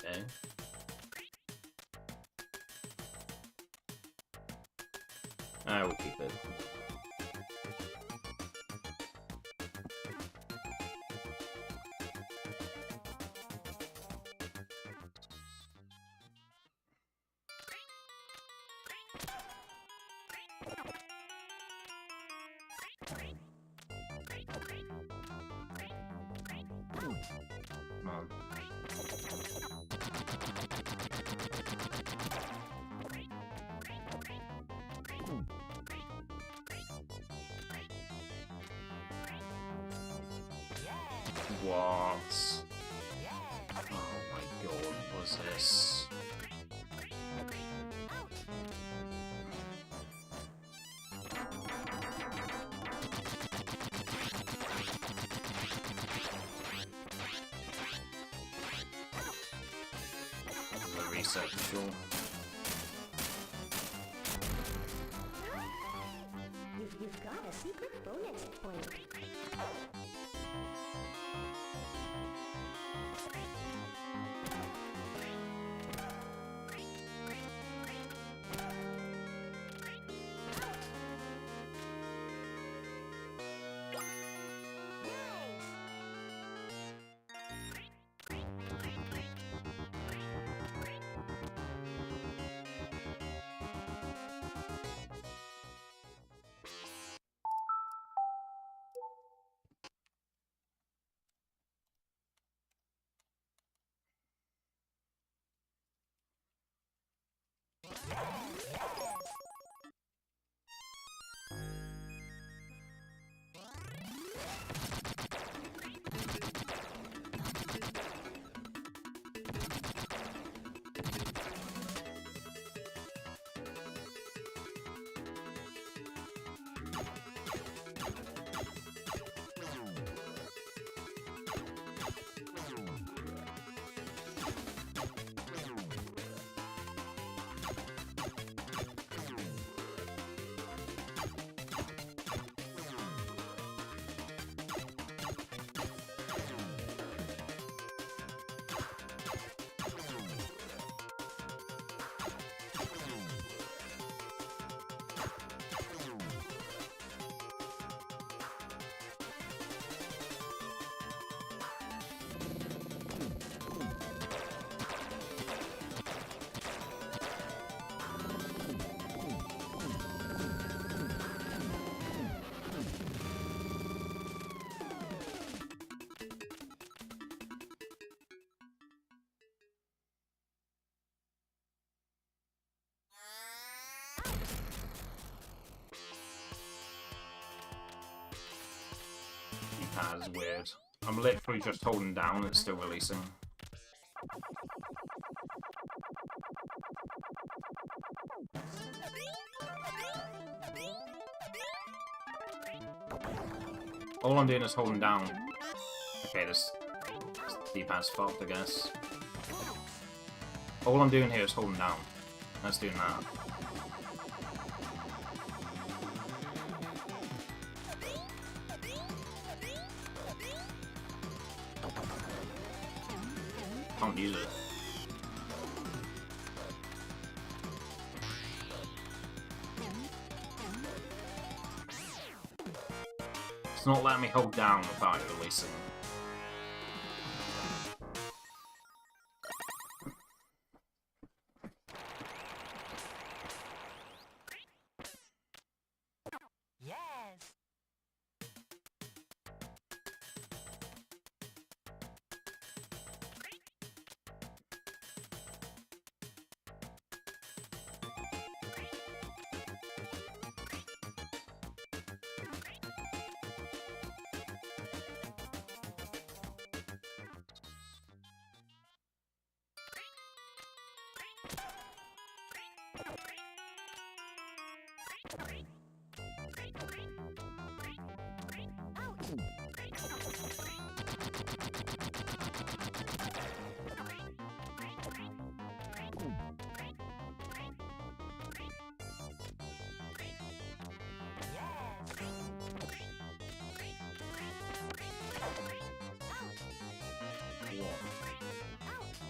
Okay. I will keep it. Come on. What? Oh my god, what was this? The reset for sure. You've got a secret bonus point. That is weird. I'm literally just holding down, it's still releasing. All I'm doing is holding down. Okay, this D-pad's fucked, I guess. All I'm doing here is holding down. That's doing that. Can't use it. It's not letting me hold down without it releasing. Yes.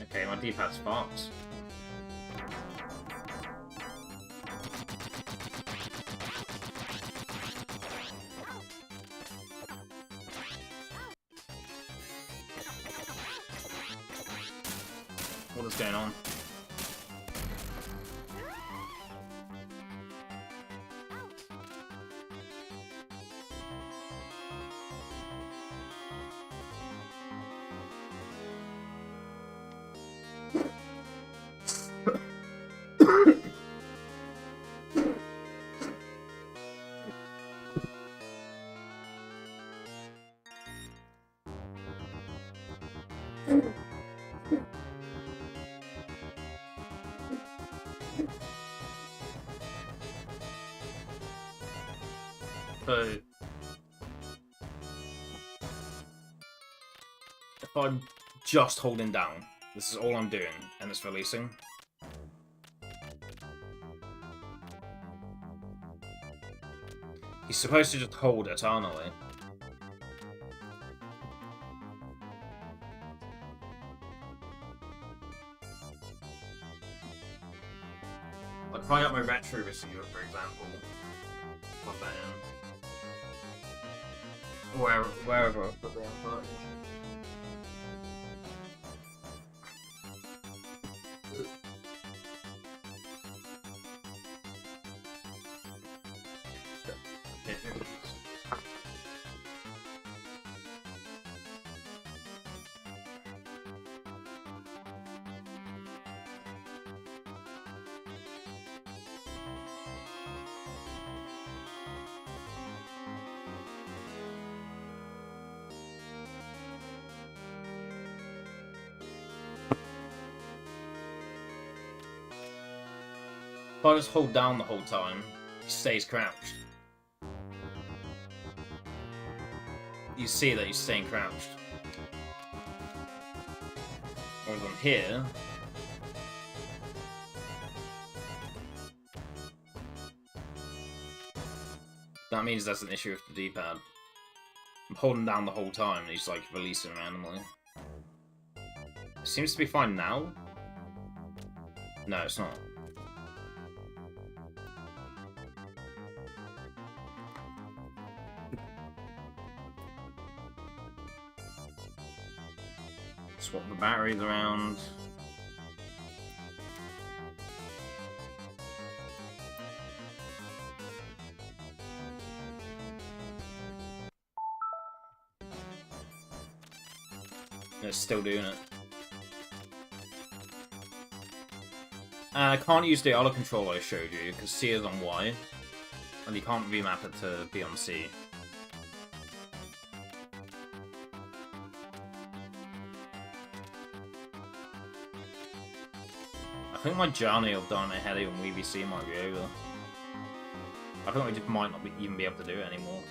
Okay, my D-pad's fucked. What is going on? So if I'm just holding down, this is all I'm doing, and it's releasing. He's supposed to just hold eternally. Like if I got my retro receiver, for example, plug that in. Wherever I put the input. If I just hold down the whole time, he stays crouched. You see that he's staying crouched. Whereas on here, that means that's an issue with the D-pad. I'm holding down the whole time and he's like releasing randomly. Seems to be fine now. No, it's not. Swap the batteries around. It's still doing it. And I can't use the other controller I showed you because C is on Y, and you can't remap it to be on C. I think my journey of Dynamite, Headdy, and VBC might be over. I think we just might not even be able to do it anymore.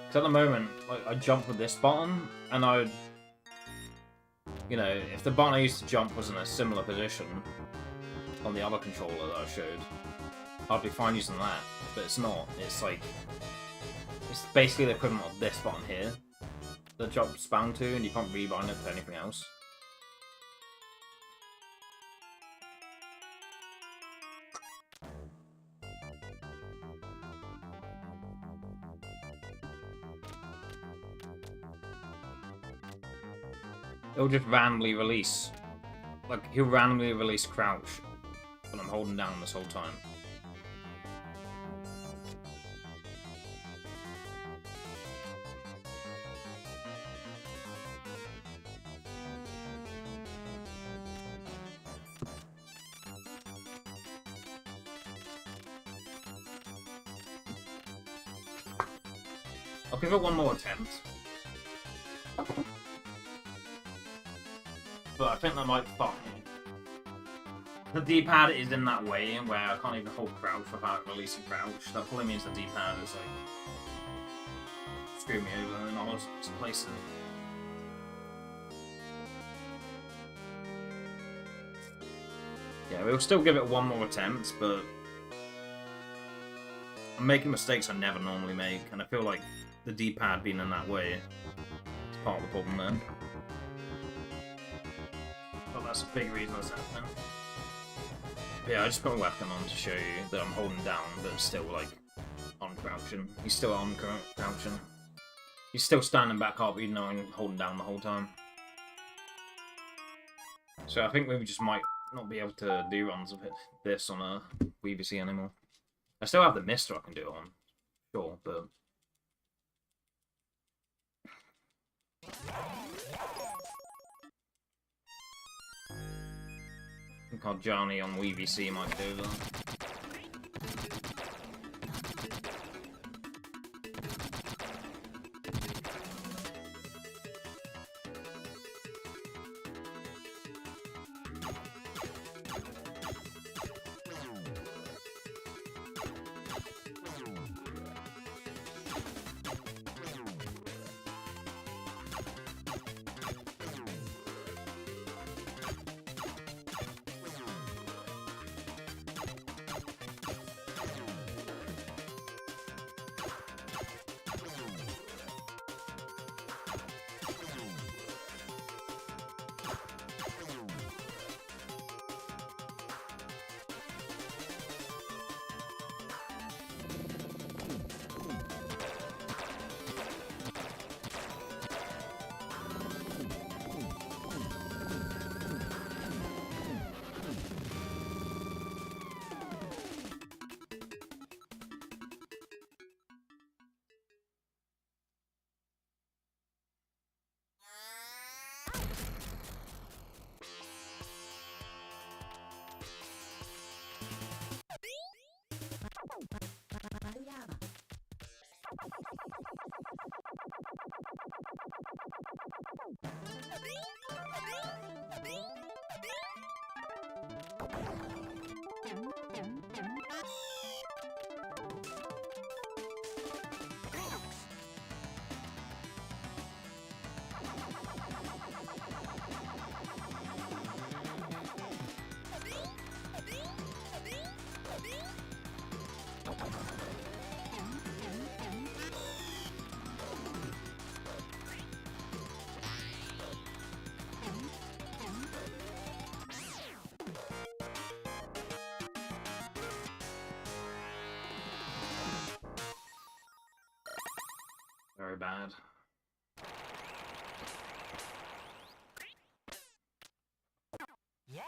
Because at the moment, like, I jump with this button, and I, you know, if the button I used to jump was in a similar position on the other controller that I showed, I'd be fine using that. But it's not. It's like, it's basically the equivalent of this button here that jumps bound to, and you can't rebind it to anything else. It'll just randomly release. Like, he'll randomly release crouch when I'm holding down this whole time. I'll give it one more attempt. But I think that might fuck me. The D-pad is in that way where I can't even hold crouch without releasing crouch. That probably means the D-pad is like screw me over in all places. Yeah, we'll still give it one more attempt, but I'm making mistakes I never normally make, and I feel like the D-pad being in that way is part of the problem there. Well, that's a big reason that's happening. But yeah, I just put a weapon on to show you that I'm holding down, but it's still like on crouching. He's still on crouching. He's still standing back up even though I'm holding down the whole time. So I think we just might not be able to do runs of this on a VBC anymore. I still have the Mister I can do it on, sure, but I think our journey on VBC might do that. very bad. Yes.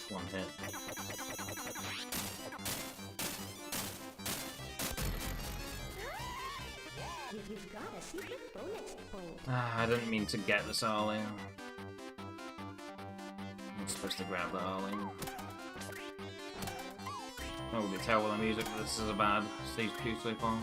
One hit. You've got a secret bonus point. I didn't mean to get this Arling. I'm supposed to grab the Arling. Oh, you tell with the music that this is a bad stage 2 so far.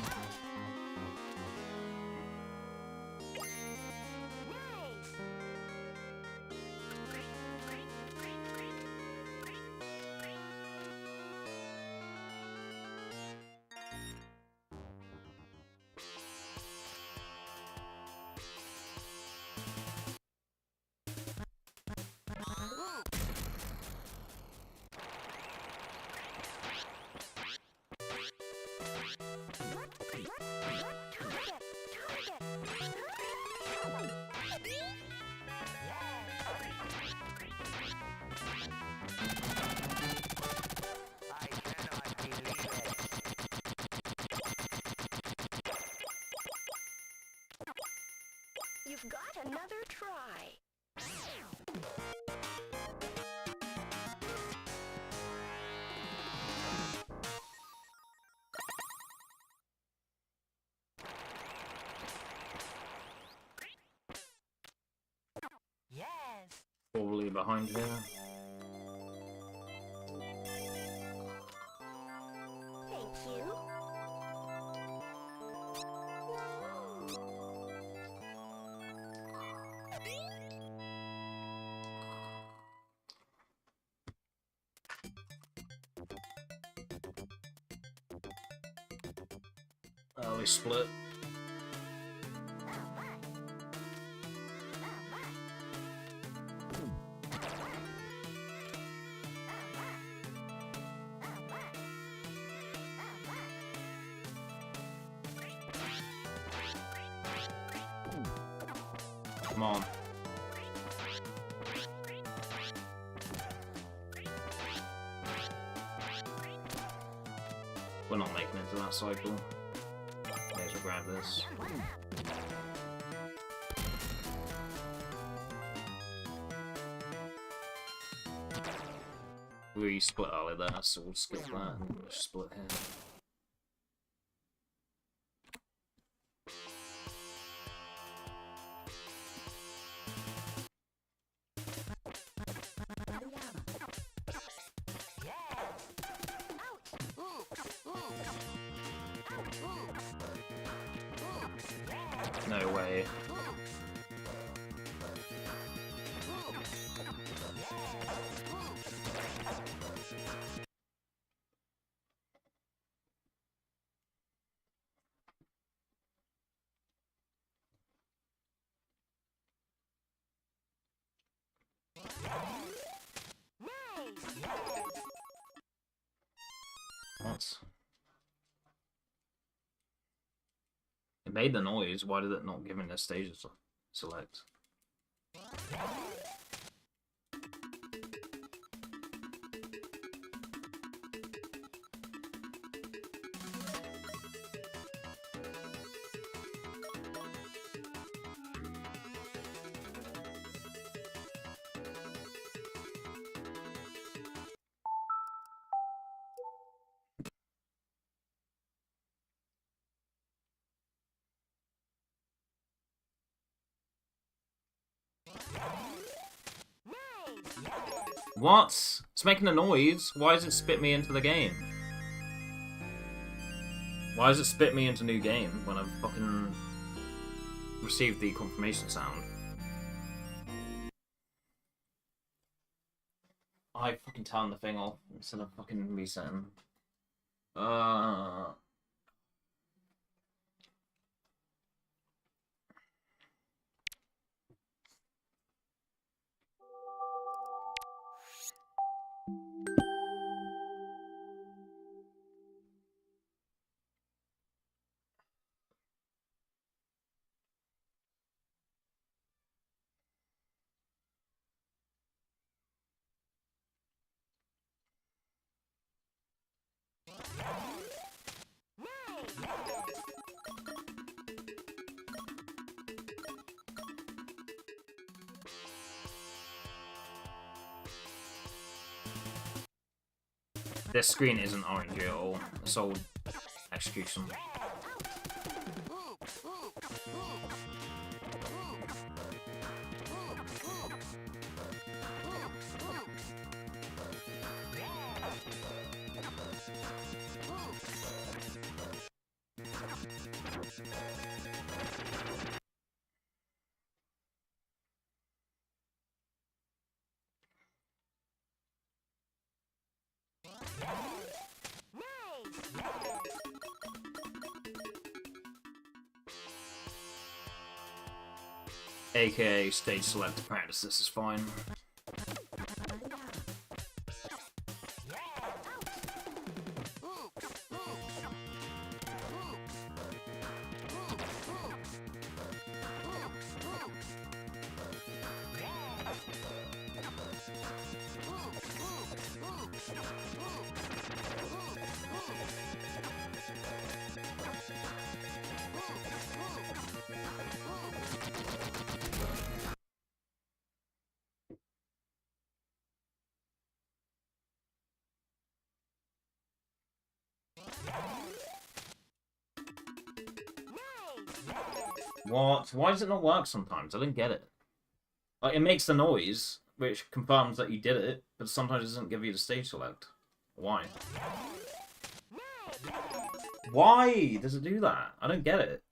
You've got another try. Yes. Probably behind here. Thank you. Oh, we split. Come on. We're not making it to that cycle. May as well grab this. We split early there, so we'll skip that and we'll just split here. No way. What? It made the noise, why did it not give me the stage to select? What? It's making a noise. Why does it spit me into the game? Why does it spit me into new game when I've fucking received the confirmation sound? I fucking turned the thing off instead of fucking resetting. This screen isn't orangey at all. It's all execution. AKA stage select practice, this is fine. What? Why does it not work sometimes? I don't get it. Like, it makes the noise, which confirms that you did it, but sometimes it doesn't give you the stage select. Why? Why does it do that? I don't get it.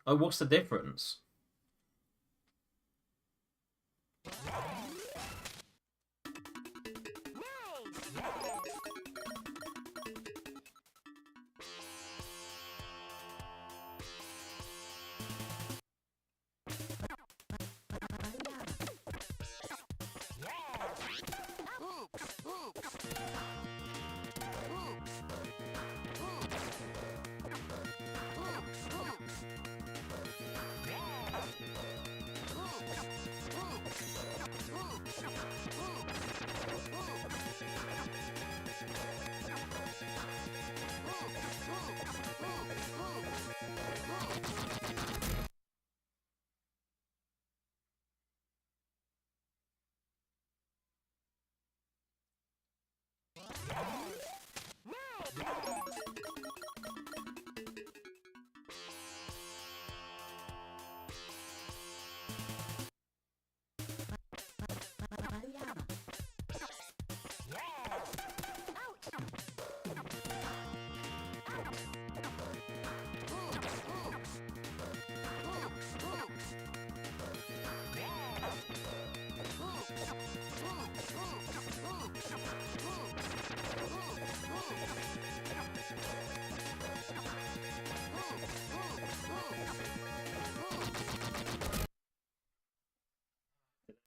Oh, what's the difference?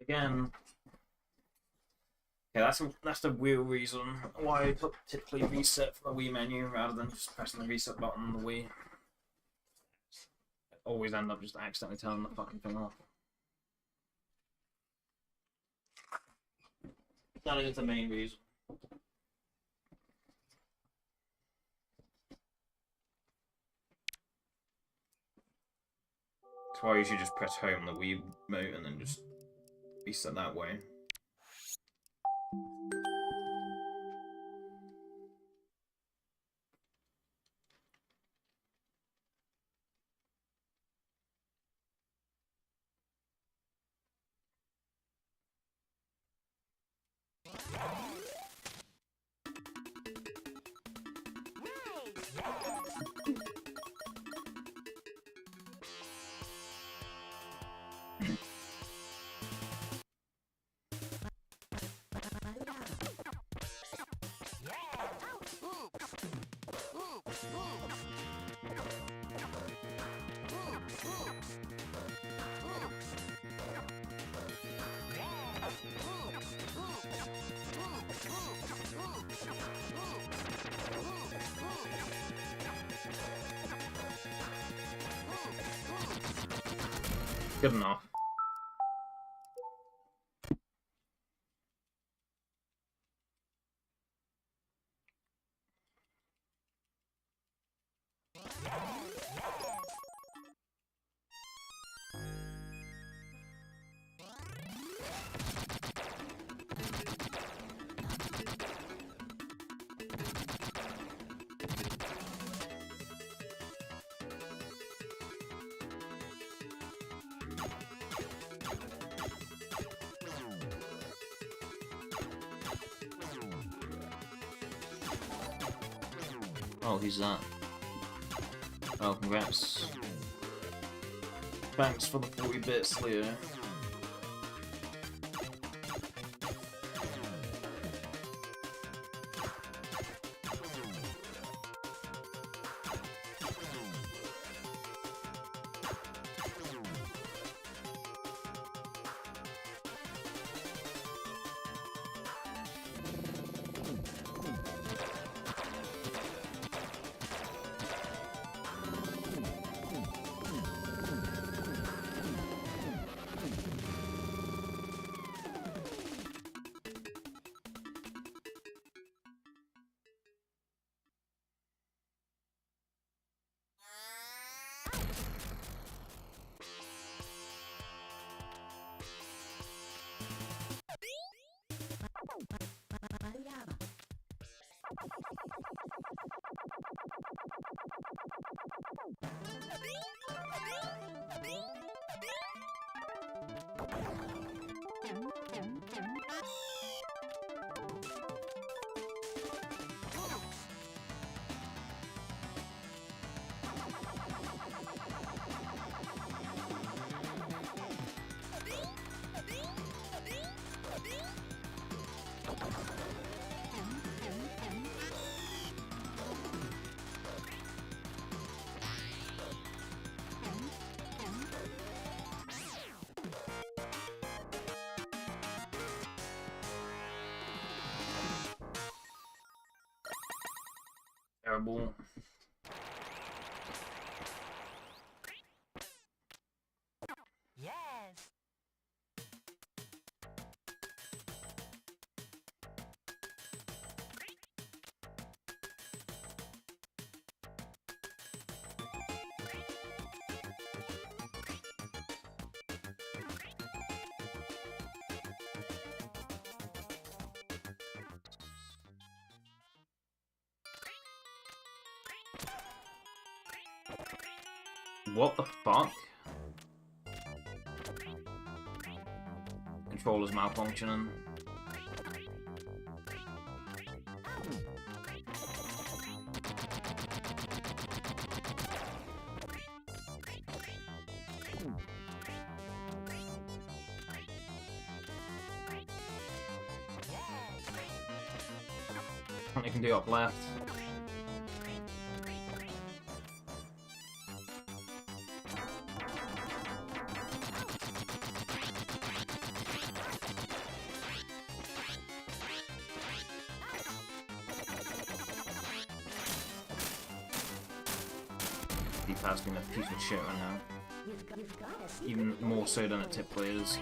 Again. Okay, that's the real reason why I typically reset from the Wii menu rather than just pressing the reset button on the Wii. I always end up just accidentally turning the fucking thing off. That is the main reason. That's why you should just press home on the Wii remote and then just reset that way. Good enough. Oh, who's that? Oh, congrats. Thanks for the 40 bits, Leo. Terrible. Yes. What the fuck? Controller's malfunctioning. Something you can do up left. D-pad's been a piece of shit right now. You've got a secret Even more bonus so than it point. typically is.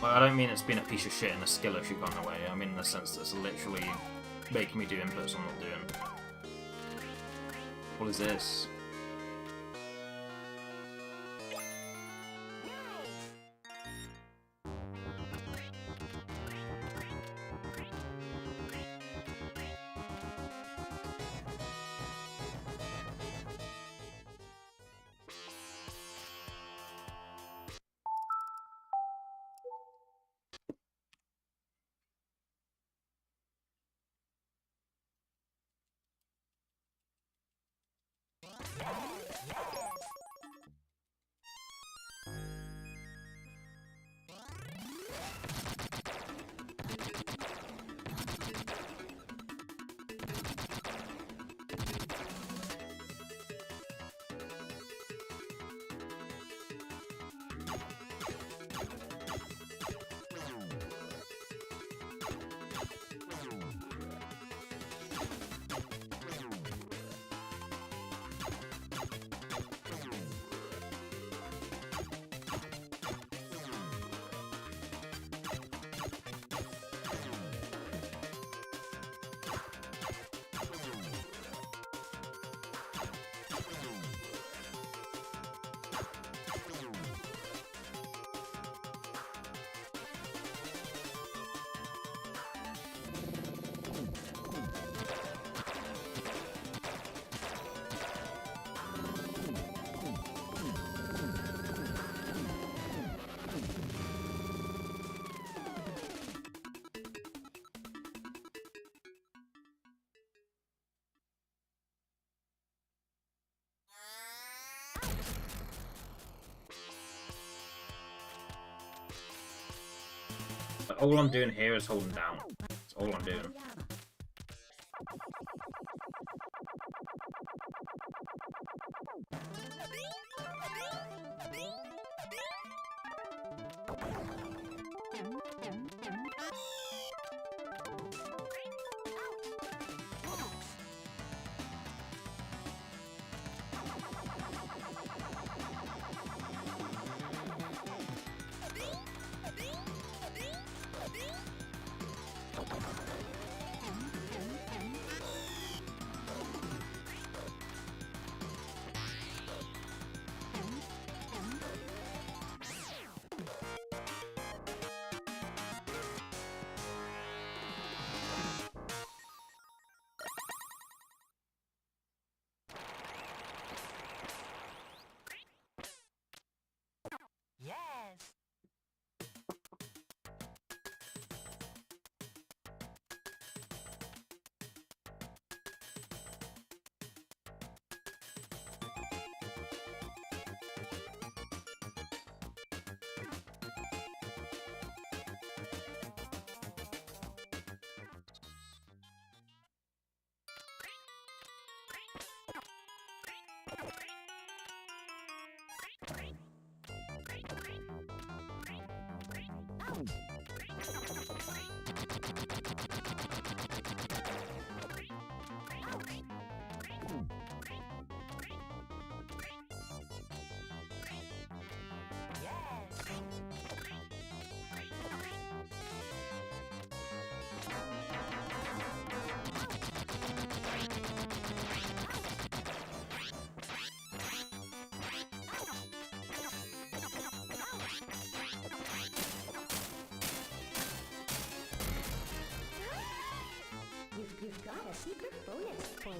Well, I don't mean it's been a piece of shit in a skill issue kind of way. I mean in the sense that it's literally making me do inputs I'm not doing. What is this? all I'm doing here is holding down. That's all I'm doing. Yes. You've got a secret bonus point.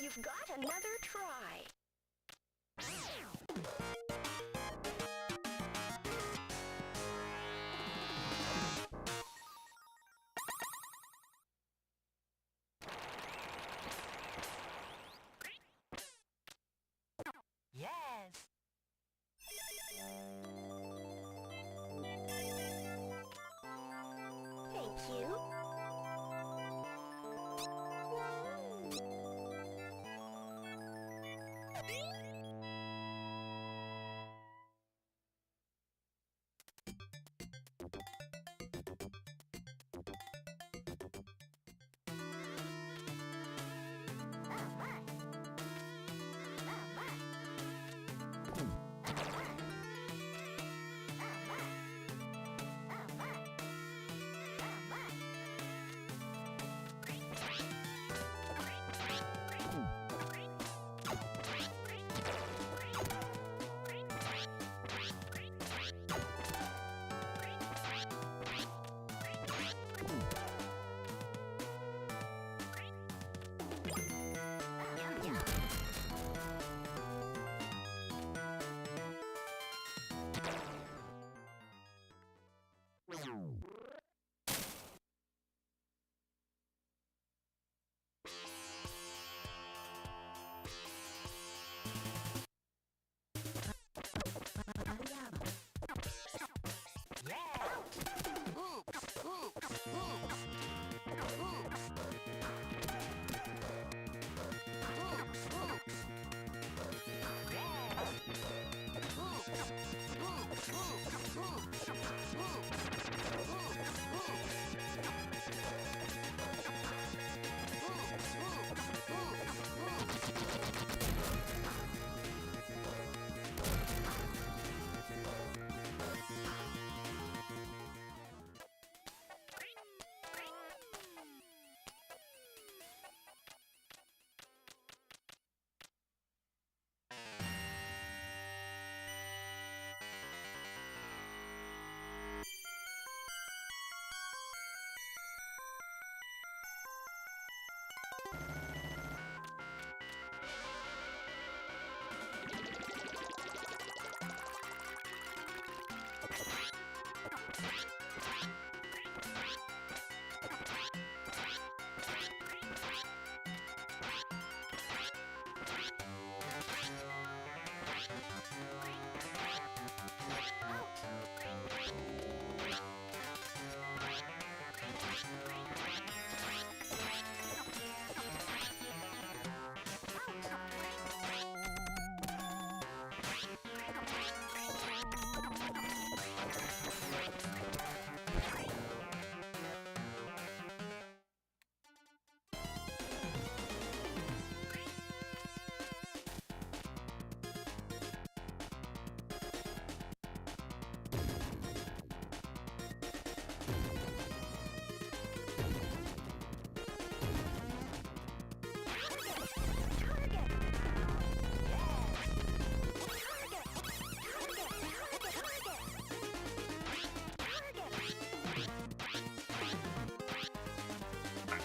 You've got another try. Yes. Thank you.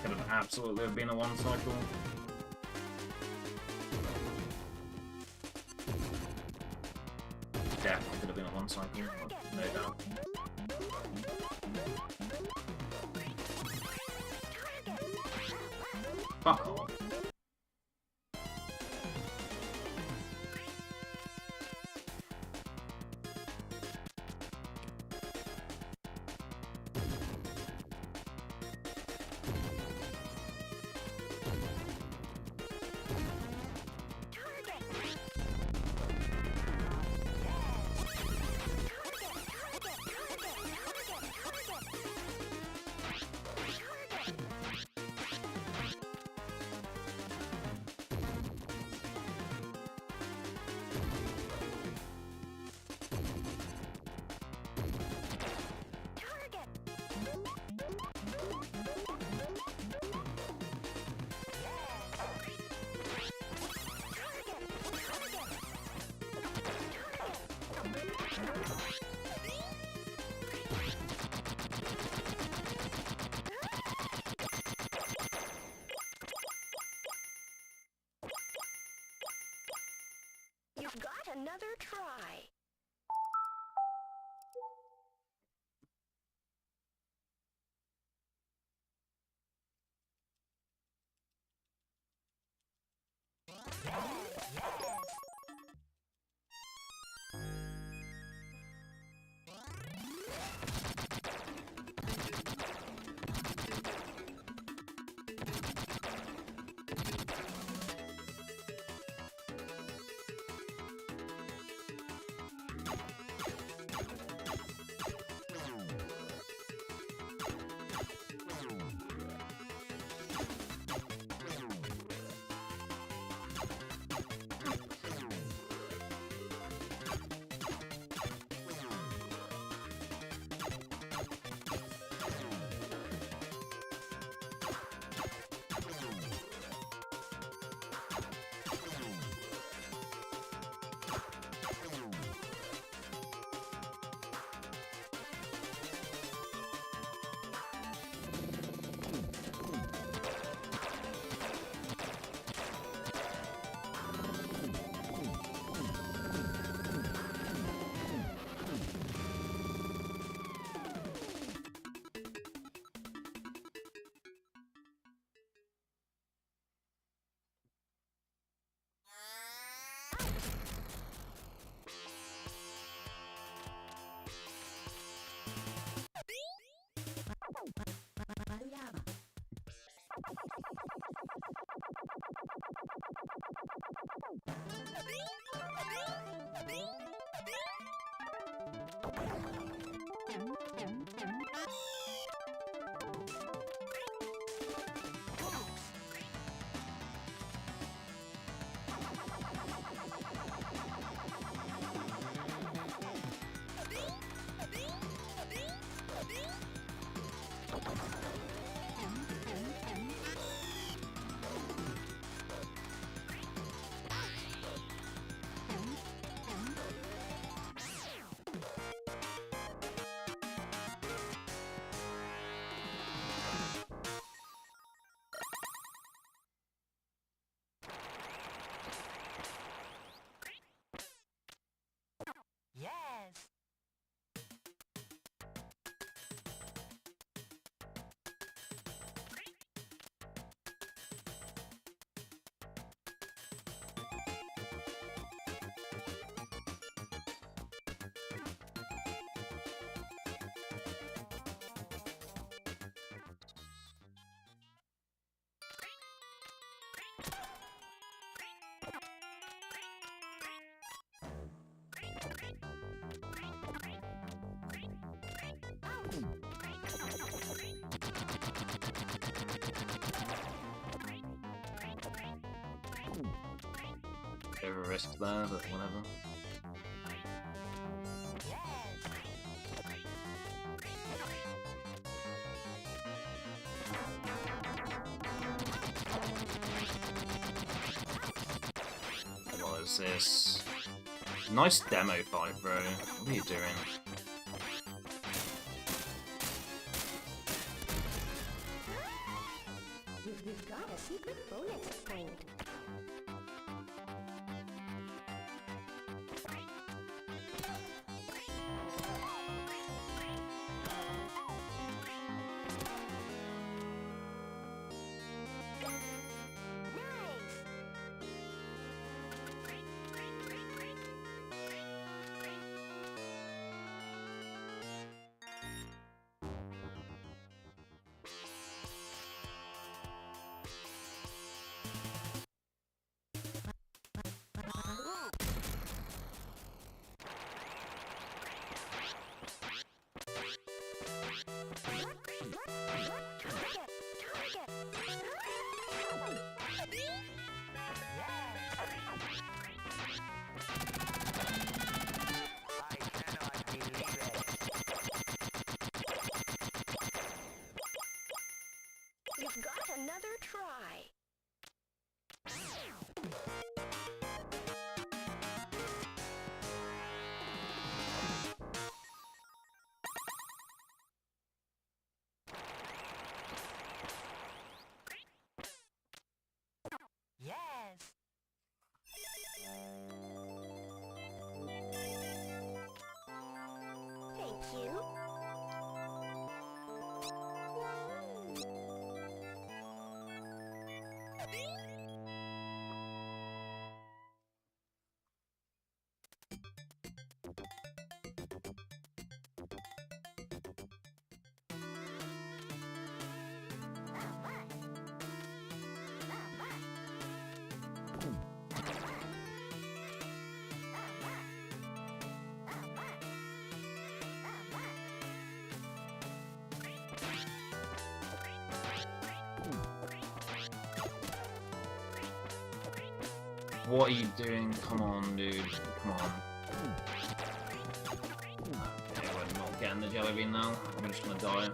could have absolutely been a one cycle. Definitely could have been a one cycle, no doubt. Fuck off. You've got another try. Yes. Bit of a risk there, but whatever. What is this? Nice demo fight, bro. What are you doing? secret bonus point. You've got another try. Yes. Thank you. What are you doing? Come on, dude. Come on. Okay, we're not getting the jelly bean now. I'm just gonna die.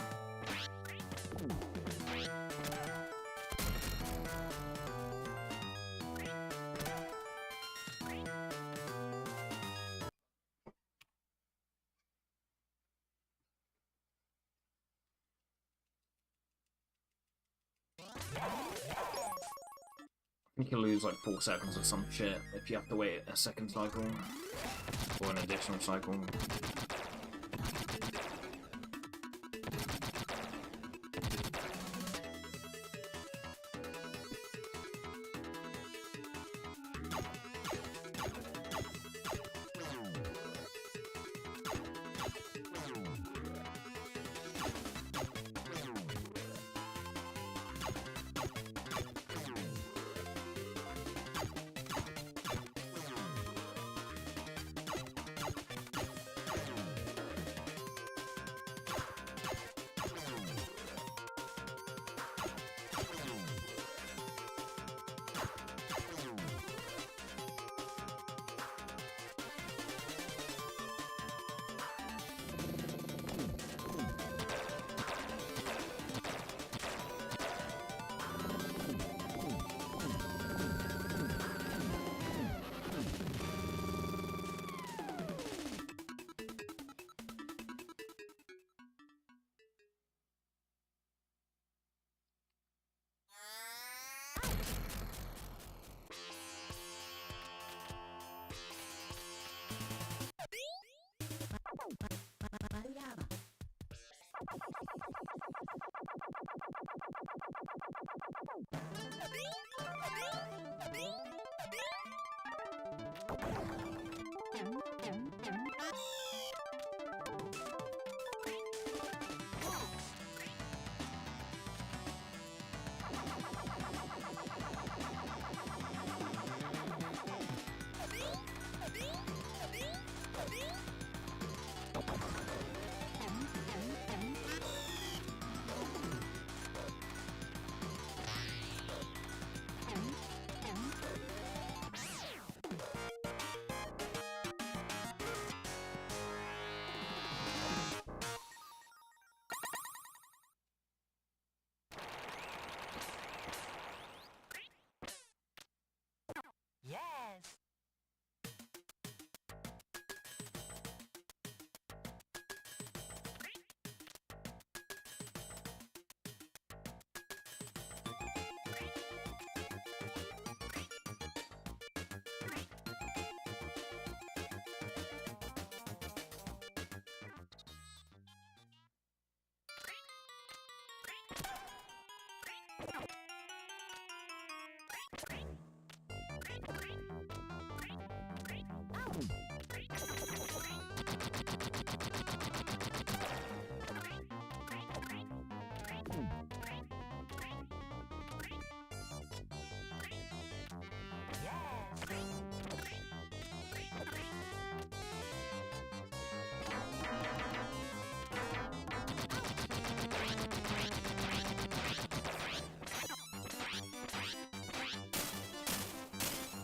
You can lose like 4 seconds or some shit if you have to wait a second cycle or an additional cycle.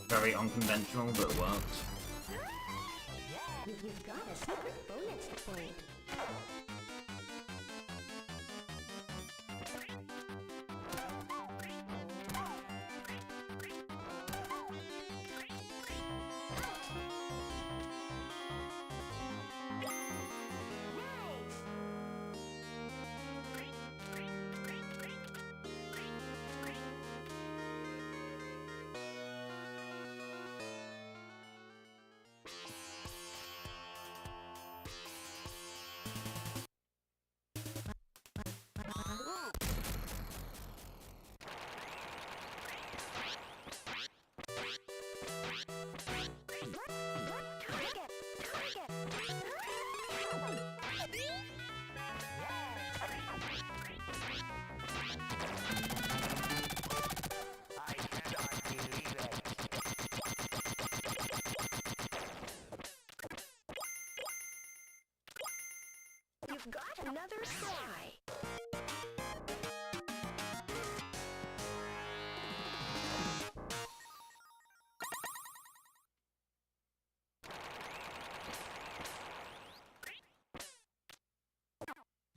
Very unconventional, but it works. You've got a secret bonus point. You've got another try.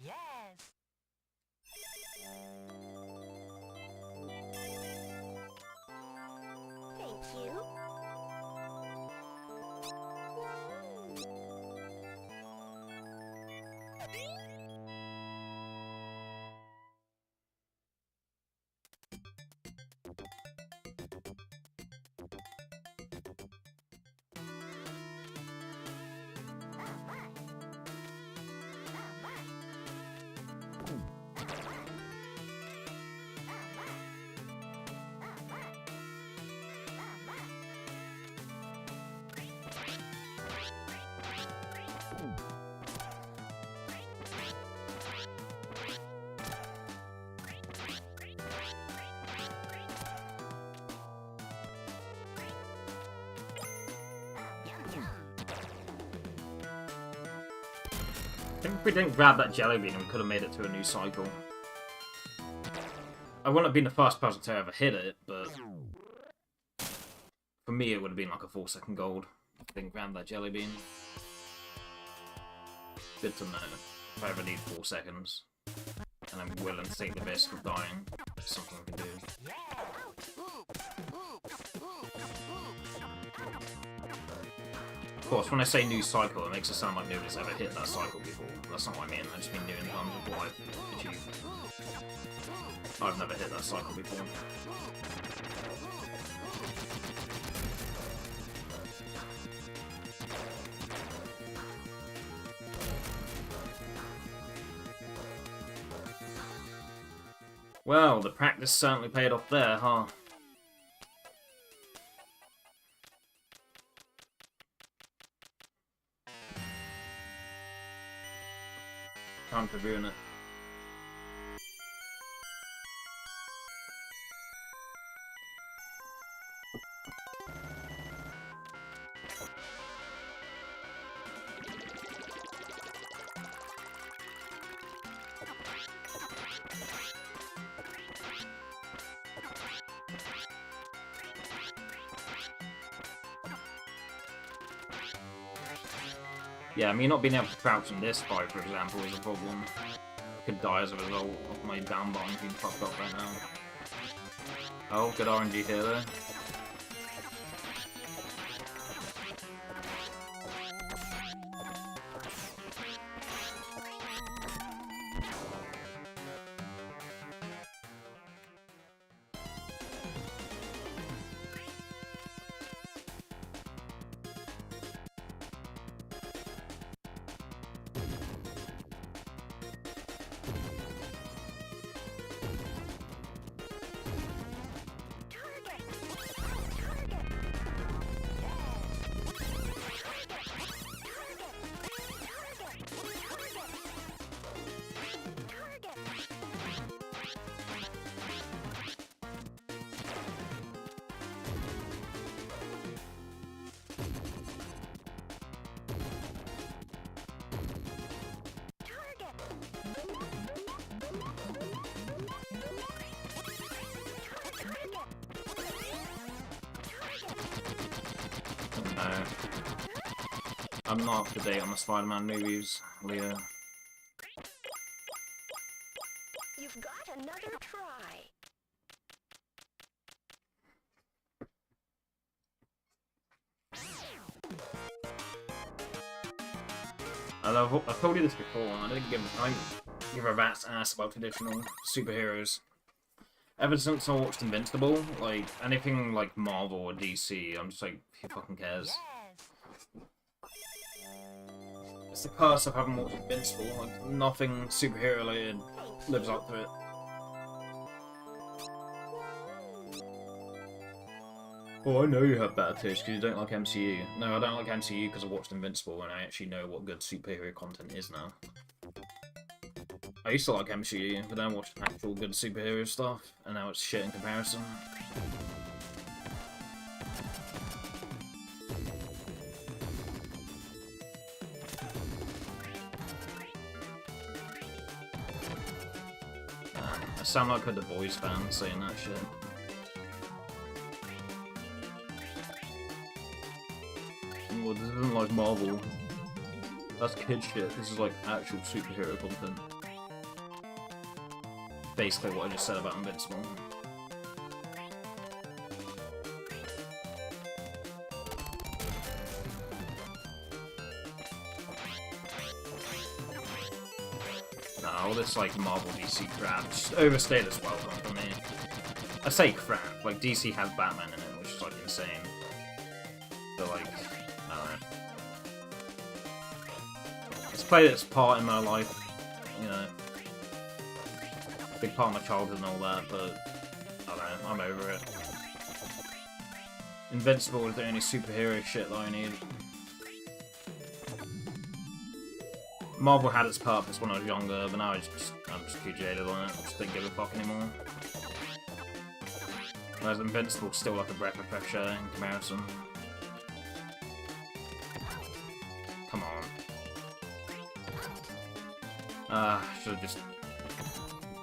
Yes. Thank you. I think if we didn't grab that jelly bean, we could have made it to a new cycle. I wouldn't have been the first person to ever hit it, but for me it would have been like a 4-second gold if I didn't grab that jelly bean. Good to know. If I ever need 4 seconds, and I'm willing to take the risk of dying, it's something I can do. Of course, when I say new cycle, it makes it sound like nobody's ever hit that cycle before. That's not what I mean. I just mean new in terms of what I've achieved. I've never hit that cycle before. Well, the practice certainly paid off there, huh? Time to ruin it. Yeah, me not being able to crouch in this fight, for example, is a problem. I could die as a result of my down button being fucked up right now. Oh, good RNG here though. I'm not up to date on the Spider-Man movies, Leo. You've got another try. I've told you this before, and I didn't give a rat's ass about traditional superheroes. Ever since I watched Invincible, like, anything like Marvel or DC, I'm just like, who fucking cares? It's the curse of having watched Invincible, like, nothing superhero related lives up to it. Oh, I know you have bad taste because you don't like MCU. No, I don't like MCU because I watched Invincible and I actually know what good superhero content is now. I used to like MCU, but then I watched actual good superhero stuff, and now it's shit in comparison. I sound like a The Boys fan saying that shit. Well, this isn't like Marvel. That's kid shit. This is like actual superhero content. Basically what I just said about Invincible. Nah, all this like Marvel DC crap just overstayed its welcome for me. I say crap, like DC has Batman in it, which is like insane. But like, I don't know. It's played its part in my life, you know. Big part of my childhood and all that, but I don't know, I'm over it. Invincible is the only superhero shit that I need. Marvel had its purpose when I was younger, but now I'm just too jaded on it. I just don't give a fuck anymore. Whereas Invincible's still like a breath of fresh air in comparison. Come on. Should've just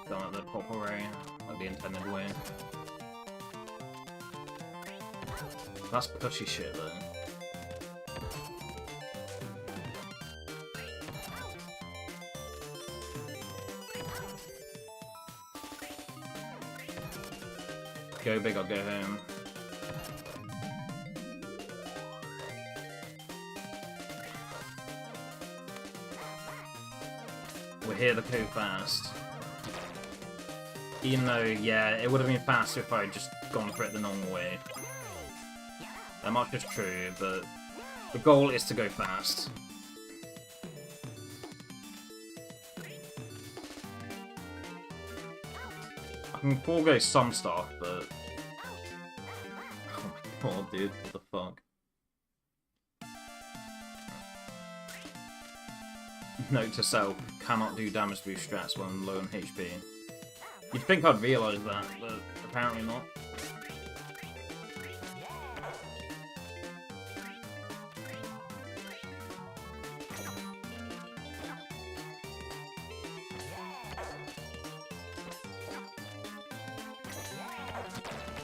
done it the proper way, like the intended way. That's pushy shit though. Go big or go home. We're here to go fast. Even though, yeah, it would have been faster if I had just gone for it the normal way. That much is true, but the goal is to go fast. I can forego some stuff, but... Oh my god, dude, what the fuck? Note to self, cannot do damage boost strats when low on HP. You'd think I'd realise that, but apparently not.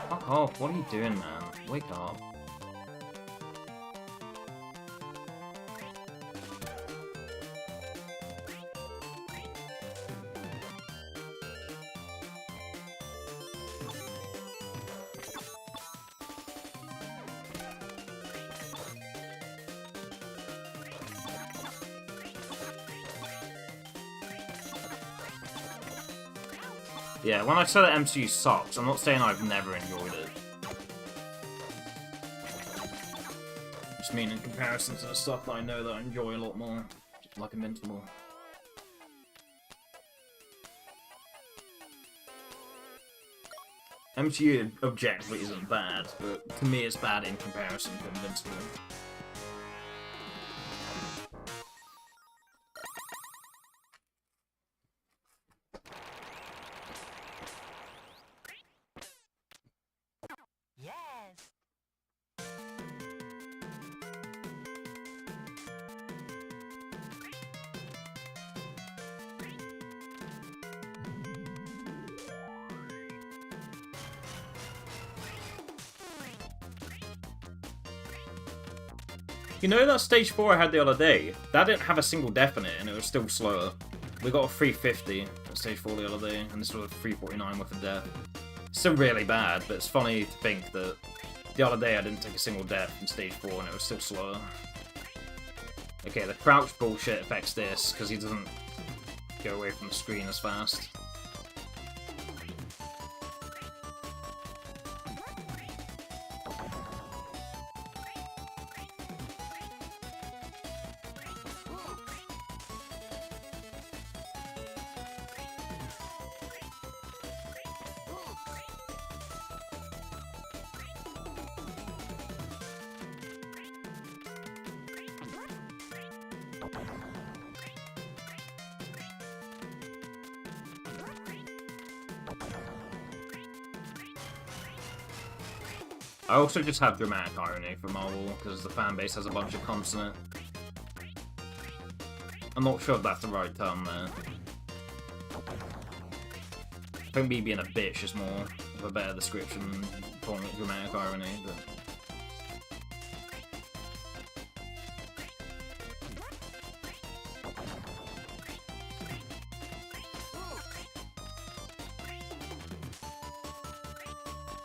Fuck off, what are you doing, man? Wake up. Yeah, when I say that MCU sucks, I'm not saying I've never enjoyed it. Just mean in comparison to the stuff that I know that I enjoy a lot more, like Invincible. MCU objectively isn't bad, but to me it's bad in comparison to Invincible. You know that stage 4 I had the other day? That didn't have a single death in it, and it was still slower. We got a 350 at stage 4 the other day, and this was a 349 with a death. Still really bad, but it's funny to think that the other day I didn't take a single death in stage 4, and it was still slower. Okay, the crouch bullshit affects this, because he doesn't go away from the screen as fast. I also just have dramatic irony for Marvel, because the fanbase has a bunch of comps in it. I'm not sure if that's the right term there. I think me being a bitch is more of a better description than calling it dramatic irony, but...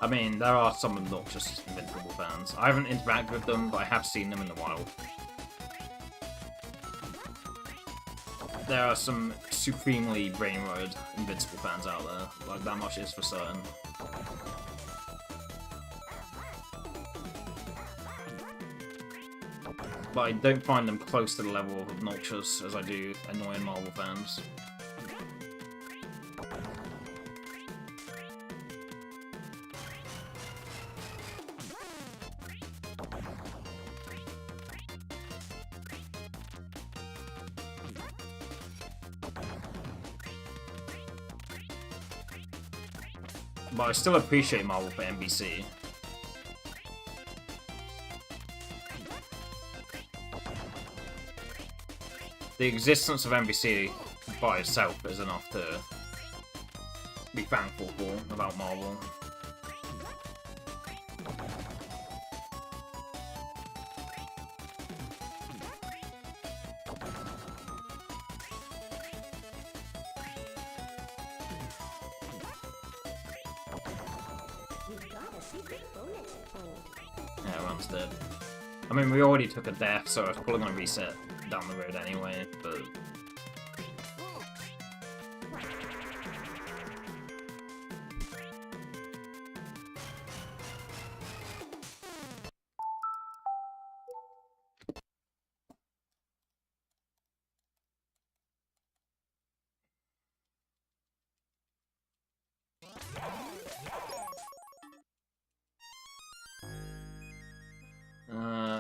I mean, there are some obnoxious Invincible fans. I haven't interacted with them, but I have seen them in the wild. There are some supremely brain-rotted Invincible fans out there. Like, that much is for certain. But I don't find them close to the level of obnoxious as I do annoying Marvel fans. But I still appreciate Marvel for NBC. The existence of NBC by itself is enough to be thankful for about Marvel. Yeah, Ram's dead. I mean, we already took a death, so I was probably going to reset down the road anyway, but...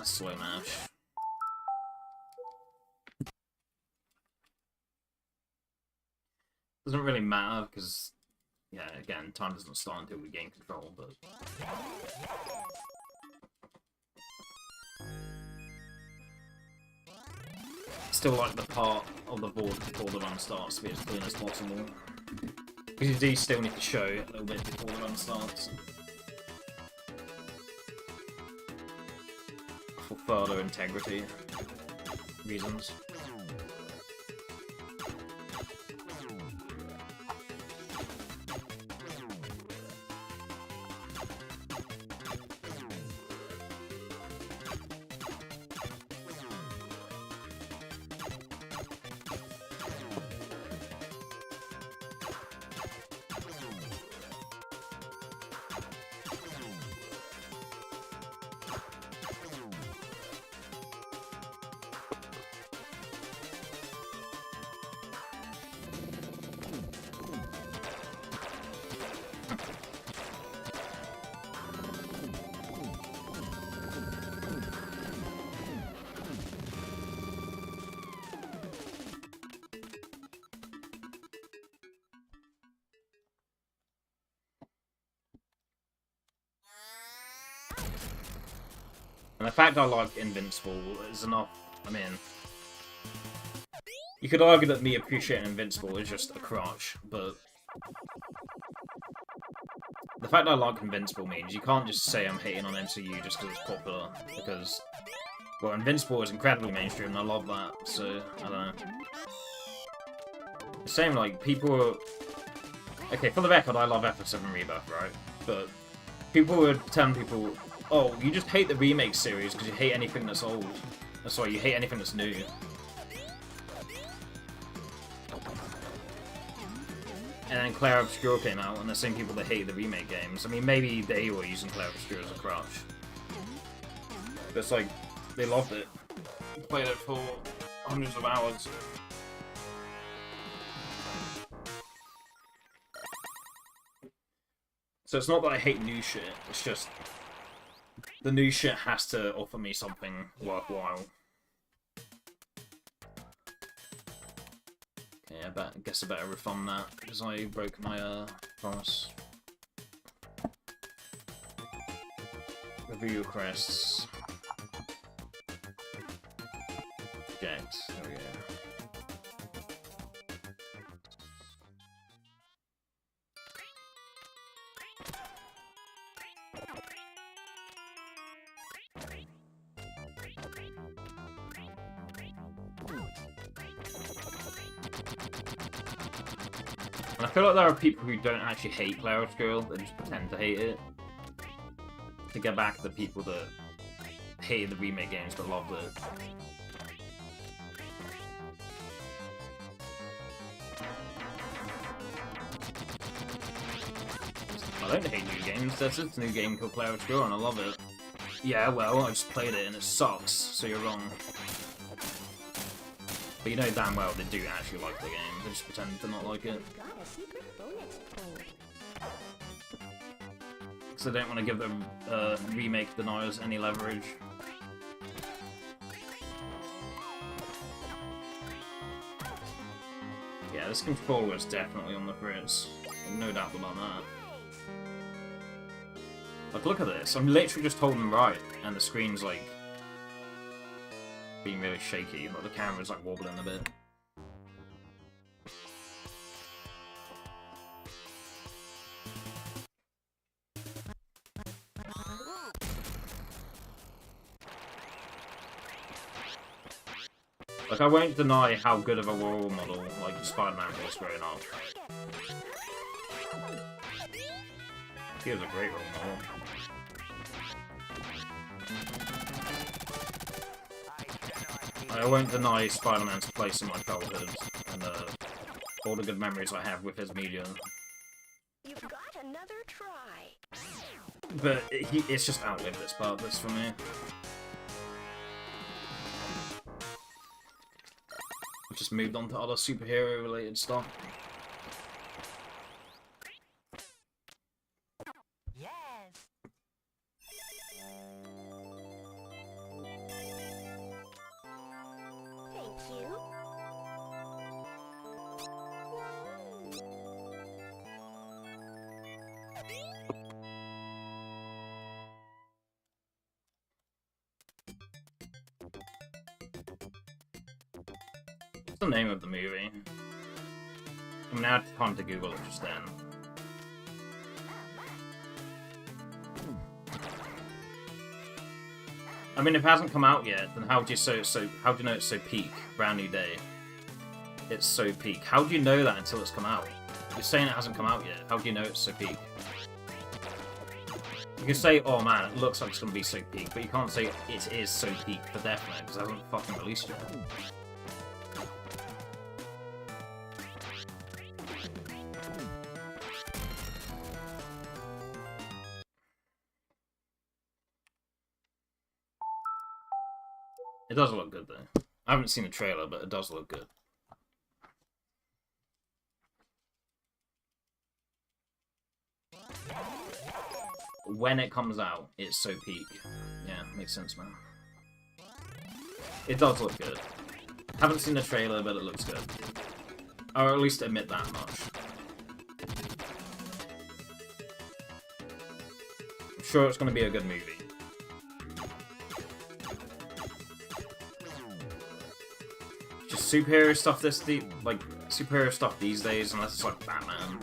slow mash. Doesn't really matter, because, yeah, again, time doesn't start until we gain control, but... Still like the part of the board before the run starts to be as clean as possible. Because you do still need to show a little bit before the run starts. For further integrity reasons. And the fact I like Invincible is enough. I mean, you could argue that me appreciating Invincible is just a crutch, but the fact I like Invincible means you can't just say I'm hating on MCU just because it's popular, because Well, Invincible is incredibly mainstream, and I love that, so, I don't know. The same, like, people are... Okay, for the record, I love FF7 Rebirth, right? But people would tell people, oh, you just hate the remake series because you hate anything that's old. Sorry, you hate anything that's new. And then Claire Obscure came out, and the same people that hate the remake games. I mean, maybe they were using Claire Obscure as a crutch. But it's like, they loved it. Played it for hundreds of hours. So it's not that I hate new shit, it's just the new shit has to offer me something worthwhile. Okay, I guess I better refund that because I broke my promise. Review requests. Reject. There we go. And I feel like there are people who don't actually hate Claire Obscure, they just pretend to hate it. To get back at the people that hated the remake games but loved it. I don't hate new games, there's just a new game called Claire Obscure and I love it. Yeah, well, I just played it and it sucks, so you're wrong. But you know damn well they do actually like the game, they just pretend to not like it. Because they don't want to give them remake deniers any leverage. Yeah, this controller is definitely on the fritz. No doubt about that. Like, look at this. I'm literally just holding right, and the screen's like being really shaky, but the camera's like wobbling a bit. Like, I won't deny how good of a role model, like, Spider-Man was growing up. He was a great role model. I won't deny Spider-Man's place in my childhood, and all the good memories I have with his media. You've got another try. But it's just outlived its purpose for me. I've just moved on to other superhero-related stuff. What's the name of the movie? I mean, I had time to Google it just then. I mean, if it hasn't come out yet, then how do you know it's so peak? Brand new day. It's so peak. How do you know that until it's come out? You're saying it hasn't come out yet. How do you know it's so peak? You can say, oh man, it looks like it's going to be so peak, but you can't say it is so peak for definite, because it hasn't fucking released yet. It does look good, though. I haven't seen the trailer, but it does look good. When it comes out, it's so peak. Yeah, makes sense, man. It does look good. Haven't seen the trailer, but it looks good. Or at least admit that much. I'm sure it's going to be a good movie. Just superhero stuff superhero stuff these days, unless it's like Batman.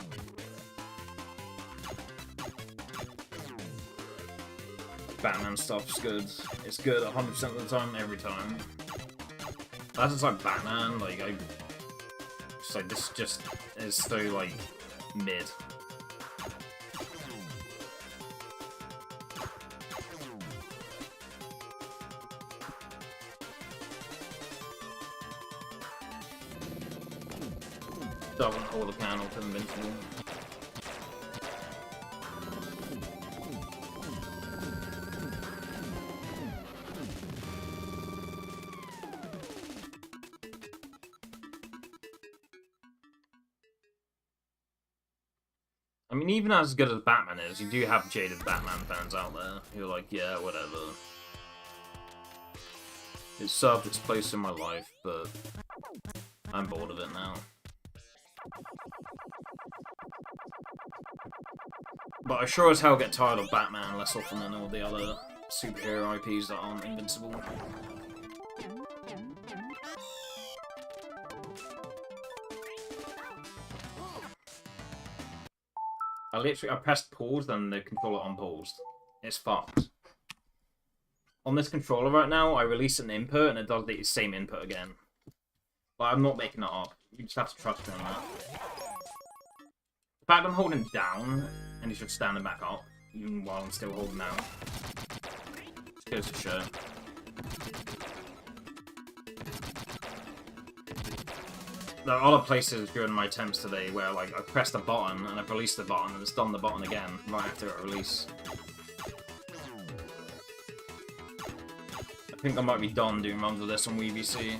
Batman stuff's good. It's good 100% of the time, every time. That's just like Batman, like it's like this just is so like mid. Double hold the panel to invincible. I mean, even as good as Batman is, you do have jaded Batman fans out there who are like, yeah, whatever. It served its place in my life, but I'm bored of it now. But I sure as hell get tired of Batman less often than all the other superhero IPs that aren't invincible. I pressed pause, then the controller unpaused. It's fucked. On this controller right now, I release an input and it does the same input again. But I'm not making that up. You just have to trust me on that. The fact I'm holding down and he's just standing back up, even while I'm still holding down, just goes to show. There are other places during my attempts today where like I pressed a button and I've released the button and it's done the button again right after a release. I think I might be done doing runs of this on WeVC.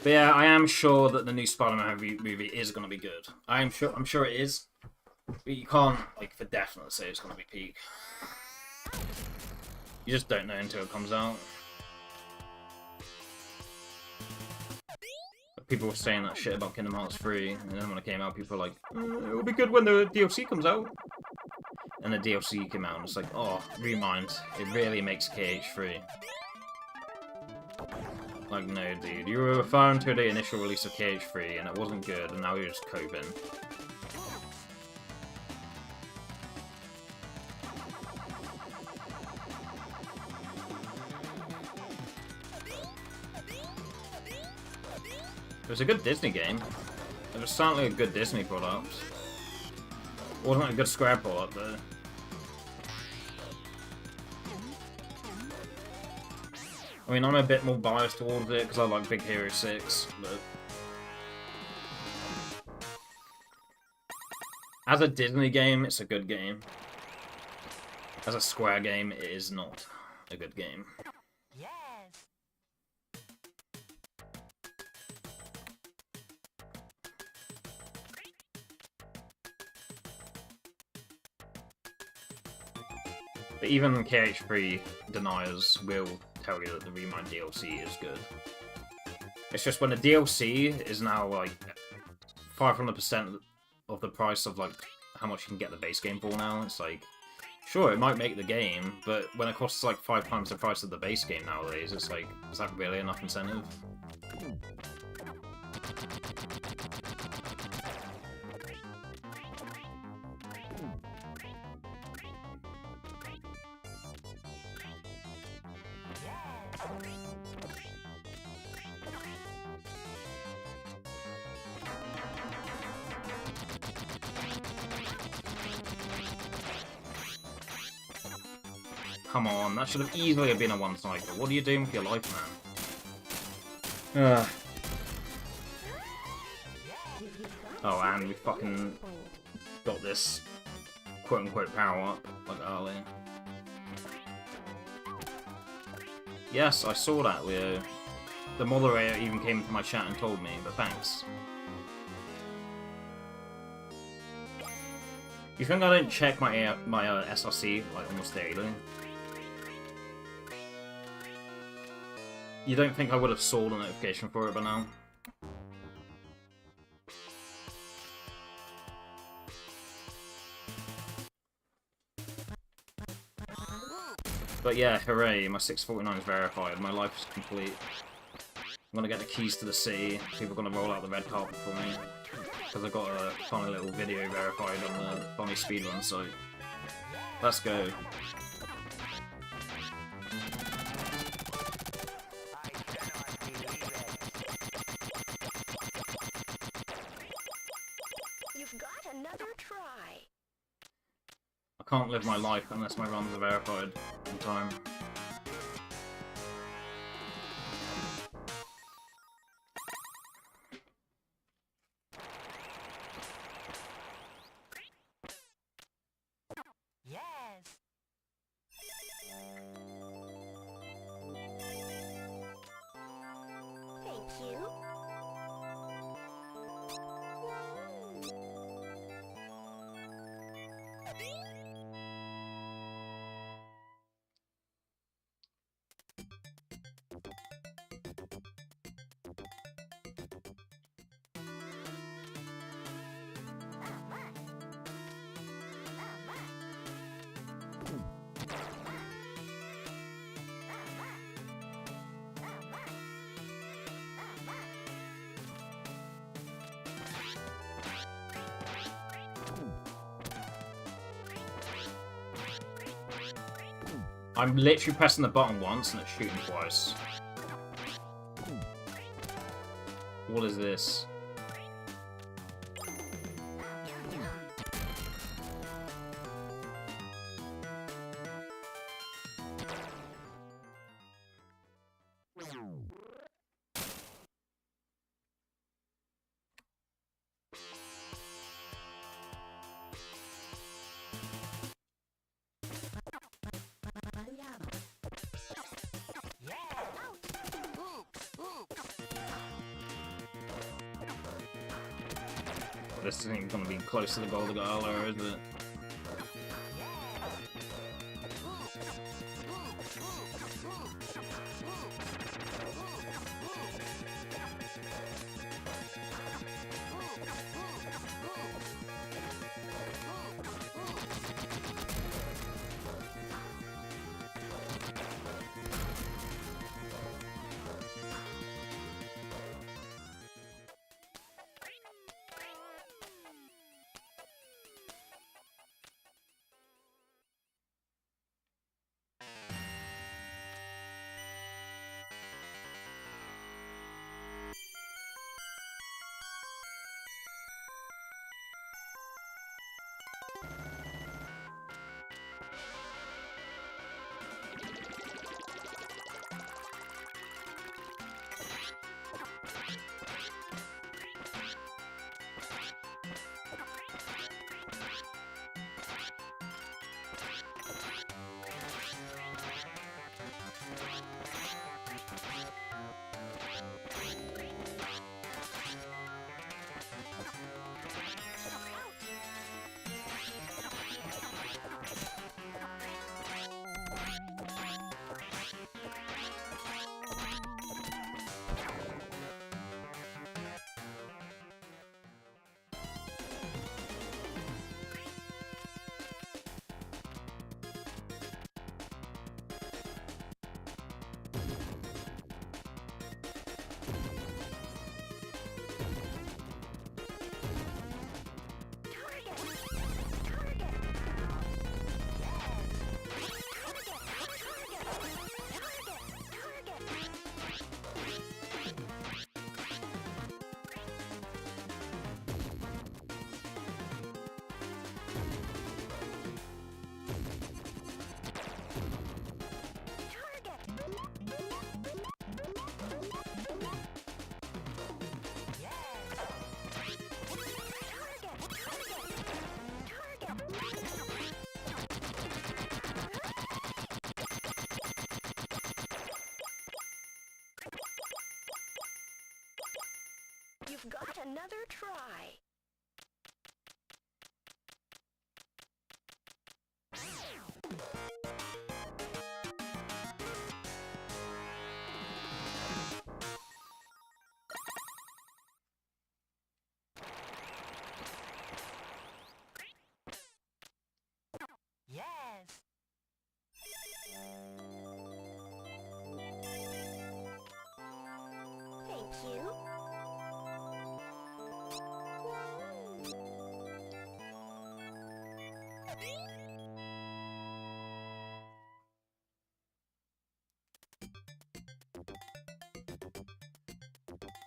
But yeah, I am sure that the new Spider-Man movie is going to be good. I'm sure it is. But you can't, like, for definite say it's going to be peak. You just don't know until it comes out. People were saying that shit about Kingdom Hearts 3, and then when it came out, people were like, it'll be good when the DLC comes out. And the DLC came out, and it's like, oh, rewind. It really makes KH3. Like, no, dude. You were referring to the initial release of KH3, and it wasn't good, and now you're just coping. It was a good Disney game. It was certainly a good Disney product. It wasn't a good Square product, though. I mean, I'm a bit more biased towards it because I like Big Hero 6, but as a Disney game, it's a good game. As a Square game, it is not a good game. Yes. But even KH3 deniers will tell you that the Remind DLC is good. It's just when the DLC is now like 500% of the price of like how much you can get the base game for now, it's like, sure, it might make the game, but when it costs like 5 times the price of the base game nowadays, it's like, is that really enough incentive? Come on, that should have easily been a one-cycle. What are you doing with your life, man? Oh, and we fucking got this quote-unquote power-up, like earlier. Yes, I saw that, Leo. The moderator even came into my chat and told me, but thanks. You think I don't check my SRC like almost daily? You don't think I would have saw the notification for it by now? But yeah, hooray, my 649 is verified, my life is complete. I'm gonna get the keys to the city, people are gonna roll out the red carpet for me. Because I've got a funny little video verified on the funny speedrun site. Let's go. You've got another try. I can't live my life unless my runs are verified in time. Yes. Thank you. I'm literally pressing the button once and it's shooting twice. What is this? This isn't going to be close to the Golden Gala, is it? You've got another try. Yes. Thank you.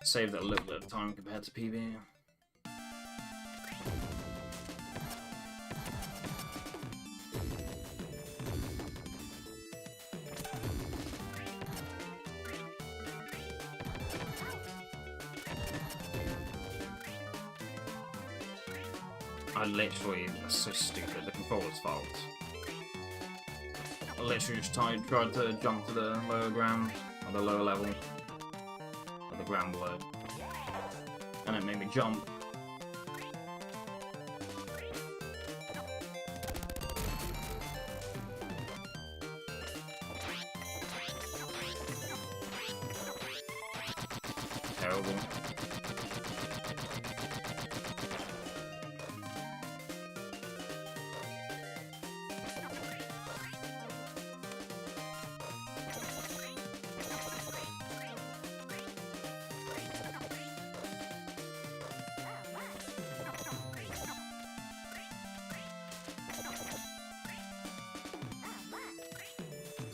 Saved a little bit of time compared to PB. I literally, that's so stupid, the controller's fault. I literally just tried to jump to the lower ground, or the lower level, or the ground below, and it made me jump. Terrible.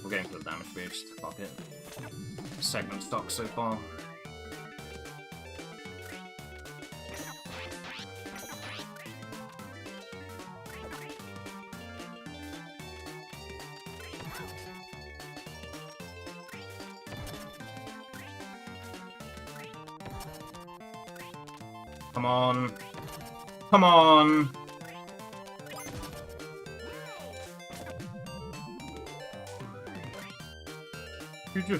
We're going for the damage boost. Fuck it. Segment stock so far. Come on. Come on. If you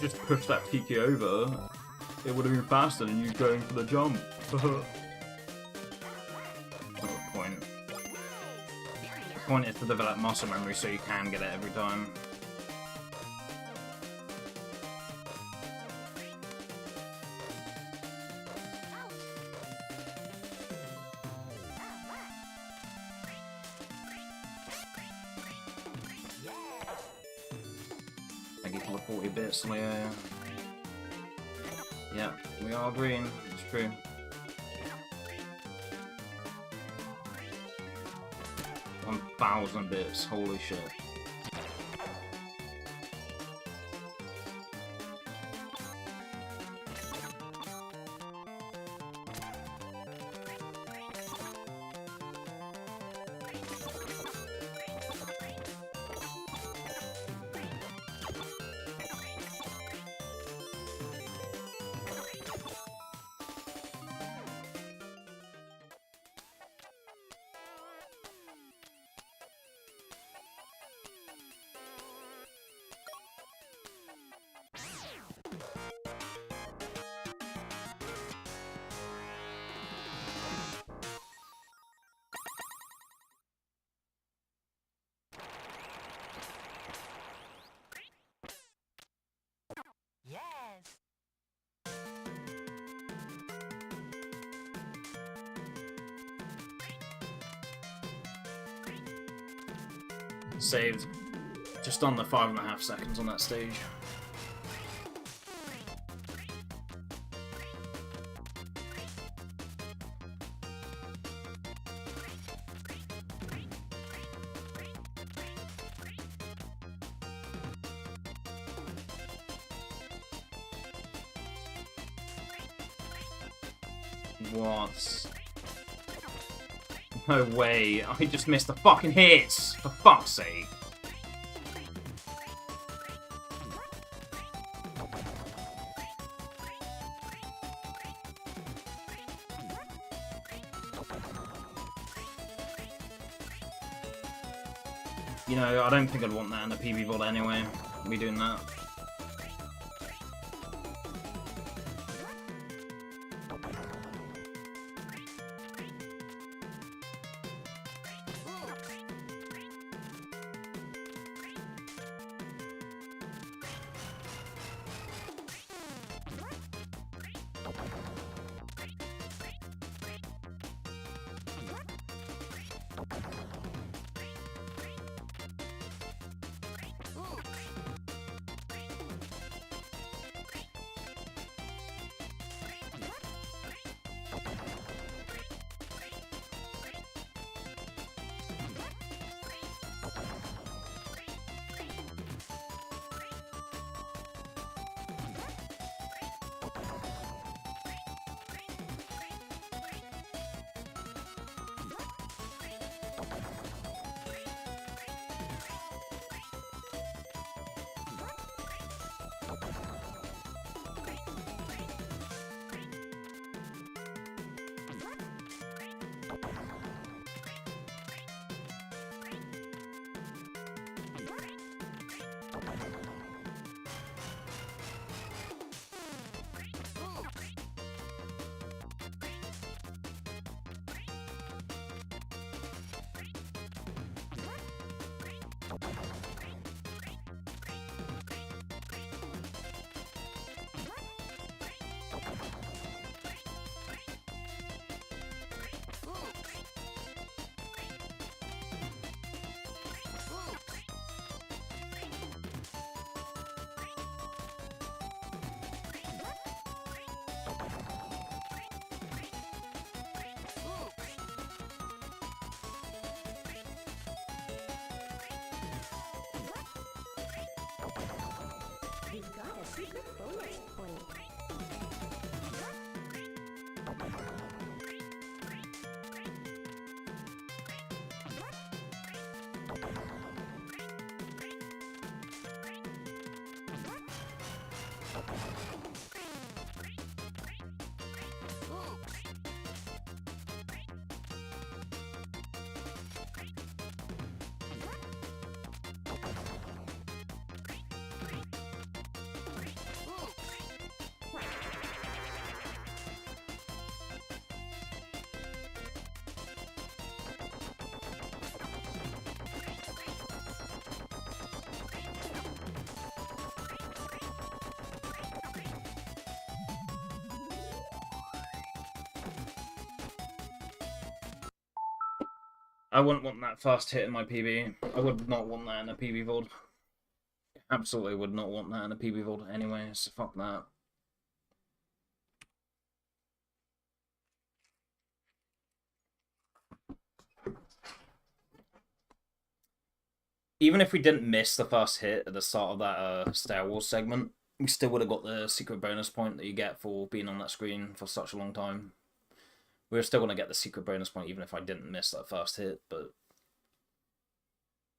just push that Kiki over, it would have been faster than you going for the jump. Not the point. The point is to develop muscle memory so you can get it every time. Thank you for the 40 bits, Leo. Yeah, we are green, it's true. $1,000 bits, holy shit. Yes. Saved just under 5.5 seconds on that stage. What? No way, I just missed the fucking hits! For fuck's sake. You know, I don't think I'd want that in a PB VOD anyway. Me doing that. secret bonus point. I wouldn't want that first hit in my PB. I would not want that in a PB Vault. Absolutely would not want that in a PB Vault anyway, so fuck that. Even if we didn't miss the first hit at the start of that Star Wars segment, we still would have got the secret bonus point that you get for being on that screen for such a long time. We were still going to get the secret bonus point even if I didn't miss that first hit, but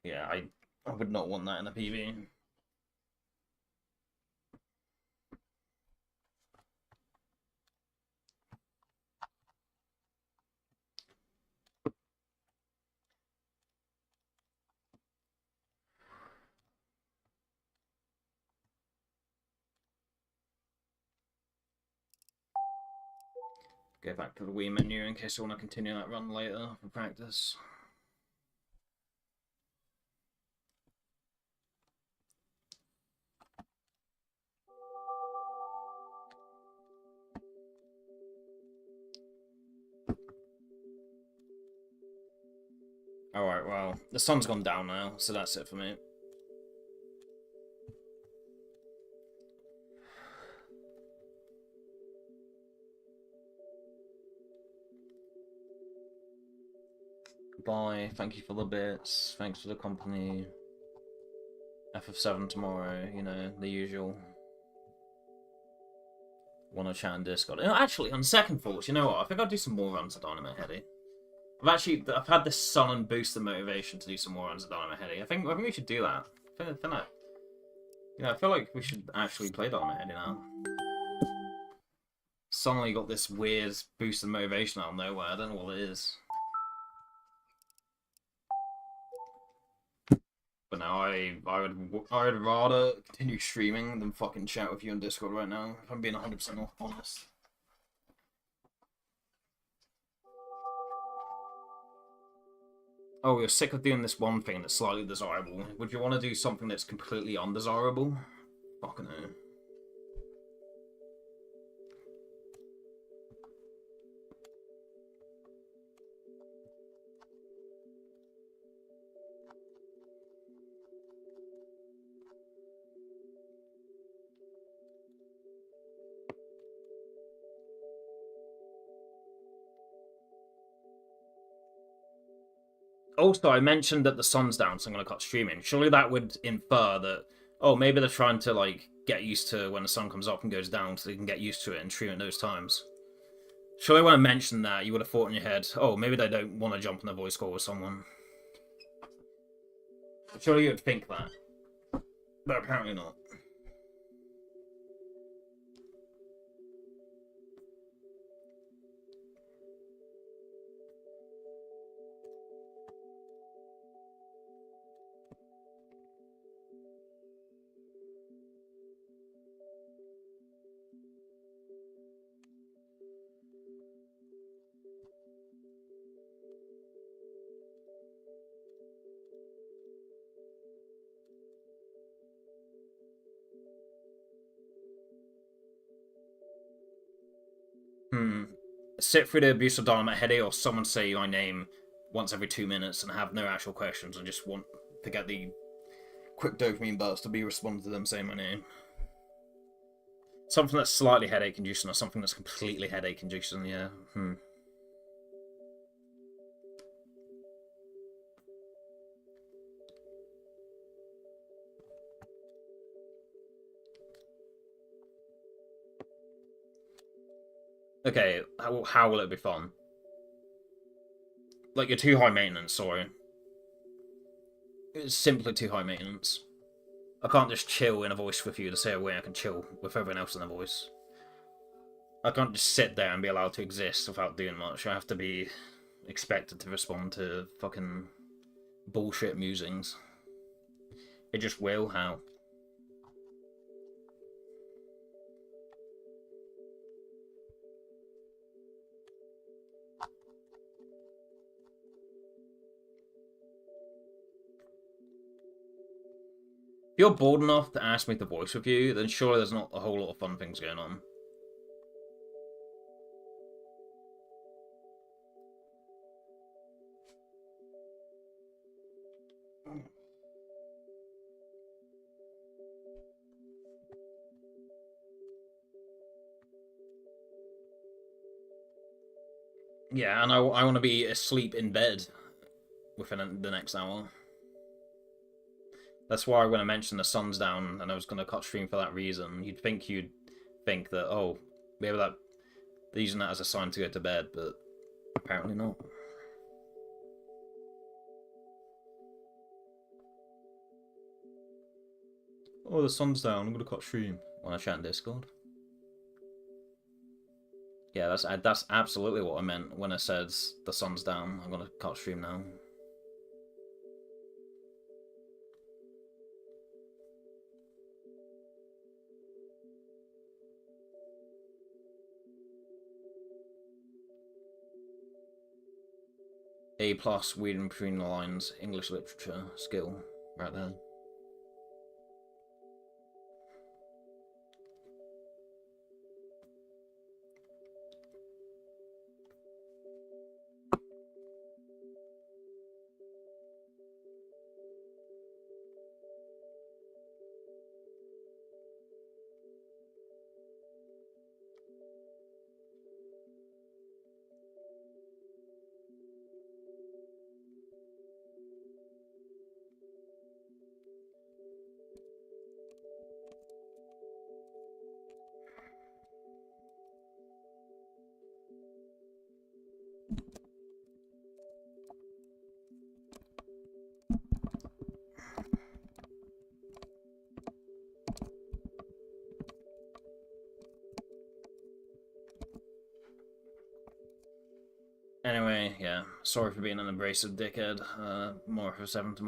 yeah, I would not want that in a PB. Go back to the Wii menu in case I want to continue that run later for practice. Alright, well, the sun's gone down now, so that's it for me. Bye, thank you for the bits, thanks for the company. FF7 tomorrow, you know, the usual. Wanna chat in Discord. Actually, on second thoughts, you know what, I think I'll do some more runs of Dynamite Headdy. I've had this sullen boost of motivation to do some more runs of Dynamite Headdy. I think we should do that. I feel like we should actually play Dynamite Headdy now. Suddenly got this weird boost of motivation out of nowhere. I don't know what it is. But no, I would rather continue streaming than fucking chat with you on Discord right now, if I'm being 100% honest. Oh, you're sick of doing this one thing that's slightly desirable. Would you want to do something that's completely undesirable? Fucking hell. Also, I mentioned that the sun's down, so I'm going to cut streaming. Surely that would infer that, oh, maybe they're trying to, like, get used to when the sun comes up and goes down so they can get used to it and stream at those times. Surely when I mentioned that, you would have thought in your head, oh, maybe they don't want to jump in a voice call with someone. Surely you would think that. But apparently not. Sit through the abuse of Dynamite Headdy, or someone say my name once every 2 minutes and have no actual questions and just want to get the quick dopamine burst to be responded to them saying my name. Something that's slightly headache-inducing or something that's completely headache-inducing, yeah. Okay, how will it be fun? Like, you're too high maintenance, sorry. It's simply too high maintenance. I can't just chill in a voice with you the same way I can chill with everyone else in a voice. I can't just sit there and be allowed to exist without doing much. I have to be expected to respond to fucking bullshit musings. It just will, how? If you're bored enough to ask me to voice with you, then surely there's not a whole lot of fun things going on. Yeah, and I want to be asleep in bed within the next hour. That's why when I mentioned the sun's down and I was going to cut stream for that reason, you'd think that, oh, maybe they're using that as a sign to go to bed, but apparently not. Oh, the sun's down, I'm going to cut stream when I chat in Discord. Yeah, that's absolutely what I meant when I said the sun's down, I'm going to cut stream now. A+, reading between the lines, English literature skill, right there. Anyway, yeah, sorry for being an abrasive dickhead. More for 7 tomorrow.